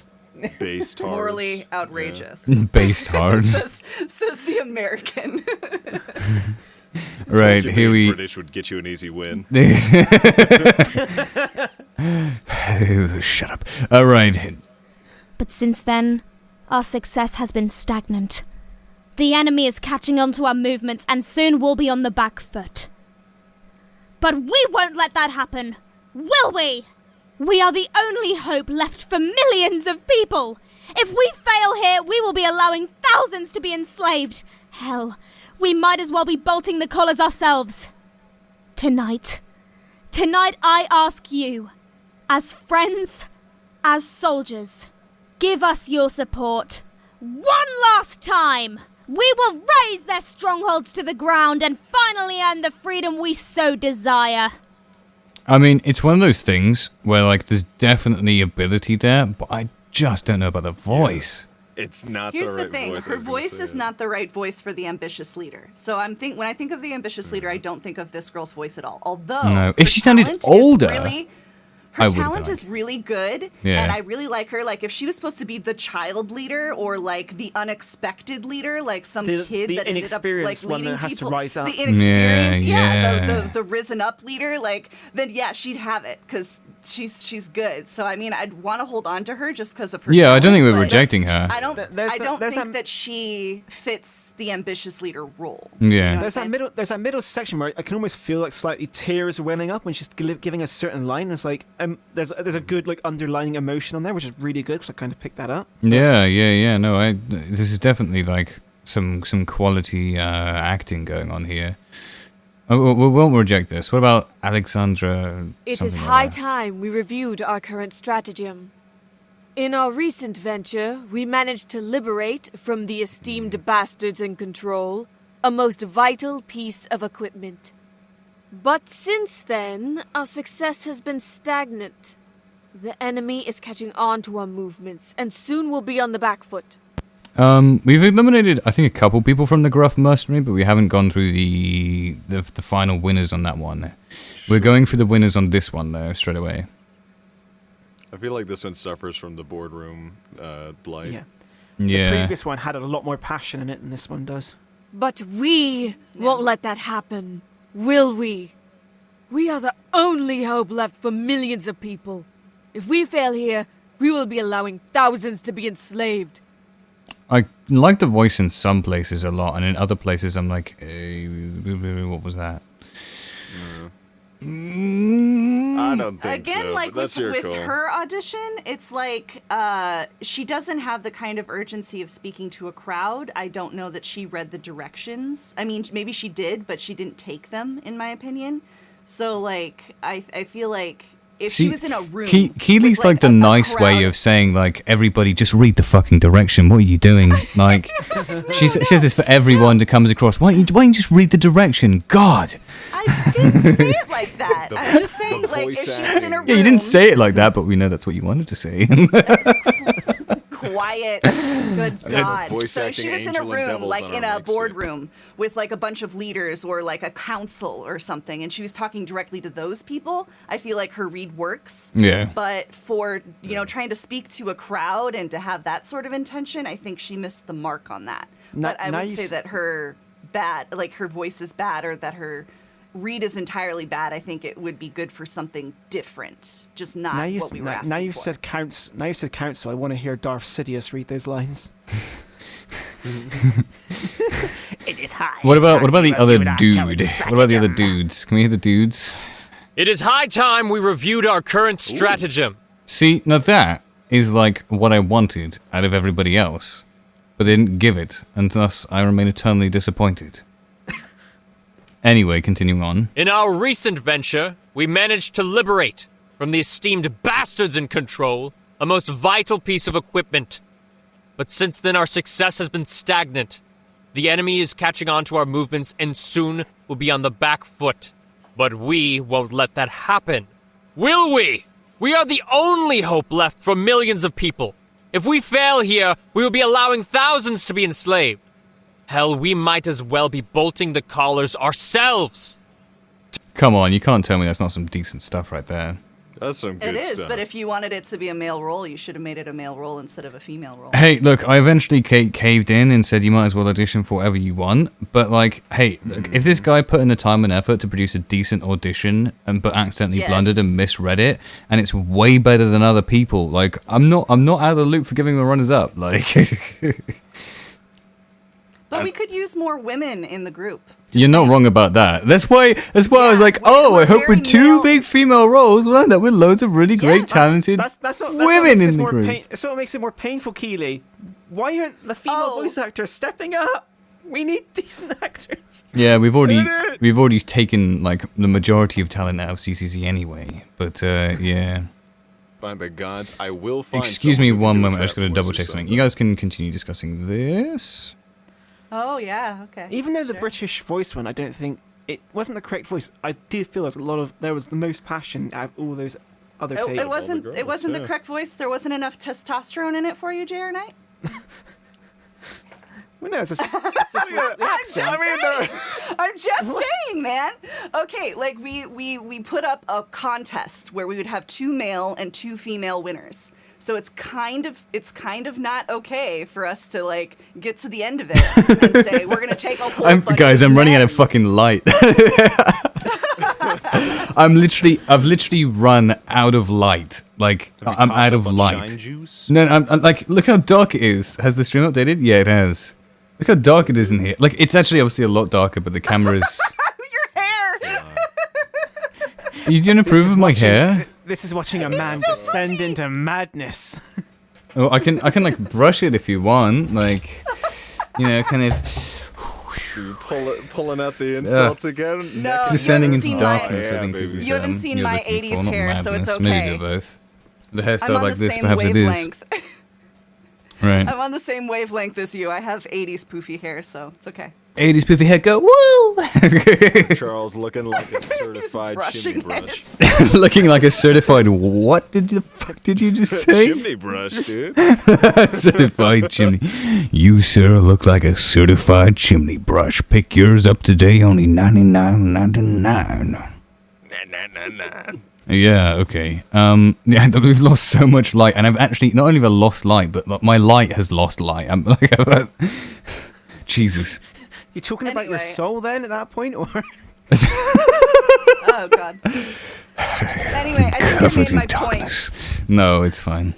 Based hard. Morally outrageous. Based hard. says the American. Right, here we. British would get you an easy win. Shut up. All right. But since then, our success has been stagnant. The enemy is catching on to our movements and soon we'll be on the back foot. But we won't let that happen, will we? We are the only hope left for millions of people. If we fail here, we will be allowing thousands to be enslaved. Hell, we might as well be bolting the collars ourselves. Tonight I ask you, as friends, as soldiers, give us your support. One last time! We will raze their strongholds to the ground and finally earn the freedom we so desire. I mean, it's one of those things where, like, there's definitely ability there, but I just don't know about the voice. It's not Here's the right the thing. voice. Her voice is not the right voice for the ambitious leader. So when I think of the ambitious leader, I don't think of this girl's voice at all. Although No. If she sounded older, her talent is really good, Yeah. and I really like her. Like, if she was supposed to be the child leader or like the unexpected leader, like some kid the that ended up like inexperienced one leading that has people, to rise up. the inexperienced, Yeah. the risen up leader, like then she'd have it because she's good. So I mean, I'd want to hold on to her just because of her. Yeah, I don't think talent, we're but rejecting her. I don't there's think that she fits the ambitious leader role. Yeah. You know There's that middle section where I can almost feel like slightly tears welling up when she's giving a certain line. It's like there's a good like underlying emotion on there, which is really good because I kind of picked that up. Yeah. No, this is definitely like some quality acting going on here. We won't reject this. What about Alexandra? It is something like high that? time we reviewed our current stratagem. In our recent venture, we managed to liberate from the esteemed bastards in control a most vital piece of equipment. But since then, our success has been stagnant. The enemy is catching on to our movements, and soon we'll be on the back foot. We've eliminated, I think, a couple people from the Gruff Mercenary, but we haven't gone through the final winners on that one. We're going for the winners on this one, though, straight away. I feel like this one suffers from the boardroom blight. Yeah. Yeah. The previous one had a lot more passion in it than this one does. But we won't let that happen, will we? We are the only hope left for millions of people. If we fail here, we will be allowing thousands to be enslaved. I like the voice in some places a lot, and in other places I'm like, what was that? I don't think Again, so, like but that's with your call. her audition, it's like she doesn't have the kind of urgency of speaking to a crowd. I don't know that she read the directions. I mean, maybe she did, but she didn't take them, in my opinion. So, like, I feel like if she was in a room, Keely's with, like the a nice way crowd of saying, like, everybody just read the fucking direction. What are you doing? Like, she says this for everyone that comes across. Why don't you just read the direction? God. I didn't say it like that. I'm just saying, like, if she was in a room, Yeah, you didn't say it like that, but we know that's what you wanted to say. quiet. Good God. voice So if she acting was in a angel and room, devils like on in our a mic boardroom with like a bunch of leaders or like a council or something, and she was talking directly to those people, I feel like her read works. Yeah. But for, trying to speak to a crowd and to have that sort of intention, I think she missed the mark on that. But I would say that her voice is bad, or that her read is entirely bad. I think it would be good for something different, just not what we were asking now you've for. said counts. Now you've said council. I want to hear Darth Sidious read those lines. It is high. What about the other dude? What about the other dudes? Can we hear the dudes? It is high time we reviewed our current stratagem. See, now that is like what I wanted out of everybody else, but they didn't give it, and thus I remain eternally disappointed. Anyway, continuing on. In our recent venture, we managed to liberate from the esteemed bastards in control a most vital piece of equipment. But since then, our success has been stagnant. The enemy is catching on to our movements and soon will be on the back foot. But we won't let that happen. Will we? We are the only hope left for millions of people. If we fail here, we will be allowing thousands to be enslaved. Hell, we might as well be bolting the collars ourselves. Come on, you can't tell me that's not some decent stuff right there. That's some good It is, stuff. but if you wanted it to be a male role, you should have made it a male role instead of a female role. Hey, look, I eventually caved in and said you might as well audition for whatever you want. But like, hey, look, if this guy put in the time and effort to produce a decent audition, but accidentally blundered and misread it, and it's way better than other people, like, I'm not out of the loop for giving him a runners up. Like, But we could use more women in the group. you're not wrong about that. That's why I was like, oh, I hope with two big female roles, we'll end up with loads of really great, talented women in the group. That's what makes it more painful, Keeley. Why aren't the female voice actors stepping up? We need decent actors. Yeah, we've already taken like the majority of talent out of CCC anyway. But yeah. By the gods, I will find. Excuse me someone who one can do moment. I fat just got to voices double check something. You guys can continue discussing this. Oh, yeah, okay. Even though the British voice one, I don't think it wasn't the correct voice. I did feel there was the most passion out of all those other takes. It wasn't the correct voice. There wasn't enough testosterone in it for you, J.R. Knight? Well, no, it's just I'm just saying, man. Okay, like we put up a contest where we would have 2 male and 2 female winners. So it's kind of not okay for us to like get to the end of it and say we're gonna take a whole bunch I'm running out of fucking light. I've literally run out of light. Like I'm out of light. Shine juice? No, I'm like, look how dark it is. Has the stream updated? Yeah, it has. Look how dark it is in here. Like, it's actually obviously a lot darker, but the camera's... Your hair! You didn't approve of my hair? This is watching a man descend into madness. Oh, I can like brush it if you want. Like, kind of... Pulling out the insults again? No, descending into darkness, I think, is the You haven't term seen you're my looking 80s for, not hair, so it's madness. okay. Maybe they're both. The hairstyle I'm on like the this, same perhaps it wavelength. is. Right. I'm on the same wavelength as you. I have 80s poofy hair, so it's okay. 80s poofy hair, go woo! Charles looking like a certified chimney brush. Looking like a certified what the fuck did you just say? Chimney brush, dude. Certified chimney. You, sir, look like a certified chimney brush. Pick yours up today, only $99.99. Yeah, okay. Yeah, we've lost so much light, and I've actually not only have I lost light, but my light has lost light. I'm like, Jesus. You're talking about your soul then at that point, or? Oh God. Anyway, I think I made my point. No, it's fine.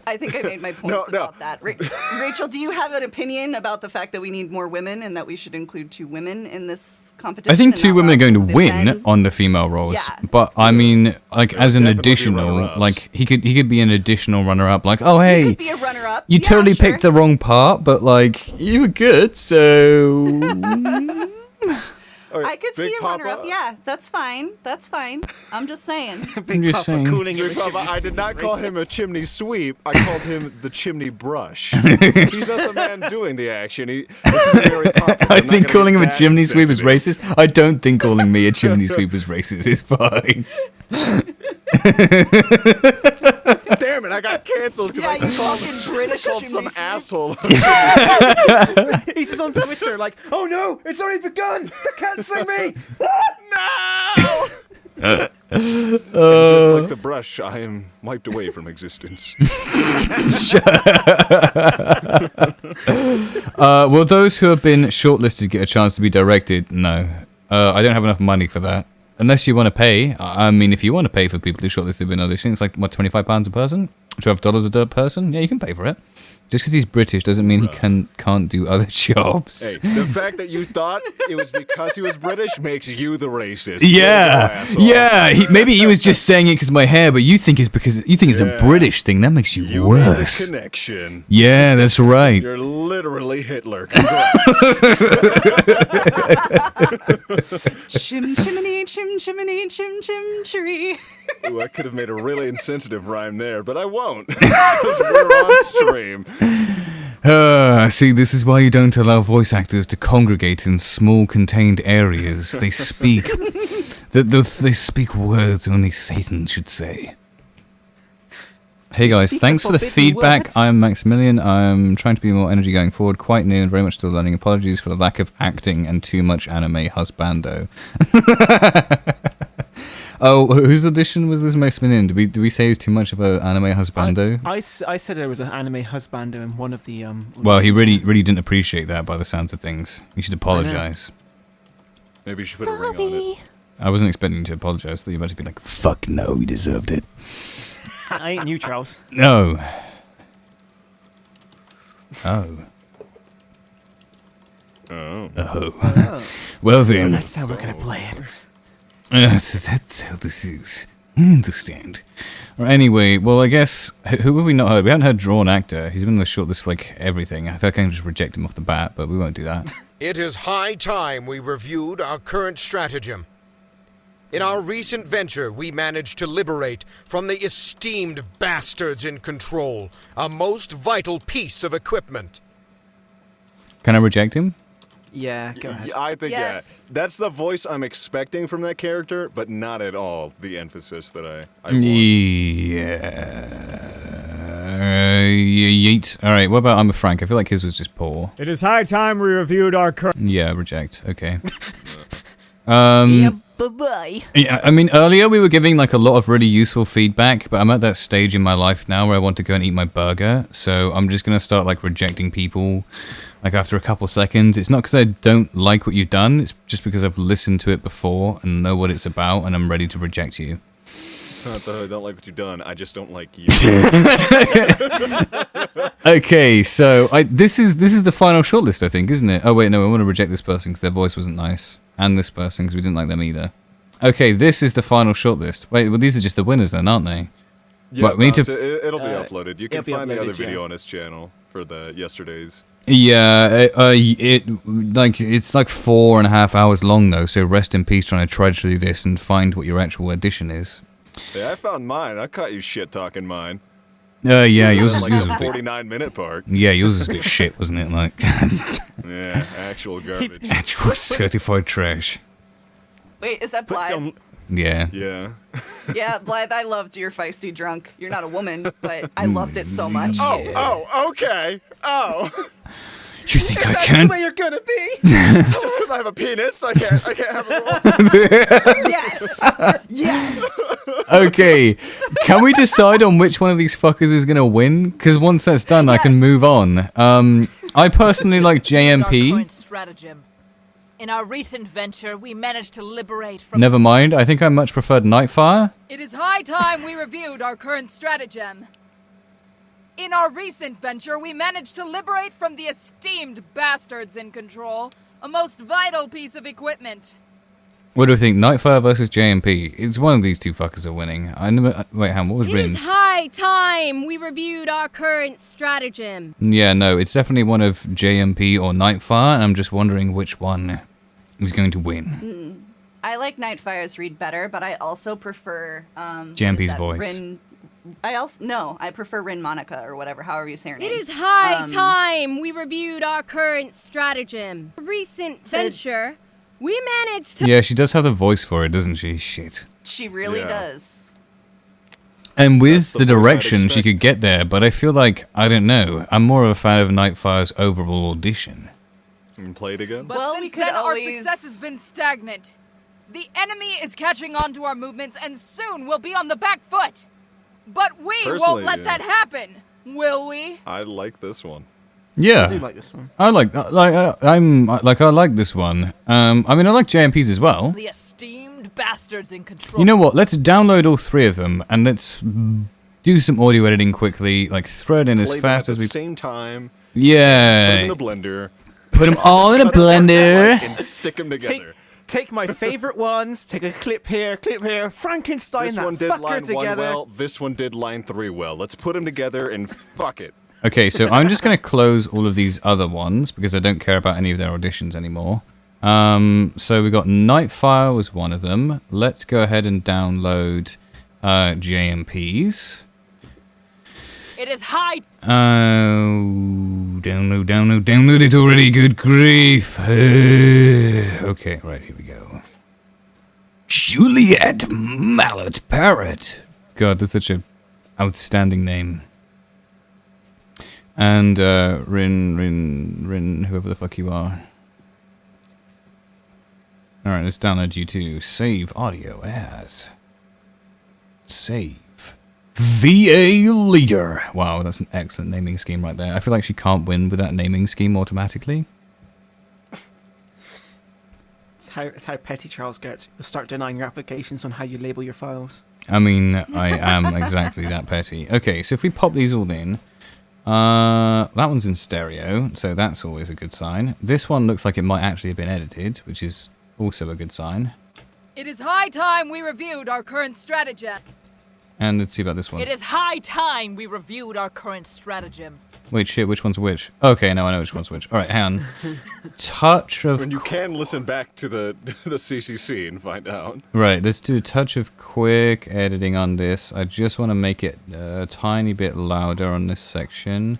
I think I made my points about that. Rachel, do you have an opinion about the fact that we need more women and that we should include 2 women in this competition? I think 2 women are going to win on the female roles. Yeah. But I mean, like as an additional, like he could be an additional runner-up. Like, oh hey, he could be a runner-up. You totally picked the wrong part, but like you were good, so. I could see a runner-up. Yeah, that's fine. That's fine. I'm just saying. I'm just saying. Big Papa, I did not call him a chimney sweep. I called him the chimney brush. He's not the man doing the action. This is very popular. I think calling him a chimney sweep is racist. I don't think calling me a chimney sweep is racist. It's fine. Damn it, I got canceled because Yeah, I you called, fucking British called some chimney asshole. He's just on Twitter like, oh no, it's already begun. They're canceling me. No! And just like the brush, I am wiped away from existence. Will those who have been shortlisted get a chance to be directed? No. I don't have enough money for that. Unless you want to pay. I mean, if you want to pay for people who shortlisted in auditions, it's like, what, £25 a person? $12 a person? Yeah, you can pay for it. Just because he's British doesn't mean he can't do other jobs. Hey, the fact that you thought it was because he was British makes you the racist. Yeah, yeah. Maybe he was just saying it because of my hair, but you think it's because you think it's a British thing. That makes you worse. Made a connection. Yeah, that's right. You're literally Hitler. Chim chimney, chim chimney, chim chim tree. Ooh, I could have made a really insensitive rhyme there, but I won't. We're on stream. See, this is why you don't allow voice actors to congregate in small, contained areas. They speak. They speak words only Satan should say. Hey guys, thanks for the feedback. Words. I'm Maximilian. I'm trying to be more energy going forward. Quite new and very much still learning. Apologies for the lack of acting and too much anime husbando. Oh, whose audition was this Maximilian? Did we say he was too much of an anime husbando? I said there was an anime husbando in one of the Well, he really didn't appreciate that by the sounds of things. You should apologize. Maybe you should put a ring on it. I wasn't expecting you to apologize. I thought you were about to be like, fuck no, he deserved it. I ain't new, Charles. No. Oh. Oh. Oh. Well then. So that's how we're gonna play it. So that's how this is. I understand. Right, anyway, well, I guess, who have we not heard? We haven't heard Drawn Actor. He's been on the shortlist for, like, everything. I feel like I can just reject him off the bat, but we won't do that. It is high time we reviewed our current stratagem. In our recent venture, we managed to liberate from the esteemed bastards in control a most vital piece of equipment. Can I reject him? Yeah, go ahead. I think, Yes. yeah. That's the voice I'm expecting from that character, but not at all the emphasis that I want. Yeet. Alright, what about I'm a Frank? I feel like his was just poor. It is high time we reviewed our current. Yeah, reject. Okay. Bye-bye. Yeah, I mean, earlier we were giving like a lot of really useful feedback, but I'm at that stage in my life now where I want to go and eat my burger, so I'm just going to start like rejecting people like after a couple seconds. It's not because I don't like what you've done, it's just because I've listened to it before and know what it's about and I'm ready to reject you. It's not that I don't like what you've done, I just don't like you. Okay, so this is the final shortlist, I think, isn't it? Oh wait, no, I want to reject this person because their voice wasn't nice. And this person because we didn't like them either. Okay, this is the final shortlist. Wait, well these are just the winners then, aren't they? Yeah, Right, we need to... it'll be uploaded. You can it'll be find the other uploaded, video yeah. on his channel for the yesterday's. Yeah, it's like 4.5 hours long though, so rest in peace trying to trudge through this and find what your actual audition is. Yeah, I found mine. I caught you shit talking mine. Yeah, yours is like yours the is a bit, 49-minute part. yeah, yours is a bit shit, wasn't it? Like, Yeah, actual garbage. actual certified trash. Wait, is that Blythe? Yeah. Yeah. Yeah, Blythe, I loved your feisty drunk. You're not a woman, but I loved it so much. Oh, okay. Oh. You think I That's can? the way you're gonna be. Just because I have a penis, I can't have a role. Yes. Yes. Okay, can we decide on which one of these fuckers is gonna win? Because once that's done, I can move on. I personally like Our JMP. current stratagem. In our recent venture, we managed to liberate from. Never mind. I think I much preferred Nightfire. It is high time we reviewed our current stratagem. In our recent venture, we managed to liberate from the esteemed bastards in control a most vital piece of equipment. What do we think? Nightfire versus JMP. It's one of these two fuckers are winning. I never. Wait, Ham. What was It is Rin's? high time we reviewed our current stratagem. Yeah, no, it's definitely one of JMP or Nightfire, and I'm just wondering which one is going to win. I like Nightfire's read better, but I also prefer JMP's voice. Rin. I prefer Rin Monica or whatever, however you say her name. It is high time we reviewed our current stratagem. Recent venture, we managed to. Yeah, she does have the voice for it, doesn't she? Shit. She really Yeah. does. And with the voice I'd direction, she expect. could get there, but I feel like, I don't know, I'm more of a fan of Nightfire's overall audition. And play it again? But since then, our success has been stagnant. The enemy is catching on to our movements, and soon we'll be on the back foot. But we Personally, won't let yeah. that happen, will we? I like this one. Yeah. I do like this one. I like this one. I mean, I like JMPs as well. The esteemed bastards in control. You know what? Let's download all three of them and let's do some audio editing quickly. Like throw it in as Play them fast at as the we. same time. Yeah. Put them in a blender. Put them all in a blender. And stick them together. Take my favorite ones. Take a clip here, Frankenstein This that one did fucker line together. 1 well. This one did line 3 well. Let's put them together and fuck it. Okay, so I'm just going to close all of these other ones because I don't care about any of their auditions anymore. So we got Nightfire was one of them. Let's go ahead and download JMPs. It is high. Download it already. Good grief. Okay, right, here we go. Juliet Mallet Parrot. God, that's such an outstanding name. And Rin, whoever the fuck you are. Alright, let's download you to save audio as. Save. VA Leader. Wow, that's an excellent naming scheme right there. I feel like she can't win with that naming scheme automatically. It's how petty Charles gets. You'll start denying your applications on how you label your files. I mean, I am exactly that petty. Okay, so if we pop these all in. That one's in stereo, so that's always a good sign. This one looks like it might actually have been edited, which is also a good sign. It is high time we reviewed our current stratagem. And let's see about this one. It is high time we reviewed our current stratagem. Wait, shit, which one's which? Okay, now I know which one's which. Alright, hang on. Touch of... When you can listen back to the CCC and find out. Right, let's do a touch of quick editing on this. I just want to make it a tiny bit louder on this section.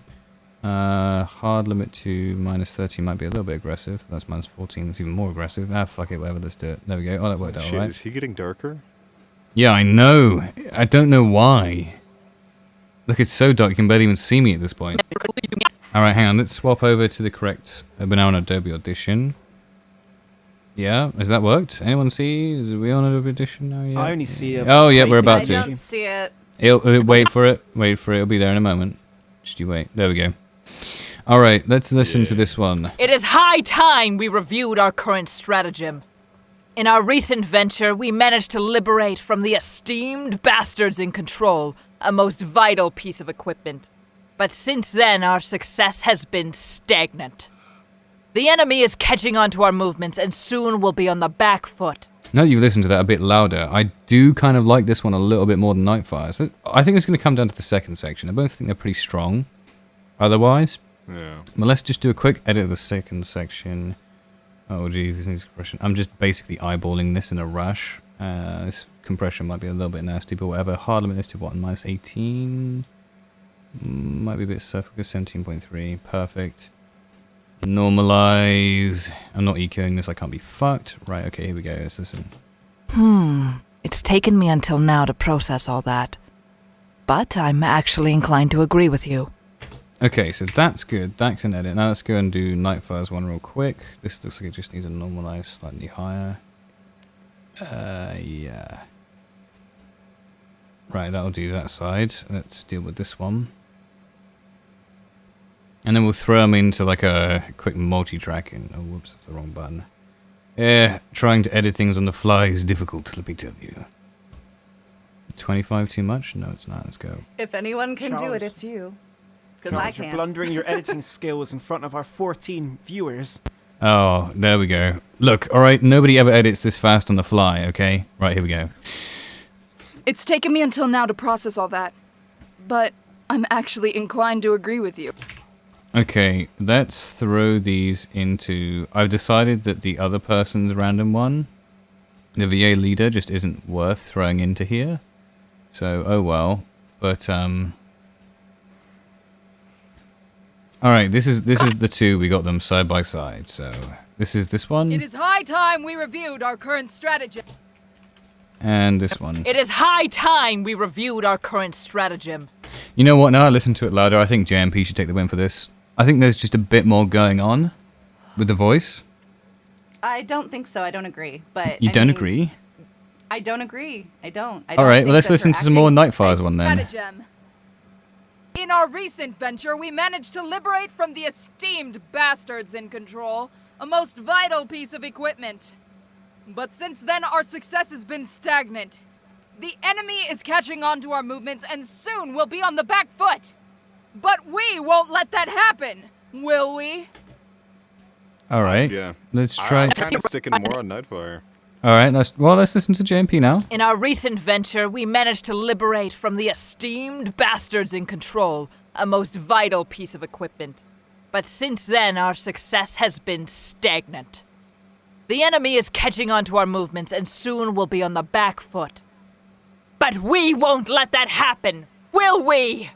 Hard limit to -30 might be a little bit aggressive. That's -14, that's even more aggressive. Ah, fuck it, whatever, let's do it. There we go. Oh, that worked out Shit, alright. is he getting darker? Yeah, I know. I don't know why. Look, it's so dark you can barely even see me at this point. Alright, hang on. Let's swap over to the correct Banana Adobe Audition. Yeah, has that worked? Anyone see? Is we on Adobe Audition now yet? I only see a... Oh, yeah, we're about I to. don't see it. Wait for it. Wait for it. It'll be there in a moment. Just you wait. There we go. Alright, let's listen to this one. It is high time we reviewed our current stratagem. In our recent venture, we managed to liberate from the esteemed bastards in control a most vital piece of equipment. But since then, our success has been stagnant. The enemy is catching on to our movements and soon will be on the back foot. Now that you've listened to that a bit louder, I do kind of like this one a little bit more than Nightfire's. I think it's going to come down to the second section. I both think they're pretty strong. Otherwise, yeah. Well, let's just do a quick edit of the second section. Oh, geez, this needs compression. I'm just basically eyeballing this in a rush. This compression might be a little bit nasty, but whatever. Hard limit this to what? -18? Might be a bit focus. 17.3. Perfect. Normalize. I'm not EQing this. I can't be fucked. Right, okay, here we go. Let's listen. It's taken me until now to process all that. But I'm actually inclined to agree with you. Okay, so that's good. That can edit. Now let's go and do Nightfire's one real quick. This looks like it just needs to normalize slightly higher. Yeah. Right, that'll do that side. Let's deal with this one. And then we'll throw them into like a quick multi-tracking. Oh, whoops, that's the wrong button. Yeah, trying to edit things on the fly is difficult, let me tell you. 25 too much? No, it's not. Let's go. If anyone can do it, Charles. it's you. Because I You're can't. blundering your editing skills in front of our 14 viewers. Oh, there we go. Look, alright, nobody ever edits this fast on the fly, okay? Right, here we go. It's taken me until now to process all that. But I'm actually inclined to agree with you. Okay, let's throw these into... I've decided that the other person's random one, the VA leader, just isn't worth throwing into here. So, oh well. But, Alright, this is the two. We got them side by side, so... This is this one. It is high time we reviewed our current stratagem. and this one. It is high time we reviewed our current stratagem. You know what? Now I listen to it louder. I think JMP should take the win for this. I think there's just a bit more going on with the voice. I don't think so. I don't agree. But You don't agree? I don't agree. I don't. All right, well, let's listen to some more Nightfire's one then. Stratagem. In our recent venture, we managed to liberate from the esteemed bastards in control a most vital piece of equipment. But since then, our success has been stagnant. The enemy is catching on to our movements, and soon we'll be on the back foot. But we won't let that happen, will we? All right. Yeah. Let's try. I'm kind of sticking more on Nightfire. All right. Let's listen to JMP now. In our recent venture, we managed to liberate from the esteemed bastards in control a most vital piece of equipment. But since then, our success has been stagnant. The enemy is catching on to our movements, and soon we'll be on the back foot. But we won't let that happen, will we?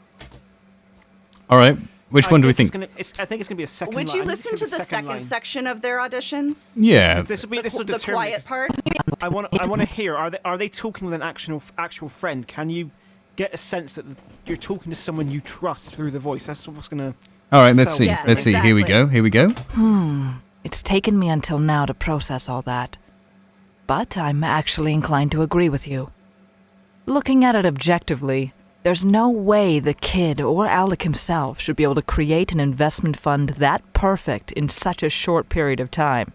All right. Which one do we think? I think it's going to be a second Would line. you listen to the second line. section of their auditions? Yeah. This will The determine quiet it. part? I want to hear. Are they talking with an actual friend? Can you get a sense that you're talking to someone you trust through the voice? That's what's going to. All right. Let's see. Yeah, Let's see. Here we go. Here we go. It's taken me until now to process all that. But I'm actually inclined to agree with you. Looking at it objectively, there's no way the kid or Alec himself should be able to create an investment fund that perfect in such a short period of time.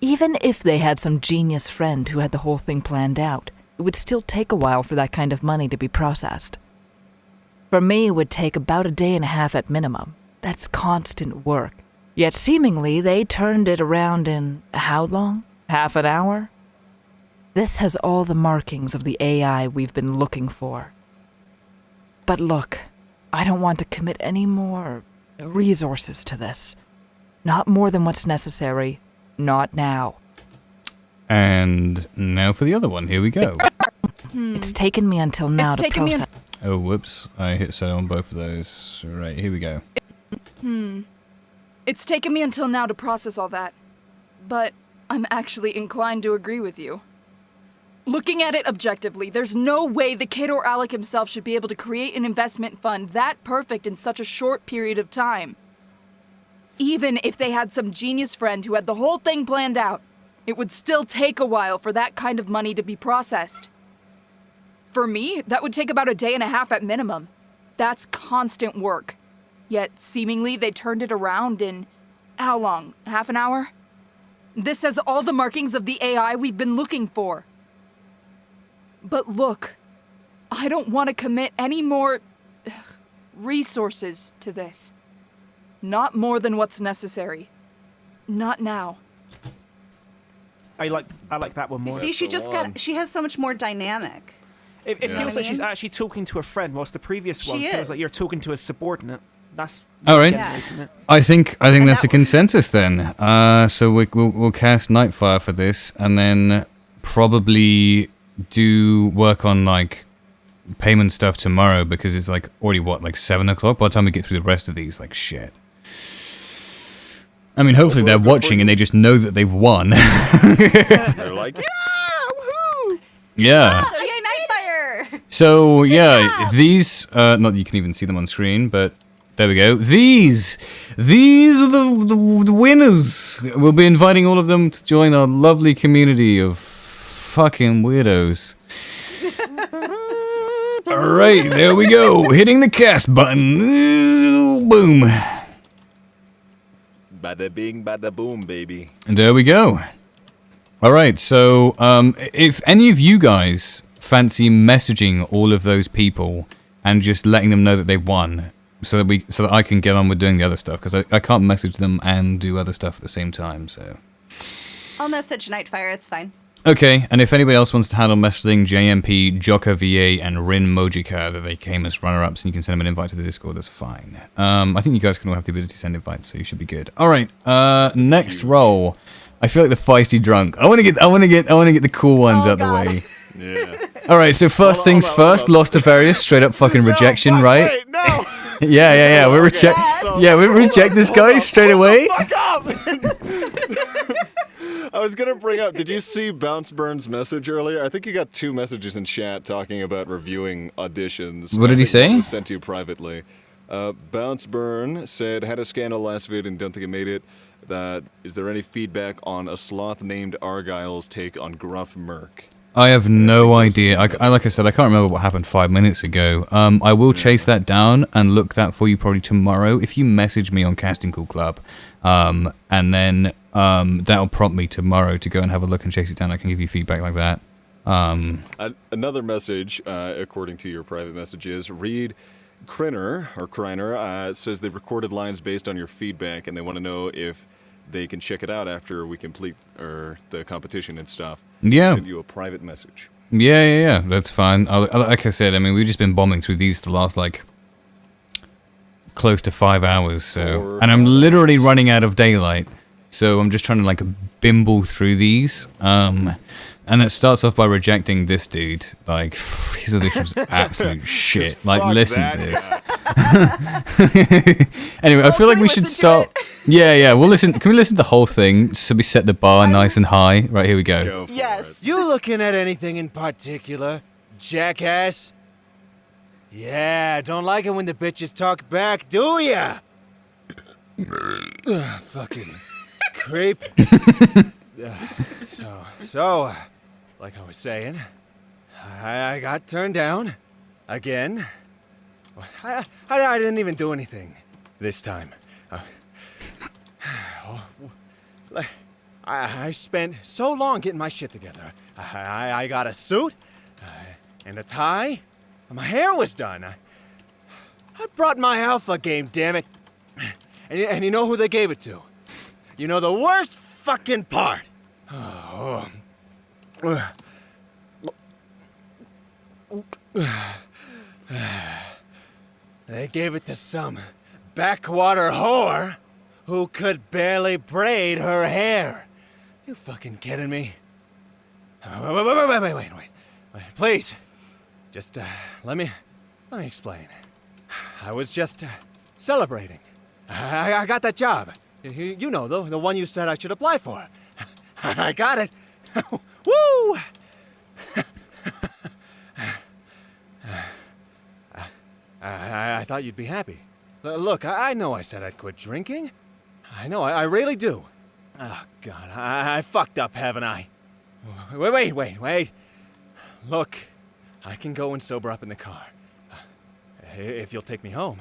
Even if they had some genius friend who had the whole thing planned out, it would still take a while for that kind of money to be processed. For me, it would take about a day and a half at minimum. That's constant work. Yet seemingly they turned it around in how long? Half an hour? This has all the markings of the AI we've been looking for. But look, I don't want to commit any more resources to this. Not more than what's necessary. Not now. And now for the other one. Here we go. It's taken me until now to process. Oh, whoops. I hit set on both of those. Right, here we go. It's taken me until now to process all that. But I'm actually inclined to agree with you. Looking at it objectively, there's no way the kid or Alec himself should be able to create an investment fund that perfect in such a short period of time. Even if they had some genius friend who had the whole thing planned out, it would still take a while for that kind of money to be processed. For me, that would take about a day and a half at minimum. That's constant work. Yet, seemingly, they turned it around in, how long? Half an hour? This has all the markings of the AI we've been looking for. But look, I don't want to commit any more resources to this. Not more than what's necessary. Not now. I like that one more. See, she has so much more dynamic. It feels like she's actually talking to a friend, whilst the previous one feels like you're talking to a subordinate. That's all right. I think that's a consensus then. So we'll cast Nightfire for this, and then probably do work on like payment stuff tomorrow, because it's like already like 7 o'clock. By the time we get through the rest of these, like shit. I mean, hopefully they're watching and they just know that they've won. They're like, woohoo! Yeah. So yay, Nightfire! So yeah, these not that you can even see them on screen, but there we go. These are the winners. We'll be inviting all of them to join our lovely community of fucking weirdos. All right, there we go. Hitting the cast button. Boom. Bada bing, bada boom, baby. And there we go. All right, so if any of you guys fancy messaging all of those people and just letting them know that they won, so that I can get on with doing the other stuff, because I can't message them and do other stuff at the same time. So I'll message Nightfire. It's fine. okay, and if anybody else wants to handle messaging JMP, Joka VA, and Rin Mojika, that they came as runner-ups, and you can send them an invite to the Discord, that's fine. I think you guys can all have the ability to send invites, so you should be good. All right, next roll. I feel like the feisty drunk. I want to get the cool ones out the way. Yeah. All right, so first things first. Lost to Various, straight up fucking rejection, right? Wait, no. Yeah. We reject this guy straight away. Fuck up. I was gonna bring up. Did you see Bounce Burn's message earlier? I think you got 2 messages in chat talking about reviewing auditions. What did he say? It was sent to you privately. Bounce Burn said, "Had a scandal last vid and don't think it made it. Is there any feedback on a sloth named Argyle's take on Gruff Merc?" I have no idea. Like I said, I can't remember what happened 5 minutes ago. I will chase that down and look that for you probably tomorrow. If you message me on Casting Call Club, and then that'll prompt me tomorrow to go and have a look and chase it down. I can give you feedback like that. Another message, according to your private messages, Reed Kreiner says they recorded lines based on your feedback, and they want to know if they can check it out after we complete the competition and stuff. Yeah. Send you a private message. Yeah. That's fine. Like I said, I mean, we've just been bombing through these the last close to 5 hours. So, and I'm literally running out of daylight. So I'm just trying to bimble through these. And it starts off by rejecting this dude. His audition was absolute shit. Listen to this. Anyway, I feel like we should start. Yeah. We'll listen. Can we listen to the whole thing so we set the bar nice and high? Right, here we go. Yes. You looking at anything in particular, jackass? Yeah, don't like it when the bitches talk back, do ya? Fucking creep. So, like I was saying, I got turned down again. I didn't even do anything this time. I spent so long getting my shit together. I got a suit and a tie. My hair was done. I brought my alpha game, damn it. And you know who they gave it to? You know the worst fucking part. They gave it to some backwater whore who could barely braid her hair. You fucking kidding me? Wait. Please. Just, let me explain. I was just, celebrating. I got that job. You know, the one you said I should apply for. I got it. Woo! I thought you'd be happy. Look, I know I said I'd quit drinking. I know, I really do. Oh, God, I fucked up, haven't I? Wait. Look, I can go and sober up in the car. If you'll take me home.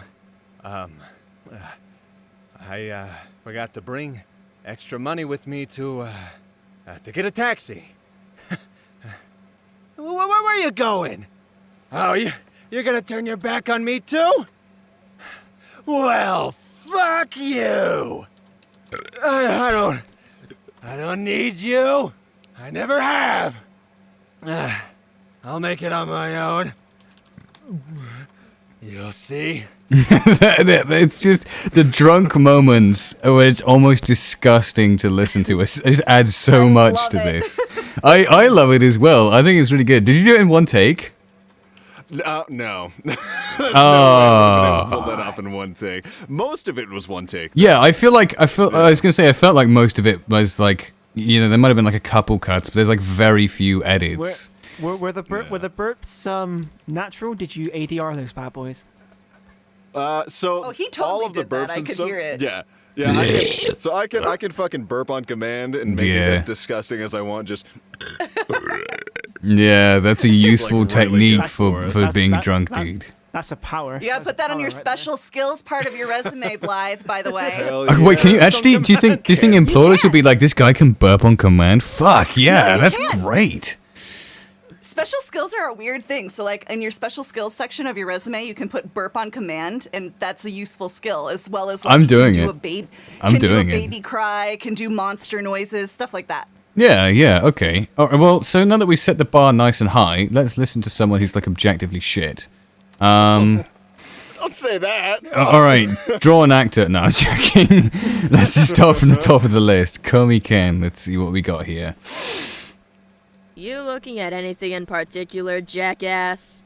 I forgot to bring extra money with me to get a taxi. Where are you going? Oh, you're gonna turn your back on me too? Well, fuck you! I don't need you. I never have. I'll make it on my own. You'll see. It's just the drunk moments where it's almost disgusting to listen to. It just adds so much to this. I love it as well. I think it's really good. Did you do it in one take? No. Oh. Pull that off in one take. Most of it was one take. Yeah, I felt like most of it was there might have been a couple cuts, but there's very few edits. Were the burps natural? Did you ADR those bad boys? Oh, he totally all of the did burps that. I and could stuff, hear it. Yeah. I can fucking burp on command and make it as disgusting as I want. Just yeah, that's a useful really technique good for being drunk, dude. That's a power. You gotta put that on your special skills part of your resume, Blythe, by the way. Wait, can you actually? Do you think employers would be like, this guy can burp on command? Fuck yeah, that's great. Special skills are a weird thing. So, in your special skills section of your resume, you can put burp on command, and that's a useful skill, as well as I'm doing it. Can do a baby cry, can do monster noises, stuff like that. Yeah, okay. All right, well, so now that we set the bar nice and high, let's listen to someone who's objectively shit. Don't say that. All right, draw an actor. No, I'm joking. Let's just start from the top of the list. Komi Ken. Let's see what we got here. You looking at anything in particular, jackass?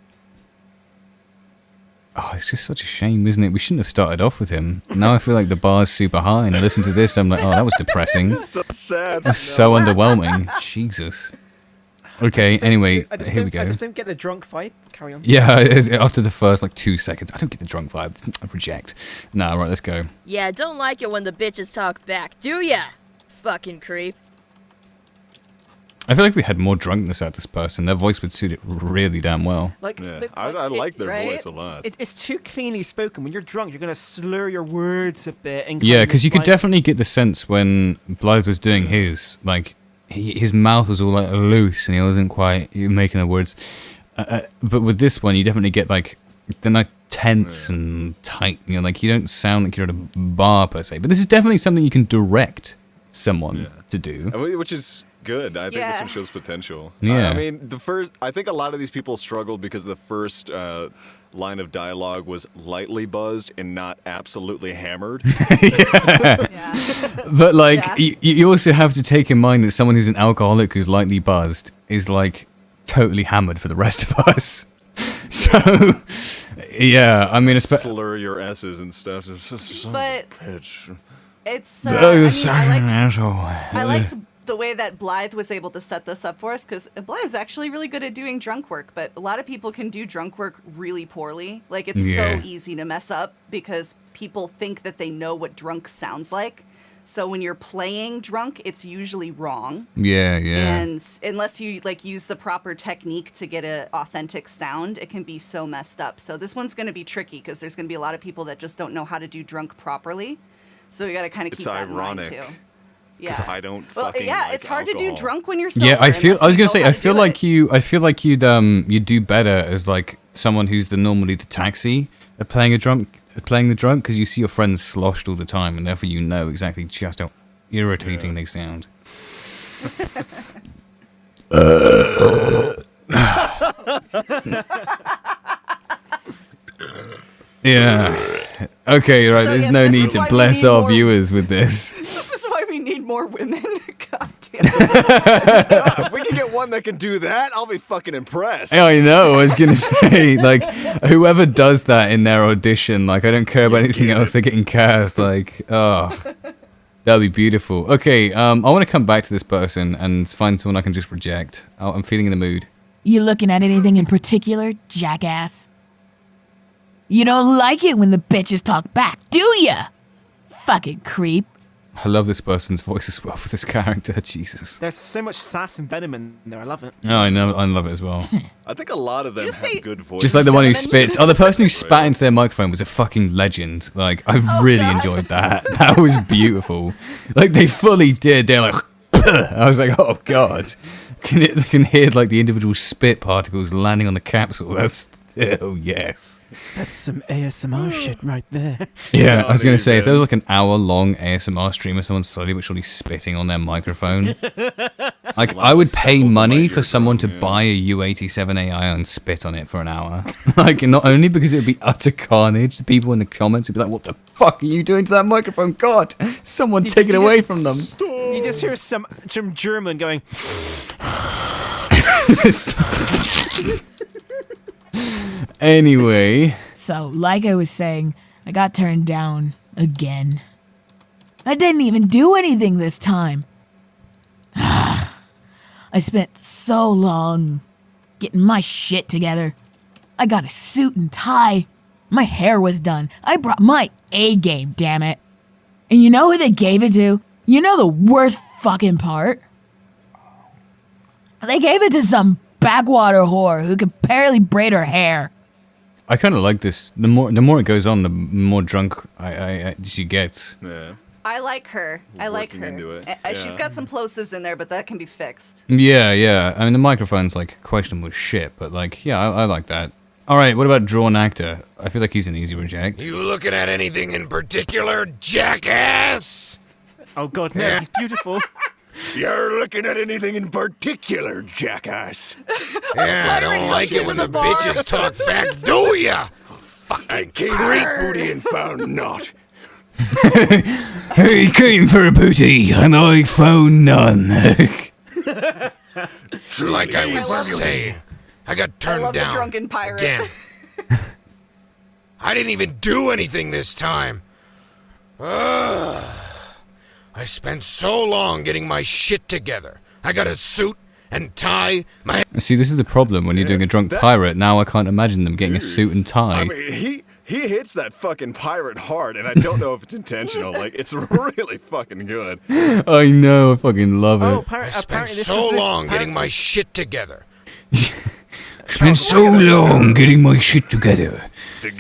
Oh, it's just such a shame, isn't it? We shouldn't have started off with him. Now I feel like the bar's super high, and I listen to this, I'm like, oh, that was depressing. So sad. That's so underwhelming. Jesus. Okay, anyway, here we go. I just don't get the drunk vibe. Carry on. Yeah, after the first, 2 seconds, I don't get the drunk vibe. I reject. Nah, right, let's go. Yeah, don't like it when the bitches talk back, do ya? Fucking creep. I feel like if we had more drunkenness at this person, their voice would suit it really damn well. I like their voice a lot. It's too cleanly spoken. When you're drunk, you're gonna slur your words a bit. And Yeah, because you could definitely get the sense when Blythe was doing his, his mouth was all loose and he wasn't quite making the words. But with this one, you definitely get they're tense and tight. You don't sound like you're at a bar per se. But this is definitely something you can direct someone to do, which is good. I think this one shows potential. Yeah. I mean, I think a lot of these people struggled because the first line of dialogue was lightly buzzed and not absolutely hammered. But you also have to take in mind that someone who's an alcoholic who's lightly buzzed is totally hammered for the rest of us. So yeah, I mean, slur your S's and stuff. But bitch. It's I liked the way that Blythe was able to set this up for us, because Blythe's actually really good at doing drunk work, but a lot of people can do drunk work really poorly. It's so easy to mess up because people think that they know what drunk sounds like. So when you're playing drunk, it's usually wrong. Yeah. And unless you use the proper technique to get an authentic sound, it can be so messed up. So this one's going to be tricky because there's going to be a lot of people that just don't know how to do drunk properly. So we got to kind of keep that in mind too. Yeah, I don't. It's hard to do drunk when you're sober. Yeah, I feel like you'd do better as someone who's normally the taxi at playing the drunk, because you see your friends sloshed all the time, and therefore you know exactly just how irritating they sound. Yeah. Okay, right. So, there's no need to bless our viewers with this. This is why we need more women. God damn. If we can get one that can do that, I'll be fucking impressed. I know. I was gonna say, whoever does that in their audition, I don't care about anything else. They're getting cast. That'd be beautiful. Okay, I want to come back to this person and find someone I can just reject. I'm feeling in the mood. You looking at anything in particular, jackass? You don't like it when the bitches talk back, do ya? Fucking creep. I love this person's voice as well for this character. Jesus. There's so much sass and venom in there. I love it. Oh, I know. I love it as well. I think a lot of them have good voices. Just like the one who spits. Oh, the person who spat into their microphone was a fucking legend. I really enjoyed that. That was beautiful. They fully did. They're like, I was like, oh god. I can hear the individual spit particles landing on the capsule. That's oh yes. That's some ASMR shit right there. Yeah, I was going to say, if there was an hour-long ASMR stream of someone slowly but surely spitting on their microphone, I would pay money for someone to buy a U87 AI and spit on it for an hour. Not only because it would be utter carnage, the people in the comments would be like, what the fuck are you doing to that microphone? God, someone take it away from them. You just hear some German going... Anyway. So, like I was saying, I got turned down again. I didn't even do anything this time. I spent so long getting my shit together. I got a suit and tie. My hair was done. I brought my A game, damn it. And you know who they gave it to? You know the worst fucking part? They gave it to some backwater whore who could barely braid her hair. I kind of like this. The more it goes on, the more drunk she gets. Yeah. I like her. Into it. She's got some plosives in there, but that can be fixed. Yeah. I mean, the microphone's questionable as shit, but I like that. All right, what about drawn actor? I feel like he's an easy reject. You looking at anything in particular, jackass? Oh god, no, he's beautiful. You're looking at anything in particular, jackass. Yeah, I don't like it when the bitches talk back, do ya? Fucking creep booty and found not. He came for a booty, and I found none. Like I was saying, I got turned I love down the drunken pirate. again. I didn't even do anything this time. I spent so long getting my shit together. I got a suit and tie. See, this is the problem when you're doing a drunk pirate. Now I can't imagine them getting a suit and tie. I mean, he hits that fucking pirate hard, and I don't know if it's intentional. Like, it's really fucking good. I know, I fucking love it. I spent so long getting my shit together. Spent so long getting my shit together.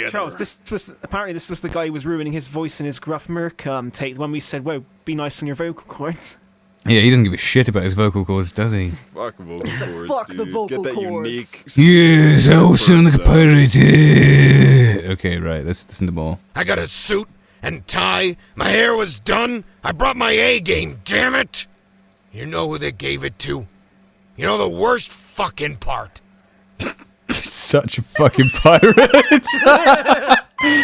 Charles, this was the guy who was ruining his voice in his gruff Merc take when we said, "Whoa, be nice on your vocal cords." Yeah, he doesn't give a shit about his vocal cords, does he? Fuck vocal cords, fuck the vocal Get that cords. Yes, I will sound like a pirate. Okay, right, let's listen to more. I got a suit and tie. My hair was done. I brought my A game, damn it. You know who they gave it to? You know the worst fucking part? Such a fucking pirate.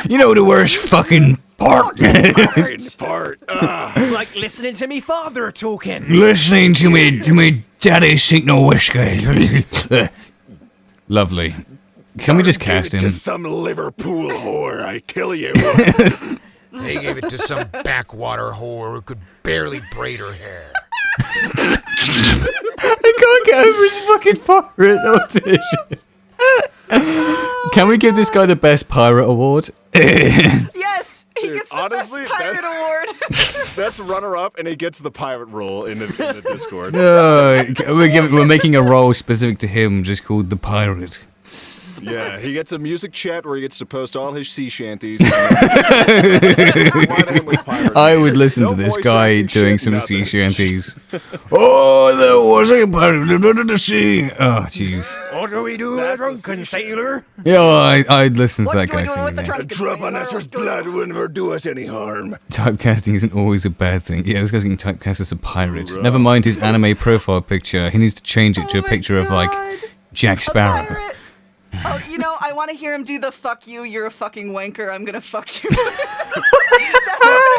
You know the worst fucking part. It's like listening to me father talking. Listening to me daddy sink no whiskey. Lovely. Can we just cast him? To some Liverpool whore, I tell you. They gave it to some backwater whore who could barely braid her hair. I can't get over his fucking pirate audition. Can we give this guy the best pirate award? Yes, he gets the honestly, best pirate award. That's runner-up, and he gets the pirate role in the Discord. No, we're making a role specific to him, just called the pirate. Yeah, he gets a music chat where he gets to post all his sea shanties. I would listen to this guy doing some sea shanties. Oh, there was a pirate under the sea. Oh, jeez. What do we do with a drunken sailor? Yeah, I'd listen to that guy singing that. A drop on us with blood will never do us any harm. Typecasting isn't always a bad thing. Yeah, this guy's getting typecast as a pirate. Never mind his anime profile picture. He needs to change it to a picture of, like, Jack Sparrow. Oh, you know, I want to hear him do the "fuck you, you're a fucking wanker, I'm gonna fuck you."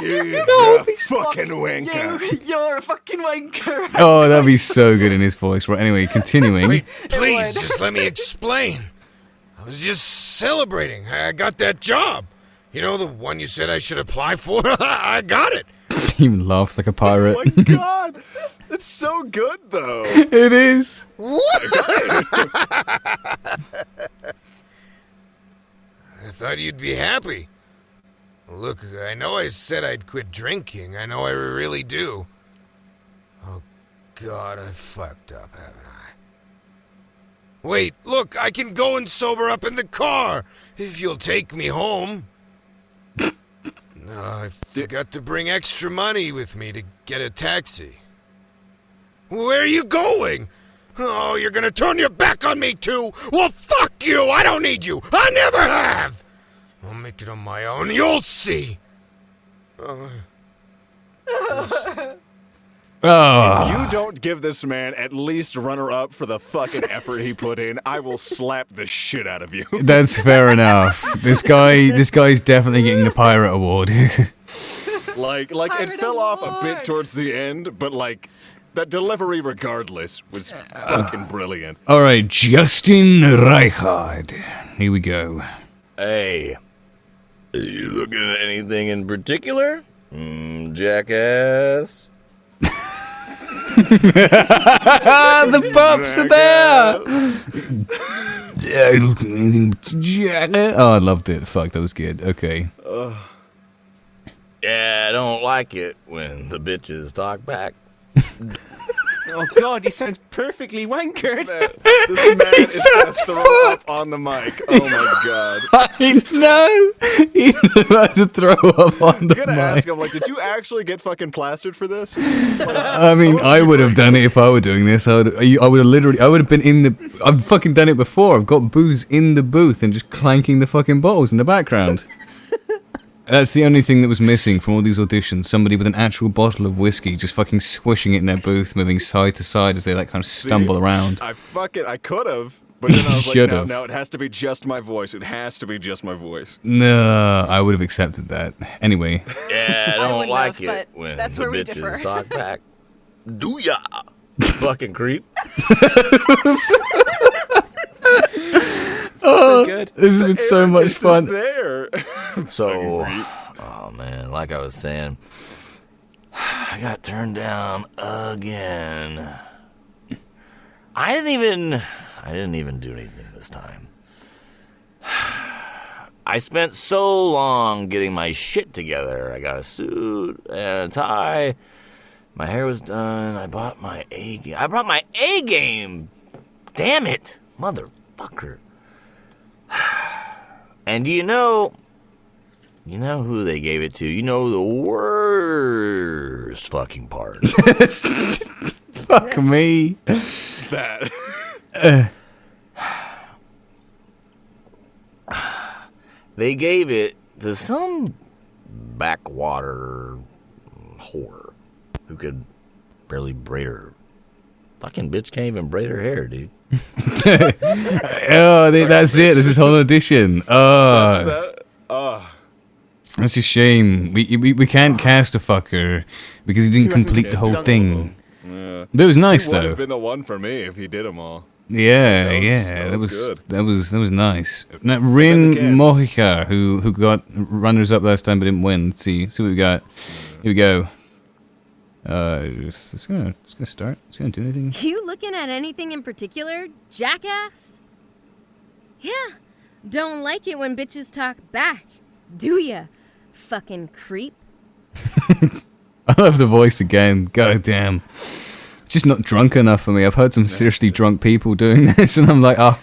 You're a fucking wanker. You're a fucking wanker. Oh, that'd be so good in his voice. Right, anyway, continuing. Wait, please, just let me explain. I was just celebrating. I got that job. You know, the one you said I should apply for? I got it. He even laughs like a pirate. Oh my god. It's so good, though. It is. What? I thought you'd be happy. Look, I know I said I'd quit drinking. I know I really do. Oh, God, I fucked up, haven't I? Wait, look, I can go and sober up in the car if you'll take me home. No, I forgot to bring extra money with me to get a taxi. Where are you going? Oh, you're gonna turn your back on me too? Well, fuck you! I don't need you! I never have! I'll make it on my own, you'll see! If you don't give this man at least runner-up for the fucking effort he put in, I will slap the shit out of you. That's fair enough. This guy's definitely getting the pirate award. Like it fell off a bit towards the end, but like that delivery regardless was fucking brilliant. All right, Justin Reichard. Here we go. Hey, are you looking at anything in particular? Jackass. The pups are there. Yeah, looking at anything but Jackass. Oh, I loved it. Fuck, that was good. Okay. Yeah, I don't like it when the bitches talk back. Oh god, he sounds perfectly wankered. This man is gonna throw up on the mic. Oh my god. I know. He's about to throw up on the I'm gonna mic. ask him, like, did you actually get fucking plastered for this? I mean, I would have done it if I were doing this. I would have been in the. I've fucking done it before. I've got booze in the booth and just clanking the fucking bottles in the background. That's the only thing that was missing from all these auditions. Somebody with an actual bottle of whiskey just fucking swishing it in their booth, moving side to side as they like kind of stumble around. I could have, but then I was like, Should've. no, it has to be just my voice. It has to be just my voice. No, I would have accepted that. Anyway. Yeah, I don't like have, it but when that's the where we bitches differ. talk back. Do ya? Fucking creep. Oh, good. this has been so much fun. There. So, oh man, like I was saying, I got turned down again. I didn't even do anything this time. I spent so long getting my shit together. I got a suit and a tie. My hair was done. I bought my A game. I brought my A game. Damn it, motherfucker. And you know who they gave it to. You know the worst fucking part. Fuck me. That. They gave it to some backwater whore who could barely braid her. Fucking bitch can't even braid her hair, dude. Oh, that's it. This is whole edition. Oh. That's a shame. We can't cast a fucker because he didn't complete the whole thing. Yeah. But it was nice he would though. have been the one for me if he did them all. Yeah, that was good. That was nice. Now, Rin Mojica, who got runners up last time but didn't win. Let's see what we got. Here we go. It's gonna start. It's gonna do anything. You looking at anything in particular, jackass? Yeah. Don't like it when bitches talk back, do ya? Fucking creep. I love the voice again. God damn. It's just not drunk enough for me. I've heard some seriously drunk people doing this, and I'm like, I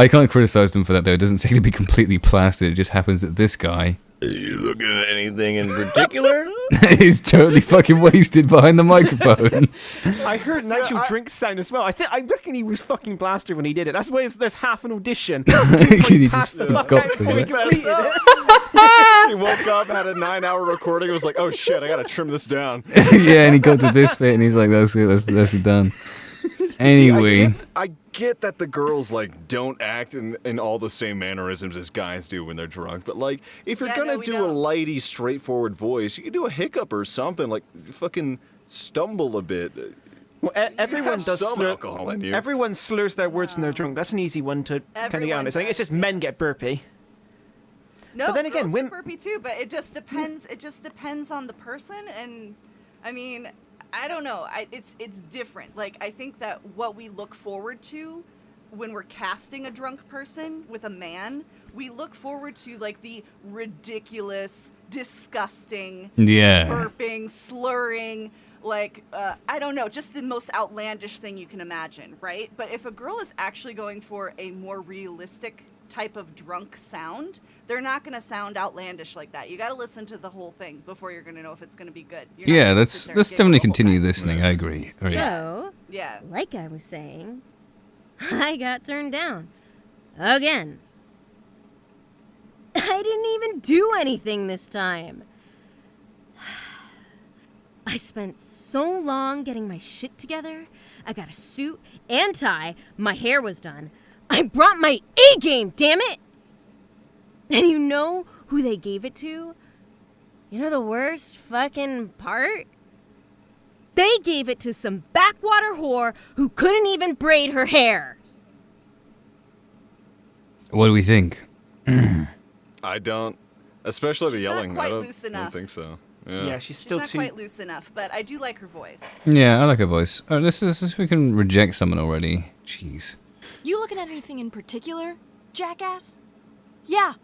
can't criticize them for that though. It doesn't seem to be completely plastered. It just happens that this guy Are you looking at anything in particular? is totally fucking wasted behind the microphone. I heard an actual drink sound as well. I reckon he was fucking blasted when he did it. That's why there's half an audition. He just forgot to do it. He woke up, had a 9-hour recording, and was like, oh shit, I gotta trim this down. Yeah, and he got to this bit, and he's like, that's it, that's it done. Anyway. See, I get that the girls like don't act in all the same mannerisms as guys do when they're drunk, but like if you're gonna do a lighty, straightforward voice, you can do a hiccup or something, like fucking stumble a bit. Well, everyone does some alcohol in you. Everyone slurs their words when they're drunk. That's an easy one to kind of get on. It's just men get burpy. No, but then again, girls get burpy too, but it just depends. It just depends on the person, and I mean, I don't know. It's different. Like, I think that what we look forward to when we're casting a drunk person with a man, we look forward to like the ridiculous, disgusting, burping, slurring, like I don't know, just the most outlandish thing you can imagine, right? But if a girl is actually going for a more realistic type of drunk sound, they're not going to sound outlandish like that. You got to listen to the whole thing before you're going to know if it's going to be good. Yeah, let's definitely continue listening. I agree. Right. So, like I was saying, I got turned down. Again. I didn't even do anything this time. I spent so long getting my shit together. I got a suit and tie. My hair was done. I brought my A game, damn it! And you know who they gave it to? You know the worst fucking part? They gave it to some backwater whore who couldn't even braid her hair. What do we think? I don't, especially the She's yelling. not quite I loose don't enough. think so. Yeah, she's still not quite loose enough, but I do like her voice. Yeah, I like her voice. All right, let's see if we can reject someone already. Jeez. You looking at anything in particular, jackass? Yeah.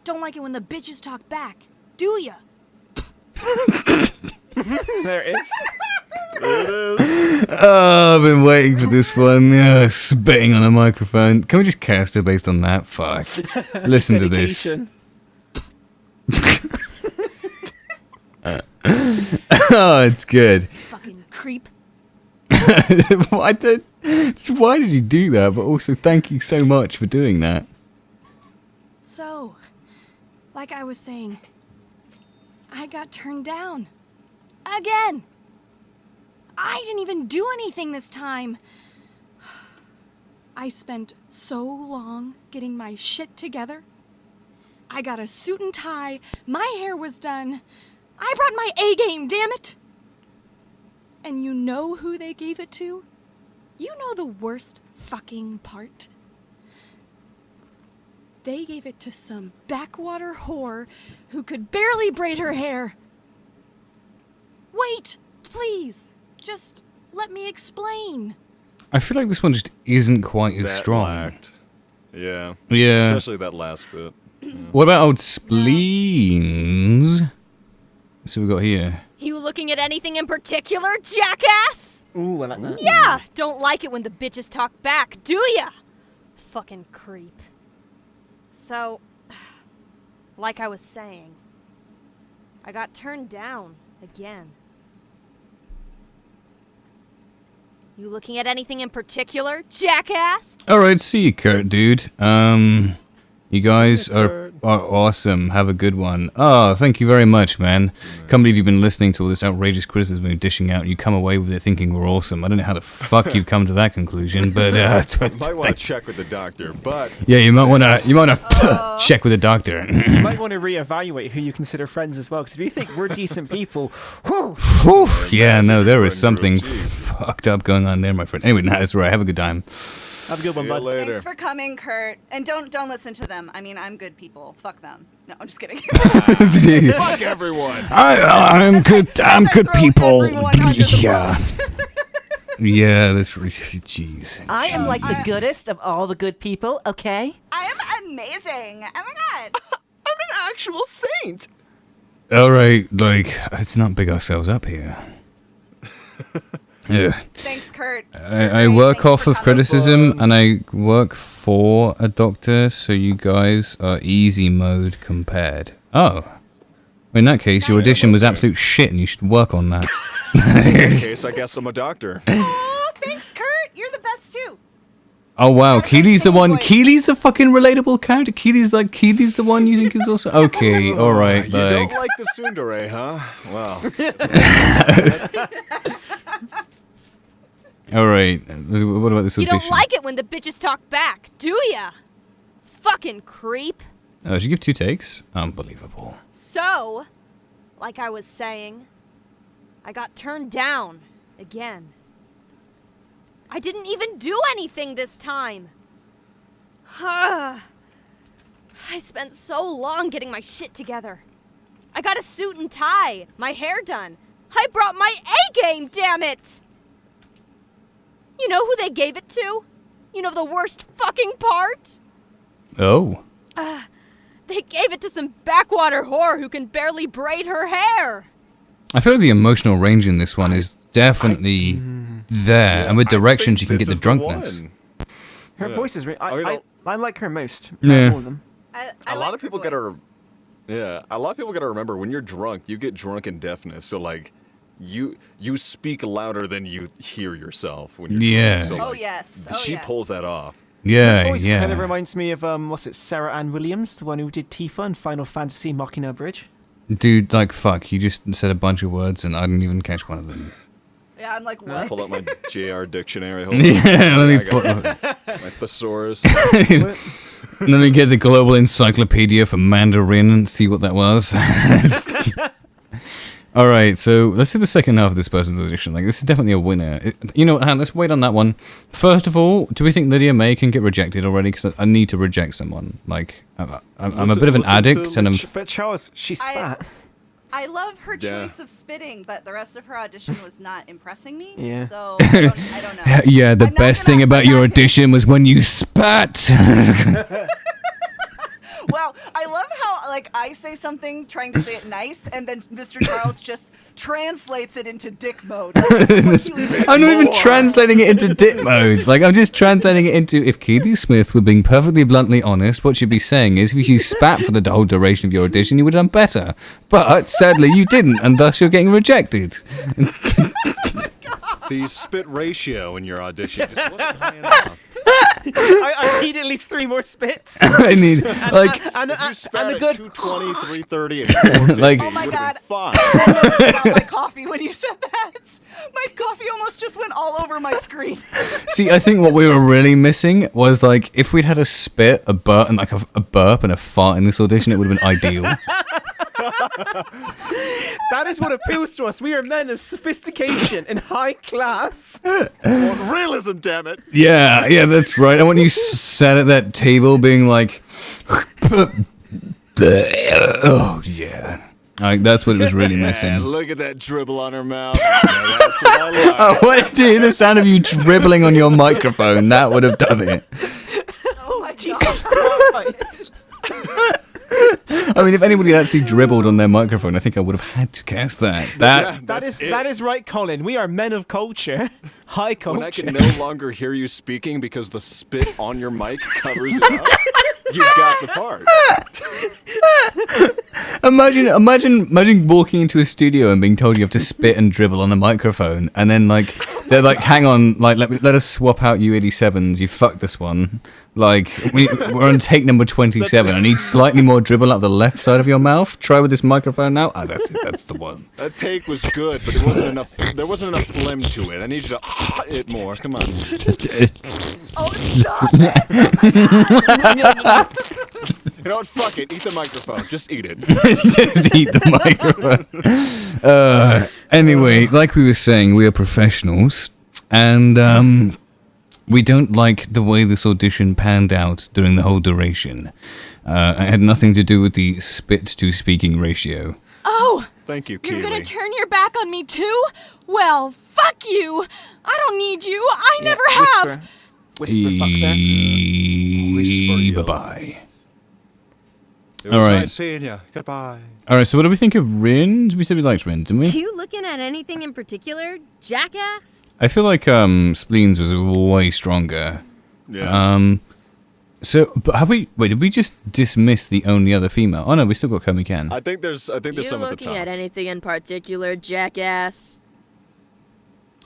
Don't like it when the bitches talk back, do ya? There it is. Oh, I've been waiting for this one. Spitting on a microphone. Can we just cast her based on that? Fuck. Listen to this. Oh, it's good. Fucking creep. Why did you do that? But also, thank you so much for doing that. So, like I was saying, I got turned down. Again. I didn't even do anything this time. I spent so long getting my shit together. I got a suit and tie. My hair was done. I brought my A game, damn it! And you know who they gave it to? You know the worst fucking part? they gave it to some backwater whore who could barely braid her hair. Wait, please, just let me explain. I feel like this one just isn't quite as That strong. lacked. Yeah. Yeah. Especially that last bit. What about old spleens? So we got here. You looking at anything in particular, jackass? Ooh, I like that. Yeah, don't like it when the bitches talk back, do ya? Fucking creep. So, like I was saying, I got turned down again. You looking at anything in particular, jackass? Alright, see you, Kurt, dude. You guys are awesome. Have a good one. Oh, thank you very much, man. Can't believe you've been listening to all this outrageous criticism we're dishing out and you come away with it thinking we're awesome. I don't know how the fuck you've come to that conclusion, but might want to check with the doctor, but yeah, you might want to check with the doctor. You might want to reevaluate who you consider friends as well, because if you think we're decent people, whew, Yeah, no, there is something fucked up going on there, my friend. Anyway, that's right. Have a good time. Have a good one, bud. Thanks for coming, Kurt. And don't listen to them. I mean, I'm good people. Fuck them. No, I'm just kidding. fuck everyone. I'm good. I'm good people. Yeah. Yeah, that's really. Jeez. I am like the goodest of all the good people, okay? I am amazing. Oh my god. I'm an actual saint. All right, like let's not big ourselves up here. Yeah. Thanks, Kurt. I work off of criticism, and I work for a doctor, so you guys are easy mode compared. Oh. In that case, your audition was absolute shit, and you should work on that. In that case, I guess I'm a doctor. Oh, thanks, Kurt. You're the best too. Oh wow, Keely's the one. Keely's the fucking relatable character. Keely's the one you think is also okay. All right, You don't like the tsundere, huh? Wow. All right. What about this You audition? don't like it when the bitches talk back, do ya? Fucking creep. Did you give 2 takes? Unbelievable. So, like I was saying, I got turned down again. I didn't even do anything this time. I spent so long getting my shit together. I got a suit and tie, my hair done. I brought my A-game, damn it! You know who they gave it to? You know the worst fucking part? Oh. They gave it to some backwater whore who can barely braid her hair. I feel like the emotional range in this one is definitely there, and with directions you can get the drunkenness. Her voice is really. I like her most. Yeah. All of them. A lot of people gotta remember when you're drunk, you get drunken deafness. So like, you speak louder than you hear yourself when you're drunk. So, Oh like, yes. she pulls that off. Yeah, Her voice yeah. kind of reminds me of what's it, Sarah Ann Williams, the one who did Tifa in Final Fantasy Mockingbird Bridge. Dude, like, fuck, you just said a bunch of words and I didn't even catch one of them. Yeah, I'm like, what? Pull out my JR dictionary. Hold on. Yeah, let me pull my thesaurus. Let me get the global encyclopedia for Mandarin and see what that was. Alright, so let's see the second half of this person's audition. Like, this is definitely a winner. You know, let's wait on that one. First of all, do we think Lydia May can get rejected already? Because I need to reject someone. Like, I'm a bit of an addict, and I'm... But Charles, she spat. I love her choice of spitting, but the rest of her audition was not impressing me. Yeah. So I don't know. Yeah, the best thing about your audition was when you spat. Wow, I love how like I say something trying to say it nice, and then Mr. Charles just translates it into dick mode. I'm not even translating it into dick mode. Like, I'm just translating it into, if Keely Smith were being perfectly bluntly honest, what you'd be saying is, if you spat for the whole duration of your audition, you would have done better. But sadly, you didn't, and thus you're getting rejected. The spit ratio in your audition just wasn't high enough. I need at least 3 more spits. I need, like... And if you spat a good... 220, 330, and 450, like... Oh my god, fine. I almost spit out my coffee when you said that. My coffee almost just went all over my screen. See, I think what we were really missing was, like, if we'd had a spit, a burp, and like a burp and a fart in this audition, it would have been ideal. That is what appeals to us. We are men of sophistication and high class. Realism, damn it. Yeah, that's right. I want you sat at that table being like, oh yeah. Like, that's what it was really missing. Yeah, look at that dribble on her mouth. Yeah, that's what I like. I want to hear the sound of you dribbling on your microphone. That would have done it. Oh my Jesus Christ. I mean, if anybody had actually dribbled on their microphone, I think I would have had to cast that. That is right, Colin. We are men of culture. High culture. When I can no longer hear you speaking because the spit on your mic covers it up, you got the part. Imagine walking into a studio and being told you have to spit and dribble on a microphone, and then like they're like, hang on, like let us swap out you 87s. You fucked this one. Like we're on take number 27. I need slightly more dribble out the left side of your mouth. Try with this microphone now. Ah, that's it. That's the one. That take was good, but it wasn't enough. There wasn't enough phlegm to it. I need you to it more. Come on. Oh, stop You know what? Fuck it. Eat the microphone. Just eat it. Just eat the microphone. Anyway, like we were saying, we are professionals, and we don't like the way this audition panned out during the whole duration. It had nothing to do with the spit-to-speaking ratio. Oh! Thank you, You're Keely. gonna turn your back on me too? Well, fuck you! I don't need you. I never have. Whisper, fuck that. Bye-bye. It was nice seeing you. Goodbye. Alright, so what do we think of Rin? We said we liked Rin, didn't we? You looking at anything in particular, jackass? I feel like Spleens was way stronger. Yeah. So, but have we? Wait, did we just dismiss the only other female? Oh no, we still got Komi Ken. I think there's some at the top. You looking at anything in particular, jackass?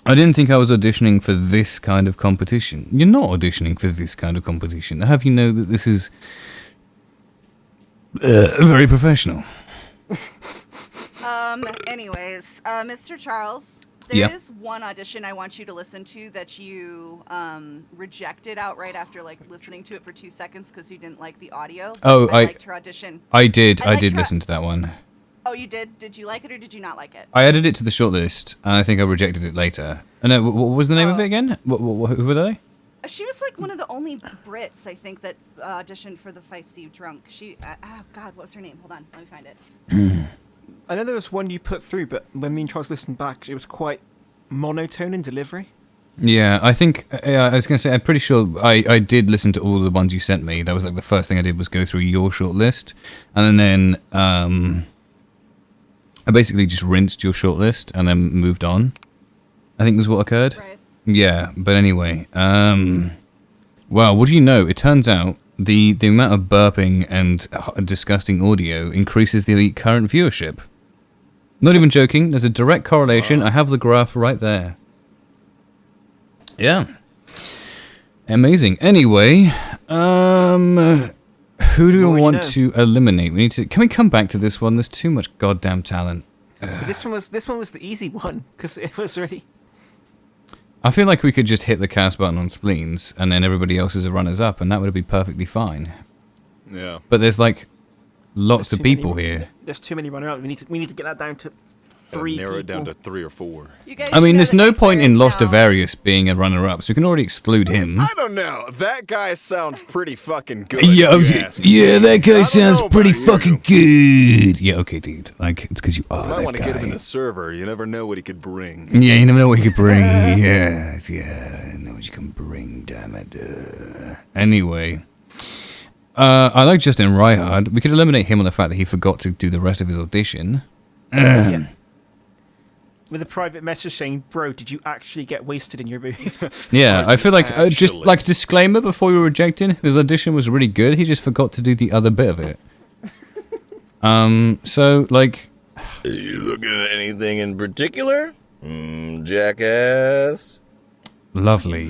I didn't think I was auditioning for this kind of competition. You're not auditioning for this kind of competition. I have you know that this is very professional. Anyways, Mr. Charles, there is one audition I want you to listen to that you rejected outright after like listening to it for 2 seconds because you didn't like the audio. Oh, I liked her audition. I did listen to that one. Oh, you did? Did you like it or did you not like it? I added it to the shortlist, and I think I rejected it later. No, what was the name of it again? Who were they? She was like one of the only Brits, I think, that auditioned for the Feisty Drunk. She, oh God, what was her name? Hold on, let me find it. I know there was one you put through, but when me and Charles listened back, it was quite monotone in delivery. Yeah, I think, I was going to say, I'm pretty sure I did listen to all the ones you sent me. That was like the first thing I did was go through your shortlist. And then I basically just rinsed your shortlist and then moved on. I think was what occurred. Right. Yeah, but anyway. Well, what do you know? It turns out the amount of burping and disgusting audio increases the current viewership. Not even joking. There's a direct correlation. I have the graph right there. Yeah. Amazing. Anyway, who do we want to eliminate? We need to. Can we come back to this one? There's too much goddamn talent. This one was the easy one because it was really. I feel like we could just hit the cast button on Spleens, and then everybody else is a runners-up, and that would be perfectly fine. Yeah. But there's like lots of people here. There's too many runner-ups. We need to get that down to 3 narrow it down people. to 3 or 4. I mean, there's no point in Lost Avarius being a runner-up, so we can already exclude him. I don't know. That guy sounds pretty fucking good. Yeah, if you ask me. that guy sounds pretty fucking good. Yeah, okay, dude. Like, it's because you are You might that want to get him in guy. the server. You never know what he could bring. Yeah, you never know what you could bring. Yeah, I know what you can bring, damn it. Anyway. I like Justin Ryhard. We could eliminate him on the fact that he forgot to do the rest of his audition. Yeah. With a private message saying, "Bro, did you actually get wasted in your booth?" Yeah, I feel like just like disclaimer before we were rejecting, his audition was really good. He just forgot to do the other bit of it. So like, Are you looking at anything in particular, jackass? Lovely.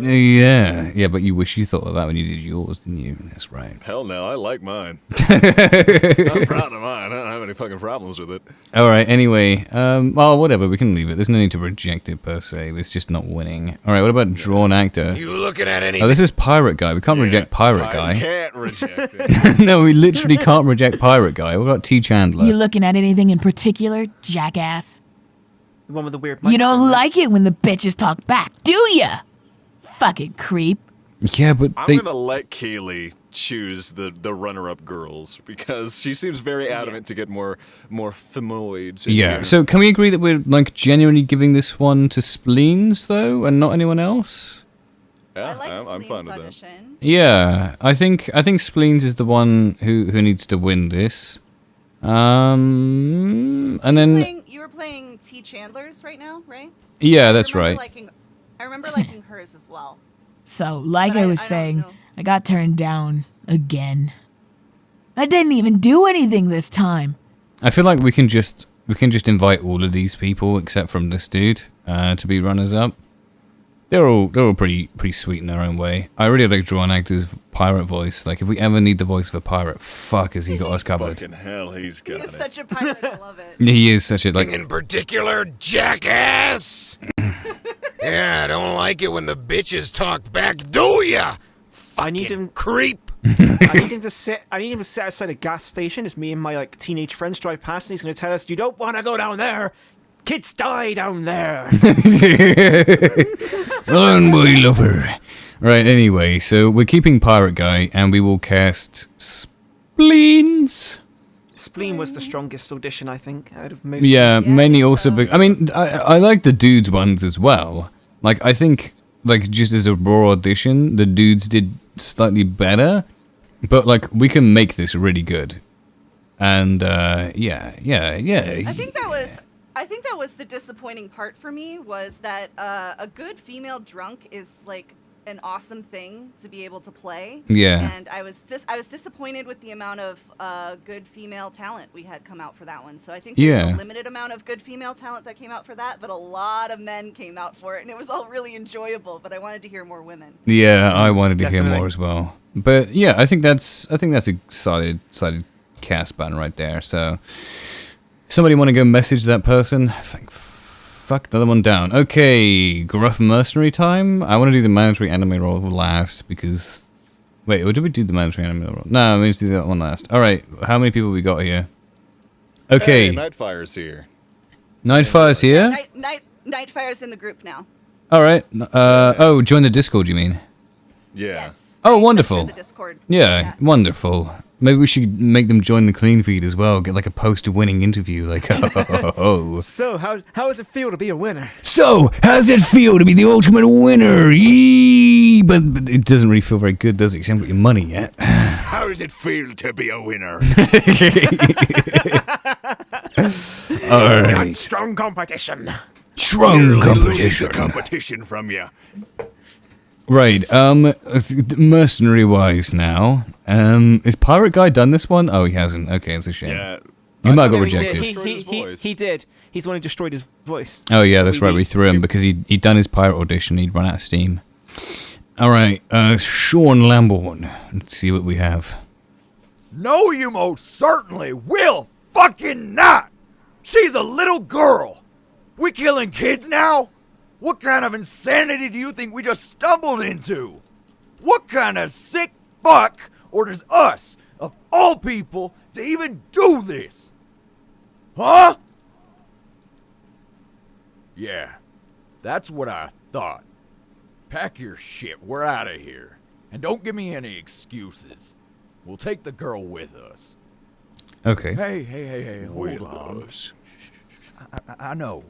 Yeah, but you wish you thought of that when you did yours, didn't you? That's right. Hell no, I like mine. I'm proud of mine. I don't have any fucking problems with it. All right. Anyway, well, whatever. We can leave it. There's no need to reject it per se. It's just not winning. All right. What about drawn actor? You looking at anything? Oh, this is pirate guy. We can't reject pirate guy. I can't reject it. No, we literally can't reject pirate guy. What about T. Chandler? You looking at anything in particular, jackass? The one with the weird. You don't like it when the bitches talk back, do ya? Fucking creep. Yeah, but I'm gonna let Kaylee choose the runner-up girls because she seems very adamant to get more femoids. Yeah. So can we agree that we're like genuinely giving this one to Spleens though, and not anyone else? Yeah, I like I'm fine with audition. Yeah, I think Spleens is the one who needs to win this. And then You were playing T. Chandler's right now, right? yeah, that's right. I remember liking hers as well. So, like But I was saying, I got turned down again. I didn't even do anything this time. I feel like we can just invite all of these people except from this dude to be runners up. They're all pretty sweet in their own way. I really like Drawn Actor's pirate voice. Like if we ever need the voice of a pirate, fuck has he got us covered. Fucking hell, he's got He's such a pirate. I love it. He is such a like In particular, jackass. Yeah, I don't like it when the bitches talk back, do ya? I need him creep. I need him to sit outside a gas station as me and my like teenage friends drive past, and he's going to tell us, "You don't want to go down there. Kids die down there." Run, boy lover. Right. Anyway, so we're keeping pirate guy, and we will cast Spleens. Spleen was the strongest audition, I think, out of most. Yeah, mainly also. I mean, I like the dudes ones as well. Like I think, like just as a raw audition, the dudes did slightly better, but like we can make this really good. And yeah. I think that was the disappointing part for me was that a good female drunk is like an awesome thing to be able to play. Yeah. And I was disappointed with the amount of good female talent we had come out for that one. So I think there was a limited amount of good female talent that came out for that, but a lot of men came out for it, and it was all really enjoyable. But I wanted to hear more women. Yeah, I wanted to hear more as well. But yeah, I think that's a solid cast button right there. So somebody want to go message that person? Fuck the other one down. Okay, gruff mercenary time. I want to do the mandatory anime roll last because. Wait, or did we do the mandatory anime roll? No, we need to do that one last. All right, how many people we got here? Okay, Hey, Nightfire's here. Nightfire's here. Nightfire's in the group now. All right. Oh, join the Discord. You mean? Yeah. Yes. Oh, wonderful. The Discord. Yeah, wonderful. Maybe we should make them join the clean feed as well. Get like a post-winning interview. Like, oh. So, how does it feel to be a winner? So, how does it feel to be the ultimate winner? Yee! But it doesn't really feel very good, does it? Because you haven't got your money yet. How does it feel to be a winner? All right. Strong competition. Strong competition. The competition from you. Right, mercenary-wise now, is Pirate Guy done this one? Oh, he hasn't. Okay, it's a shame. Yeah. He might have got rejected. He did. He's the one who destroyed his voice. Oh, yeah, that's right. We threw him because he'd done his pirate audition. He'd run out of steam. All right, Sean Lamborn. Let's see what we have. No, you most certainly will fucking not. She's a little girl. We killing kids now? What kind of insanity do you think we just stumbled into? What kind of sick fuck orders us, of all people, to even do this? Huh? Yeah, that's what I thought. Pack your shit, we're out of here. And don't give me any excuses. We'll take the girl with us. Okay. Hey, hold on. I know.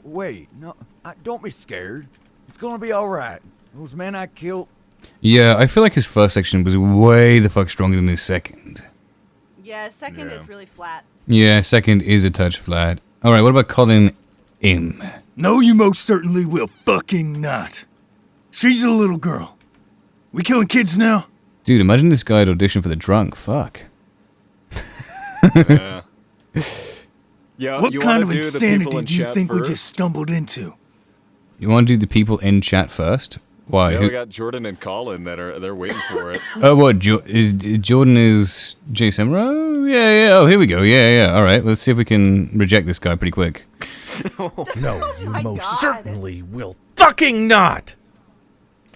Wait, no, don't be scared. It's gonna be alright. Those men I killed. Yeah, I feel like his first section was way the fuck stronger than his second. Yeah, second is really flat. Yeah, second is a touch flat. All right, what about Colin M? No, you most certainly will fucking not. She's a little girl. We killing kids now? Dude, imagine this guy at audition for the drunk. Fuck. Yeah, what you kind wanna of do the insanity people in do you chat think we first? just stumbled into? You want to do the people in chat first? Why? Yeah, Who- we got Jordan and Colin they're waiting for it. Oh, what? Jordan is Jay Semro? Yeah. Oh, here we go. Yeah. All right, let's see if we can reject this guy pretty quick. No, you most certainly will fucking not.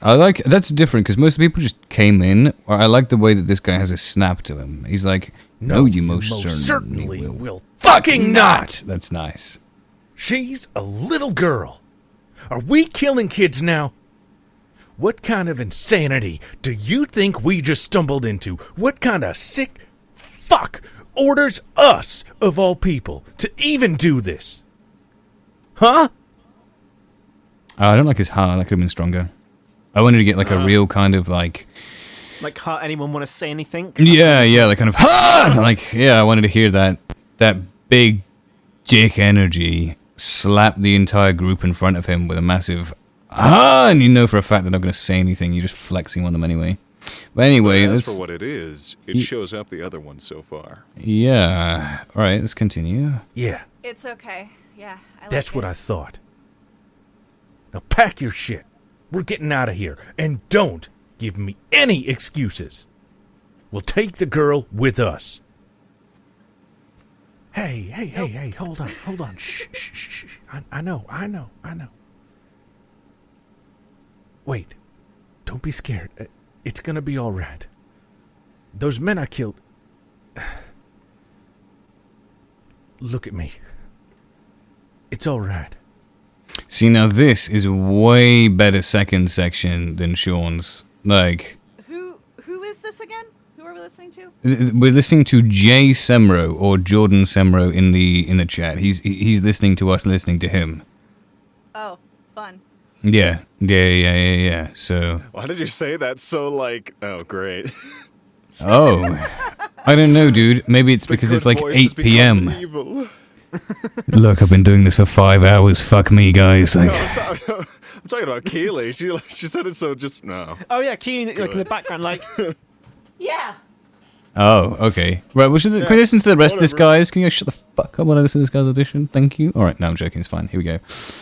I like that's different because most people just came in. Or I like the way that this guy has a snap to him. He's like, "No, you most certainly will fucking not." That's nice. She's a little girl. Are we killing kids now? What kind of insanity do you think we just stumbled into? What kind of sick fuck orders us, of all people, to even do this? Huh? I don't like his heart. That could have been stronger. I wanted to get like a real kind of like. Like, anyone want to say anything? Yeah, like kind of like I wanted to hear that big dick energy slap the entire group in front of him with a massive and you know for a fact they're not going to say anything. You're just flexing on them anyway. But anyway, as for what it is, it shows up the other ones so far. Yeah. All right, let's continue. Yeah. It's okay. Yeah, That's what I thought. Now pack your shit. We're getting out of here. And don't give me any excuses. We'll take the girl with us. Hey, hold on. Shh. I know. Wait. Don't be scared. It's gonna be all right. Those men I killed... Look at me. It's all right. See, now this is a way better second section than Sean's. Like, Who is this again? Who are we listening to? we're listening to Jay Semro or Jordan Semro in the chat. He's listening to us listening to him. Oh, fun. Yeah. So. Why did you say that so like? Oh, great. Oh, I don't know, dude. Maybe it's because it's like 8 p.m. Look, I've been doing this for 5 hours. Fuck me, guys. Like, I'm talking about Keely. She said it so just no. Oh yeah, Keely, like in the background, like. Yeah. oh, okay. Right, well, can we listen to the rest of this, guys? Can you guys shut the fuck up when I listen to this guy's audition? Thank you. All right, no, I'm joking. It's fine. Here we go.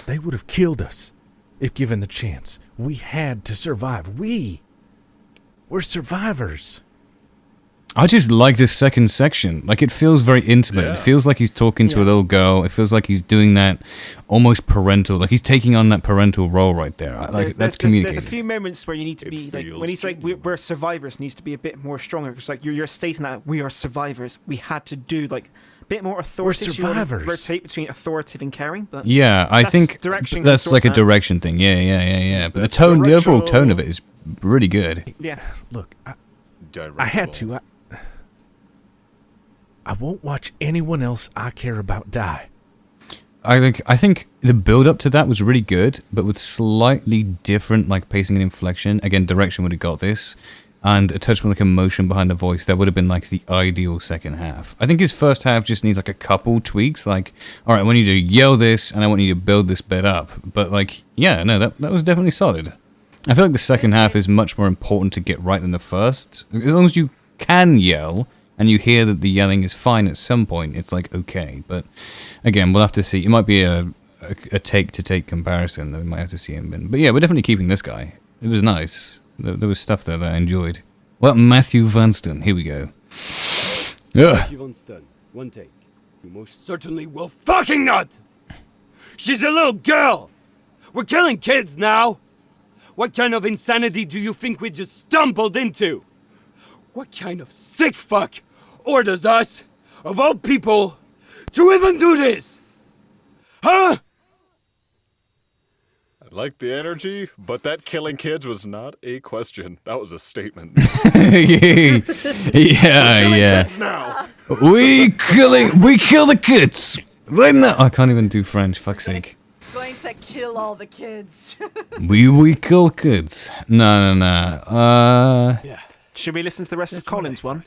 They would have killed us if given the chance. We had to survive. We're survivors. I just like this second section. Like, it feels very intimate. Yeah. It feels like he's talking to a little girl. It feels like he's doing that almost parental. Like, he's taking on that parental role right there. Like, that's communicated. There's a few moments where you need to be, like, when he's like, we're survivors, needs to be a bit more stronger. Because, like, you're stating that we are survivors. We had to do, like, a bit more authoritative. We're survivors. You rotate between authoritative and caring. But Yeah, I think direction that's like a direction thing. Yeah. But the overall tone of it is really good. Yeah. Look, I had to. I won't watch anyone else I care about die. I think the build up to that was really good, but with slightly different like pacing and inflection. Again, direction would have got this, and a touch more like emotion behind the voice. That would have been like the ideal second half. I think his first half just needs like a couple tweaks. Like, all right, I want you to yell this, and I want you to build this bit up. But like, yeah, no, that was definitely solid. I feel like the second half is much more important to get right than the first. As long as you can yell, and you hear that the yelling is fine at some point, it's like, okay. But again, we'll have to see. It might be a take-to-take comparison that we might have to see him in. But yeah, we're definitely keeping this guy. It was nice. There was stuff there that I enjoyed. Well, Matthew Vanston. Here we go. Matthew Vanston, one take. You most certainly will fucking not! She's a little girl! We're killing kids now! What kind of insanity do you think we just stumbled into? What kind of sick fuck orders us, of all people, to even do this? Huh? I like the energy, but that killing kids was not a question. That was a statement. yeah. Kids now. We kill the kids right now. I can't even do French. Fuck's sake. Going to kill all the kids. we kill kids. No. Yeah. Should we listen to the rest of Colin's one?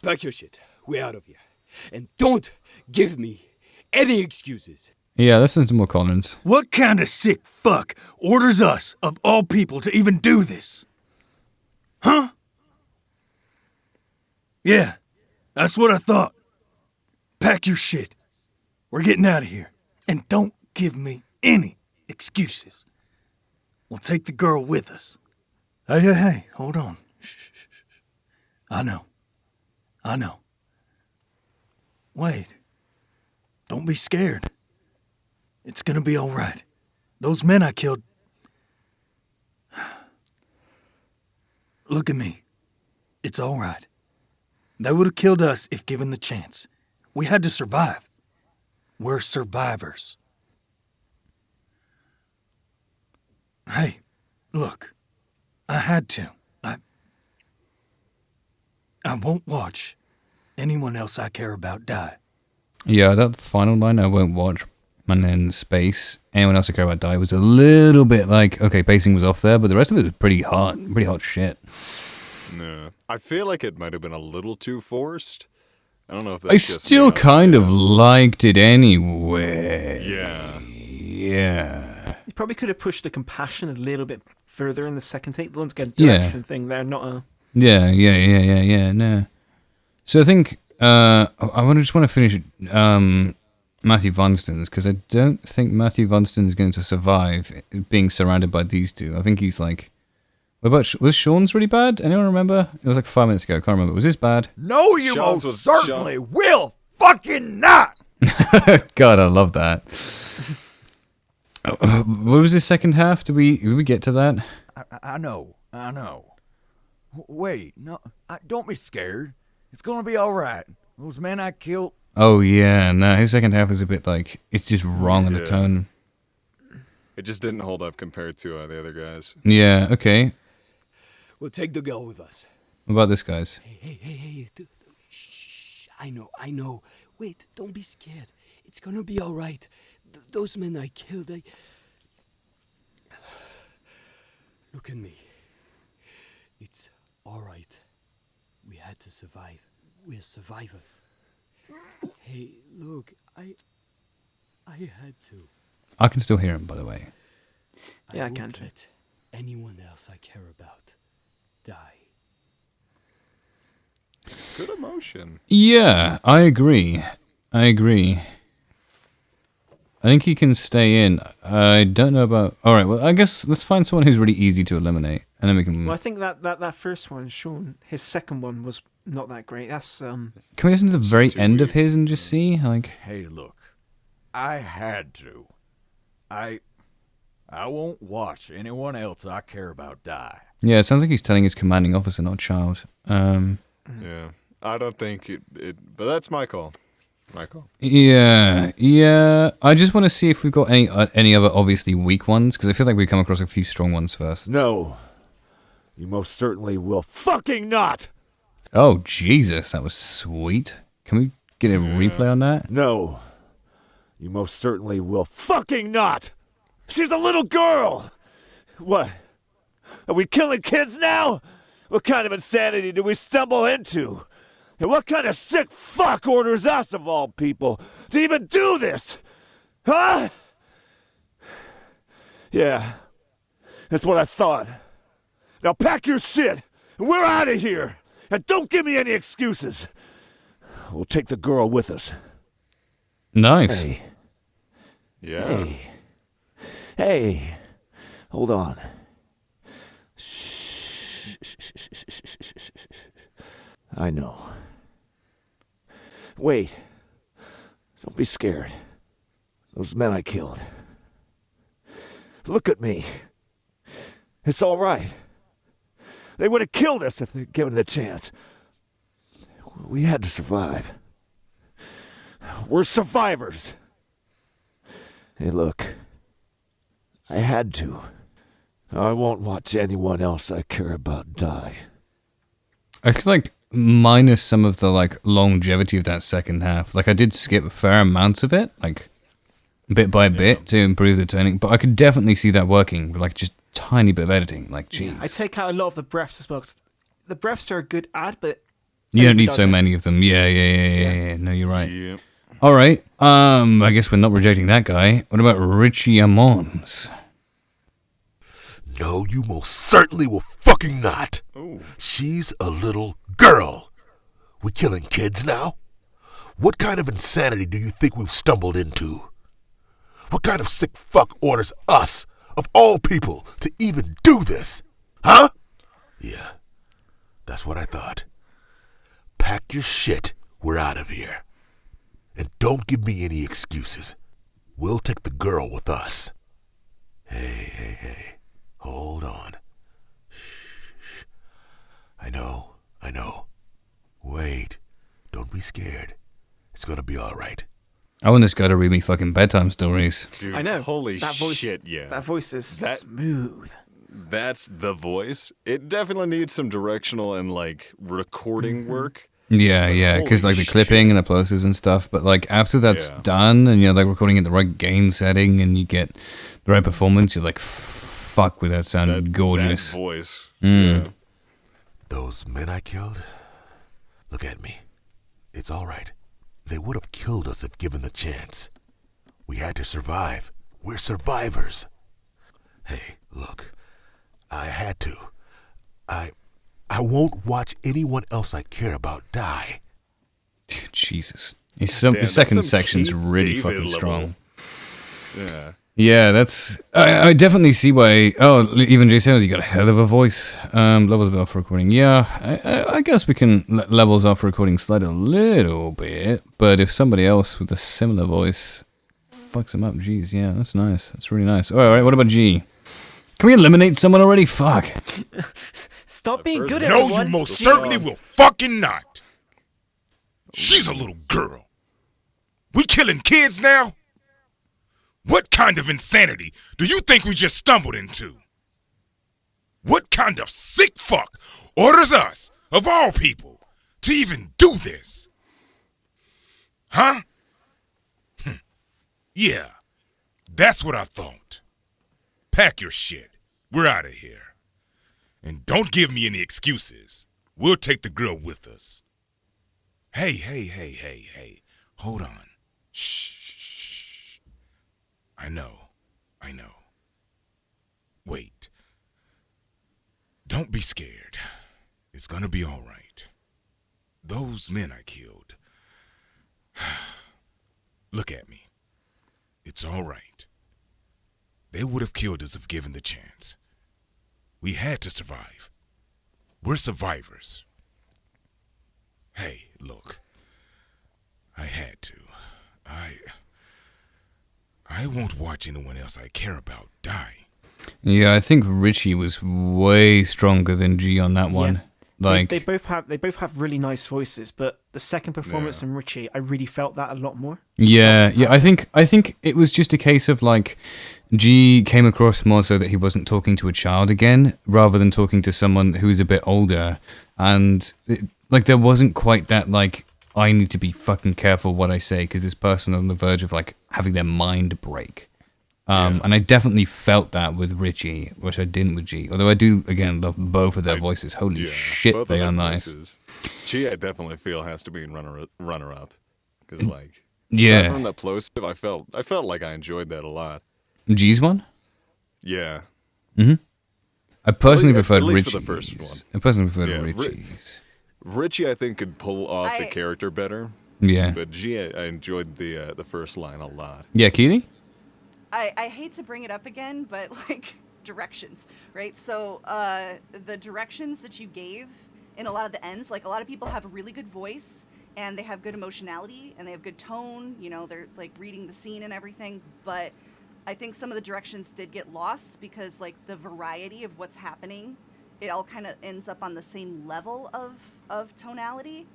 Pack your shit. We're out of here. And don't give me any excuses. Yeah, listen to more Collins. What kind of sick fuck orders us, of all people, to even do this? Huh? Yeah, that's what I thought. Pack your shit. We're getting out of here. And don't give me any excuses. We'll take the girl with us. Hey, hold on. Shh. I know. Wait. Don't be scared. It's gonna be all right. Those men I killed... Look at me. It's all right. They would have killed us if given the chance. We had to survive. We're survivors. Hey, look. I had to. I won't watch anyone else I care about die. Yeah, that final line, I won't watch, and then space, anyone else I care about die, was a little bit like, okay, pacing was off there, but the rest of it was pretty hot shit. No. I feel like it might have been a little too forced. I don't know if that's I just still me. kind of liked it anyway. Yeah. Yeah. You probably could have pushed the compassion a little bit further in the second take. The ones get Yeah. direction thing, they're not a... Yeah, no. So I think, I just want to finish Matthew Vanston's, because I don't think Matthew Vanston is going to survive being surrounded by these two. I think he's like... was Sean's really bad? Anyone remember? It was like 5 minutes ago, I can't remember. Was this bad? No, you most certainly will fucking not! God, I love that. What was the second half? Did we get to that? I know. Wait, no, don't be scared. It's gonna be all right. Those men I killed... Oh, yeah, no, his second half is a bit like, it's just wrong in the tone. It just didn't hold up compared to the other guys. Yeah, okay. We'll take the girl with us. What about this, guys? Hey. Shh. I know. Wait, don't be scared. It's gonna be all right. Those men I killed, Look at me. It's all right. We had to survive. We're survivors. Hey, look, I had to. I can still hear him, by the way. Yeah, I won't can too. let anyone else I care about die. Good emotion. Yeah, I agree. I think he can stay in. I don't know about... Alright, well, I guess let's find someone who's really easy to eliminate, and then we can... Well, I think that first one, Sean, his second one was not that great. That's, Can we listen to the very end of his and just see? Like... Hey, look. I had to. I won't watch anyone else I care about die. Yeah, it sounds like he's telling his commanding officer, not child. Yeah. I don't think it... But that's my call. Yeah. I just want to see if we've got any other obviously weak ones, because I feel like we come across a few strong ones first. No. You most certainly will fucking not! Oh, Jesus, that was sweet. Can we get a replay on that? No. You most certainly will fucking not! She's a little girl! What? Are we killing kids now? What kind of insanity did we stumble into? And what kind of sick fuck orders us, of all people, to even do this? Huh? Yeah, that's what I thought. Now pack your shit, and we're out of here. And don't give me any excuses. We'll take the girl with us. Nice. Hey. Yeah. Hey. Hold on. Shh. I know. Wait. Don't be scared. Those men I killed. Look at me. It's all right. They would have killed us if they'd given it a chance. We had to survive. We're survivors. Hey, look. I had to. I won't watch anyone else I care about die. I feel like minus some of the like longevity of that second half. Like I did skip fair amounts of it, like bit by bit to improve the turning, but I could definitely see that working with like just a tiny bit of editing. Like, geez. I take out a lot of the breaths as well. 'Cause the breaths are a good ad, but You don't need so many of them. Yeah. No, you're right. Yeah. All right. I guess we're not rejecting that guy. What about Richie Amons? No, you most certainly will fucking not. Ooh. She's a little girl. We killing kids now? What kind of insanity do you think we've stumbled into? What kind of sick fuck orders us, of all people, to even do this? Huh? Yeah, that's what I thought. Pack your shit. We're out of here. And don't give me any excuses. We'll take the girl with us. Hey. Hold on. Shh. I know. Wait. Don't be scared. It's gonna be alright. I want this guy to read me fucking bedtime stories. Dude, I know. Holy that voice, shit, yeah. That voice is smooth. That's the voice. It definitely needs some directional and, like, recording work. Yeah, because like the clipping and the plosives and stuff, but like after that's done and you're like recording at the right gain setting and you get the right performance, you're like, fuck, with that sound gorgeous. That voice. Yeah. Those men I killed? Look at me. It's alright. They would have killed us if given the chance. We had to survive. We're survivors. Hey, look. I had to. I won't watch anyone else I care about die. Jesus. His second section's really David fucking level. strong. Yeah. Yeah, that's... I definitely see why... Oh, even Jay says you got a hell of a voice. Levels up for recording. Yeah, I guess we can levels up for recording slide a little bit, but if somebody else with a similar voice fucks him up, geez, yeah, that's nice. That's really nice. All right, what about G? Can we eliminate someone already? Fuck. Stop being good, No, everyone. you most certainly will fucking not. She's a little girl. We killing kids now? What kind of insanity do you think we just stumbled into? What kind of sick fuck orders us, of all people, to even do this? Huh? Yeah, that's what I thought. Pack your shit. We're out of here. And don't give me any excuses. We'll take the girl with us. Hey. Hold on. Shh. I know. Wait. Don't be scared. It's gonna be all right. Those men I killed. Look at me. It's all right. They would have killed us if given the chance. We had to survive. We're survivors. Hey, look. I had to. I won't watch anyone else I care about die. Yeah, I think Richie was way stronger than G on that one. Yeah. Like they both have really nice voices, but the second performance from Richie, I really felt that a lot more. Yeah. I think it was just a case of like G came across more so that he wasn't talking to a child again, rather than talking to someone who's a bit older, and like there wasn't quite that like I need to be fucking careful what I say because this person is on the verge of like having their mind break. And I definitely felt that with Richie, which I didn't with G. Although I do, again, love both of their voices. Holy shit, both they of are their nice. voices. G, I definitely feel has to be in runner-up. Because, like, yeah. aside from that plosive, I felt like I enjoyed that a lot. G's one? Yeah. I personally preferred at least Richie's. for the first one. I personally preferred Richie's. Richie, I think, could pull off the character better. Yeah. But G, I enjoyed the first line a lot. Yeah, Keely? I hate to bring it up again, but like directions, right? So the directions that you gave in a lot of the ends, like a lot of people have a really good voice and they have good emotionality and they have good tone, you know, they're like reading the scene and everything, but I think some of the directions did get lost because like the variety of what's happening, it all kind of ends up on the same level of tonality.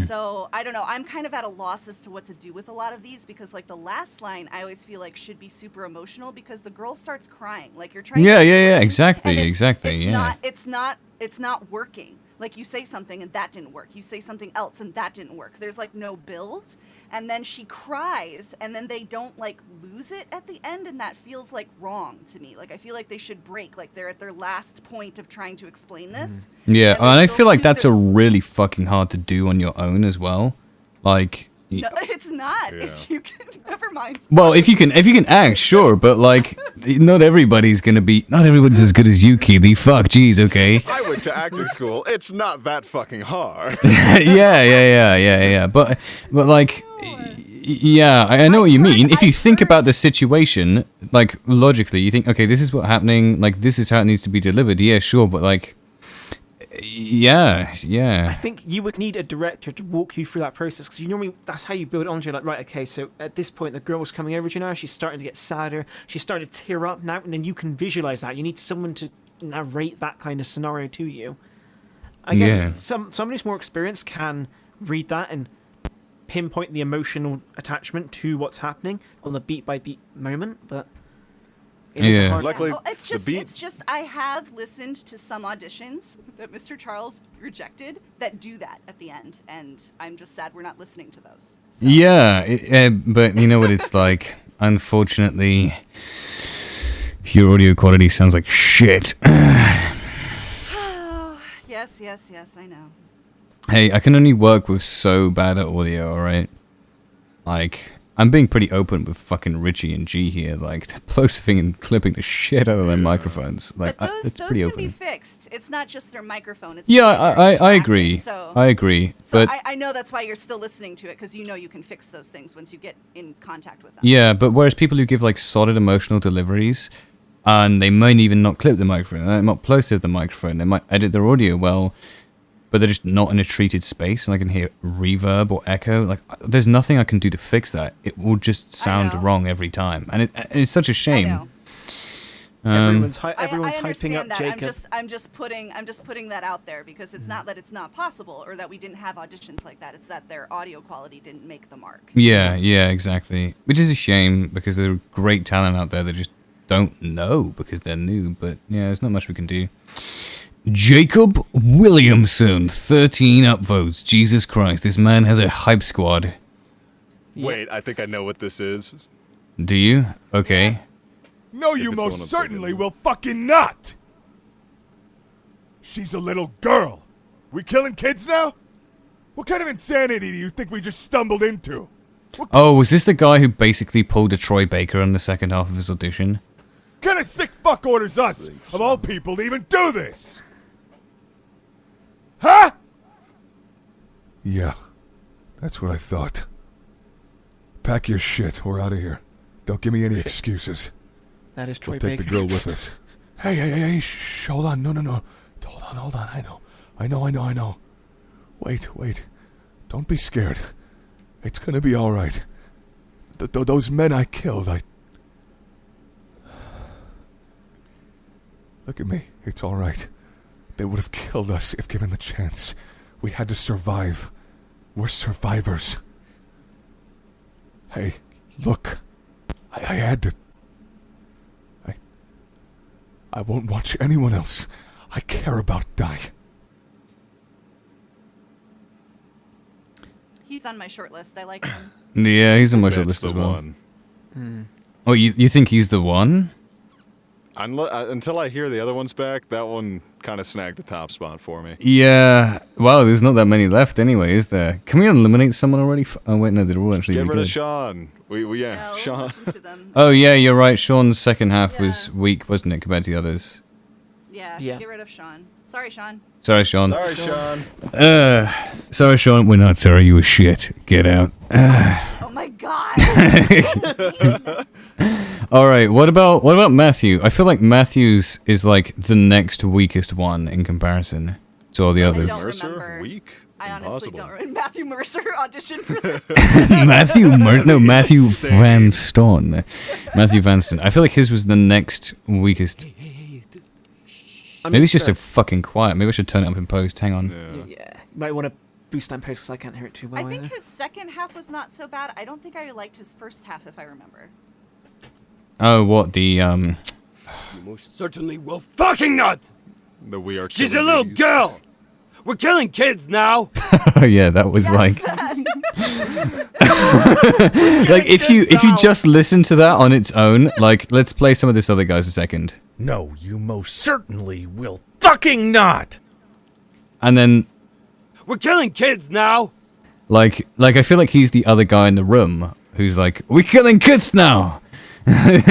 So I don't know, I'm kind of at a loss as to what to do with a lot of these because like the last line I always feel like should be super emotional because the girl starts crying, like you're trying to exactly it's not working. Like you say something and that didn't work, you say something else and that didn't work, there's like no build, and then she cries and then they don't like lose it at the end, and that feels like wrong to me. Like I feel like they should break, like they're at their last point of trying to explain this. Yeah, and I feel like that's a really fucking hard to do on your own as well. Like no, it's not. If you can, never mind. Well, if you can act, sure, but like, not everybody's as good as you, Keely. Fuck, jeez, okay. I went to acting school. It's not that fucking hard. yeah. But like, Yeah, I know what you mean. If you think about the situation, like, logically, you think, okay, this is what's happening, like, this is how it needs to be delivered. Yeah, sure, but, like, yeah. I think you would need a director to walk you through that process, because you normally, that's how you build it onto, like, right, okay, so at this point, the girl's coming over to you now, she's starting to get sadder, she's starting to tear up now, and then you can visualize that. You need someone to narrate that kind of scenario to you. I guess somebody who's more experienced can read that and pinpoint the emotional attachment to what's happening on the beat by beat moment, but it is a hard. Luckily, it's just I have listened to some auditions that Mr. Charles rejected that do that at the end, and I'm just sad we're not listening to those. So. Yeah, but you know what it's like. Unfortunately, if your audio quality sounds like shit. Yes, I know. Hey, I can only work with so bad at audio, alright? Like, I'm being pretty open with fucking Richie and G here, like, they're plosive and clipping the shit out of their microphones. Like, But those pretty can open. be fixed. It's not just their microphone. It's Yeah, I agree. So, I agree. So But I know that's why you're still listening to it, because you know you can fix those things once you get in contact with them. yeah, but whereas people who give like solid emotional deliveries, and they might even not clip the microphone, they might plosive the microphone, they might edit their audio well, but they're just not in a treated space, and I can hear reverb or echo. Like, there's nothing I can do to fix that. It will just sound wrong every time, and it's such a shame. Everyone's I hyping understand up that. Jacob. I'm just putting that out there, because it's not that it's not possible or that we didn't have auditions like that. It's that their audio quality didn't make the mark. Yeah, exactly. Which is a shame, because there's great talent out there that just don't know because they're new. But yeah, there's not much we can do. Jacob Williamson, 13 upvotes. Jesus Christ, this man has a hype squad. Wait, I think I know what this is. Do you? Okay. No, you most certainly will fucking not! She's a little girl. We killing kids now? What kind of insanity do you think we just stumbled into? Oh, was this the guy who basically pulled a Troy Baker on the second half of his audition? What kind of sick fuck orders us, of all people, to even do this? Huh? Yeah, that's what I thought. Pack your shit. We're out of here. Don't give me any excuses. That is Troy We'll take Baker. the girl with us. Hey, shh, hold on. No. Hold on. I know. Wait. Don't be scared. It's gonna be all right. Those men I killed, Look at me. It's all right. They would have killed us if given the chance. We had to survive. We're survivors. Hey, look. I had to. I won't watch anyone else I care about die. He's on my short list. I like him. Yeah, he's on my short list as well. Oh, you think he's the one? Until I hear the other ones back, that one kind of snagged the top spot for me. Yeah. Wow, there's not that many left anyway, is there? Can we eliminate someone already? Oh, wait, no, they're all actually Get really rid good. of Sean. Yeah, Sean. Oh, yeah, you're right. Sean's second half was weak, wasn't it, compared to the others? Yeah, get rid of Sean. Sorry, Sean. Sorry, Sean. Sorry, Sean. Sorry, Sean. We're not sorry. You were shit. Get out. Oh my god. All right. What about Matthew? I feel like Matthew's is like the next weakest one in comparison to all the others. Mercer, weak. I honestly don't remember. Matthew Mercer auditioned for this. Matthew Van Ston. Matthew Van Ston. I feel like his was the next weakest. Maybe it's just so fucking quiet. Maybe I should turn it up in post. Hang on. Yeah. You might want to boost that in post because I can't hear it too well. I think his second half was not so bad. I don't think I liked his first half, if I remember. Oh, what the You most certainly will fucking not! The we are. She's a little girl! We're killing kids now! yeah, that was like like if you just listen to that on its own, like let's play some of this other guys a second. No, you most certainly will fucking not. And then We're killing kids now! like I feel like he's the other guy in the room who's like, we're killing kids now. Yes!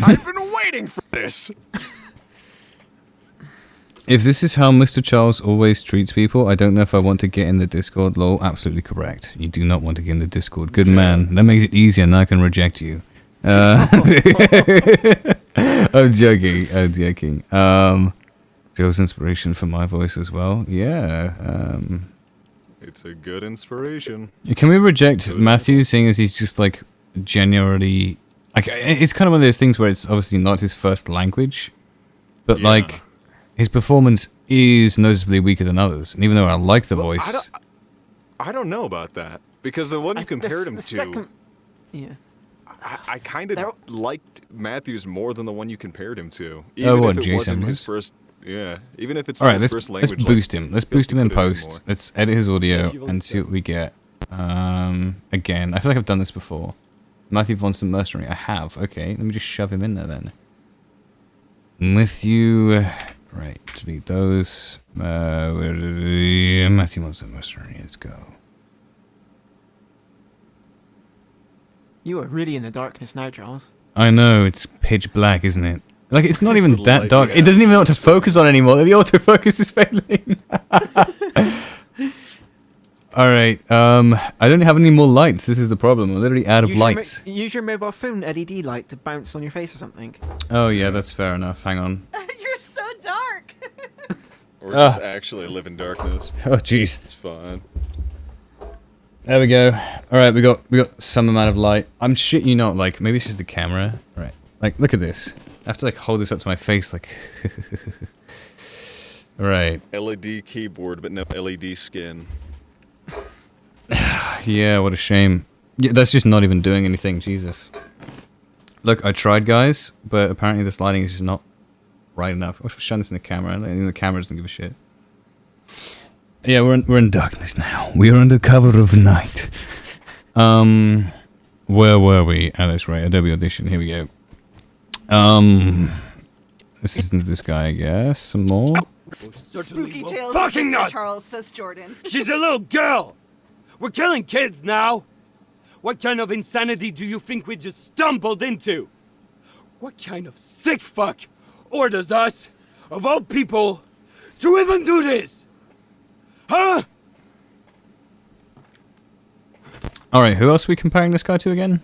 I've been waiting for this. If this is how Mr. Charles always treats people, I don't know if I want to get in the Discord. Lol, absolutely correct. You do not want to get in the Discord. Good man. That makes it easier, and I can reject you. I'm joking. I'm joking. Joe's inspiration for my voice as well. Yeah. It's a good inspiration. Can we reject Matthew, seeing as he's just like genuinely like it's kind of one of those things where it's obviously not his first language, but like his performance is noticeably weaker than others. And even though I like the voice, I don't know about that because the one you compared him to, I kind of liked Matthews more than the one you compared him to. Even if it wasn't his first. Yeah, even if it's not his first language. Let's boost him. Let's boost him in post. Let's edit his audio and see what we get. Again, I feel like I've done this before. Matthew von some mercenary. I have. Okay, let me just shove him in there then. Matthew, right? Delete those. Matthew von some mercenary. Let's go. You are really in the darkness now, Charles. I know, it's pitch black, isn't it? Like, it's not even that dark. It doesn't even know what to focus on anymore. The autofocus is failing. Alright, I don't have any more lights. This is the problem. I'm literally out of lights. Use your mobile phone LED light to bounce on your face or something. Oh, yeah, that's fair enough. Hang on. You're so dark. Or just actually live in darkness. Oh, jeez. It's fine. There we go. Alright, we got some amount of light. I'm shit you not, like, maybe it's just the camera. Right. Like, look at this. I have to, like, hold this up to my face, like... Right. LED keyboard, but no LED skin. Yeah, what a shame. Yeah, that's just not even doing anything, Jesus. Look, I tried, guys, but apparently this lighting is just not right enough. I was showing this in the camera, and the camera doesn't give a shit. Yeah, we're in darkness now. We are under cover of night. Where were we? Oh, that's right, Adobe Audition. Here we go. This isn't this guy, I guess. Some more. Spooky tales fucking of Mr. nuts. Charles, says Jordan. She's a little girl! We're killing kids now! What kind of insanity do you think we just stumbled into? What kind of sick fuck orders us, of all people, to even do this? Huh? Alright, who else are we comparing this guy to again?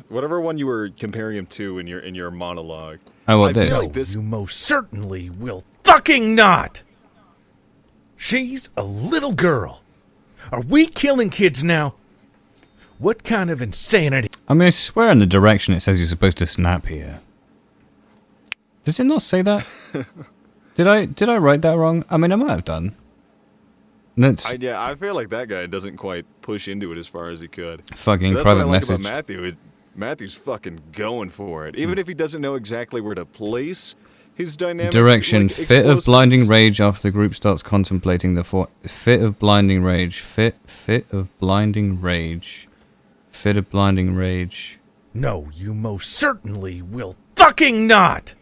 Whatever one you were comparing him to in your monologue. Oh, what this? No, you most certainly will fucking not! She's a little girl. Are we killing kids now? What kind of insanity? I mean, I swear in the direction it says you're supposed to snap here. Does it not say that? Did I write that wrong? I mean, I might have done. Yeah, I feel like that guy doesn't quite push into it as far as he could. Fucking That's private what I like message. about Matthew. Matthew's fucking going for it. Even if he doesn't know exactly where to place his dynamic. Direction. Like, Fit of explosives. blinding rage after the group starts contemplating the fit of blinding rage. Fit of blinding rage. Fit of blinding rage. No, you most certainly will fucking not!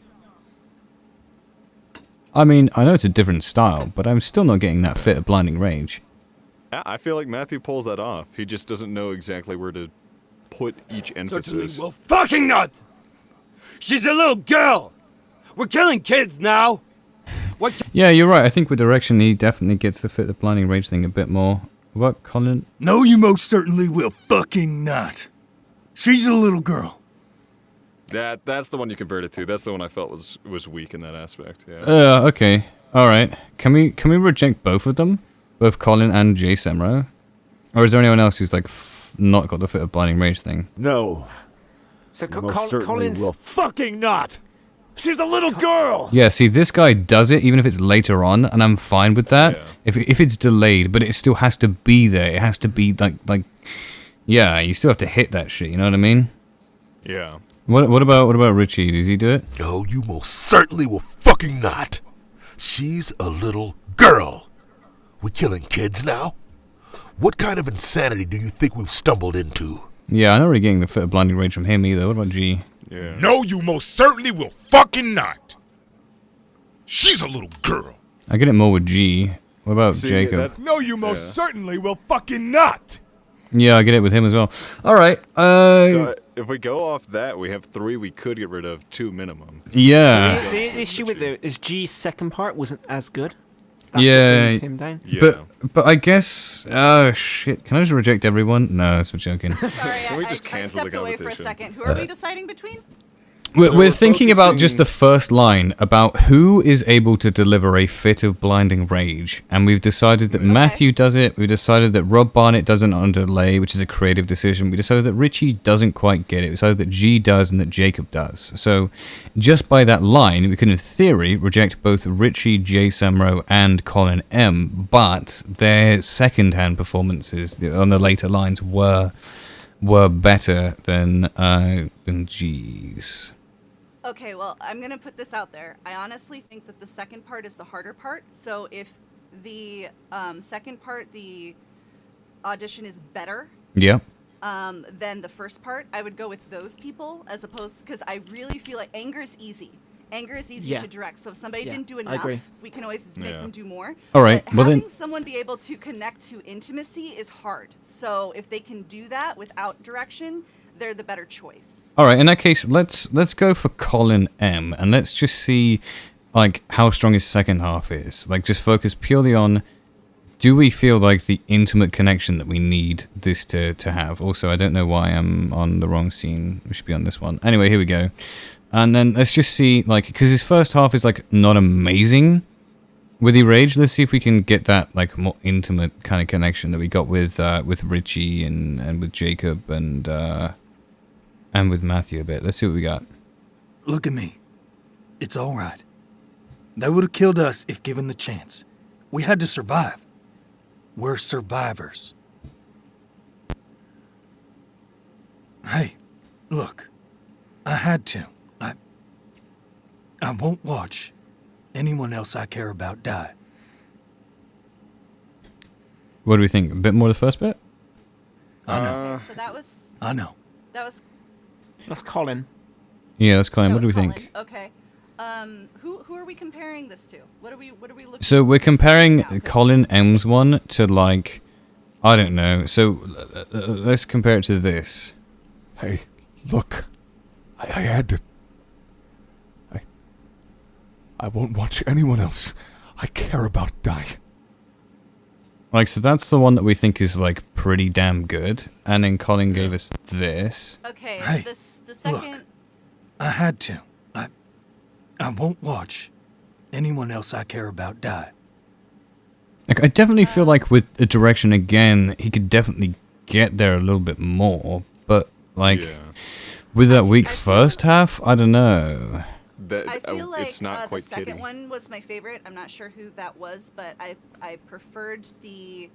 I mean, I know it's a different style, but I'm still not getting that fit of blinding rage. Yeah, I feel like Matthew pulls that off. He just doesn't know exactly where to put each emphasis. Certainly will fucking not! She's a little girl! We're killing kids now! What? Yeah, you're right. I think with direction, he definitely gets the fit of blinding rage thing a bit more. What, Colin? No, you most certainly will fucking not. She's a little girl. That's the one you compared it to. That's the one I felt was weak in that aspect. Yeah. Okay. All right. Can we reject both of them? Both Colin and Jay Semro? Or is there anyone else who's like not got the fit of blinding rage thing? No. So Most certainly Colin's will fucking not. She's a little girl. Yeah, see, this guy does it even if it's later on, and I'm fine with that. Yeah. If it's delayed, but it still has to be there. It has to be like, yeah, you still have to hit that shit. You know what I mean? Yeah. What about Richie? Does he do it? No, you most certainly will fucking not. She's a little girl. We killing kids now? What kind of insanity do you think we've stumbled into? Yeah, I'm not really getting the fit of blinding rage from him either. What about G? Yeah. No, you most certainly will fucking not. She's a little girl. I get it more with G. What about Jacob? No, you most certainly will fucking not. Yeah, I get it with him as well. All right. So if we go off that, we have 3 we could get rid of, 2 minimum. Yeah. The issue with it is G's second part wasn't as good. That's Yeah. what brings him down. But I guess. Oh shit! Can I just reject everyone? No, that's for joking. Sorry, Can we I just cancel the stepped away for a competition? second. Who are we deciding between? We're thinking about just the first line, about who is able to deliver a fit of blinding rage. And we've decided that Matthew does it. We've decided that Rob Barnett doesn't under delay, which is a creative decision. We decided that Richie doesn't quite get it. We decided that G does and that Jacob does. So just by that line, we could, in theory, reject both Richie, J. Samro, and Colin M. But their second-hand performances on the later lines were better than G's. Okay, well, I'm going to put this out there. I honestly think that the second part is the harder part. So if the second part, the audition is better than the first part, I would go with those people as opposed, because I really feel like anger is easy. Anger is easy to direct. So if somebody didn't do enough, we can always make them do more. All right. But having someone be able to connect to intimacy is hard. So if they can do that without direction, they're the better choice. All right, in that case, let's go for Colin M, and let's just see like how strong his second half is. Like, just focus purely on, do we feel like the intimate connection that we need this to have? Also, I don't know why I'm on the wrong scene. We should be on this one. Anyway, here we go. And then let's just see, like, because his first half is like not amazing with the rage. Let's see if we can get that like more intimate kind of connection that we got with Richie and with Jacob and with Matthew a bit. Let's see what we got. Look at me. It's all right. They would have killed us if given the chance. We had to survive. We're survivors. Hey, look. I had to. I won't watch anyone else I care about die. What do we think? A bit more of the first bit? I know. Okay, so that was... I know. That's Colin. Yeah, that's Colin. What do we think? Okay. Who are we comparing this to? What are we looking? So we're comparing Colin M's one to like, I don't know. So let's compare it to this. Hey, look. I had to. I won't watch anyone else I care about die. Like, so that's the one that we think is like pretty damn good, and then Colin gave us this. Okay, Hey, the second. Look, I had to. I won't watch anyone else I care about die. Like, I definitely feel like with the direction again, he could definitely get there a little bit more, but like with that weak first half, I don't know. I feel like it's not quite the second kidding. one was my favorite. I'm not sure who that was, but I preferred the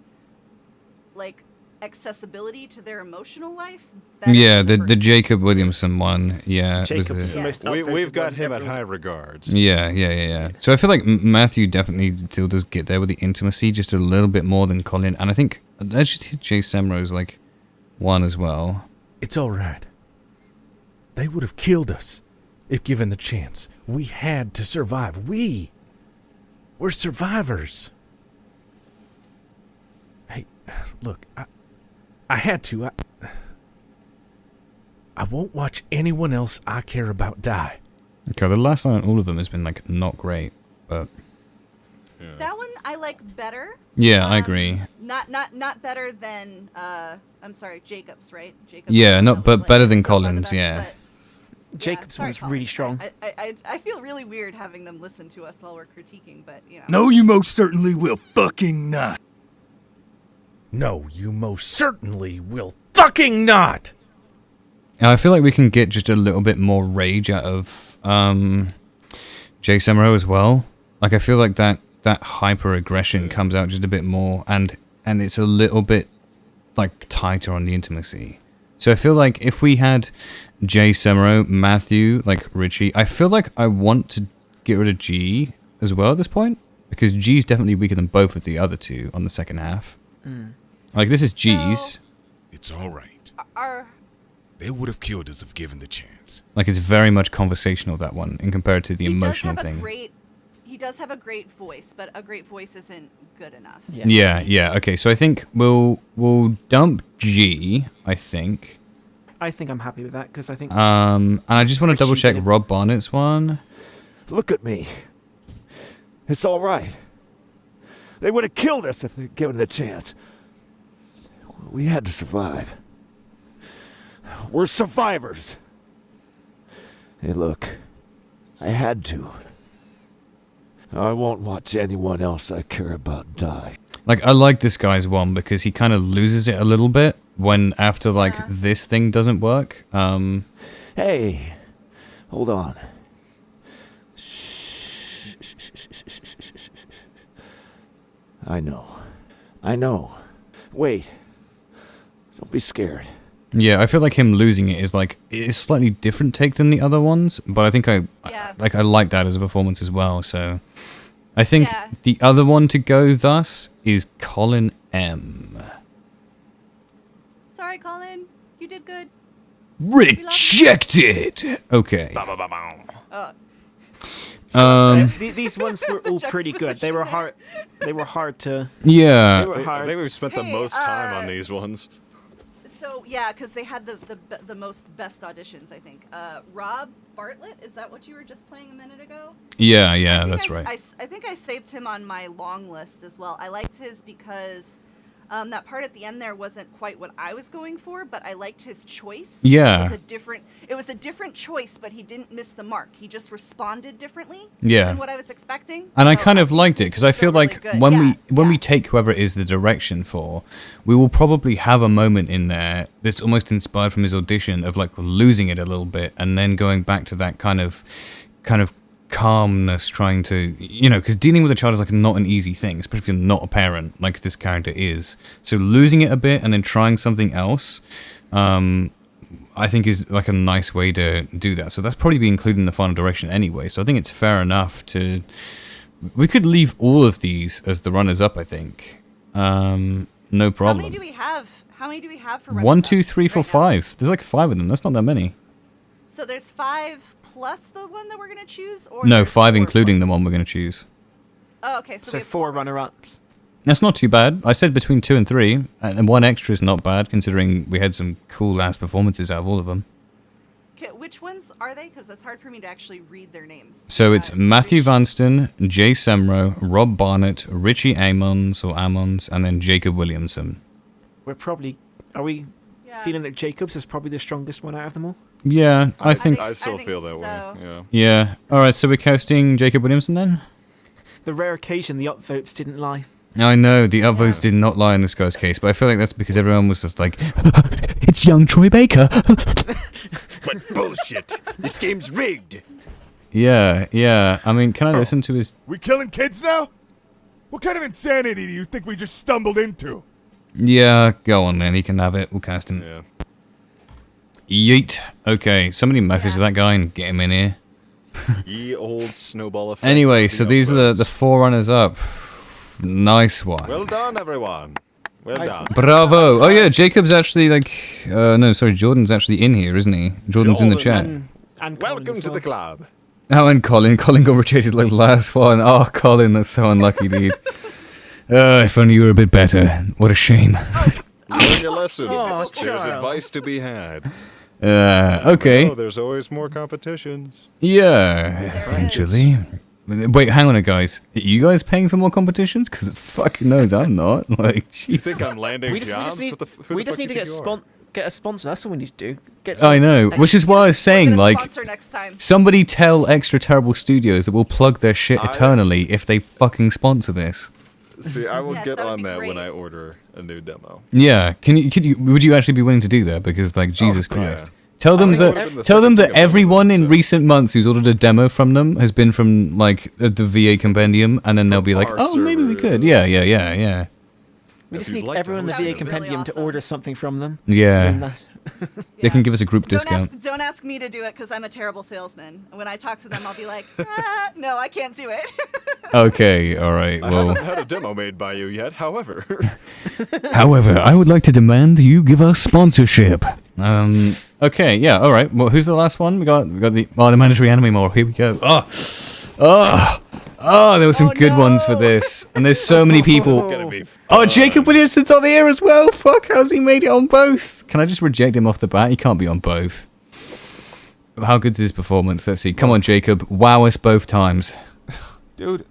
like accessibility to their emotional life. Yeah, the Jacob Williamson one. Yeah, Jacob's the most We've got him at high regards. Yeah. So I feel like Matthew definitely still does get there with the intimacy just a little bit more than Colin, and I think let's just hit Jay Semro's like one as well. It's all right. They would have killed us if given the chance. We had to survive. We're survivors. Hey, look, I had to. I won't watch anyone else I care about die. Okay, the last line on all of them has been like not great, but That one I like better. yeah, I agree. Not better than I'm sorry, Jacob's, right? Jacob's Yeah, not but like, better than so far the Colin's. best, Yeah. but- Jacob's sorry, one's Colin. really strong. I feel really weird having them listen to us while we're critiquing, but you know. No, you most certainly will fucking not. No, you most certainly will fucking not. I feel like we can get just a little bit more rage out of Jay Semro as well. Like, I feel like that hyper aggression comes out just a bit more, and it's a little bit like tighter on the intimacy. So I feel like if we had Jay Semro, Matthew, like Richie, I feel like I want to get rid of G as well at this point, because G's definitely weaker than both of the other two on the second half. Like, this is G's. It's all right. Our They would have killed us if given the chance. Like, it's very much conversational, that one, in compared to the emotional thing. He does have a great voice, but a great voice isn't good enough. Yeah. Okay, so I think we'll dump G, I think. I think I'm happy with that because I think. And I just want to double check did it. Rob Barnett's one. Look at me. It's all right. They would have killed us if they'd given it a chance. We had to survive. We're survivors. Hey, look. I had to. I won't watch anyone else I care about die. Like, I like this guy's one because he kind of loses it a little bit when after, like, this thing doesn't work. Hey, hold on. I know. Wait. Don't be scared. Yeah, I feel like him losing it is like a slightly different take than the other ones, but I think I like that as a performance as well. So I think the other one to go thus is Colin M. Sorry, Colin. You did good. Rejected. Okay. These ones were all pretty good. They were hard. They were hard to. Yeah. They were hard. I think we've spent the most time on these ones. So yeah, because they had the most best auditions, I think. Rob Bartlett, is that what you were just playing a minute ago? Yeah, that's right. I think I saved him on my long list as well. I liked his because that part at the end there wasn't quite what I was going for, but I liked his choice. Yeah. It was a different choice, but he didn't miss the mark. He just responded differently than what I was expecting. And so I kind of think liked it this because is I feel still really like good. when we take whoever it is the direction for, we will probably have a moment in there that's almost inspired from his audition of like losing it a little bit and then going back to that kind of calmness, trying to, because dealing with a child is like not an easy thing, especially if you're not a parent like this character is. So losing it a bit and then trying something else, I think is like a nice way to do that. So that's probably be included in the final direction anyway. So I think it's fair enough to. We could leave all of these as the runners up. I think, no problem. How many do we have for runners 1, up 2, 3, 4, right now? 5. There's like 5 of them. That's not that many. So there's 5 plus the one that we're gonna choose, or No, there's 5 4 including the one we're going to choose. Oh, okay. So we have 4 runner-ups. That's not too bad. I said between 2 and 3, and 1 extra is not bad considering we had some cool ass performances out of all of them. Okay, which ones are they? Because it's hard for me to actually read their names. So it's Matthew Vanston, Jay Semro, Rob Barnett, Richie Ammons, and then Jacob Williamson. Are we feeling that Jacobs is probably the strongest one out of them all? Yeah, I think. I still feel that way. Yeah. Yeah. All right. So we're casting Jacob Williamson then. The rare occasion the upvotes didn't lie. I know the upvotes did not lie in this guy's case, but I feel like that's because everyone was just like, "It's young Troy Baker." But bullshit. This game's rigged. Yeah. I mean, can I listen to his? We killing kids now? What kind of insanity do you think we just stumbled into? Yeah, go on then. He can have it. We'll cast him. Yeah. Yeet. Okay, somebody message that guy and get him in here. Ye old snowball effect. Anyway, so these are the 4 runners up. Nice one. Well done, everyone. Well done. Bravo. Oh yeah, Jacob's actually Jordan's actually in here, isn't he? Jordan's in the chat. And welcome to the club. Oh, and Colin got rejected like the last one. Oh, Colin, that's so unlucky, dude. If only you were a bit better. What a shame. Learn your lesson. Oh, There's advice to be had. Okay. Oh, there's always more competitions. Yeah, eventually. Wait, hang on, guys. Are you guys paying for more competitions? Because fucking knows I'm not. Like, jeez. You think I'm landing We jobs? just need to get a sponsor. That's all we need to do. I know, which is why I was saying, like, Sponsor next time. somebody tell Extra Terrible Studios that we'll plug their shit eternally if they fucking sponsor this. See, I will Yes, get that would on be that when great. I order a new demo. Yeah, would you actually be willing to do that? Because, like, Jesus Christ. yeah. Tell them think it would've been the tell them second that thing everyone in recent months who's ordered a demo from them has been from, like, the VA compendium, and then they'll be like, our oh, maybe we server, could. Yeah. We just you'd need like everyone in the to VA have something. compendium Really to order something from them. Yeah. And that's- They can give us a group discount. Don't ask me to do it because I'm a terrible salesman. When I talk to them, I'll be like, no, I can't do it. Okay, alright, I well. haven't had a demo made by you yet, however. However, I would like to demand you give us sponsorship. Okay, yeah, alright. Well, who's the last one? We got the mandatory anime more. Here we go. Oh, there were some good ones for this. And there's so many people. Oh, Jacob Williamson's on here as well. Fuck, how's he made it on both? Can I just reject him off the bat? He can't be on both. How good's his performance? Let's see. Come on, Jacob. Wow us both times. Dude,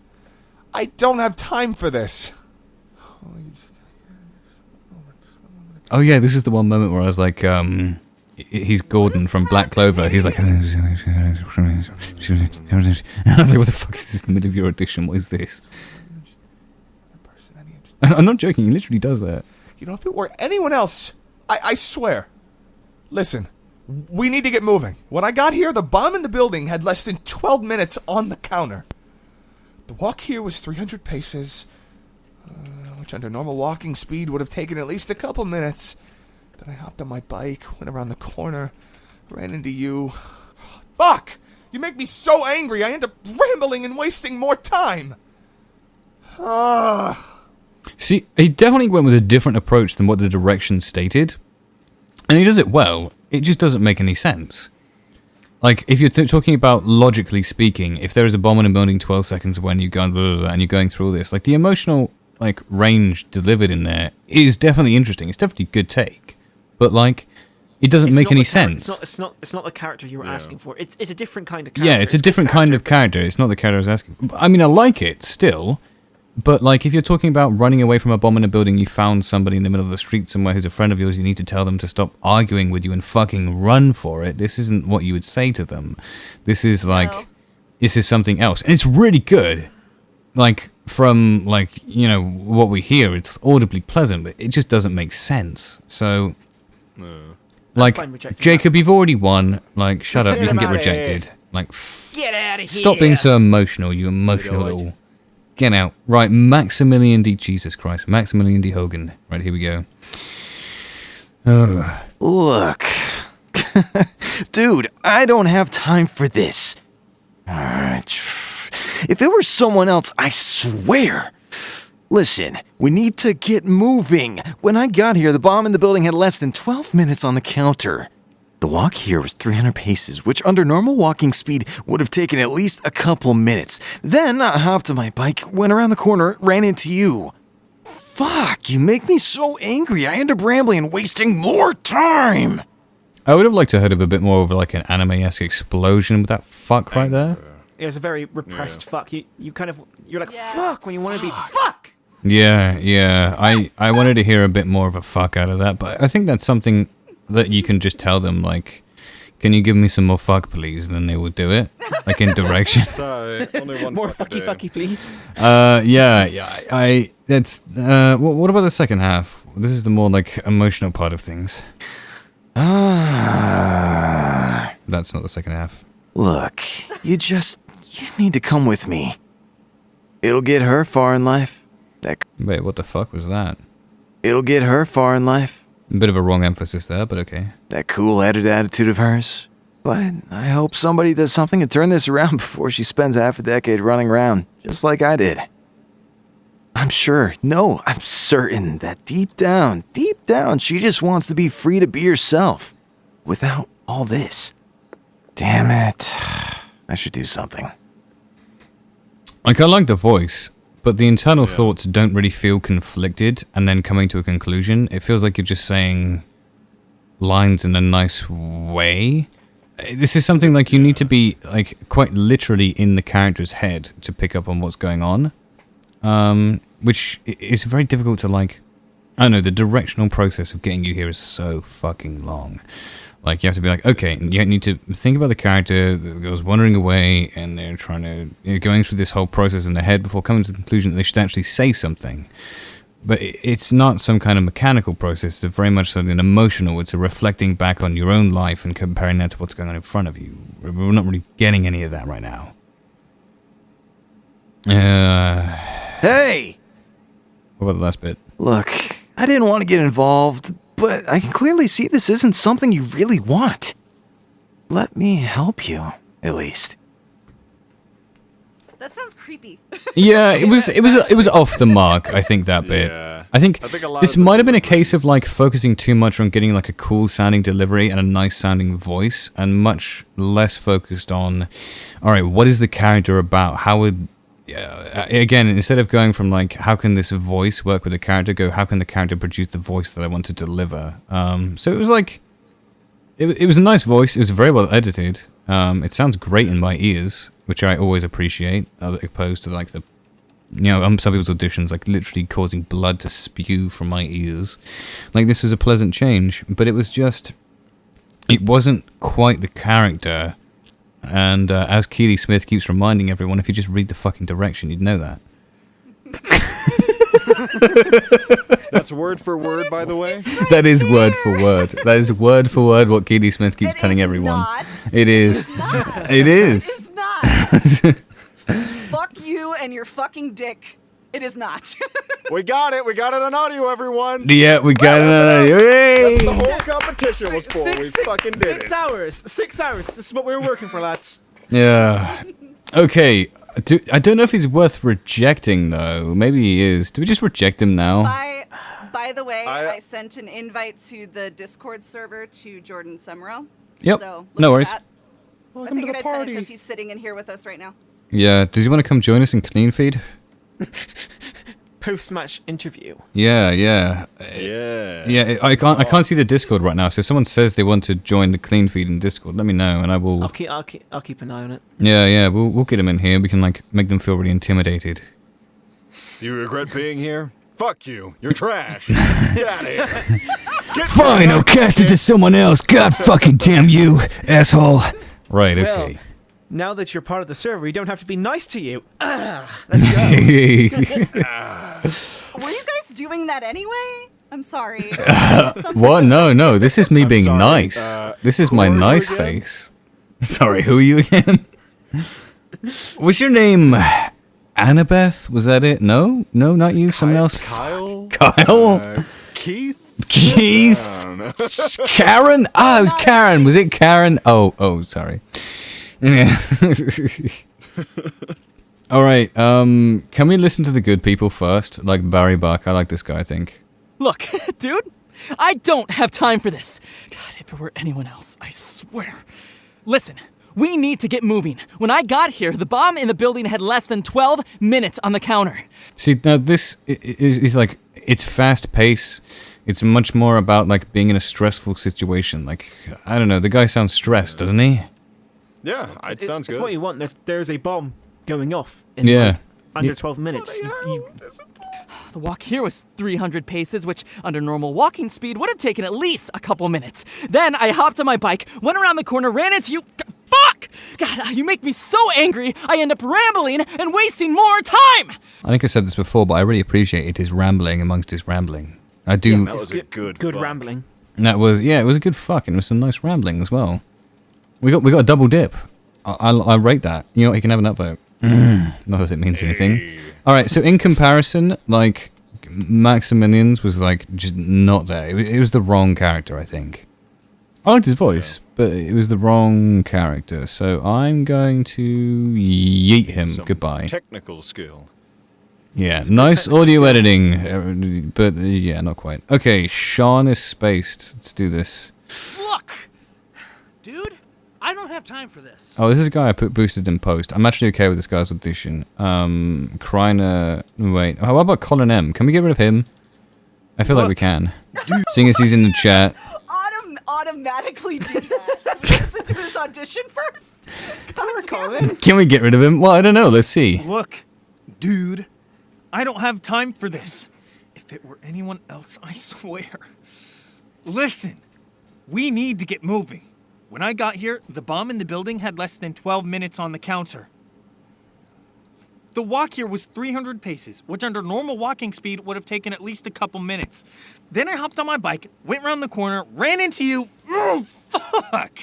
I don't have time for this. Oh, yeah, this is the one moment where I was like, he's Gordon from Black Clover. He's like, and I was like, what the fuck is this in the middle of your audition? What is this? I'm not joking, he literally does that. You know, if it were anyone else, I swear. Listen, we need to get moving. When I got here, the bomb in the building had less than 12 minutes on the counter. The walk here was 300 paces, which under normal walking speed would have taken at least a couple minutes. Then I hopped on my bike, went around the corner, ran into you. Fuck! You make me so angry, I end up rambling and wasting more time. See, he definitely went with a different approach than what the directions stated. And he does it well. It just doesn't make any sense. Like, if you're talking about logically speaking, if there is a bomb in a building 12 seconds away and you're going, blah, blah, blah, and you're going through all this, like, the emotional, like, range delivered in there is definitely interesting. It's definitely a good take. But, like, it doesn't make any sense. It's not the character you were asking for. It's a different kind of character. Yeah, it's a different kind of character. It's not the character I was asking for. I mean, I like it still. But, like, if you're talking about running away from a bomb in a building, you found somebody in the middle of the street somewhere who's a friend of yours, you need to tell them to stop arguing with you and fucking run for it. This isn't what you would say to them. This is, like, this is something else. And it's really good. Like, from, like, you know, what we hear, it's audibly pleasant, but it just doesn't make sense. So, like, Jacob, you've already won. Like, shut up, you can get rejected. Like, get out of here. Stop being so emotional, you emotional little... Get out. Right, Maximilian D. Jesus Christ. Maximilian D. Hogan. Right, here we go. Oh. Look. Dude, I don't have time for this. Alright. If it were someone else, I swear. Listen, we need to get moving. When I got here, the bomb in the building had less than 12 minutes on the counter. The walk here was 300 paces, which under normal walking speed would have taken at least a couple minutes. Then I hopped on my bike, went around the corner, ran into you. Fuck, you make me so angry. I end up rambling and wasting more time. I would have liked to have heard of a bit more of like an anime-esque explosion with that fuck right there. It was a very repressed fuck. You're like, fuck, when you want to be fuck. Yeah. I wanted to hear a bit more of a fuck out of that, but I think that's something that you can just tell them, like, can you give me some more fuck, please? And then they will do it, like, in direction. Sorry, only one more fucky, please. That's, what about the second half? This is the more, like, emotional part of things. That's not the second half. Look, you need to come with me. It'll get her far in life. Wait, what the fuck was that? It'll get her far in life. A bit of a wrong emphasis there, but okay. That cool-headed attitude of hers. But I hope somebody does something to turn this around before she spends half a decade running around, just like I did. I'm certain that deep down, she just wants to be free to be herself. Without all this. Damn it. I should do something. Like, I like the voice, but the internal thoughts don't really feel conflicted and then coming to a conclusion. It feels like you're just saying lines in a nice way. This is something like you need to be like quite literally in the character's head to pick up on what's going on. Which is very difficult to like... I don't know, the directional process of getting you here is so fucking long. Like, you have to be like, okay, you need to think about the character that goes wandering away, and they're trying to, going through this whole process in their head before coming to the conclusion that they should actually say something. But it's not some kind of mechanical process. It's very much something emotional. It's a reflecting back on your own life and comparing that to what's going on in front of you. We're not really getting any of that right now. Hey! What about the last bit? Look, I didn't want to get involved, but I can clearly see this isn't something you really want. Let me help you, at least. That sounds creepy. Yeah, it was off the mark, I think, that bit. Yeah. I think a lot this of the might have been a case of like focusing too much on getting like a cool sounding delivery and a nice sounding voice, and much less focused on, all right, what is the character about? How would, again, instead of going from like, how can this voice work with the character, go, how can the character produce the voice that I want to deliver? So it was like, it was a nice voice. It was very well edited. It sounds great in my ears, which I always appreciate, opposed to like the, some people's auditions like literally causing blood to spew from my ears. Like, this was a pleasant change, but it was just, it wasn't quite the character. And as Keely Smith keeps reminding everyone, if you just read the fucking direction, you'd know that. That's word for word, by the way. That is word for word. That is word for word what Keely Smith keeps telling everyone. It is. It is. It's not. Fuck you and your fucking dick. It is not. We got it. We got it on audio, everyone. Yeah, we got it on audio. That's the whole competition was for. We fucking did 6 hours. 6 hours. This is what we were working for, lads. Yeah. Okay. I don't know if he's worth rejecting, though. Maybe he is. Do we just reject him now? By the way, I sent an invite to the Discord server to Jordan Summerall. Yep. So No worries. I figured I'd send it because he's sitting in here with us right now. Yeah. Does he want to come join us in Clean Feed? Post-match interview. Yeah. Yeah. I can't see the Discord right now. So if someone says they want to join the Clean Feed in Discord, let me know, and I will. I'll keep an eye on it. Yeah. We'll get them in here. We can like make them feel really intimidated. Do you regret being here? Fuck you. You're trash. Get out of here. Fine, I'll cast it to someone else. God fucking damn you, asshole. Right. Well, Okay. now that you're part of the server, we don't have to be nice to you. Let's go. Were you guys doing that anyway? I'm sorry. What? No. This is me being nice. This is my nice face. Sorry, who are you again? What's your name? Annabeth? Was that it? No, not you. Someone else. Kyle. Keith. Karen. Ah, it was Karen. Was it Karen? Oh, sorry. Yeah. All right. Can we listen to the good people first? Like Barry Buck. I like this guy, I think. Look, dude, I don't have time for this. God, if it were anyone else, I swear. Listen, we need to get moving. When I got here, the bomb in the building had less than 12 minutes on the counter. See, now this is like, it's fast pace. It's much more about like being in a stressful situation. Like, I don't know, the guy sounds stressed, doesn't he? Yeah, it sounds good. It's what you want. There's a bomb going off in like under 12 minutes. The walk here was 300 paces, which under normal walking speed would have taken at least a couple minutes. Then I hopped on my bike, went around the corner, ran into you. Fuck! God, you make me so angry, I end up rambling and wasting more time! I think I said this before, but I really appreciated his rambling amongst his rambling. I do. Yeah, that was a good rambling. That was, it was a good fuck, and it was some nice rambling as well. We got a double dip. I rate that. You know what, he can have an upvote. Not that it means anything. All right, so in comparison, like Maximilian's was like just not there. It was the wrong character, I think. I liked his voice, but it was the wrong character. So I'm going to yeet him. Goodbye. Technical skill. Yeah, nice audio editing, but yeah, not quite. Okay, Sean is spaced. Let's do this. Look, dude, I don't have time for this. Oh, this is a guy I put boosted in post. I'm actually okay with this guy's audition. Kreiner, wait. How about Colin M? Can we get rid of him? I feel like we can. Seeing as he's in the chat. Automatically did that. Listen to his audition first. Colin. Can we get rid of him? Well, I don't know. Let's see. Look, dude, I don't have time for this. If it were anyone else, I swear. Listen, we need to get moving. When I got here, the bomb in the building had less than 12 minutes on the counter. The walk here was 300 paces, which under normal walking speed would have taken at least a couple minutes. Then I hopped on my bike, went around the corner, ran into you. Oh, fuck!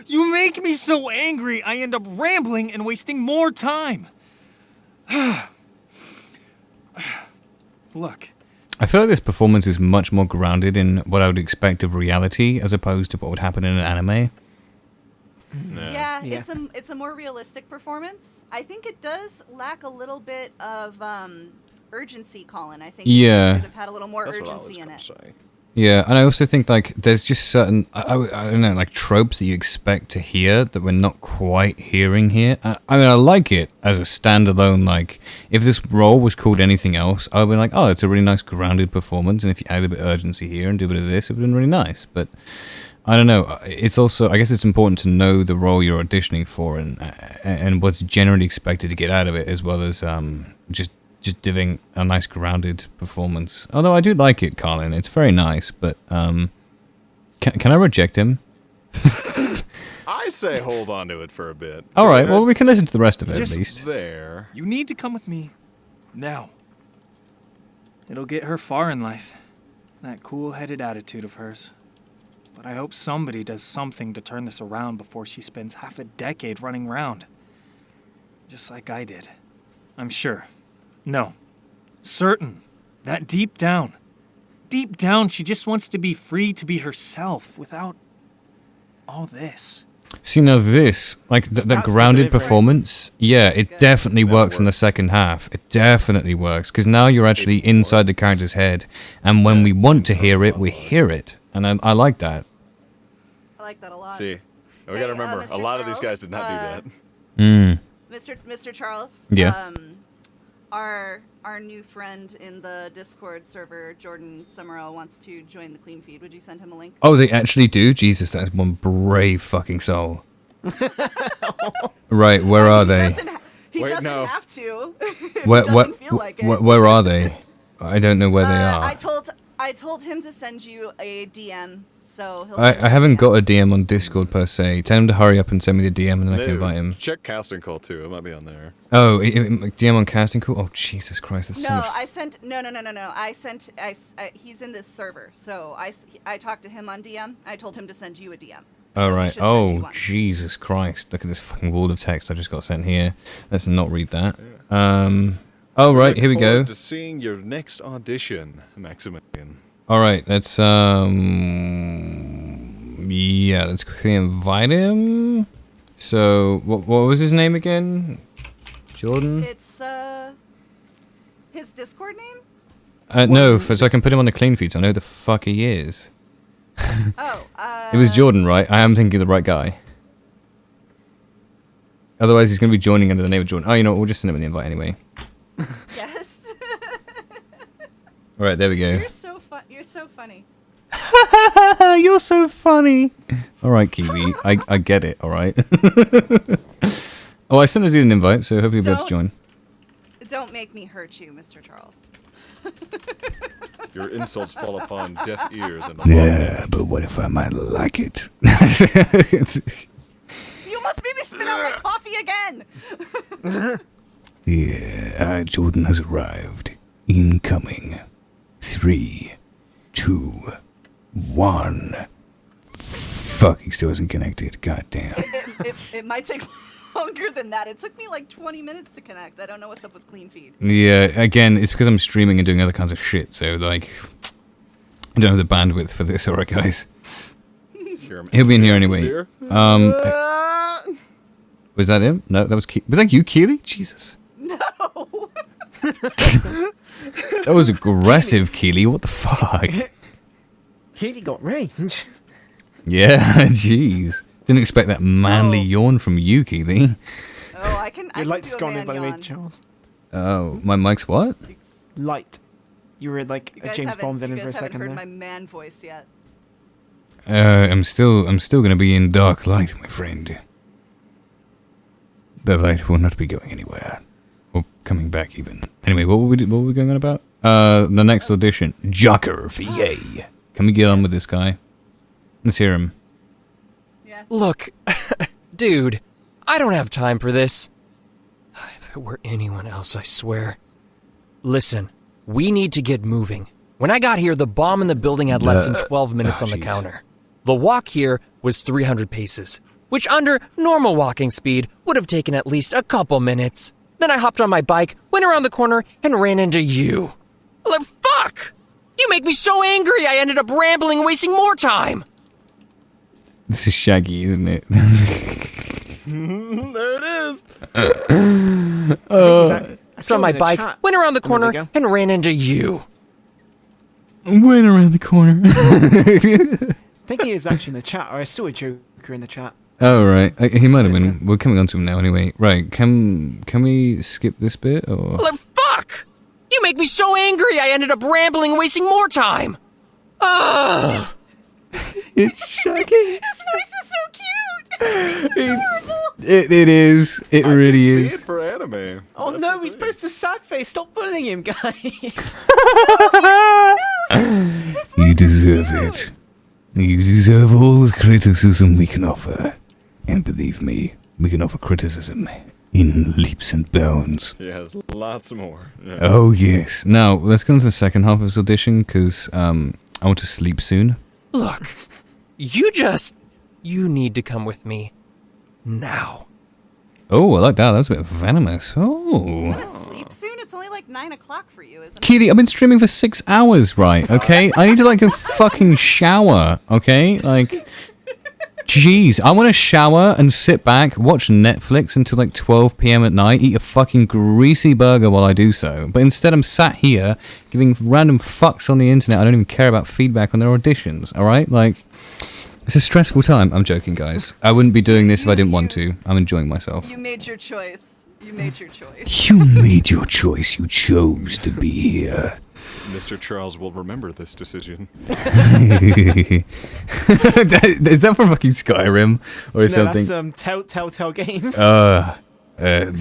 You make me so angry, I end up rambling and wasting more time. Look. I feel like this performance is much more grounded in what I would expect of reality as opposed to what would happen in an anime. Yeah, it's a more realistic performance. I think it does lack a little bit of urgency, Colin. I think Yeah. it could have had a little more urgency in it. Yeah, and I also think like there's just certain I don't know, like tropes that you expect to hear that we're not quite hearing here. I mean, I like it as a standalone. Like, if this role was called anything else, I would be like, oh, it's a really nice grounded performance, and if you add a bit of urgency here and do a bit of this, it would have been really nice. But I don't know. It's also, I guess, it's important to know the role you're auditioning for and what's generally expected to get out of it, as well as just giving a nice grounded performance. Although I do like it, Colin. It's very nice, but can I reject him? I say hold on to it for a bit. All right. Well, we can listen to the rest of it at least. There. You need to come with me now. It'll get her far in life. That cool-headed attitude of hers. But I hope somebody does something to turn this around before she spends half a decade running around. Just like I did. I'm sure. No. Certain. That deep down, she just wants to be free to be herself without all this. See, now this, like, that grounded performance, yeah, it definitely works in the second half. It definitely works, because now you're actually inside the character's head, and when we want to hear it, we hear it. And I like that. I like that a lot. See, we gotta remember, a lot of these guys did not do that. Mr. Charles. Yeah. Our new friend in the Discord server, Jordan Summerall, wants to join the Clean Feed. Would you send him a link? Oh, they actually do? Jesus, that's one brave fucking soul. Right, where are they? He doesn't have to. Where are they? I don't know where they are. I told him to send you a DM, so he'll. I haven't got a DM on Discord per se. Tell him to hurry up and send me the DM, and then I can invite him. Check Casting Call too. It might be on there. Oh, DM on Casting Call? Oh, Jesus Christ, that's so much. I sent. No. He's in this server, so I talked to him on DM. I told him to send you a DM. Oh, right. Oh, Jesus Christ. Look at this fucking wall of text I just got sent here. Let's not read that. Oh, right, here we go. To seeing your next audition, Maximilian. All right, let's yeah, let's quickly invite him. So, what was his name again? Jordan? It's his Discord name? No, so I can put him on the clean feed so I know who the fuck he is. Oh, It was Jordan, right? I am thinking of the right guy. Otherwise, he's going to be joining under the name of Jordan. Oh, you know what? We'll just send him the invite anyway. Yes. All right, there we go. You're so funny. You're so funny. All right, Kiwi. I get it, all right? Oh, I sent a dude an invite, so hopefully you'll be able to join. Don't make me hurt you, Mr. Charles. Your insults fall upon deaf ears. And Yeah, but what if I might like it? You must make me spit out my coffee again. Yeah, Jordan has arrived. Incoming. 3, 2, 1. Fuck, he still isn't connected. God damn. It might take longer than that. It took me like 20 minutes to connect. I don't know what's up with Clean Feed. Yeah, again, it's because I'm streaming and doing other kinds of shit, so, like, I don't have the bandwidth for this, alright, guys. He'll be in here anyway. Was that him? No, that was was that you, Keely? Jesus. No. That was aggressive, Keely. What the fuck? Keely got range. Yeah, jeez. Didn't expect that manly yawn from you, Keely. Oh, I can. Your light's do a gone in man by the way, yawn. Charles. Oh, my mic's what? Light. You were like You a guys James Bond villain you for a guys haven't second heard there. my man voice yet. I'm still gonna be in dark light, my friend. The light will not be going anywhere. Or coming back, even. Anyway, what were we going on about? The next audition. Jocker for yay. Can we get on with this guy? Let's hear him. Look, dude, I don't have time for this. If it were anyone else, I swear. Listen, we need to get moving. When I got here, the bomb in the building had less than 12 minutes on the counter. The walk here was 300 paces, which under normal walking speed would have taken at least a couple minutes. Then I hopped on my bike, went around the corner, and ran into you. Like, fuck! You make me so angry I ended up rambling and wasting more time! This is Shaggy, isn't it? There it is. Saw my bike, went around the corner, and ran into you. Went around the corner. I think he is actually in the chat, or I saw a Joker in the chat. Oh, right. He might have been. We're coming on to him now anyway. Right, can we skip this bit, or...? Well, fuck! You make me so angry I ended up rambling and wasting more time! Ugh! It's shocking. His voice is so cute. It's adorable. It is. It really is. See it for anime. Oh no, he's supposed to sad face. Stop bullying him, guys. You deserve it. You deserve all the criticism we can offer. And believe me, we can offer criticism in leaps and bounds. Yes, lots more. Yeah. Oh, yes. Now, let's go on to the second half of this audition, because I want to sleep soon. Look, you need to come with me. Now. Oh, I like that. That was a bit venomous. You Oh. want to sleep soon? It's only like 9 o'clock for you, isn't it? Keely, I've been streaming for 6 hours, right? Okay? I need to, like, go fucking shower, okay? Like... Jeez, I want to shower and sit back, watch Netflix until like 12 p.m. at night, eat a fucking greasy burger while I do so. But instead I'm sat here giving random fucks on the internet. I don't even care about feedback on their auditions, alright? Like, it's a stressful time. I'm joking, guys. I wouldn't be doing this if I didn't want to. I'm enjoying myself. You made your choice. You made your choice. You made your choice. You chose to be here. Mr. Charles will remember this decision. Is that from fucking Skyrim or something? No, that's Telltale Games.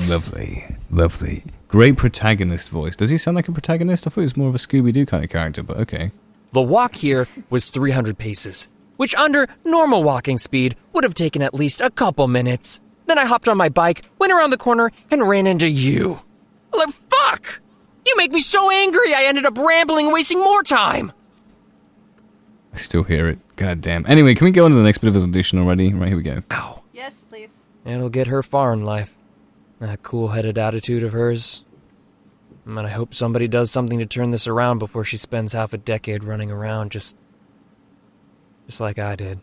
Lovely, lovely. Great protagonist voice. Does he sound like a protagonist? I thought he was more of a Scooby-Doo kind of character, but okay. The walk here was 300 paces, which under normal walking speed would have taken at least a couple minutes. Then I hopped on my bike, went around the corner, and ran into you. Like, fuck! You make me so angry I ended up rambling and wasting more time! I still hear it. God damn. Anyway, can we go on to the next bit of his audition already? Right, here we go. Ow. Yes, please. It'll get her far in life. That cool-headed attitude of hers. And I hope somebody does something to turn this around before she spends half a decade running around just like I did.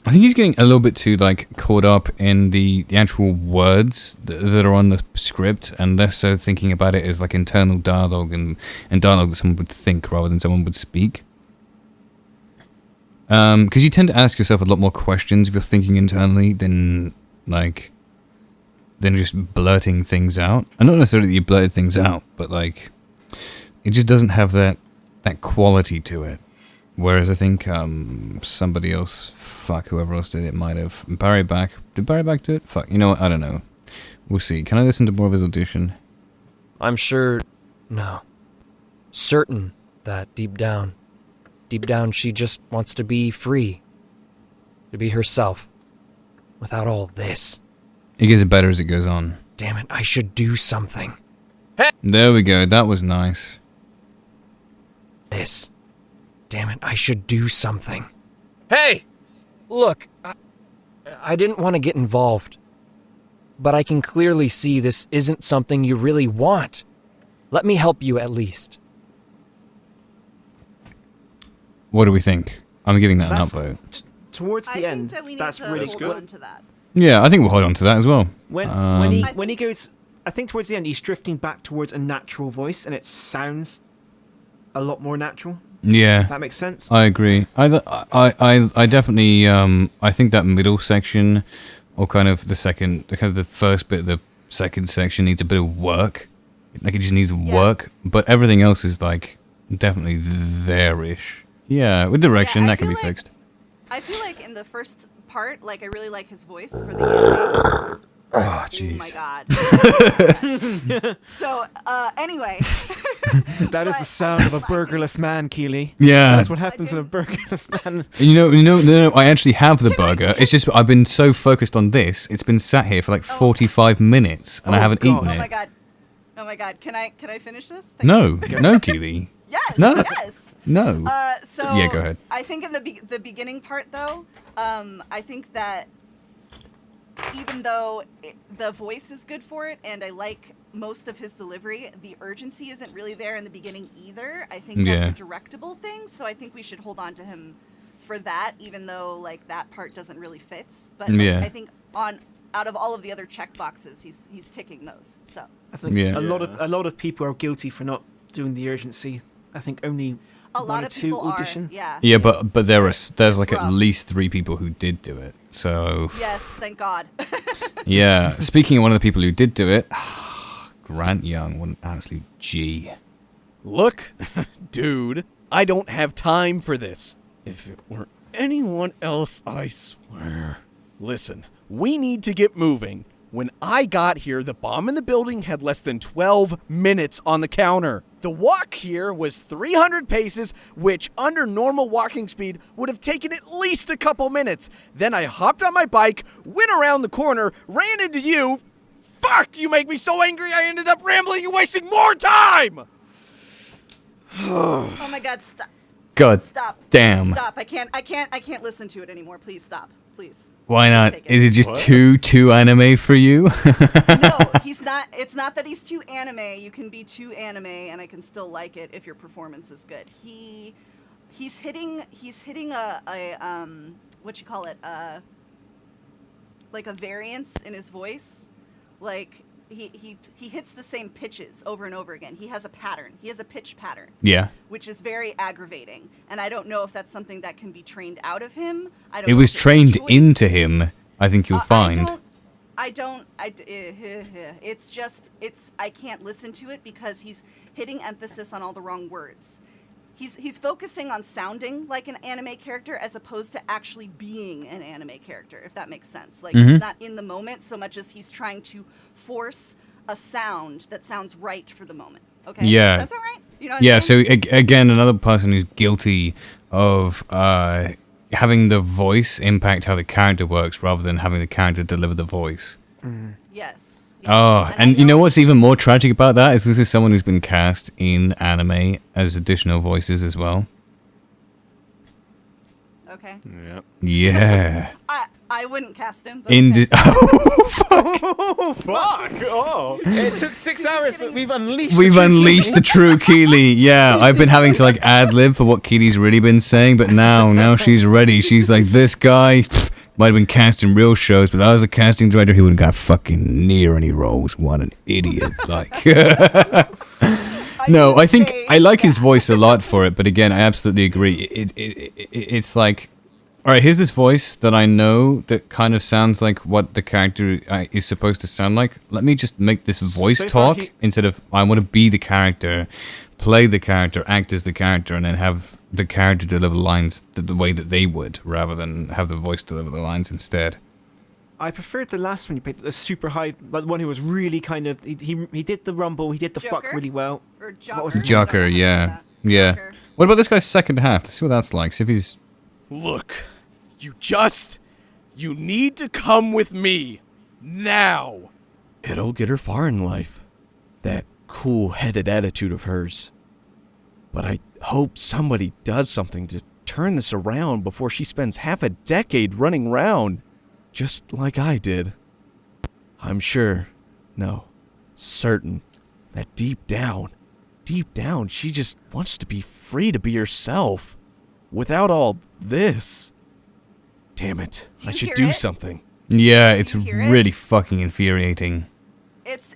I think he's getting a little bit too, like, caught up in the actual words that are on the script, and less so thinking about it as, like, internal dialogue and dialogue that someone would think rather than someone would speak. Because you tend to ask yourself a lot more questions if you're thinking internally than just blurting things out. And not necessarily that you blurted things out, but, like, it just doesn't have that quality to it. Whereas I think somebody else, whoever else did it might have. Barry Back. Did Barry Back do it? Fuck, you know what? I don't know. We'll see. Can I listen to more of his audition? I'm sure, no. Certain that deep down, she just wants to be free. To be herself. Without all this. It gets better as it goes on. Damn it, I should do something. There we go. That was nice. This. Damn it, I should do something. Hey! Look, I didn't want to get involved. But I can clearly see this isn't something you really want. Let me help you at least. What do we think? I'm giving that an upvote. Towards the end, that's really hold good. on to that. Yeah, I think we'll hold on to that as well. When he goes, I think towards the end he's drifting back towards a natural voice, and it sounds a lot more natural. Yeah, if that makes sense. I agree. I definitely I think that middle section, or kind of the first bit of the second section needs a bit of work. Like it just needs work, but everything else is like definitely there-ish. Yeah, with direction that can be fixed. I feel like in the first part, like I really like his voice for the Oh, jeez. Oh my god. So, anyway. That is the sound of a burgerless man, Keely. Yeah. That's what happens in a burgerless man. No, I actually have the burger. It's just I've been so focused on this. It's been sat here for like 45 minutes, and I haven't eaten it. Oh my god. Oh my god. Can I finish this? No, Keely. Yes. No. Yes. No. So yeah, go ahead. I think in the beginning part though, I think that even though the voice is good for it, and I like most of his delivery, the urgency isn't really there in the beginning either. I think that's a directable thing, so I think we should hold on to him for that, even though like that part doesn't really fit. But I think on out of all of the other check boxes, he's ticking those. So I think a lot of people are guilty for not doing the urgency. I think only a lot of people auditions. are. Yeah. Yeah, but there's like at least 3 people who did do it. So Yes, thank God. yeah. Speaking of one of the people who did do it, Grant Young, what an absolute G. Look, dude, I don't have time for this. If it were anyone else, I swear. Listen, we need to get moving. When I got here, the bomb in the building had less than 12 minutes on the counter. The walk here was 300 paces, which under normal walking speed would have taken at least a couple minutes. Then I hopped on my bike, went around the corner, ran into you. Fuck, you make me so angry I ended up rambling and wasting more time! Oh my God, stop. God Stop. damn. Stop. I can't listen to it anymore. Please stop. Please. Why not? Take it. Is it just too anime for you? No, he's not. It's not that he's too anime. You can be too anime, and I can still like it if your performance is good. He's hitting a what you call it, like a variance in his voice, like he hits the same pitches over and over again. He has a pattern. He has a pitch pattern. Yeah. Which is very aggravating, and I don't know if that's something that can be trained out of him. I don't. It know was if it's a trained choice. into him, I think you'll find. I can't listen to it because he's hitting emphasis on all the wrong words. He's focusing on sounding like an anime character as opposed to actually being an anime character, if that makes sense. Like, he's not in the moment so much as he's trying to force a sound that sounds right for the moment. Okay? Yeah. Does that sound right? You know what I'm Yeah, saying? so again, another person who's guilty of having the voice impact how the character works rather than having the character deliver the voice. Yes. Oh, and you know what's even more tragic about that is this is someone who's been cast in anime as additional voices as well. Okay. Yep. Yeah. I wouldn't cast him. But In okay. Oh, fuck! Oh. It took 6 hours, but we've unleashed. We've unleashed the true Keely. Yeah, I've been having to like ad lib for what Keely's really been saying, but now she's ready. She's like, this guy might have been cast in real shows, but I was a casting director. He wouldn't got fucking near any roles. What an idiot! Like, no, I think I like his voice a lot for it, but again, I absolutely agree. It's like, all right, here's this voice that I know that kind of sounds like what the character is supposed to sound like. Let me just make this voice So talk far instead of I want to be the character, play the character, act as the character, and then have the character deliver lines the way that they would, rather than have the voice deliver the lines instead. I preferred the last one you played, the super high, like the one who was really kind of he did the rumble, he did the fuck Joker? really well. Or What was his name? Joker, yeah. Yeah. Joker. What about this guy's second half? Let's see what that's like. See if he's... Look, you need to come with me. Now. It'll get her far in life. That cool-headed attitude of hers. But I hope somebody does something to turn this around before she spends half a decade running around, just like I did. I'm sure, no, certain, that deep down, she just wants to be free to be herself, without all this. Damn it, I should do something. Yeah, it's hear it? really fucking infuriating. It's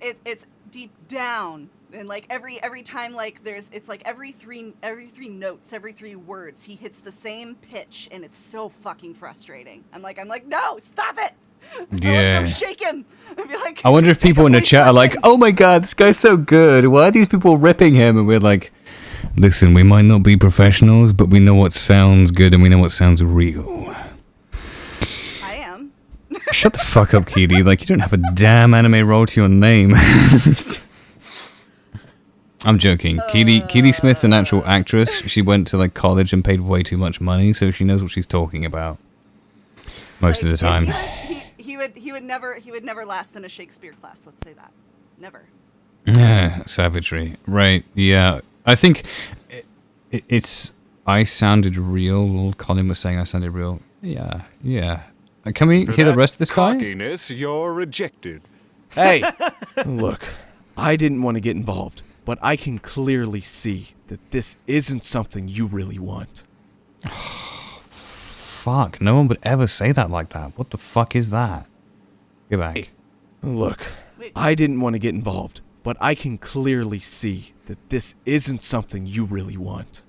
deep down, and like every time like it's like every three notes, every 3 words, he hits the same pitch, and it's so fucking frustrating. I'm like no, stop it. Yeah. Go shake him. I'd be like, I wonder if people in the chat are like, oh my god, this guy's so good. Why are these people ripping him? And we're like, listen, we might not be professionals, but we know what sounds good and we know what sounds real. I am. Shut the fuck up, Keely. Like, you don't have a damn anime role to your name. I'm joking. Keely Smith's an actual actress. She went to like college and paid way too much money, so she knows what she's talking about. Most of the time. He would never last in a Shakespeare class. Let's say that. Never. Yeah, savagery. Right. Yeah. I think it's. I sounded real. Colin was saying I sounded real. Yeah. Yeah. Can we hear the rest of this guy? Cockiness, you're rejected. Hey, look, I didn't want to get involved, but I can clearly see that this isn't something you really want. Fuck. No one would ever say that like that. What the fuck is that? Get back. Look, I didn't want to get involved, but I can clearly see that this isn't something you really want.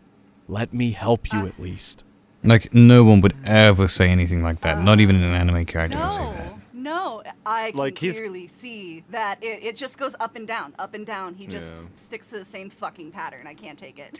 Let me help you at least. Like, no one would ever say anything like that. Not even an anime character would say that. No, I can Like, he's- clearly see that it just goes up and down, up and down. He just sticks to the same fucking pattern. I can't take it.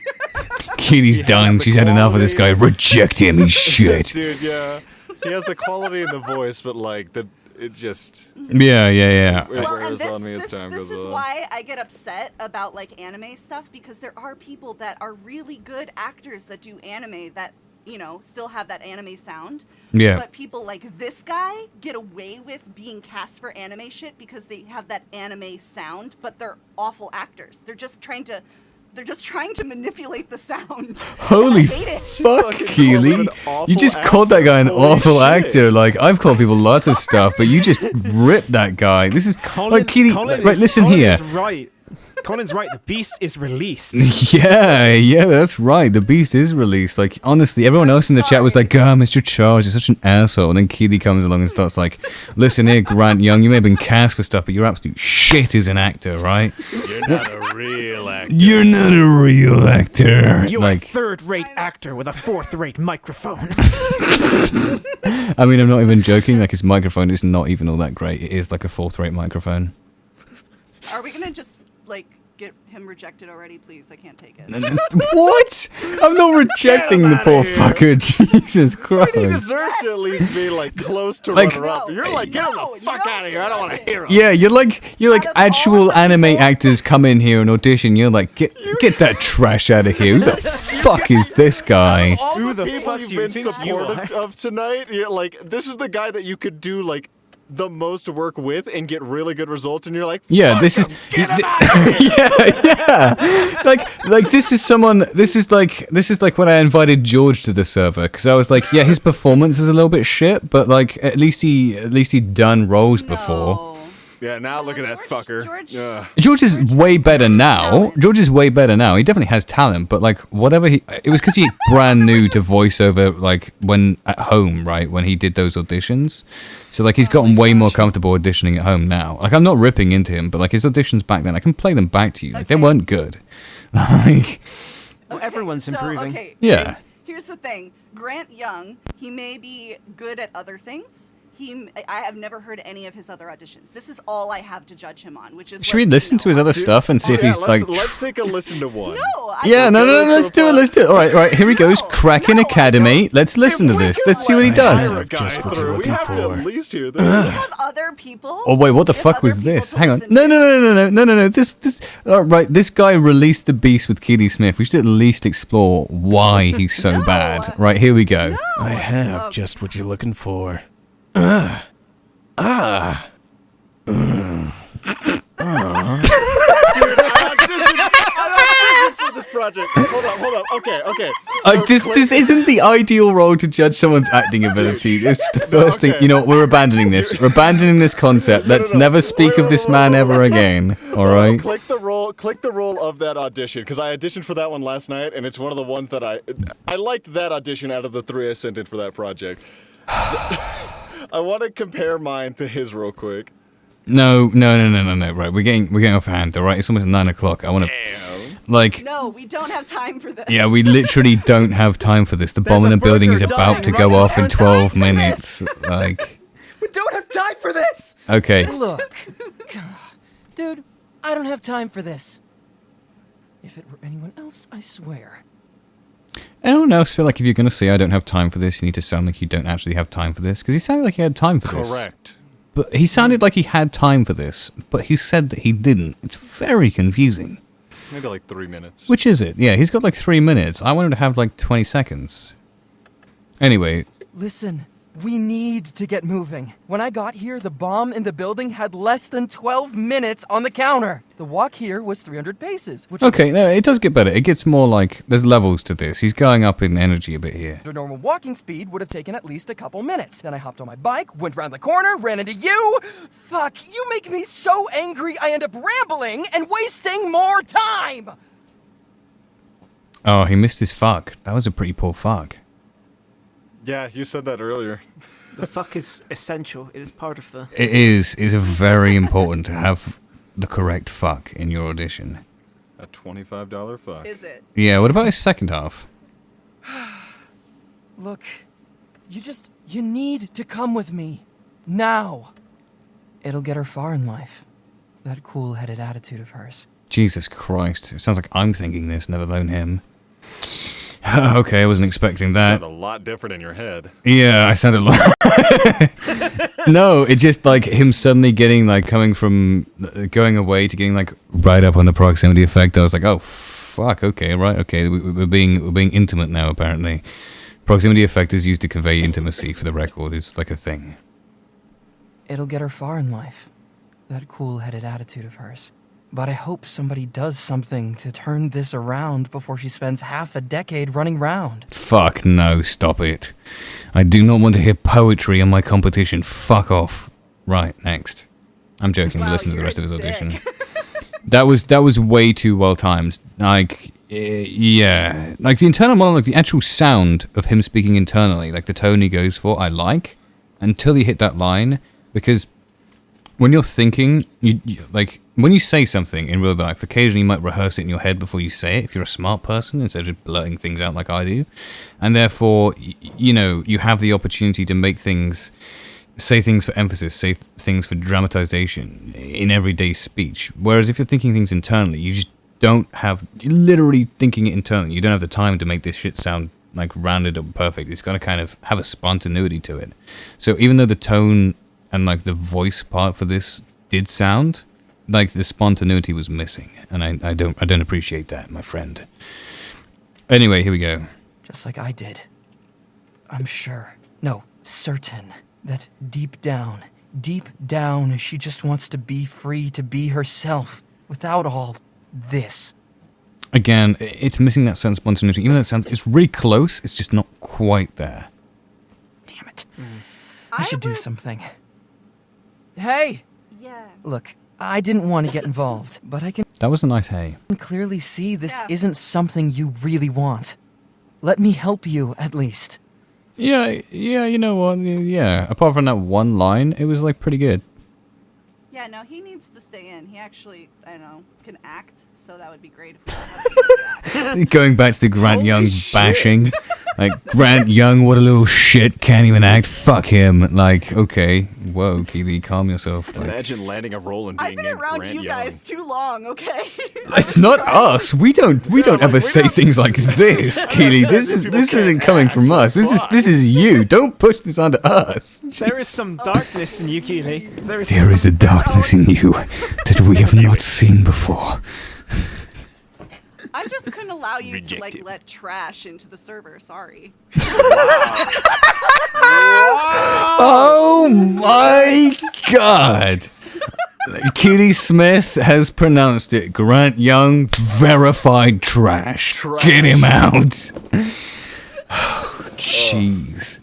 Kitty's done. She's had enough of this guy. Reject him. He's shit. Dude, yeah. He has the quality in the voice, but like it just. Yeah. It Well, wears and on me as time this goes is on. why I get upset about like anime stuff, because there are people that are really good actors that do anime that, you know, still have that anime sound. Yeah. But people like this guy get away with being cast for anime shit because they have that anime sound, but they're awful actors. They're just trying to manipulate the sound. Holy I hate it. fuck, Keely. You just called that guy an awful actor. Like, I've called people lots of stuff, but you just ripped that guy. This is... like, Keely... Right, listen here. Right. Colin's right. The beast is released. Yeah, that's right. The beast is released. Like, honestly, everyone else in the chat was like, God, Mr. Charles, you're such an asshole. And then Keely comes along and starts like, listen here, Grant Young, you may have been cast for stuff, but you're absolute shit as an actor, right? You're not a real actor. You're not a real actor. You're Like, a third-rate actor with a fourth-rate microphone. I mean, I'm not even joking. Like, his microphone is not even all that great. It is like a fourth-rate microphone. Are we gonna just like get him rejected already, please? I can't take it. What? I'm not rejecting the poor fucker. Jesus Christ. He deserves to at least be like close to Like- runner-up. You're like, get him the fuck out of here. I don't want to hear him. Yeah, you're like actual anime actors come in here and audition. You're like, get that trash out of here. Who the fuck is this guy? All Who the the people fuck you've do you been think you supportive of tonight, you're like, this is the guy that you could do like the most work with and get really good results, and you're like, Yeah, fuck this is him, get him out of here. yeah. Like this is someone. This is like when I invited George to the server because I was like, yeah, his performance is a little bit shit, but like at least he'd done roles before. Yeah, now look at that fucker. George is way better now. George is way better now. He definitely has talent, but like whatever it was because he's brand new to voiceover, like when at home, right? When he did those auditions. So like he's gotten way more comfortable auditioning at home now. Like I'm not ripping into him, but like his auditions back then, I can play them back to you. Like they weren't good. Like Everyone's improving. Okay, Yeah. Here's the thing. Grant Young, he may be good at other things. I have never heard any of his other auditions. This is all I have to judge him on, which is. should we listen to his other stuff and see if he's like? Let's take a listen to one. Yeah, no, let's do it. Let's do it. All right, here he goes. Kraken Academy. Let's listen to this. Let's see what he does. Just what you're looking for. We have to at least hear this. We have other people. Oh wait, what the fuck was this? Hang on. No. This. Right, this guy released the beast with Keely Smith. We should at least explore why he's so bad. Right, here we go. I have just what you're looking for. For this project. Hold up. Okay. This isn't the ideal role to judge someone's acting ability. It's the first thing. You know what? We're abandoning this. We're abandoning this concept. Let's never speak of this man ever again. All right. Click the roll of that audition, because I auditioned for that one last night, and it's one of the ones that I liked that audition out of the 3 I sent in for that project. I want to compare mine to his real quick. No. Right, we're getting off hand. All right, it's almost 9 o'clock. I want to. Like. No, we don't have time for this. Yeah, we literally don't have time for this. The bomb in the building is about to go off in 12 minutes. Like. We don't have time for this! Okay. Look. Dude, I don't have time for this. If it were anyone else, I swear. Anyone else feel like if you're going to say I don't have time for this, you need to sound like you don't actually have time for this? Because he sounded like he had time for this. Correct. But he sounded like he had time for this, but he said that he didn't. It's very confusing. Maybe like 3 minutes. Which is it? Yeah, he's got like 3 minutes. I wanted to have like 20 seconds. Anyway. Listen, we need to get moving. When I got here, the bomb in the building had less than 12 minutes on the counter. The walk here was 300 paces. Which Okay, no, it does get better. It gets more like, there's levels to this. He's going up in energy a bit here. The normal walking speed would have taken at least a couple minutes. Then I hopped on my bike, went round the corner, ran into you. Fuck, you make me so angry I end up rambling and wasting more time. Oh, he missed his fuck. That was a pretty poor fuck. Yeah, you said that earlier. The fuck is essential. It is part of the. It is very important to have the correct fuck in your audition. A $25 fuck. Is it? Yeah, what about his second half? Look, you need to come with me. Now. It'll get her far in life. That cool-headed attitude of hers. Jesus Christ. It sounds like I'm thinking this, never alone him. Okay, I wasn't expecting that. Sound a lot different in your head. Yeah, I sounded like... No, it's just like him suddenly getting like coming from going away to getting like right up on the proximity effect. I was like, oh fuck, okay, right, okay, we're being intimate now apparently. Proximity effect is used to convey intimacy for the record. It's like a thing. It'll get her far in life. That cool-headed attitude of hers. But I hope somebody does something to turn this around before she spends half a decade running round. Fuck no, stop it. I do not want to hear poetry in my competition. Fuck off. Right, next. I'm joking, but listen to the rest of his audition. That was way too well timed. Like, yeah. Like the internal monologue, the actual sound of him speaking internally, like the tone he goes for, I like, until he hit that line, because when you're thinking, you like when you say something in real life, occasionally you might rehearse it in your head before you say it. If you're a smart person, instead of just blurting things out like I do, and therefore, you know, you have the opportunity to make things, say things for emphasis, say things for dramatization in everyday speech. Whereas if you're thinking things internally, you just don't have, you're literally thinking it internally. You don't have the time to make this shit sound like rounded up perfect. It's got to kind of have a spontaneity to it. So even though the tone and like the voice part for this did sound like the spontaneity was missing, and I don't appreciate that, my friend. Anyway, here we go. Just like I did. I'm sure, no, certain, that deep down, she just wants to be free to be herself without all this. Again, it's missing that sense of spontaneity. Even though it sounds, it's really close, it's just not quite there. Damn it. I should do something. Hey! Yeah. Look, I didn't want to get involved, but I can That was a nice hey. clearly see this isn't something you really want. Let me help you, at least. Yeah, you know what, yeah. Apart from that one line, it was like pretty good. Yeah, no, he needs to stay in. He actually, I don't know, can act, so that would be great if we had Going back to the Grant Young bashing. Like, Grant Young, what a little shit, can't even act, fuck him. Like, okay, whoa, Keely, calm yourself. Like, Imagine landing a role and being I've been named around Grant you Young. guys too long, okay? it's not us. We don't ever say things like this, Keely. This isn't coming from us. This is you. Don't push this onto us. There is some darkness in you, Keely. There is a darkness in you that we have not seen before. I just couldn't allow you to like let trash into the server. Sorry. Oh my god! Keely Smith has pronounced it. Grant Young, verified trash. Get him out. Jeez.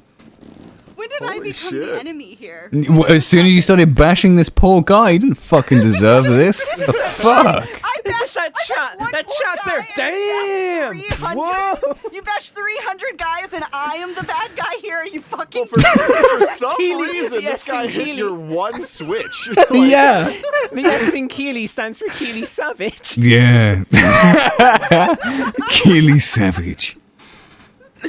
When did I become the enemy here? As soon as you started bashing this poor guy, he didn't fucking deserve this. What the fuck? That chat's there. Damn! Whoa! You bashed 300 guys and I am the bad guy here. Are you fucking For some Keely, reason, yes, this guy hit Keely. your one switch. Yeah. The S in Keely stands for Keely Savage. Yeah. Keely Savage.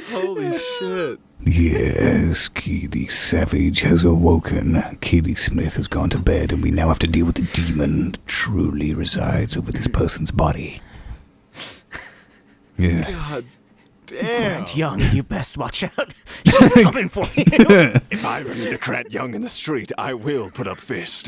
Holy shit. Yes, Keely Savage has awoken. Keely Smith has gone to bed, and we now have to deal with the demon that truly resides over this person's body. Yeah. God damn. Grant Young, you best watch out. She's coming for you. If I ever meet a Grant Young in the street, I will put up fist.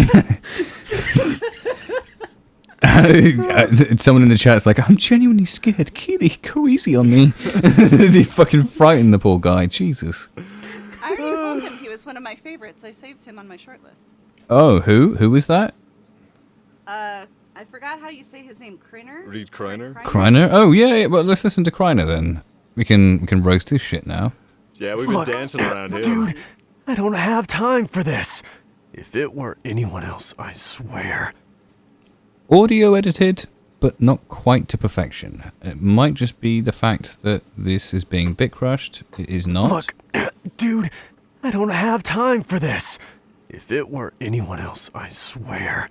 Someone in the chat's like, I'm genuinely scared. Keely, go easy on me. They fucking frightened the poor guy. Jesus. I already told him he was one of my favorites. I saved him on my shortlist. Oh, who? Who was that? I forgot how you say his name. Kriner? Reed Kreiner? Kreiner? Oh, yeah. Well, let's listen to Kreiner then. We can roast his shit now. Yeah, we've been dancing around him. Dude, I don't have time for this. If it were anyone else, I swear. Audio edited, but not quite to perfection. It might just be the fact that this is being bit crushed. It is not. Look, Dude, I don't have time for this. If it were anyone else, I swear.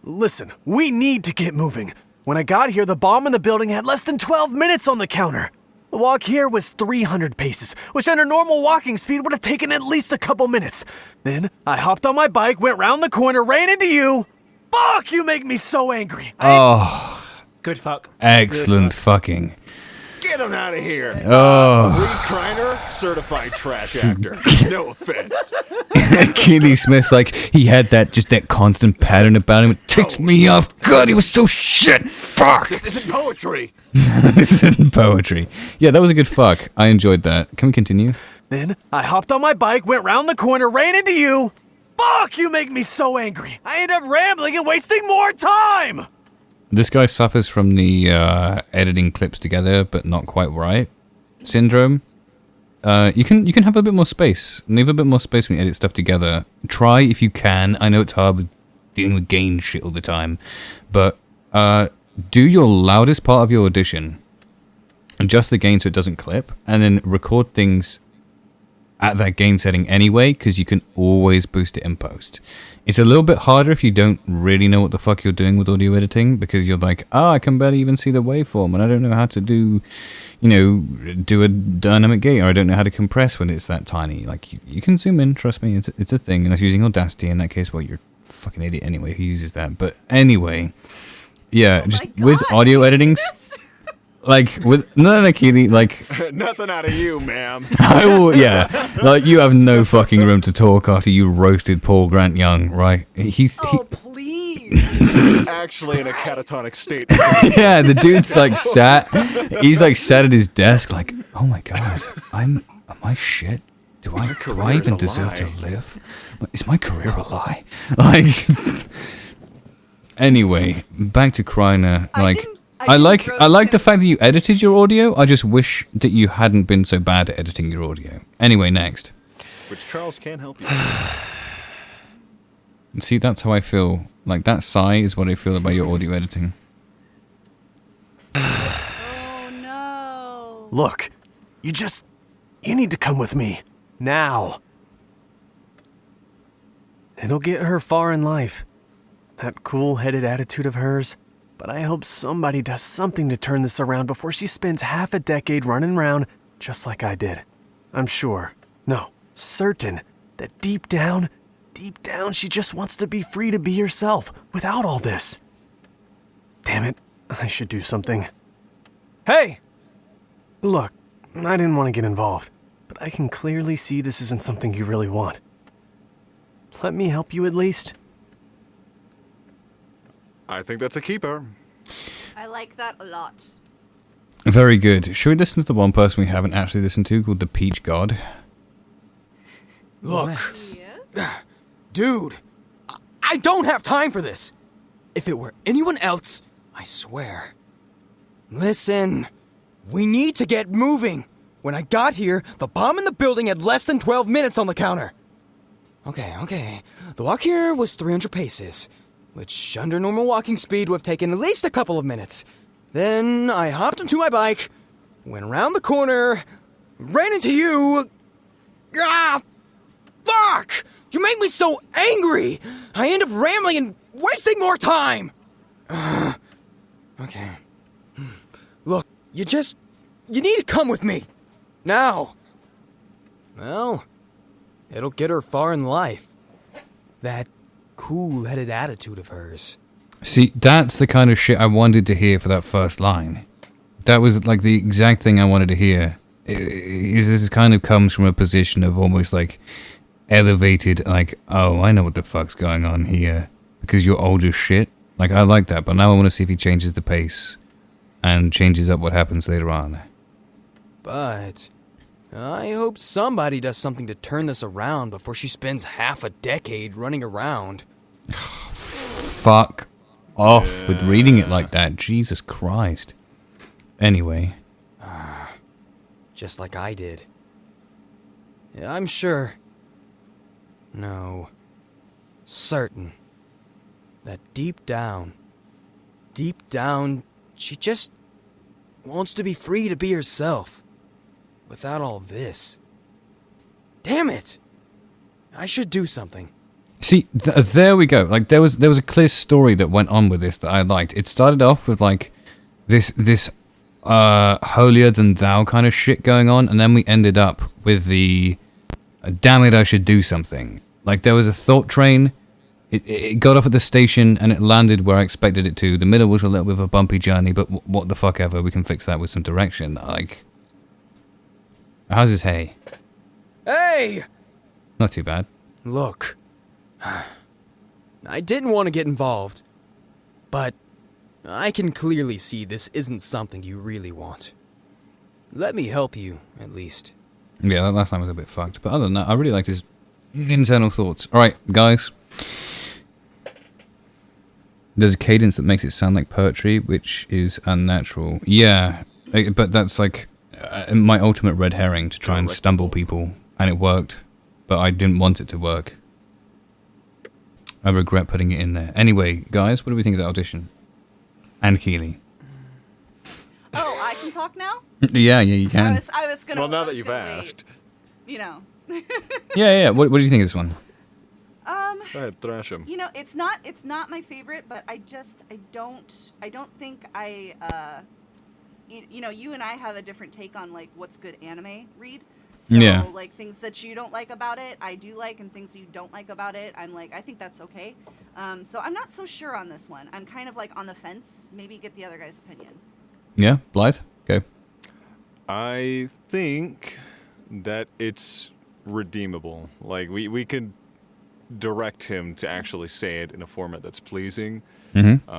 Listen, we need to get moving. When I got here, the bomb in the building had less than 12 minutes on the counter. The walk here was 300 paces, which under normal walking speed would have taken at least a couple minutes. Then I hopped on my bike, went round the corner, ran into you. Fuck, you make me so angry. Oh, good fuck. Excellent fucking. Get him out of here. Oh. Reed Kreiner, certified trash actor. No offense. Keely Smith's like, he had that constant pattern about him. It ticks me off. God, he was so shit. Fuck. This isn't poetry. This isn't poetry. Yeah, that was a good fuck. I enjoyed that. Can we continue? Then I hopped on my bike, went round the corner, ran into you. Fuck, you make me so angry. I end up rambling and wasting more time. This guy suffers from the editing clips together, but not quite right syndrome. You can have a bit more space. Leave a bit more space when you edit stuff together. Try if you can. I know it's hard with dealing with gain shit all the time, but do your loudest part of your audition, adjust the gain so it doesn't clip, and then record things at that gain setting anyway, because you can always boost it in post. It's a little bit harder if you don't really know what the fuck you're doing with audio editing, because you're like, I can barely even see the waveform, and I don't know how to do a dynamic gate, or I don't know how to compress when it's that tiny. Like, you can zoom in, trust me, it's a thing, and that's using Audacity. In that case, well, you're a fucking idiot anyway who uses that. But anyway, yeah, just with audio editing... Like, with... No, Keely, like... Nothing out of you, ma'am. I will, yeah. Like, you have no fucking room to talk after you roasted Paul Grant Young, right? Please. Actually in a catatonic state. Yeah, the dude's like sat... He's like sat at his desk like, oh my god, am I shit? Do I even deserve to live? Is my career a lie? Like... Anyway, back to Kreiner, like... I like the fact that you edited your audio. I just wish that you hadn't been so bad at editing your audio. Anyway, next. Which Charles can help you. See, that's how I feel. Like, that sigh is what I feel about your audio editing. Look, you need to come with me. Now. It'll get her far in life. That cool-headed attitude of hers. But I hope somebody does something to turn this around before she spends half a decade running around just like I did. I'm sure, no, certain, that deep down, she just wants to be free to be herself without all this. Damn it, I should do something. Hey! Look, I didn't want to get involved, but I can clearly see this isn't something you really want. Let me help you at least. I think that's a keeper. I like that a lot. Very good. Should we listen to the one person we haven't actually listened to called the Peach God? Look, dude, I don't have time for this. If it were anyone else, I swear. Listen, we need to get moving. When I got here, the bomb in the building had less than 12 minutes on the counter. Okay. The walk here was 300 paces, which under normal walking speed would have taken at least a couple of minutes. Then I hopped onto my bike, went around the corner, ran into you. Ah! Fuck! You make me so angry! I end up rambling and wasting more time! Okay. Look, you need to come with me. Now. Well, it'll get her far in life. That cool-headed attitude of hers. See, that's the kind of shit I wanted to hear for that first line. That was like the exact thing I wanted to hear. This kind of comes from a position of almost like elevated, like, oh, I know what the fuck's going on here because you're old as shit. Like, I like that, but now I want to see if he changes the pace and changes up what happens later on. But I hope somebody does something to turn this around before she spends half a decade running around. Fuck off with reading it like that. Jesus Christ. Anyway. Just like I did. Yeah, I'm sure. No. Certain. That deep down, she just wants to be free to be herself. Without all this. Damn it! I should do something. See, there we go. Like there was a clear story that went on with this that I liked. It started off with like this holier than thou kind of shit going on, and then we ended up with the damn it, I should do something. Like there was a thought train. It got off at the station and it landed where I expected it to. The middle was a little bit of a bumpy journey, but what the fuck ever. We can fix that with some direction. Like, how's his hay? Hey! Not too bad. Look, I didn't want to get involved, but I can clearly see this isn't something you really want. Let me help you, at least. Yeah, that last time was a bit fucked. But other than that, I really liked his internal thoughts. Alright, guys. There's a cadence that makes it sound like poetry, which is unnatural. Yeah, but that's like my ultimate red herring to try and stumble people. And it worked, but I didn't want it to work. I regret putting it in there. Anyway, guys, what do we think of the audition? And Keely. Oh, I can talk now? Yeah, you can. I was gonna. Well, now that you've asked. You know. Yeah. What do you think of this one? Go ahead, thrash him. You know, it's not my favorite, but I don't think you know, you and I have a different take on like what's good anime read. So Yeah. like things that you don't like about it, I do like, and things you don't like about it, I'm like, I think that's okay. So I'm not so sure on this one. I'm kind of like on the fence. Maybe get the other guy's opinion. Yeah, Blythe, go. I think that it's redeemable. Like we could direct him to actually say it in a format that's pleasing. Mm-hmm.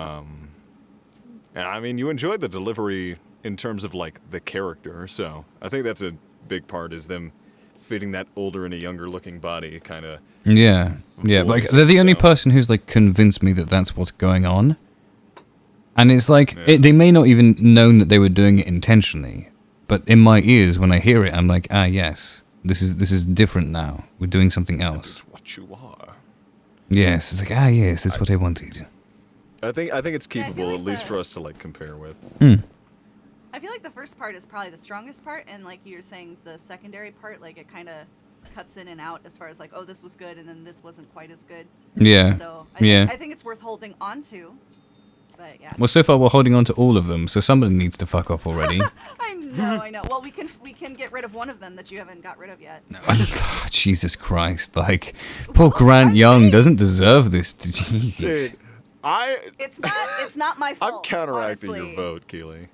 And I mean, you enjoyed the delivery in terms of like the character, so I think that's a big part is them fitting that older and a younger looking body kind of. Yeah, but like, they're the only person who's like convinced me that that's what's going on. And it's like they may not even known that they were doing it intentionally, but in my ears when I hear it, I'm like, ah, yes, this is different now. We're doing something else. That's what you are. Yes, it's like, ah, yes, that's what I wanted. I think it's keepable, at least for us to like compare with. I feel like the first part is probably the strongest part, and like you're saying, the secondary part, like it kind of cuts in and out as far as like, oh, this was good, and then this wasn't quite as good. Yeah. So I think it's worth holding on to. But yeah. Well, so far we're holding on to all of them, so somebody needs to fuck off already. I know. Well, we can get rid of one of them that you haven't got rid of yet. Oh, Jesus Christ! Like, poor Grant Young doesn't deserve this. Jeez. Dude, It's not my fault. I'm counteracting honestly. your vote, Keely.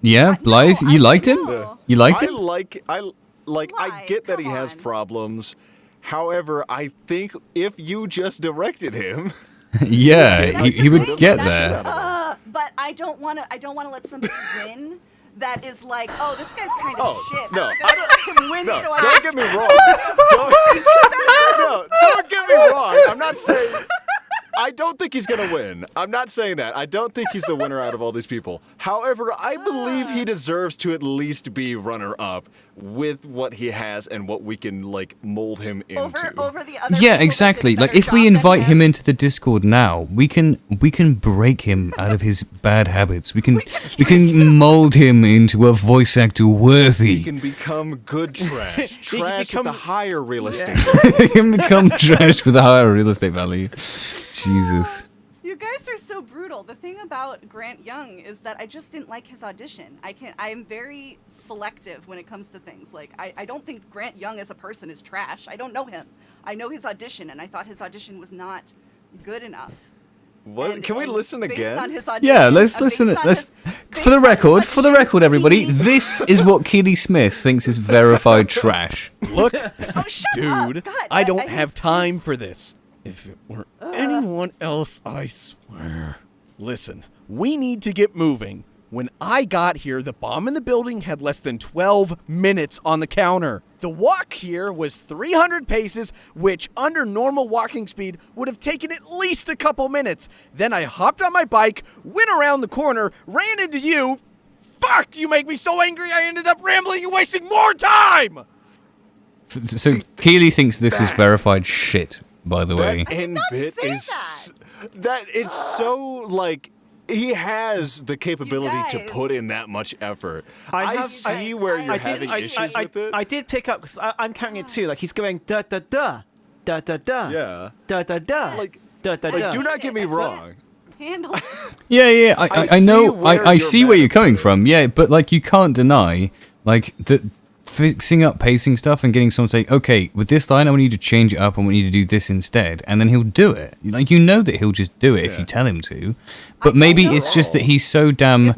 Yeah, Blythe, you liked him? You liked him? I get that he has problems. However, I think if you just directed him, yeah, he would get there. But I don't want to let somebody win. That is like, oh, this guy's kind of shit. No, I'm gonna let him win. no, So don't get me wrong. Don't get me wrong. I'm not saying. I don't think he's going to win. I'm not saying that. I don't think he's the winner out of all these people. However, I believe he deserves to at least be runner-up with what he has and what we can, like, mold him into. Over the other Yeah, exactly. Like, if we invite him into the Discord now, we can break him out of his bad habits. We can mold him into a voice actor worthy. He can become good trash. Trash with a higher real estate. He can become trash with a higher real estate value. Jesus. You guys are so brutal. The thing about Grant Young is that I just didn't like his audition. I am very selective when it comes to things. Like, I don't think Grant Young as a person is trash. I don't know him. I know his audition, and I thought his audition was not good enough. What? Can we listen again? On his audition, Yeah, let's listen. For the record, everybody, this is what Keely Smith thinks is verified trash. Look, shut dude, up. God, I don't have time for this. If it were anyone else, I swear. Listen, we need to get moving. When I got here, the bomb in the building had less than 12 minutes on the counter. The walk here was 300 paces, which under normal walking speed would have taken at least a couple minutes. Then I hopped on my bike, went around the corner, ran into you. Fuck, you make me so angry I ended up rambling and wasting more time! So Keely thinks this is verified shit, by the way. That end bit is that it's so like he has the capability to guys. put in that much effort. I see where you're having issues with it. I did pick up because I'm counting it too. Like he's going da da da da da da. Yeah. Da da da. Like, da da da. like, do not get me wrong. Handle. Yeah, I know, I see where you're coming from. Yeah, but like you can't deny like that fixing up pacing stuff and getting someone to say, okay, with this line I want you to change it up, I want you to do this instead, and then he'll do it. Like you know that he'll just do it if you tell him to. But maybe it's just that he's so damn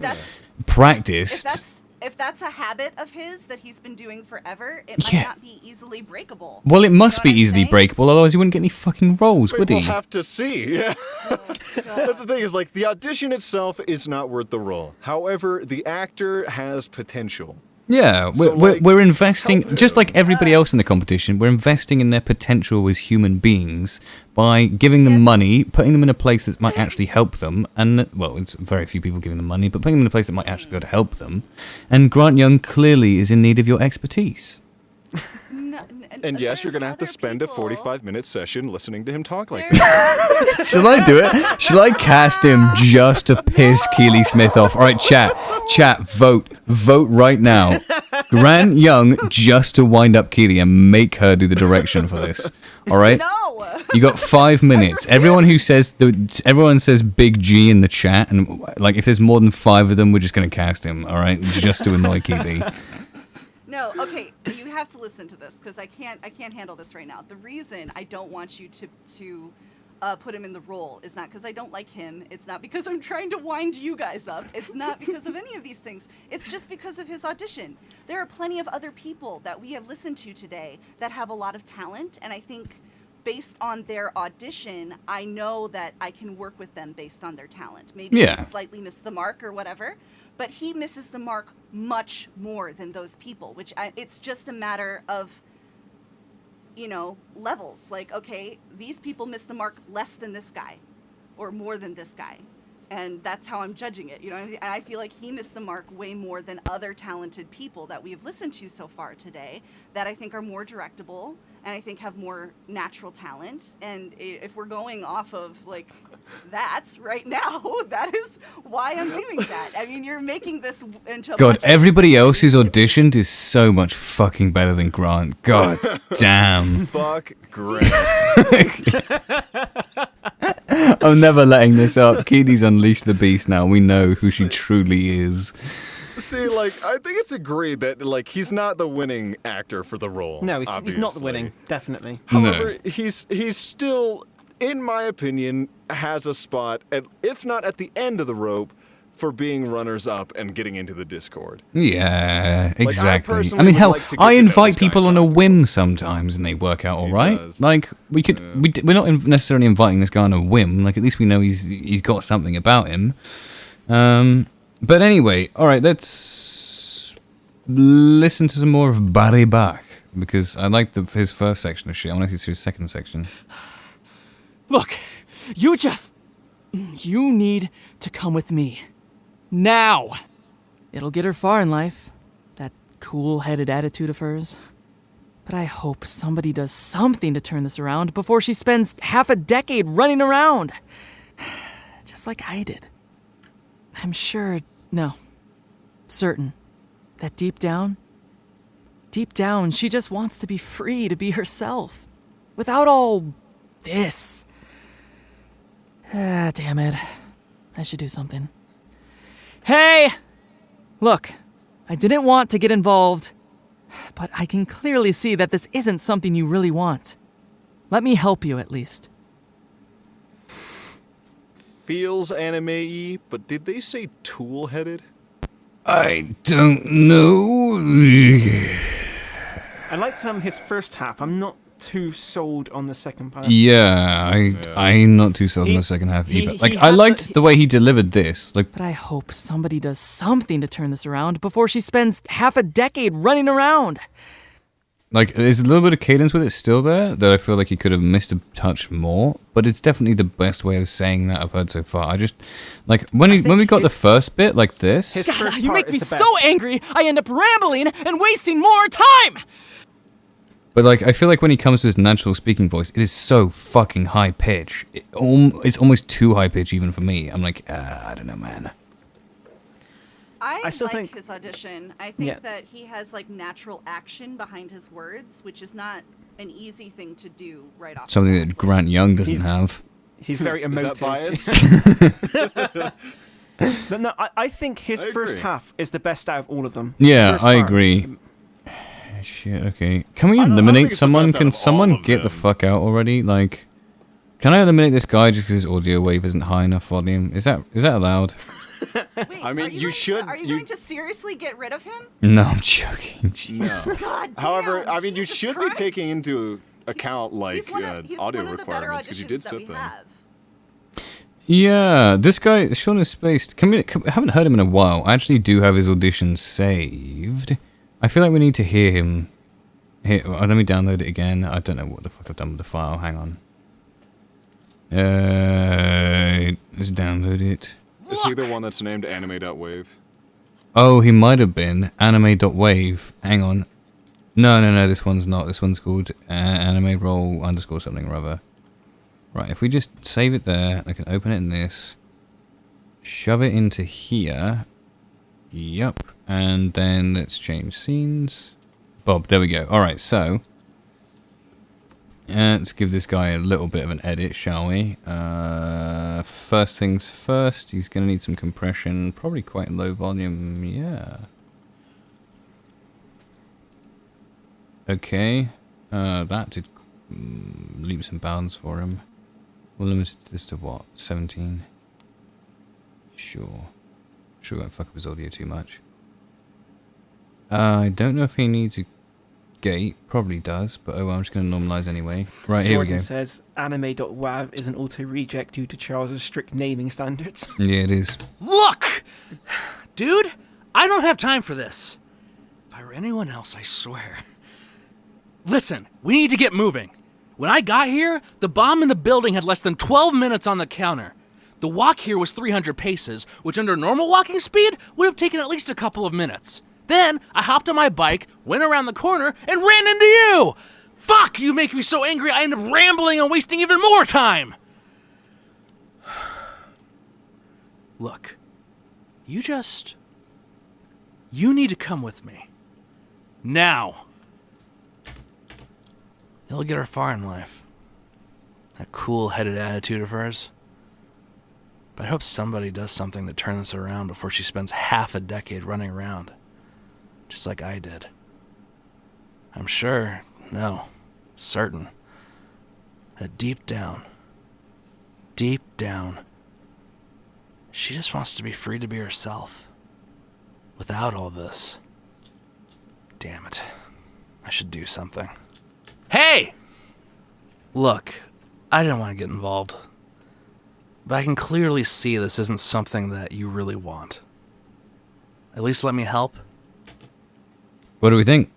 practiced. If that's a habit of his that he's been doing forever, it might not be easily breakable. Well, it must be easily breakable, otherwise he wouldn't get any fucking roles, would he? We'll have to see. Yeah. That's the thing, is like the audition itself is not worth the role. However, the actor has potential. Yeah, we're investing, just like everybody else in the competition, we're investing in their potential as human beings by giving them money, putting them in a place that might actually help them, and, well, it's very few people giving them money, but putting them in a place that might actually be able to help them, and Grant Young clearly is in need of your expertise. And yes, you're going to have to spend a 45-minute session listening to him talk like this. Shall I do it? Shall I cast him just to piss Keely Smith off? All right, chat, vote right now. Grant Young just to wind up Keely and make her do the direction for this. All right? No. You got 5 minutes. Everyone says Big G in the chat, and like if there's more than 5 of them, we're just going to cast him. All right, just to annoy Keely. No, okay, you have to listen to this because I can't handle this right now. The reason I don't want you to put him in the role is not because I don't like him. It's not because I'm trying to wind you guys up. It's not because of any of these things. It's just because of his audition. There are plenty of other people that we have listened to today that have a lot of talent, and I think based on their audition, I know that I can work with them based on their talent. Maybe they slightly missed the mark or whatever, but he misses the mark much more than those people, which it's just a matter of, levels. Like, okay, these people missed the mark less than this guy or more than this guy. And that's how I'm judging it. And I feel like he missed the mark way more than other talented people that we've listened to so far today that I think are more directable and I think have more natural talent. And if we're going off of like that right now, that is why I'm doing that. I mean, you're making this into a God, everybody else who's auditioned is so much fucking better than Grant. God damn. Fuck Grant. I'm never letting this up. Keely's unleashed the beast now. We know who she truly is. See, like, I think it's agreed that, like, he's not the winning actor for the role. No, he's not the winning, definitely. However, he's still, in my opinion, has a spot, if not at the end of the rope, for being runners-up and getting into the Discord. Yeah, exactly. Like, I mean, hell, like I invite people on a whim sometimes, and they work out all right. Like, we're not necessarily inviting this guy on a whim. Like, at least we know he's got something about him. But anyway, all right, let's listen to some more of Barry Bach, because I liked his first section of shit. I want to see his second section. Look, you need to come with me. Now! It'll get her far in life, that cool-headed attitude of hers. But I hope somebody does something to turn this around before she spends half a decade running around. Just like I did. I'm certain, that deep down, she just wants to be free to be herself. Without all this. Damn it. I should do something. Hey! Look, I didn't want to get involved, but I can clearly see that this isn't something you really want. Let me help you at least. Feels anime-y, but did they say tool-headed? I don't know. I liked his first half. I'm not too sold on the second part. Yeah, I'm not too sold on the second half either. I liked the way he delivered this. But I hope somebody does something to turn this around before she spends half a decade running around. Like, there's a little bit of cadence with it still there that I feel like he could have missed a touch more, but it's definitely the best way of saying that I've heard so far. I just, like, when we got the first bit like this... God, you make me so angry, I end up rambling and wasting more time! But like, I feel like when he comes to his natural speaking voice, it is so fucking high pitch. It's almost too high pitch even for me. I'm like, I don't know, man. I still like think- his audition. I think Yeah. that he has like natural action behind his words, which is not an easy thing to do right off. Something that Grant Young doesn't have. He's very emotive. Is that biased? But no, I think his I first agree. half is the best out of all of them. Yeah, First I part is agree. the- Shit, okay. Can we I don't eliminate think it's the someone? best out Can of all someone of get the them. fuck out already? Like, can I eliminate this guy just because his audio wave isn't high enough volume? Is that allowed? Wait, I mean, are you, you going should- To, are you, going to seriously get rid of him? No, I'm joking. No. God damn, However, I mean, you Jesus should Christ. be taking into account like He's one of audio the better requirements because you auditions did that sit we them. have. Yeah, this guy, Sean is spaced. I haven't heard him in a while. I actually do have his audition saved. I feel like we need to hear him. Here, let me download it again. I don't know what the fuck I've done with the file. Hang on. Let's download it. Is he the one that's named anime.wave? Oh, he might have been anime.wave. Hang on. No, this one's not. This one's called anime roll _ something or other. Right, if we just save it there, I can open it in this. Shove it into here. Yup. And then let's change scenes. Bob, there we go. Alright, so. Let's give this guy a little bit of an edit, shall we? First things first, he's going to need some compression. Probably quite low volume, yeah. Okay. That did leaps and bounds for him. We'll limit this to what? 17? Sure. Sure won't fuck up his audio too much. I don't know if he needs a gate. Probably does, but oh well, I'm just going to normalize anyway. Right, here we Jordan go. says anime.wav is an auto-reject due to Charles's strict naming standards. Yeah, it is. Look! Dude, I don't have time for this. If I were anyone else, I swear. Listen, we need to get moving. When I got here, the bomb in the building had less than 12 minutes on the counter. The walk here was 300 paces, which under normal walking speed would have taken at least a couple of minutes. Then, I hopped on my bike, went around the corner, and ran into you! Fuck, you make me so angry I end up rambling and wasting even more time! Look, you need to come with me. Now. It'll get her far in life. That cool-headed attitude of hers. But I hope somebody does something to turn this around before she spends half a decade running around. Just like I did. I'm sure, no, certain, that deep down, she just wants to be free to be herself. Without all this. Damn it. I should do something. Hey! Look, I didn't want to get involved. But I can clearly see this isn't something that you really want. At least let me help. What do we think?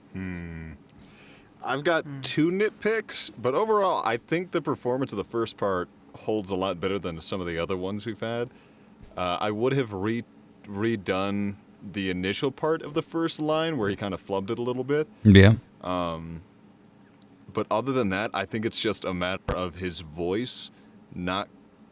I've got two nitpicks, but overall, I think the performance of the first part holds a lot better than some of the other ones we've had. I would have redone the initial part of the first line where he kind of flubbed it a little bit. Yeah. But other than that, I think it's just a matter of his voice.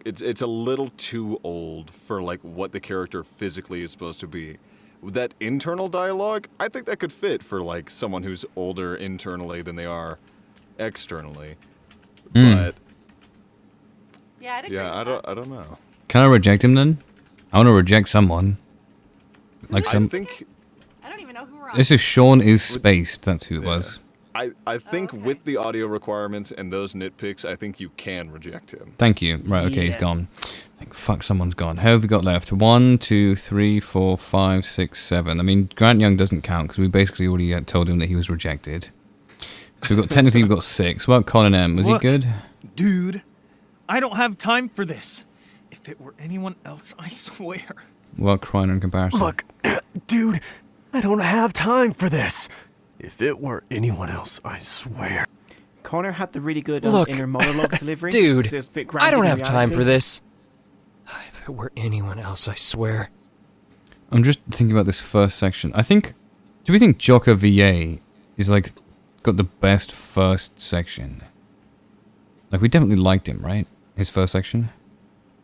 It's a little too old for like what the character physically is supposed to be. With that internal dialogue, I think that could fit for like someone who's older internally than they are externally. But yeah, I'd agree yeah, with I don't know. Can I reject him then? I want to reject someone. Like I some. think I don't even know who we're on. This is Sean is spaced. That's who it was. I think with the audio requirements and those nitpicks, I think you can reject him. Thank you. Right, okay, he's Yeah. gone. Like, fuck, someone's gone. How have we got left? 1, 2, 3, 4, 5, 6, 7. I mean, Grant Young doesn't count because we basically already told him that he was rejected. So technically we've got 6. What about Colin M? Was Look, he good? Dude, I don't have time for this. If it were anyone else, I swear. What about Kreiner in comparison? Look, dude, I don't have time for this. If it were anyone else, I swear. Connor had the really good Look, inner monologue delivery. Dude, It was a bit I grounded don't in have time reality. for this. If it were anyone else, I swear. I'm just thinking about this first section. Do we think Jocka VA is like got the best first section? Like, we definitely liked him, right? His first section?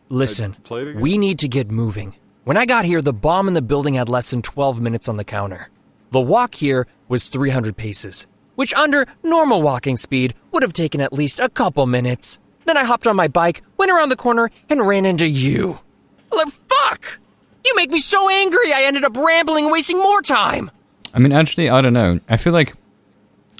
Listen, we need to get moving. When I got here, the bomb in the building had less than 12 minutes on the counter. The walk here was 300 paces, which under normal walking speed would have taken at least a couple minutes. Then I hopped on my bike, went around the corner, and ran into you. Like, fuck! You make me so angry I ended up rambling and wasting more time! I mean, actually, I don't know. I feel like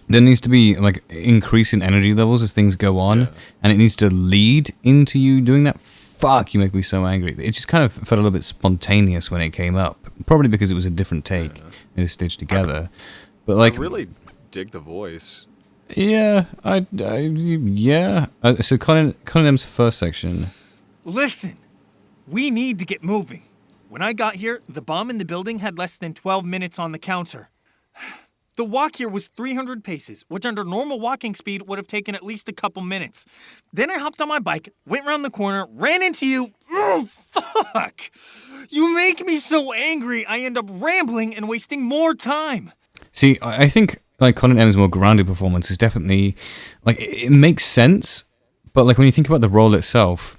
there needs to be, like, increase in energy levels as things go on, and it needs to lead into you doing that. Fuck, you make me so angry. It just kind of felt a little bit spontaneous when it came up. Probably because it was a different take. It was stitched together. But, like... I really dig the voice. Yeah, yeah. So Colin M's first section. Listen, we need to get moving. When I got here, the bomb in the building had less than 12 minutes on the counter. The walk here was 300 paces, which under normal walking speed would have taken at least a couple minutes. Then I hopped on my bike, went around the corner, ran into you. Oh, fuck! You make me so angry I end up rambling and wasting more time. See, I think like Colin M's more grounded performance is definitely like it makes sense, but like when you think about the role itself,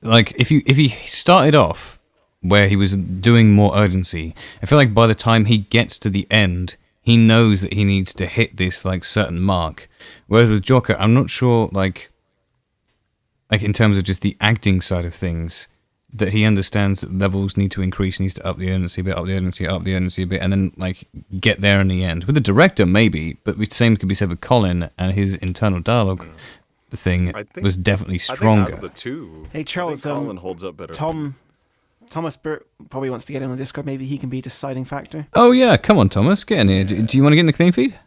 like if he started off where he was doing more urgency, I feel like by the time he gets to the end, he knows that he needs to hit this like certain mark. Whereas with Joker, I'm not sure like in terms of just the acting side of things, that he understands that levels need to increase, he needs to up the urgency a bit, up the urgency a bit, and then like get there in the end. With the director, maybe, but the same could be said with Colin and his internal dialogue. The thing was definitely stronger. I think out of the two, hey Charles, Colin holds up better. Thomas Burt probably wants to get in on Discord. Maybe he can be a deciding factor. Oh yeah, come on, Thomas, get in here. Do you want to get in the clean feed?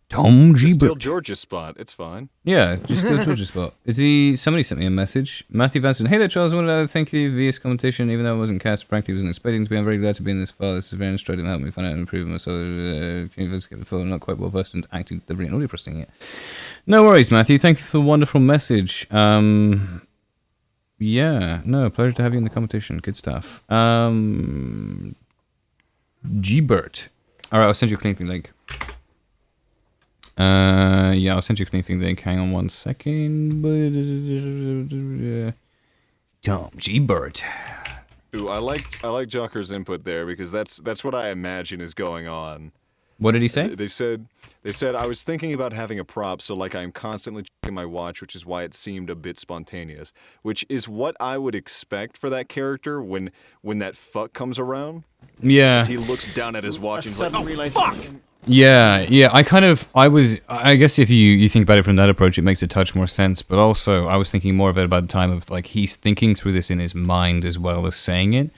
Tom G. Just steal Burt. George's spot. It's fine. Yeah, just steal George's spot. Somebody sent me a message. Matthew Vanson. Hey there, Charles. I wanted to thank you for this commentation. Even though I wasn't cast, frankly, wasn't expecting to be. I'm very glad to be in this file. This is very instructive and helped me find out and improve myself. Can you get the phone? I'm not quite well versed in acting, delivery, and audio processing yet. No worries, Matthew. Thank you for the wonderful message. Yeah, no, pleasure to have you in the competition. Good stuff. G-Bert. Alright, I'll send you a clean feed link. Yeah, I'll send you a clean feed link. Hang on 1 second. Tom G-Bert. Ooh, I like Joker's input there because that's what I imagine is going on. What did he say? They said I was thinking about having a prop, so like I'm constantly checking my watch, which is why it seemed a bit spontaneous. Which is what I would expect for that character when that fuck comes around. Yeah. As he looks down at his watch and he's like, "Oh fuck!" Yeah. I guess if you think about it from that approach, it makes a touch more sense. But also, I was thinking more of it about the time of like he's thinking through this in his mind as well as saying it.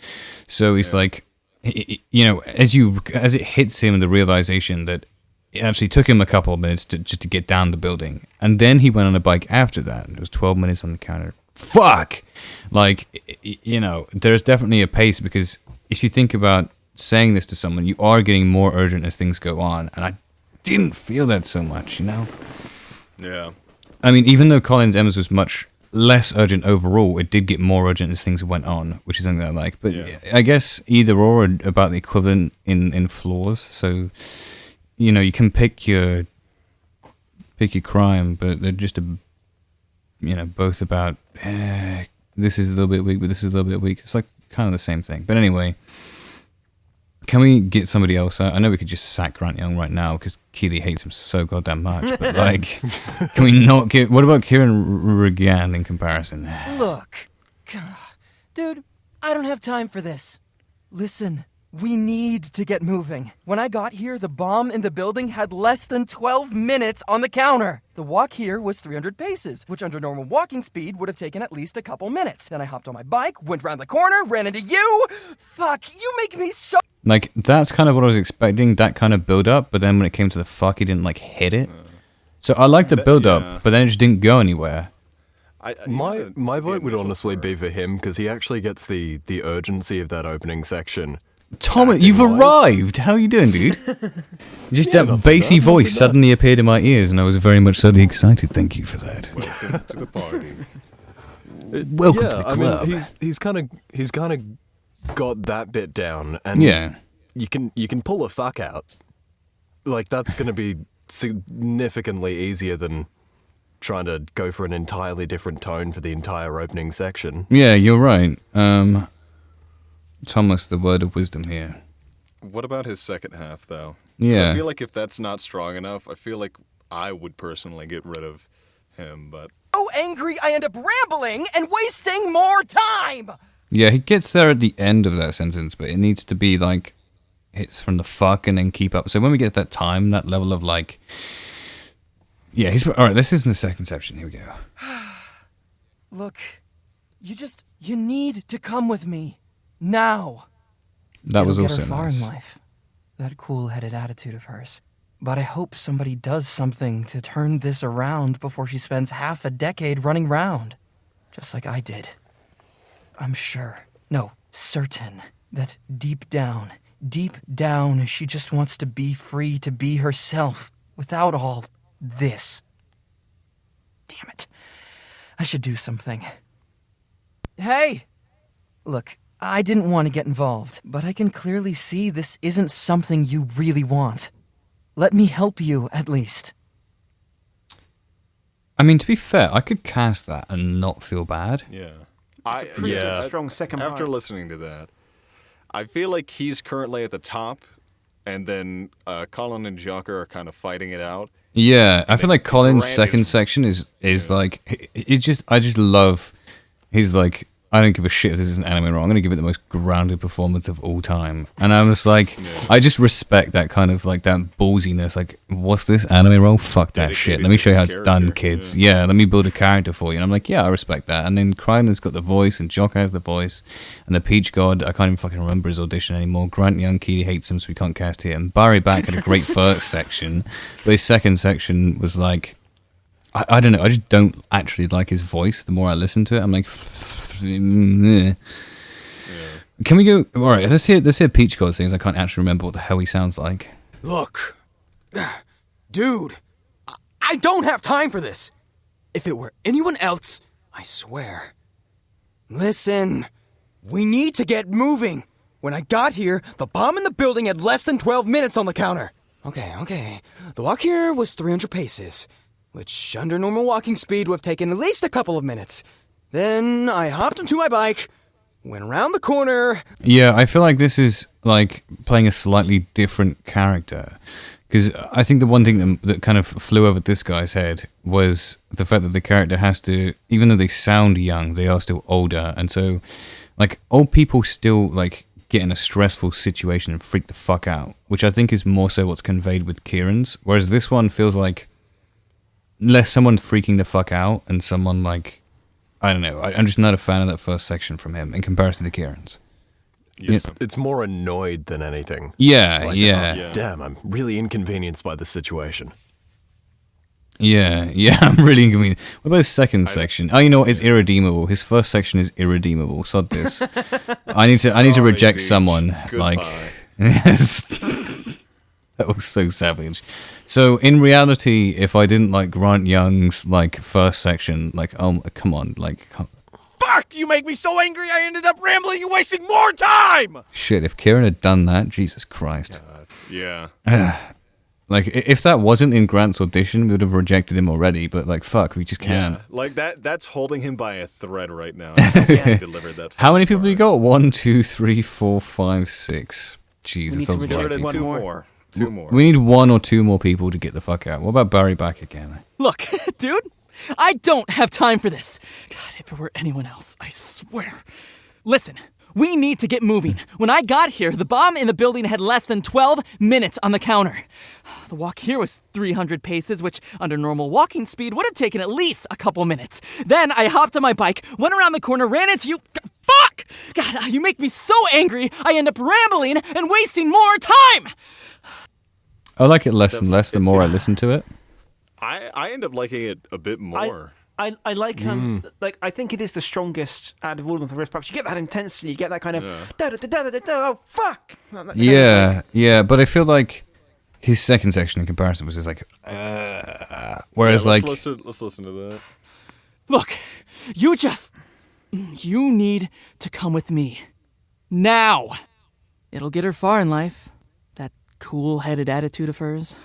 So it's like, you know, as it hits him the realization that it actually took him a couple of minutes just to get down the building, and then he went on a bike after that. It was 12 minutes on the counter. Fuck! Like, you know, there's definitely a pace because if you think about saying this to someone, you are getting more urgent as things go on, and I didn't feel that so much, you know? Yeah. I mean, even though Colin's M's was much less urgent overall, it did get more urgent as things went on, which is something I like. But yeah. I guess either or are about the equivalent in flaws. So, you know, you can pick your crime, but they're just both about this is a little bit weak, but this is a little bit weak. It's like kind of the same thing. But anyway, can we get somebody else out? I know we could just sack Grant Young right now because Keeley hates him so goddamn much. But like, can we not get? What about Kieran Regan in comparison? Look, dude, I don't have time for this. Listen, we need to get moving. When I got here, the bomb in the building had less than 12 minutes on the counter. The walk here was 300 paces, which under normal walking speed would have taken at least a couple minutes. Then I hopped on my bike, went around the corner, ran into you. Fuck, you make me so... Like, that's kind of what I was expecting, that kind of build-up, but then when it came to the fuck, he didn't, like, hit it. So I like the build-up, but then it just didn't go anywhere. My vote would honestly be for him, because he actually gets the urgency of that opening section. Tom, you've arrived! How are you doing, dude? Just that bassy voice suddenly appeared in my ears, and I was very much suddenly excited. Thank you for that. Welcome to the party. Welcome to the club. I mean, he's kind of got that bit down, and you can pull a fuck out. like, that's going to be significantly easier than trying to go for an entirely different tone for the entire opening section. Yeah, you're right. Thomas, the word of wisdom here. What about his second half, though? 'Cause Yeah. I feel like if that's not strong enough, I feel like I would personally get rid of him, but... So angry I end up rambling and wasting more time! Yeah, he gets there at the end of that sentence, but it needs to be like, hits from the fuck and then keep up. So when we get that time, that level of like, yeah, he's all right. This isn't the second section. Here we go. Look, you need to come with me. Now. That was It'll get also her far nice. in life. That cool-headed attitude of hers. But I hope somebody does something to turn this around before she spends half a decade running round. Just like I did. I'm sure, no, certain, that deep down, she just wants to be free to be herself without all this. Damn it. I should do something. Hey! Look, I didn't want to get involved, but I can clearly see this isn't something you really want. Let me help you, at least. I mean, to be fair, I could cast that and not feel bad. Yeah. Strong second part. After listening to that, I feel like he's currently at the top, and then Colin and Jocker are kind of fighting it out. Yeah, I feel like Colin's Grant second section is like, I just love his like, I don't give a shit if this is an anime role. I'm going to give it the most grounded performance of all time. And I was like, I just respect that kind of like that ballsiness. Like, what's this anime role? Fuck that shit. Let me show you how it's done, kids. Yeah, let me build a character for you. And I'm like, yeah, I respect that. And then Kryler's got the voice, and Jock has the voice, and the Peach God, I can't even fucking remember his audition anymore. Grant Young, Keely hates him, so we can't cast him. Barry Back had a great first section, but his second section was like, I don't know, I just don't actually like his voice. The more I listen to it, I'm like, can we go? All right, let's hear Peach God things. I can't actually remember what the hell he sounds like. Look, dude, I don't have time for this. If it were anyone else, I swear. Listen, we need to get moving. When I got here, the bomb in the building had less than 12 minutes on the counter. Okay. The walk here was 300 paces, which under normal walking speed would have taken at least a couple of minutes. Then I hopped onto my bike, went around the corner. Yeah, I feel like this is like playing a slightly different character. Because I think the one thing that kind of flew over this guy's head was the fact that the character has to, even though they sound young, they are still older. And so, like, old people still, like, get in a stressful situation and freak the fuck out, which I think is more so what's conveyed with Kieran's. Whereas this one feels like less someone freaking the fuck out and someone, like, I don't know. I'm just not a fan of that first section from him in comparison to Kieran's. It's more annoyed than anything. Yeah, Like, yeah. Damn, I'm really inconvenienced by the situation. Yeah, I'm really inconvenient. What about his second section? Oh, you know what? It's irredeemable. His first section is irredeemable. Sod this. I need to reject someone. Like, that was so savage. So in reality, if I didn't like Grant Young's like first section, like, oh come on, like. Fuck! You make me so angry I ended up rambling and wasting more time! Shit, if Kieran had done that, Jesus Christ. Yeah. Like, if that wasn't in Grant's audition, we would have rejected him already, but, like, fuck, we just can't. Yeah, like that's holding him by a thread right now. He delivered that. How many people you got? 1, 2, 3, 4, 5, 6. Jesus, We need to reject one more. Two more. We need 1 or 2 more people to get the fuck out. What about Barry Back again? Look, dude, I don't have time for this. God, if it were anyone else, I swear. Listen, we need to get moving. When I got here, the bomb in the building had less than 12 minutes on the counter. The walk here was 300 paces, which under normal walking speed would have taken at least a couple minutes. Then I hopped on my bike, went around the corner, ran into you. Fuck! God, you make me so angry, I end up rambling and wasting more time! I like it less and less the more I listen to it. I end up liking it a bit more. I like like I think it is the strongest out of all of the first parts. You get that intensity, you get that kind of oh fuck. Yeah, but I feel like his second section in comparison was just like, whereas like let's listen to that. Look, you need to come with me now. It'll get her far in life. That cool-headed attitude of hers.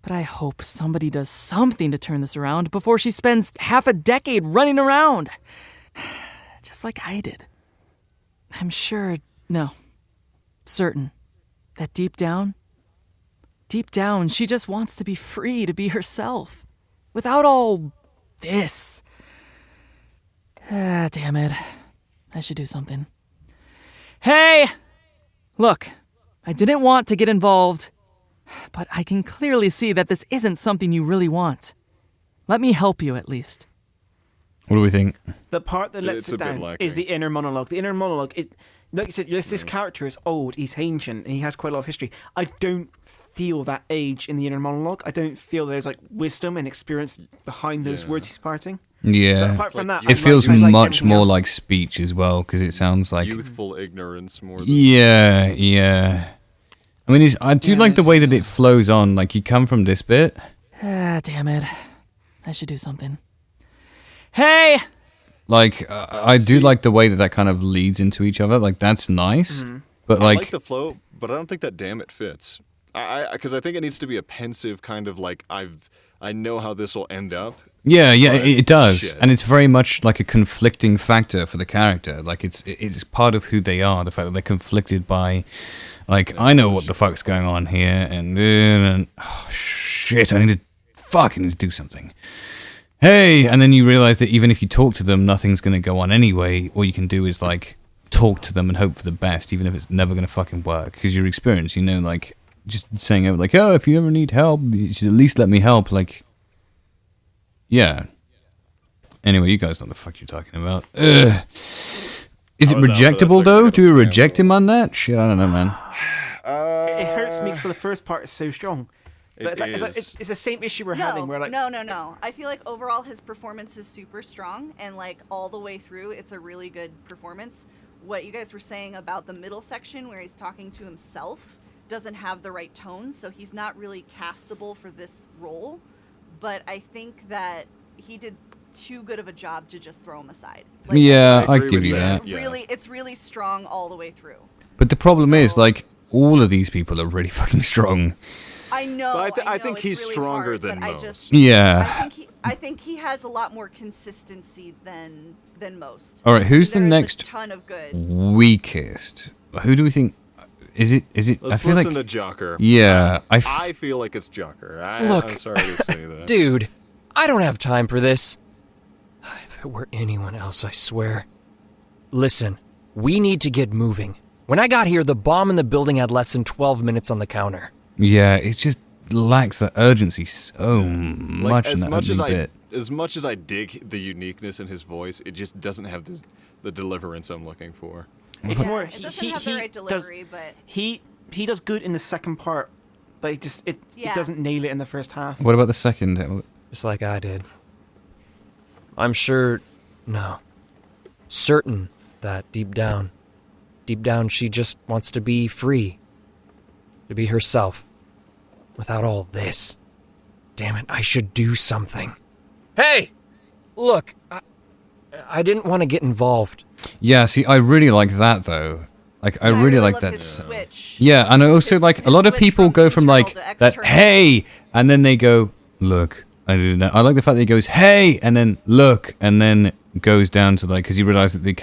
But I hope somebody does something to turn this around before she spends half a decade running around. Just like I did. I'm sure, no, certain, that deep down, she just wants to be free to be herself. Without all this. Damn it. I should do something. Hey! Look, I didn't want to get involved, but I can clearly see that this isn't something you really want. Let me help you, at least. What do we think? The part that lets It's it a bit down lacking. is the inner monologue. The inner monologue, like you said, yes, this character is old, he's ancient, and he has quite a lot of history. I don't feel that age in the inner monologue. I don't feel there's like wisdom and experience behind those words he's parting. Yeah, But apart from that, it feels much more like speech as well, because it sounds like youthful ignorance more than yeah. I mean, I do like the way that it flows on. Like, you come from this bit. Damn it. I should do something. Hey! Like, I do like the way that kind of leads into each other. Like, that's nice. But I like like the flow, but I don't think that damn it fits. Because I think it needs to be a pensive kind of like I know how this will end up. Yeah, it does, shit. and it's very much like a conflicting factor for the character. Like it's part of who they are. The fact that they're conflicted by, like, I know what the fuck's going on here, and oh shit, I need to do something. Hey, and then you realize that even if you talk to them, nothing's gonna go on anyway. All you can do is like talk to them and hope for the best, even if it's never gonna fucking work. Because your experience, you know, like just saying like, oh, if you ever need help, you should at least let me help. Like. Yeah. Anyway, you guys know what the fuck you're talking about. Is it rejectable, though? Do we reject him on that? Shit, I don't know, man. It hurts me because the first part is so strong. But it's the same issue we're having. Where like No. I feel like overall his performance is super strong, and like all the way through, it's a really good performance. What you guys were saying about the middle section where he's talking to himself doesn't have the right tone, so he's not really castable for this role. But I think that he did too good of a job to just throw him aside. Like, Yeah, I give you that. It's really strong all the way through. But the problem is, like, all of these people are really fucking strong. I know. But I think it's he's really stronger hard, than but most. Yeah. I think he has a lot more consistency than most. All right, who's the There is next a ton of good. weakest? Who do we think? Is it? Let's I feel listen like to Jocker. Yeah, I feel like it's Jocker. Look, I'm sorry to say that. Dude, I don't have time for this. If it were anyone else, I swear. Listen, we need to get moving. When I got here, the bomb in the building had less than 12 minutes on the counter. Yeah, it just lacks the urgency so much in that opening bit. As much as I dig the uniqueness in his voice, it just doesn't have the deliverance I'm looking for. It's more It doesn't have the right delivery, but he does good in the second part, but it doesn't nail it in the first half. What about the second? Just like I did. I'm certain that deep down she just wants to be free. To be herself. Without all this. Damn it, I should do something. Hey! Look, I didn't want to get involved. Yeah, see, I really like that though. Like, I really like that. Switch. Yeah, and I also like a lot of people go from like that, hey, and then they go, look. I didn't know. I like the fact that he goes, hey, and then look, and then goes down to like, because he realized that he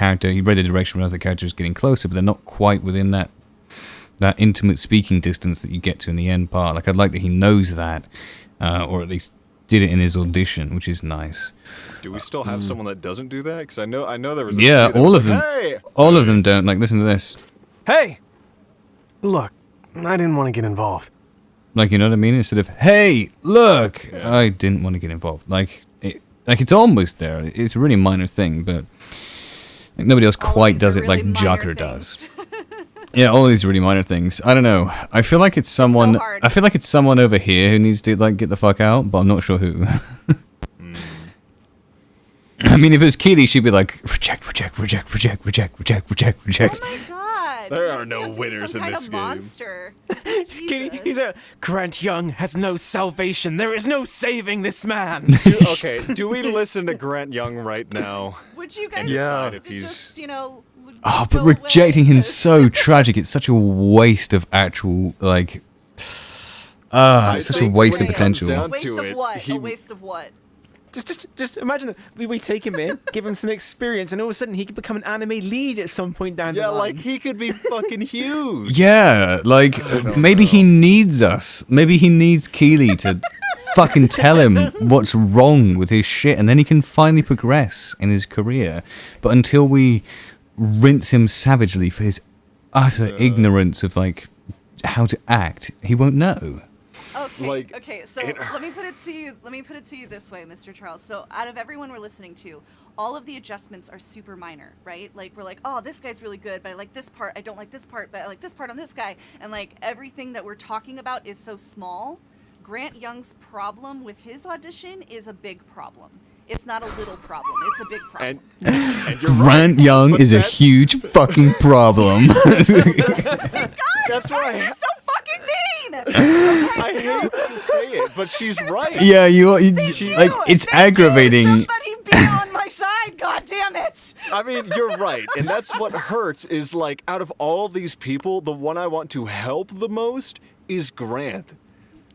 read the direction, realized the character is getting closer, but they're not quite within that intimate speaking distance that you get to in the end part. Like, I'd like that he knows that, or at least did it in his audition, which is nice. Do we still have someone that doesn't do that? Because I know there was. Yeah, all of them. Hey! All of them don't. Like, listen to this. Hey! Look, I didn't want to get involved. Like, you know what I mean? Instead of, hey, look, I didn't want to get involved. Like it's almost there. It's a really minor thing, but like, nobody else quite does it like Jocker does. Yeah, all these really minor things. I don't know. I feel like it's someone. I feel like it's someone over here who needs to like get the fuck out, but I'm not sure who. I mean, if it was Keely, she'd be like, reject. Oh my god! There are no winners in this game. Monster. He's a Grant Young has no salvation. There is no saving this man. Okay, do we listen to Grant Young right now? Would you guys decide if just Oh, but rejecting him's so tragic. It's such a waste of actual like It's such a waste of potential. A waste of what? A waste of what? Just imagine that we take him in, give him some experience, and all of a sudden he could become an anime lead at some point down the line. Yeah, like he could be fucking huge. Yeah, like maybe he needs us. Maybe he needs Keely to fucking tell him what's wrong with his shit, and then he can finally progress in his career. But until we rinse him savagely for his utter ignorance of like how to act, he won't know. Okay, so let me put it to you this way, Mr. Charles. So out of everyone we're listening to, all of the adjustments are super minor, right? Like we're like, oh, this guy's really good, but I like this part. I don't like this part, but I like this part on this guy. And like everything that we're talking about is so small. Grant Young's problem with his audition is a big problem. It's not a little problem. It's a big problem. And you're Grant right, Young but is a huge fucking problem. That's right. You're so fucking mean. I hate to say it, but she's right. Yeah, you like it's aggravating. Somebody be on my side, God damn it! I mean, you're right, and that's what hurts. Is like out of all these people, the one I want to help the most is Grant.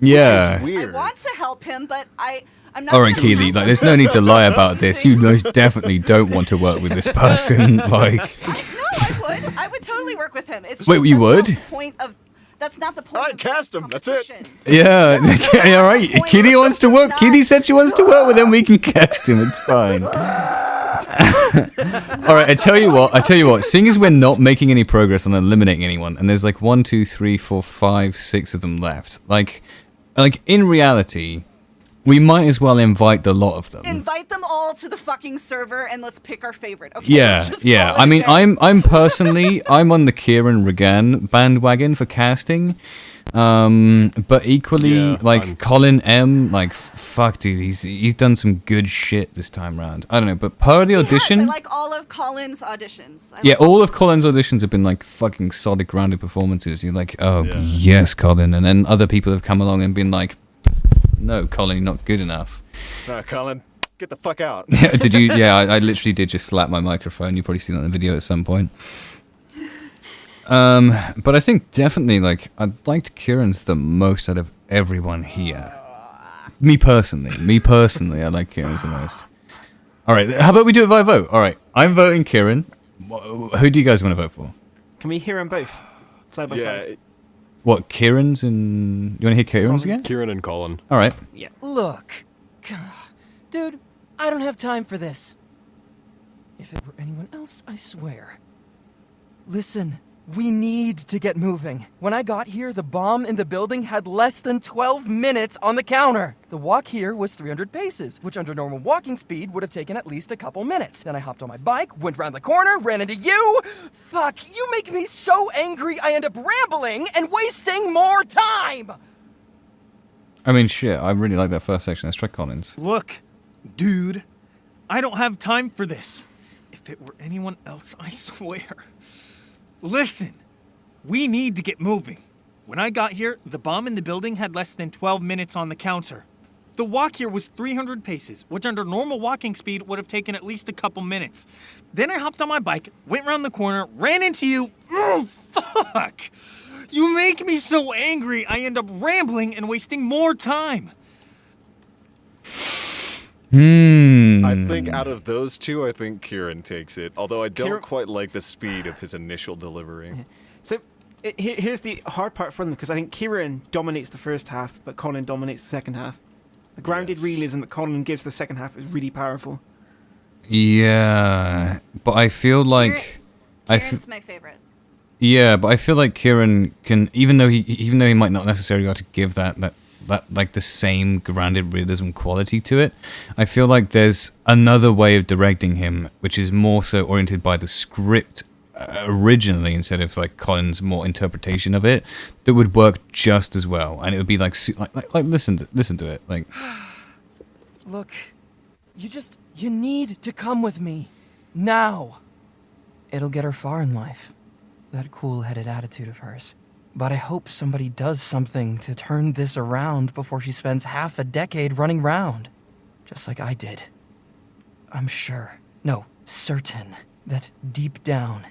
Yeah. Which is weird. I want to help him, but I'm not. All right, Keely, like there's no need to lie about this. You most definitely don't want to work with this person. Like, I would totally work with him. It's just wait, you would? That's not the point. All right, cast him. That's it. Yeah, okay, all right. Keely wants to work. Keely said she wants to work with him. We can cast him. It's fine. All right, I tell you what. Seeing as we're not making any progress on eliminating anyone, and there's like 1, 2, 3, 4, 5, 6 of them left. Like in reality, we might as well invite the lot of them. Invite them all to the fucking server and let's pick our favorite. Okay, Yeah. I mean, I'm personally on the Kieran Regan bandwagon for casting. But equally, Colin M, fuck, dude, he's done some good shit this time around. I don't know, but per the audition, I like all of Colin's auditions. All of Colin's auditions have been like fucking solid, grounded performances. You're like, oh yes, Colin, and then other people have come along and been like, no, Colin, you're not good enough. No, Colin, get the fuck out. Did you? Yeah, I literally did just slap my microphone. You've probably seen it on the video at some point. But I think definitely, I liked Kieran's the most out of everyone here. Me personally, I like Kieran's the most. All right, how about we do it by vote? All right, I'm voting Kieran. Who do you guys want to vote for? Can we hear them both side by side? What, Kieran's and... You want to hear Kieran's again? Kieran and Colin. All right. Yeah. Look, dude, I don't have time for this. If it were anyone else, I swear. Listen, we need to get moving. When I got here, the bomb in the building had less than 12 minutes on the counter. The walk here was 300 paces, which under normal walking speed would have taken at least a couple minutes. Then I hopped on my bike, went around the corner, ran into you. Fuck, you make me so angry I end up rambling and wasting more time! I mean, shit, I really like that first section. Let's try Colin's. Look, dude, I don't have time for this. If it were anyone else, I swear. Listen, we need to get moving. When I got here, the bomb in the building had less than 12 minutes on the counter. The walk here was 300 paces, which under normal walking speed would have taken at least a couple minutes. Then I hopped on my bike, went around the corner, ran into you. Oh, fuck! You make me so angry, I end up rambling and wasting more time. I think out of those two, I think Kieran takes it. Although I don't quite like the speed of his initial delivery. So here's the hard part for them, because I think Kieran dominates the first half, but Colin dominates the second half. The grounded realism that Colin gives the second half is really powerful. Yeah, but I feel like... Kieran's my favorite. Yeah, but I feel like Kieran can, even though he might not necessarily be able to give that like the same grounded realism quality to it, I feel like there's another way of directing him, which is more so oriented by the script originally instead of like Colin's more interpretation of it, that would work just as well, and it would be like listen to it, like. Look, you need to come with me now. It'll get her far in life, that cool-headed attitude of hers. But I hope somebody does something to turn this around before she spends half a decade running round. Just like I did. I'm sure, no, certain, that deep down,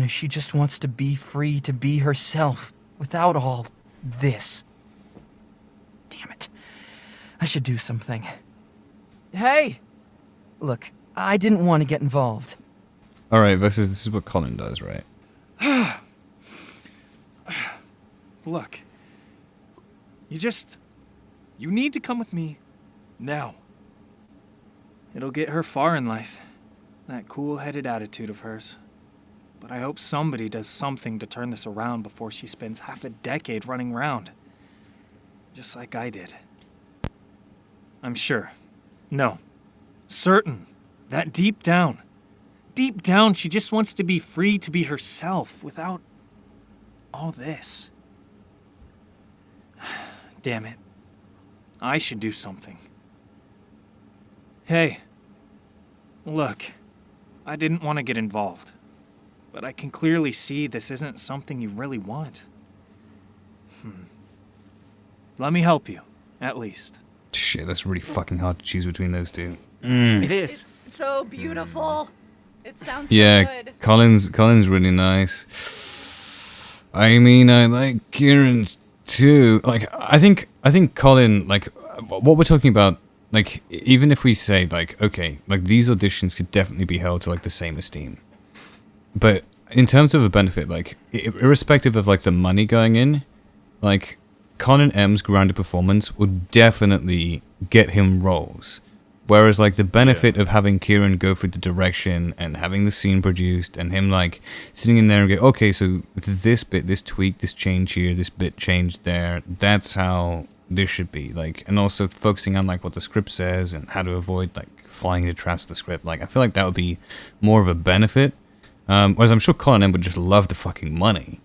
she just wants to be free to be herself, without all this. Damn it. I should do something. Hey! Look, I didn't want to get involved. Alright, this is what Colin does, right? Look, you need to come with me now. It'll get her far in life, that cool-headed attitude of hers. But I hope somebody does something to turn this around before she spends half a decade running around. Just like I did. I'm sure. No. Certain. That deep down, she just wants to be free to be herself without all this. Damn it. I should do something. Hey. Look, I didn't want to get involved, but I can clearly see this isn't something you really want. Let me help you, at least. Shit, that's really fucking hard to choose between those two. It is. It's so beautiful. It sounds Yeah, so good. Colin's really nice. I mean, I like Kieran's too. Like, I think Colin, like, what we're talking about, like, even if we say, like, okay, like, these auditions could definitely be held to, like, the same esteem. But in terms of a benefit, like, irrespective of, like, the money going in, like, Colin M's grounded performance would definitely get him roles. Whereas, like, the benefit of having Kieran go through the direction and having the scene produced and him, like, sitting in there and go, okay, so this bit, this tweak, this change here, this bit changed there, that's how this should be. Like, and also focusing on, like, what the script says and how to avoid, like, falling into traps of the script. Like, I feel like that would be more of a benefit. Whereas I'm sure Colin M would just love the fucking money.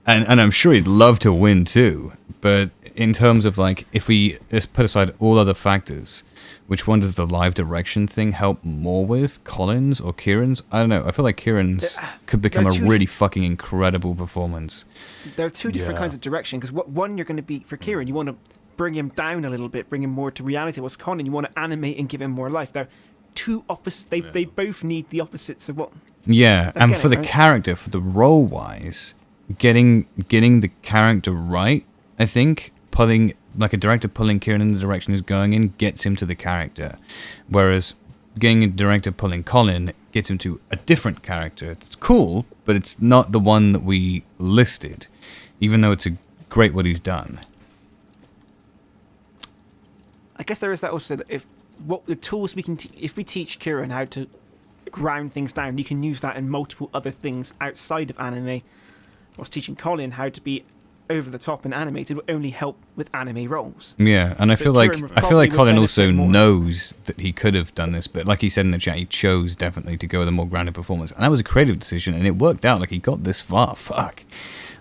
And I'm sure he'd love to win too. But in terms of, like, if we just put aside all other factors, which one does the live direction thing help more with? Colin's or Kieran's? I don't know. I feel like Kieran's could become a really fucking incredible performance. There are two different kinds of direction, because one you're going to be, for Kieran, you want to bring him down a little bit, bring him more to reality. What's Colin, you want to animate and give him more life. They're two opposite, they both need the opposites of what... Yeah, and for the character, for the role-wise, getting the character right, I think, pulling, like, a director pulling Kieran in the direction he's going in gets him to the character. Whereas getting a director pulling Colin gets him to a different character. It's cool, but it's not the one that we listed, even though it's a great what he's done. I guess there is that also, that if what the tools we can, if we teach Kieran how to ground things down, you can use that in multiple other things outside of anime. Whilst teaching Colin how to be over the top and animated will only help with anime roles. Yeah, and I feel like Colin also knows that he could have done this, but like he said in the chat, he chose definitely to go with a more grounded performance, and that was a creative decision, and it worked out. Like, he got this far. Fuck,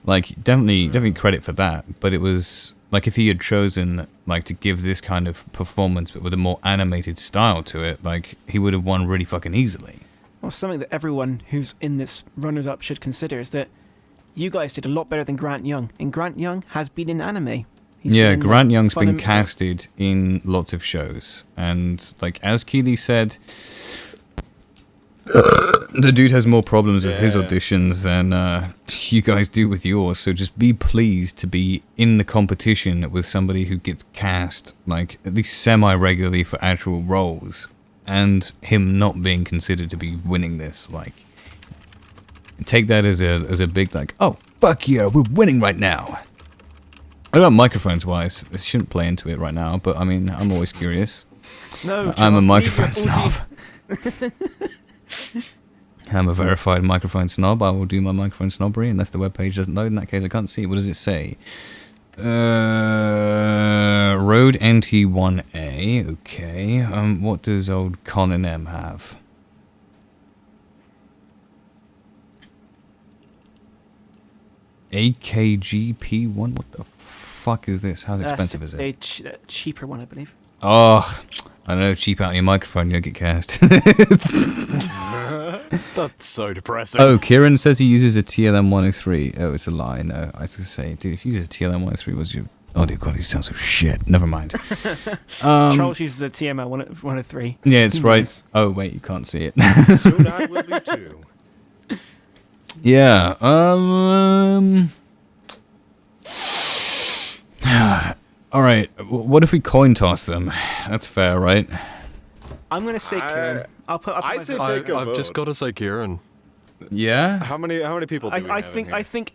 like, definitely credit for that. But it was like, if he had chosen, like, to give this kind of performance but with a more animated style to it, like, he would have won really fucking easily. Well, something that everyone who's in this runners-up should consider is that you guys did a lot better than Grant Young, and Grant Young has been in anime. Grant Young's been casted in lots of shows, and, like, as Keeley said, the dude has more problems with his auditions than you guys do with yours, so just be pleased to be in the competition with somebody who gets cast, like, at least semi-regularly for actual roles, and him not being considered to be winning this. Like, take that as a big, like, oh, fuck yeah, we're winning right now. I don't know, microphones wise, this shouldn't play into it right now, but I mean, I'm always curious. No, I'm a microphone snob. I'm a verified microphone snob. I will do my microphone snobbery unless the webpage doesn't load. In that case, I can't see. What does it say? Road NT1A. Okay. What does old Colin M have? AKGP1? What the fuck is this? How expensive is it? A cheaper one, I believe. Oh, I don't know, cheap out your microphone, you'll get cast. That's so depressing. Oh, Kieran says he uses a TLM 103. Oh, it's a lie. No, I was going to say, dude, if you use a TLM 103, what's your audio quality? Sounds like shit. Never mind. Charles uses a TML 103. Yeah, it's right. Oh, wait, you can't see it. Soon I will be too. Yeah, All right. What if we coin toss them? That's fair, right? I'm gonna say Kieran. I'll put up. I say take a I've vote. just got to say Kieran. Yeah. How many people do we I have in think here? I think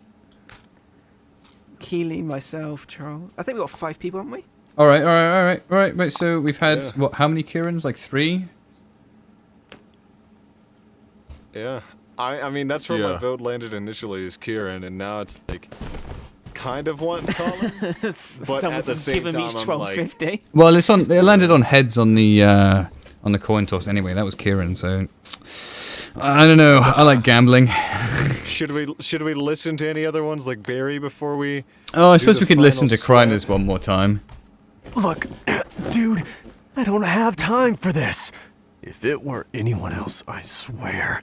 Keely, myself, Charles. I think we got 5 people, haven't we? All right. Right. So we've had what? How many Kierans? Like 3. Yeah. I mean, that's where my Yeah. vote landed initially, is Kieran, and now it's like kind of wanting Colin. But at Someone's the same giving me time, I'm $12.50. Well, it's on. It landed on heads on the coin toss anyway. That was Kieran. So I don't know. I like gambling. should we listen to any other ones like Barry before we? Oh, I do suppose the we could listen to final Kryners one more time. Look, dude, I don't have time for this. If it were anyone else, I swear.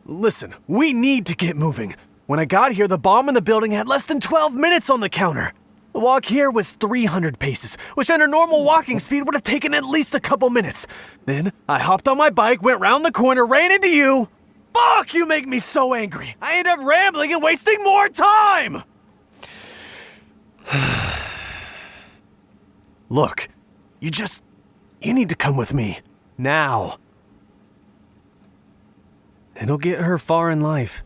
Listen, we need to get moving. When I got here, the bomb in the building had less than 12 minutes on the counter. The walk here was 300 paces, which under normal walking speed would have taken at least a couple minutes. Then I hopped on my bike, went round the corner, ran into you. Fuck, you make me so angry. I end up rambling and wasting more time. Look, you need to come with me. Now. It'll get her far in life.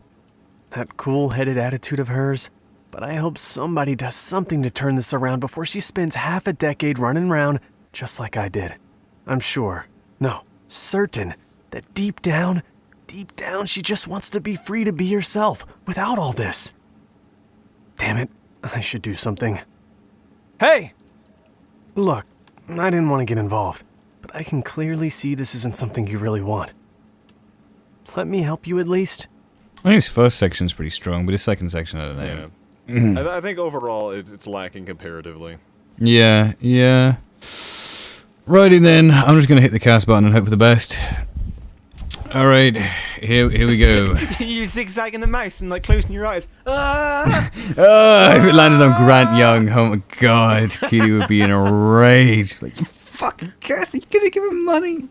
That cool-headed attitude of hers. But I hope somebody does something to turn this around before she spends half a decade running around just like I did. I'm sure, no, certain, that deep down, she just wants to be free to be herself without all this. Damn it, I should do something. Hey! Look, I didn't want to get involved, but I can clearly see this isn't something you really want. Let me help you at least. I think his first section's pretty strong, but his second section, I don't know. Yeah. I think overall it's lacking comparatively. Yeah. Righty then, I'm just gonna hit the cast button and hope for the best. All right, here we go. You zigzagging the mouse and like closing your eyes. If it landed on Grant Young, oh my god, Keely would be in a rage. Like, you fucking cast, you gonna give him money?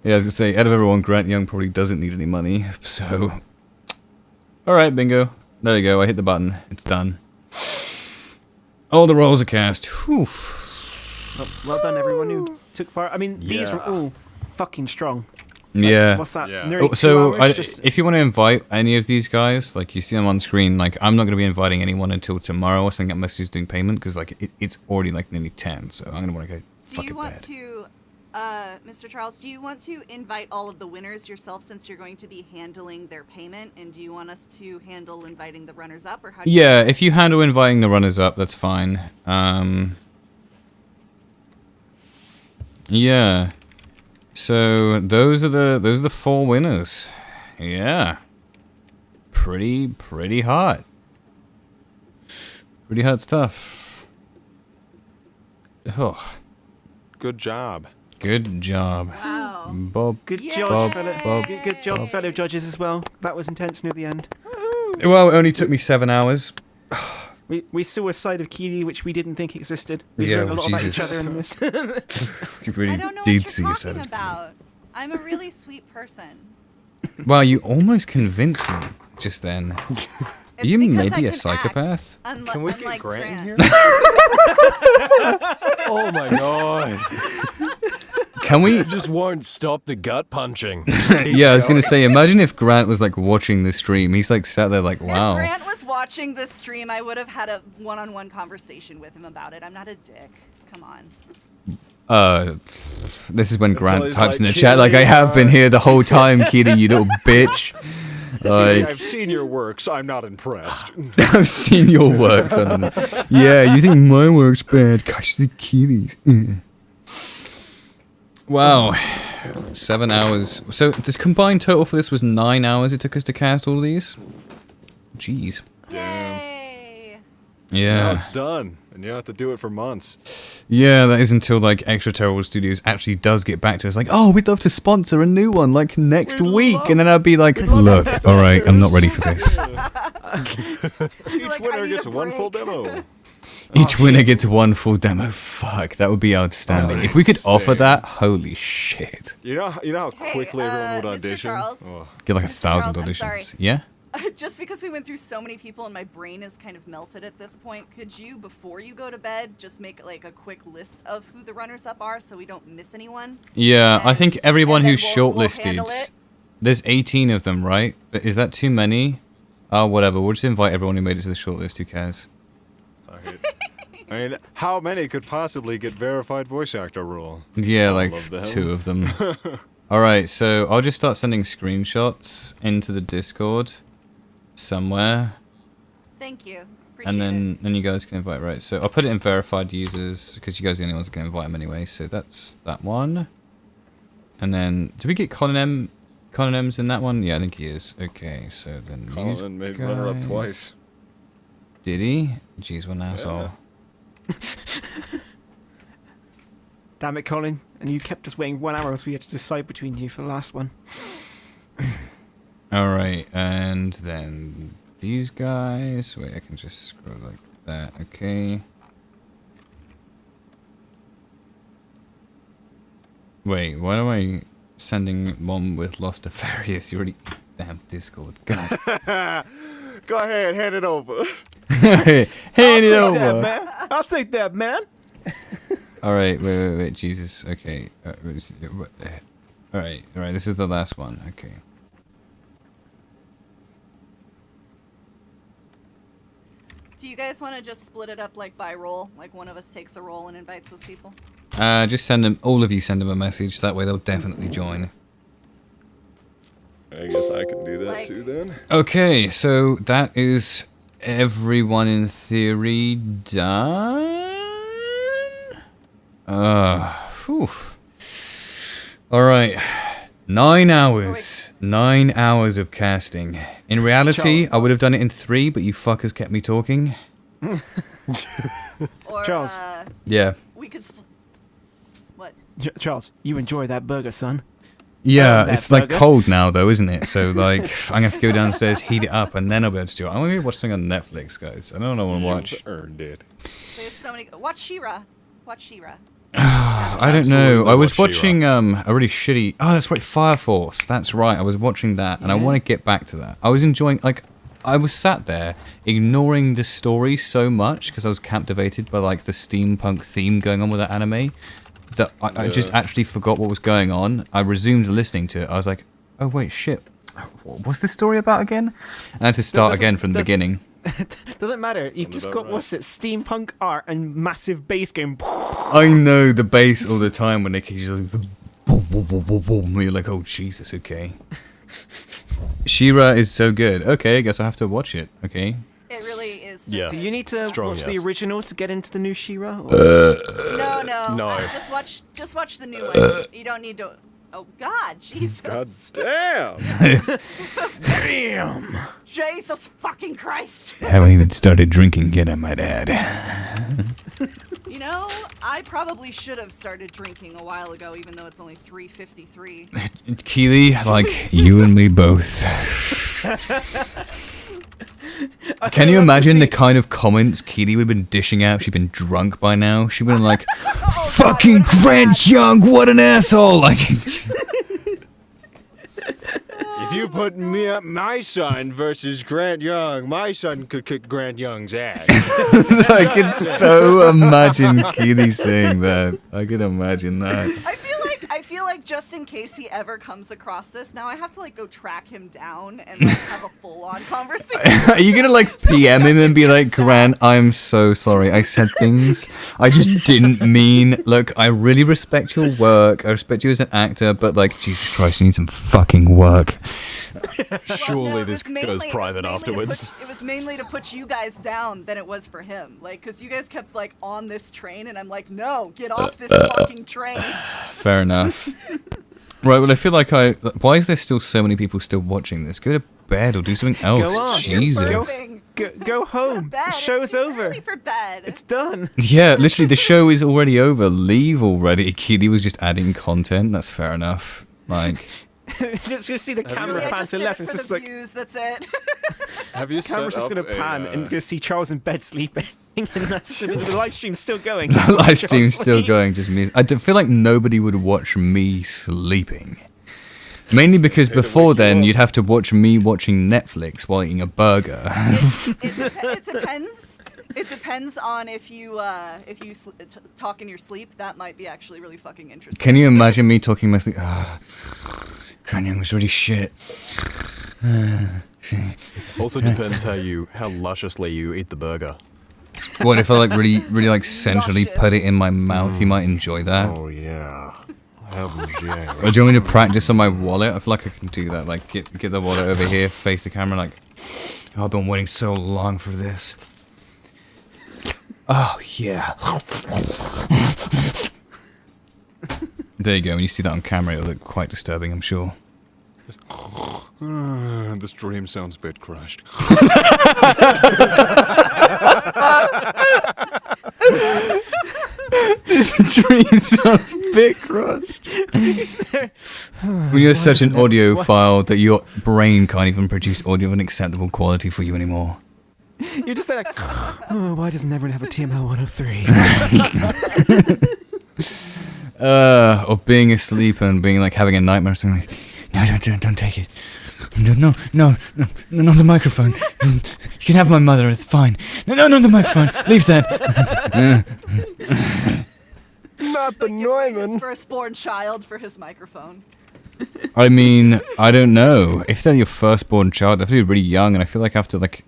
Yeah, I was gonna say, out of everyone, Grant Young probably doesn't need any money, so... Alright, bingo. There you go, I hit the button. It's done. All the rolls are cast. Whew. Well done, everyone who took part. I mean, these were all fucking strong. Yeah. What's that? Yeah. Nearly 2 So, hours? if you want to invite any of these guys, like, you see them on screen, like, I'm not going to be inviting anyone until tomorrow. I send out messages doing payment, because, like, it's already, like, nearly 10, so I'm going to want to go Do you want to, Mr. Charles, do you want to invite all of the winners yourself since you're going to be handling their payment? And do you want us to handle inviting the runners-up, or how do you Yeah, if you handle inviting the runners-up, that's fine. Yeah. So those are the 4 winners. Yeah. Pretty hot. Pretty hot stuff. Oh. Good job. Good job. Wow. Bob. Good Bob, job, Bob, good job, fellow judges as well. That was intense near the end. Well, it only took me 7 hours. We saw a side of Keely which we didn't think existed. We Yeah, learned a lot about each Jesus. other in this. You really I don't know did what see you're a side talking of about. I'm a really sweet person. Wow, you almost convinced me just then. It's You because may I be a can psychopath. act, Can we get unlike Grant in here? Oh my god. Can we just won't stop the gut punching? Yeah, I was gonna say, imagine if Grant was like watching the stream. He's like sat there like, wow. If Grant was watching this stream, I would have had a one-on-one conversation with him about it. I'm not a dick. Come on. This is when Grant he's types in like, the chat like, I have been "Keely, here the whole time, Keely, you little bitch. Like, I've seen your works. I'm not impressed. I've seen your work. Yeah, you think my work's bad? Gosh, the Keely's. Wow. 7 hours. So the combined total for this was 9 hours it took us to cast all of these? Jeez. Yay! Now Yeah. it's done, and you don't have to do it for months. Yeah, that is until like Extra Terrible Studios actually does get back to us like, oh, we'd love to sponsor a new one like next week. And then I'd be like, look, alright, I'm not ready for this. Each winner gets one full demo. Each winner gets 1 full demo. Fuck, that would be outstanding. If we could offer that, holy shit. You know how quickly everyone would Mr. audition? Charles? Oh. Get like Mr. 1,000 Charles, I'm sorry. auditions. Yeah? just because we went through so many people and my brain is kind of melted at this point, could you, before you go to bed, just make like a quick list of who the runners-up are so we don't miss anyone? Yeah, I think everyone who's we'll shortlisted. handle it. There's 18 of them, right? Is that too many? Oh, whatever. We'll just invite everyone who made it to the shortlist. Who cares? I mean, how many could possibly get verified voice actor role? Yeah, I like love them. 2 of them. Alright, so I'll just start sending screenshots into the Discord somewhere. Thank you. Appreciate And then you guys can invite, right? So I'll put it in verified users, because you guys are the only ones that can invite them anyway. So that's that one. And then, did we get Colin M's in that one? Yeah, I think he is. Okay, so then these Colin made runner-up guys- twice. Did he? Jeez, what an asshole. Damn it, Colin. And you kept us waiting 1 hour, so we had to decide between you for the last one. Alright, and then these guys. Wait, I can just scroll like that. Okay. Wait, why am I sending one with Lost Nefarious? You already... Damn, Discord. God. Go ahead, hand it over. Hand it That, over. man. I'll take that, man. Alright, wait, Jesus. Okay. Alright, this is the last one. Okay. Do you guys want to just split it up like by role? Like one of us takes a role and invites those people? Just send them, all of you send them a message. That way they'll definitely join. I guess I can do that too then. Okay, so that is everyone in theory done. Whew. All right, 9 hours. 9 hours of casting. In reality, I would have done it in 3, but you fuckers kept me talking. Or, Charles. Yeah. We could what? Charles, you enjoy that burger, son. Yeah, That it's like burger. cold now though, isn't it? So like, I'm gonna have to go downstairs, heat it up, and then I'll be able to do it. I'm gonna watch something on Netflix, guys. I don't know what I want to watch. Earned it. There's so many. Watch She-Ra. Watch She-Ra. I don't know. Absolutely I was watch watching a really shitty. Oh, that's right, Fire Force. That's right. I was watching that, and I want to get back to that. I was enjoying. Like, I was sat there ignoring the story so much because I was captivated by like the steampunk theme going on with that anime that I just actually forgot what was going on. I resumed listening to it. I was like, oh wait, shit. What's the story about again? And I had to start again from the beginning. Doesn't matter. You just got, what's it, steampunk art and massive bass going. I know the bass all the time when they keep just like, boom, boom, boom, boom, boom. You're like, oh Jesus, okay. She-Ra is so good. Okay, I guess I have to watch it. Okay. It really is. So Do you need to watch the original to get into the new She-Ra? No. No. Just watch the new one. You don't need to. Oh God, Jesus. God damn. Damn. Jesus fucking Christ. Haven't even started drinking yet, I might add. You know, I probably should have started drinking a while ago, even though it's only 3:53. Keely, like you and me both. Can you imagine the kind of comments Keely would have been dishing out if she'd been drunk by now? She'd been like, fucking Grant Young, what an asshole! Like, If you put my son versus Grant Young, my son could kick Grant Young's ass. I can so imagine Keely saying that. I can imagine that. I feel like just in case he ever comes across this, now I have to like go track him down and like have a full-on conversation. Are you gonna like PM him and be like, Grant, I'm so sorry. I said things I just didn't mean. Look, I really respect your work. I respect you as an actor, but like, Jesus Christ, you need some fucking work. Surely this goes private afterwards. It was mainly to put you guys down than it was for him. Like, because you guys kept like on this train, and I'm like, no, get off this fucking train. Fair enough. Right, well, I feel like why is there still so many people still watching this? Go to bed or do something else. Go on. Jesus. Go home. The show's over. Early for bed. It's done. Yeah, literally, the show is already over. Leave already. Keely was just adding content. That's fair enough. Like, just see the camera pan to the left. It's just like views, that's it. Have you the camera's set just gonna up pan and you're gonna see Charles in bed sleeping, and that's the live stream's still going. the live stream's Charles still sleep. going. Just me. I feel like nobody would watch me sleeping. Mainly because before then you'd have to watch me watching Netflix while eating a burger. It depends. It depends on if you talk in your sleep. That might be actually really fucking interesting. Can you imagine me talking in my sleep? Cranium was really shit. Also depends how lusciously you eat the burger. What if I like really like centrally put it in my mouth? You might enjoy that. Oh yeah. Heavens, yeah. Or do you want me to practice on my wallet? I feel like I can do that. Like get the wallet over here, face the camera. Like, oh, I've been waiting so long for this. Oh yeah. There you go. When you see that on camera, it'll look quite disturbing, I'm sure. This dream sounds a bit crushed. This dream sounds a bit crushed. When you're such an audio file that your brain can't even produce audio of an acceptable quality for you anymore. You're just like, oh, why doesn't everyone have a TML 103? Or being asleep and being like having a nightmare or something like, no, don't take it. No, not the microphone. You can have my mother, it's fine. No, the microphone. Leave that. Not the Neumann. His firstborn child for his microphone. I mean, I don't know. If they're your firstborn child, they have to be really young, and I feel like after like,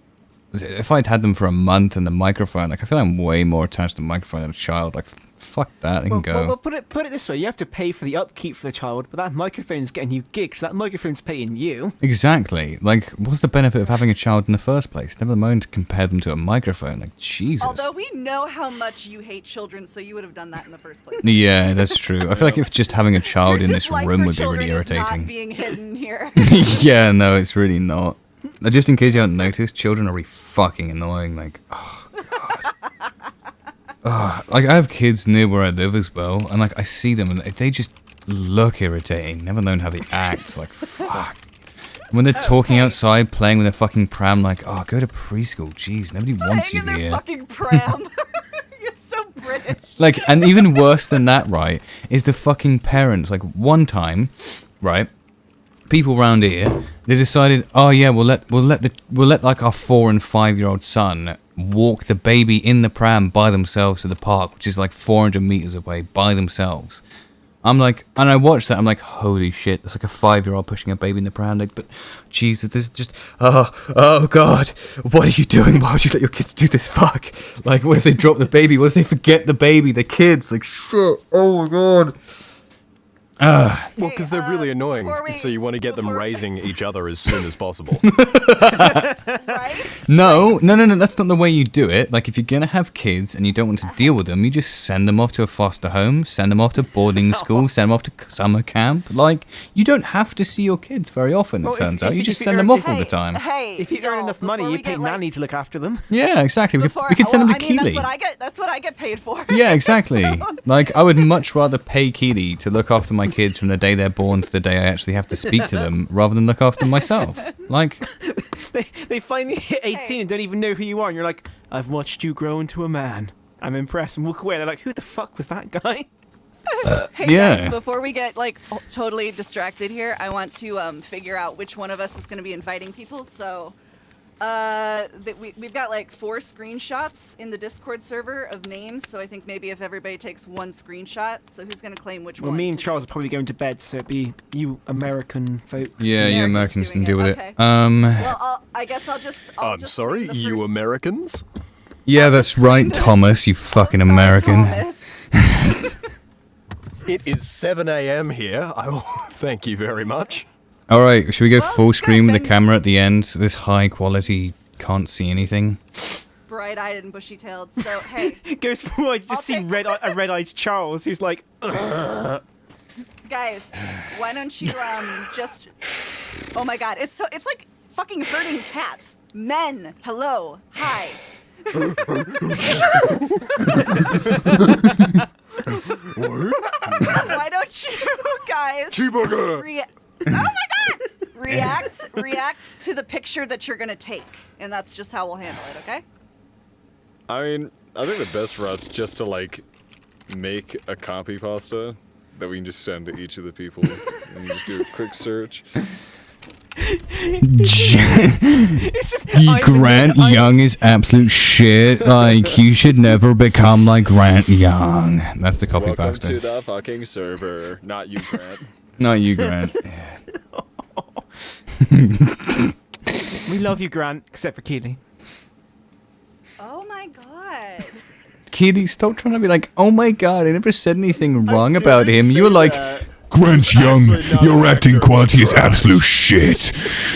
if I'd had them for a month and the microphone, like I feel I'm way more attached to the microphone than a child. Like, fuck that, they can go. Well, put it this way: you have to pay for the upkeep for the child, but that microphone's getting you gigs. That microphone's paying you. Exactly. Like, what's the benefit of having a child in the first place? Never mind to compare them to a microphone. Like, Jesus. Although we know how much you hate children, so you would have done that in the first place. Yeah, that's true. I feel like if just having a child in this room would be really Is irritating. not being hidden here. Yeah, no, it's really not. Just in case you haven't noticed, children are really fucking annoying. Like, oh god. Like I have kids near where I live as well, and like I see them and they just look irritating. Never known how they act. Like, fuck. When they're talking outside, playing with their fucking pram, like, oh, go to preschool. Jeez, nobody wants you Playing in here. their fucking pram. You're so British. Like, and even worse than that, right, is the fucking parents. Like, one time, right, people round here, they decided, oh yeah, we'll let like our 4 and 5 year old son walk the baby in the pram by themselves to the park, which is like 400 meters away by themselves. I'm like, and I watched that, I'm like, holy shit, it's like a 5-year-old pushing a baby in the pram. Like, but Jesus, this is just, oh god, what are you doing? Why would you let your kids do this? Fuck. Like, what if they drop the baby? What if they forget the baby? The kids, like, shit, oh my god. Well, because they're really annoying, so you want to get them raising each other as soon as possible. No, that's not the way you do it. Like, if you're gonna have kids and you don't want to deal with them, you just send them off to a foster home, send them off to boarding school, send them off to summer camp. Like, you don't have to see your kids very often, it turns out. You just send them off all the time. Hey, if you earn enough money, you pay nanny to look after them. Yeah, exactly. We could send them to Keeley. That's what I get paid for. Yeah, exactly. Like, I would much rather pay Keeley to look after my kids from the day they're born to the day I actually have to speak to them, rather than look after myself. Like, they finally hit 18 and don't even know who you are, and you're like, I've watched you grow into a man. I'm impressed, and walk away. They're like, who the fuck was that guy? Hey yeah. guys, before we get like totally distracted here, I want to figure out which one of us is going to be inviting people. So we've got like 4 screenshots in the Discord server of names. So I think maybe if everybody takes one screenshot, so who's going to claim which Well, one? me and Charles are probably going to bed, so it'd be you American folks. yeah, you Americans can deal with it. Okay. Well, I guess I'll just. I'm sorry, you Americans? Yeah, that's right, Thomas, you fucking American. It is 7 a.m. here. I will thank you very much. Alright, should we go full screen with the camera at the end? So this high quality can't see anything. Bright-eyed and bushy-tailed. So hey, goes for I just see red-eyed Charles, who's like, ugh. Guys, why don't you just? Oh my God, it's like fucking herding cats. Men, hello, hi. Why don't you guys Cheeseburger. Oh my God! React to the picture that you're gonna take, and that's just how we'll handle it. Okay? I mean, I think the best route's just to like make a copy pasta that we can just send to each of the people and just do a quick search. It's just Grant Young is absolute shit. Like, you should never become like Grant Young. That's the copy Welcome pasta. to the fucking server. Not you, Grant. Not you, Grant. We love you, Grant, except for Keely. Oh my god. Keely, stop trying to be like, oh my god, I never said anything wrong about him. You were like, Grant Young, your acting quality is absolute shit.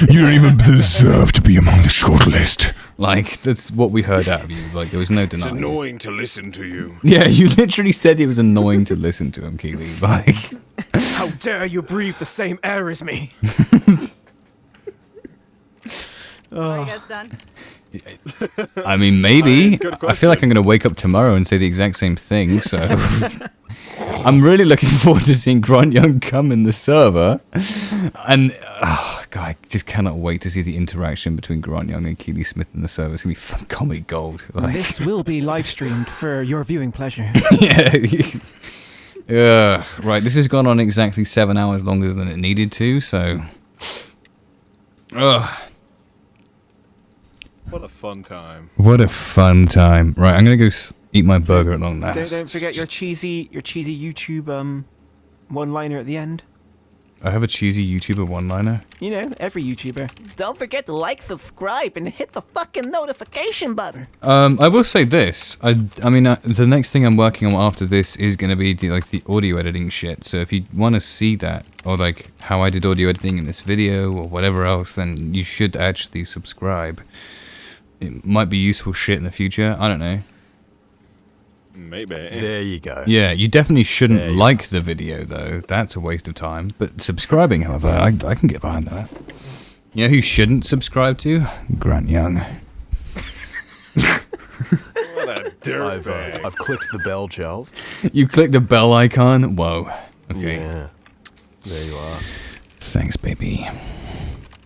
You don't even deserve to be among the shortlist. like, that's what we heard out of you. Like, there was no It's denying it. annoying to listen to you. Yeah, you literally said it was annoying to listen to him, Keely. Like, How dare you breathe the same air as me? Are you guys done? I mean, maybe. Good I feel like I'm going to wake up tomorrow and say the exact same thing, so... I'm really looking forward to seeing Grant Young come in the server. And, oh, God, I just cannot wait to see the interaction between Grant Young and Keely Smith in the server. It's going to be fun comedy gold. Like, This will be live streamed for your viewing pleasure. yeah. Right, this has gone on exactly 7 hours longer than it needed to, so... Ugh. What a fun time. What a fun time. Right, I'm going to go eat my burger at Long Last. Don't forget your cheesy YouTube one-liner at the end. I have a cheesy YouTuber one-liner. You know, every YouTuber. Don't forget to like, subscribe, and hit the fucking notification button. I will say this. I mean, the next thing I'm working on after this is going to be the audio editing shit. So if you want to see that, or like how I did audio editing in this video, or whatever else, then you should actually subscribe. It might be useful shit in the future. I don't know. Maybe. There you go. Yeah, you definitely shouldn't like the video, though. That's a waste of time. But subscribing, however, I can get behind that. You know who shouldn't subscribe to? Grant Young. What a dirtbag. I've clicked the bell, Charles. You click the bell icon? Whoa. Okay. Yeah. There you are. Thanks, baby.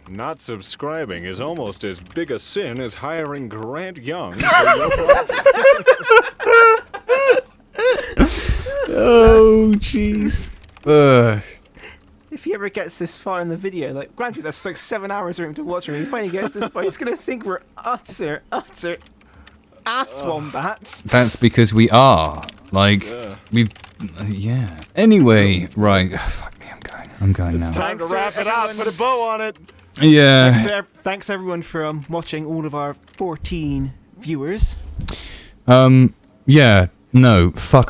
Not subscribing is almost as big a sin as hiring Grant Young. Oh, jeez. If he ever gets this far in the video, like, granted, that's like 7 hours for him to watch, and he finally gets this far, he's gonna think we're utter ass wombats. That's because we are. Like, we've... yeah. Anyway, right. Fuck me, I'm going now. It's time to wrap it up. Put a bow on it. Yeah. Thanks everyone for watching all of our 14 viewers. Yeah. No, fuck off.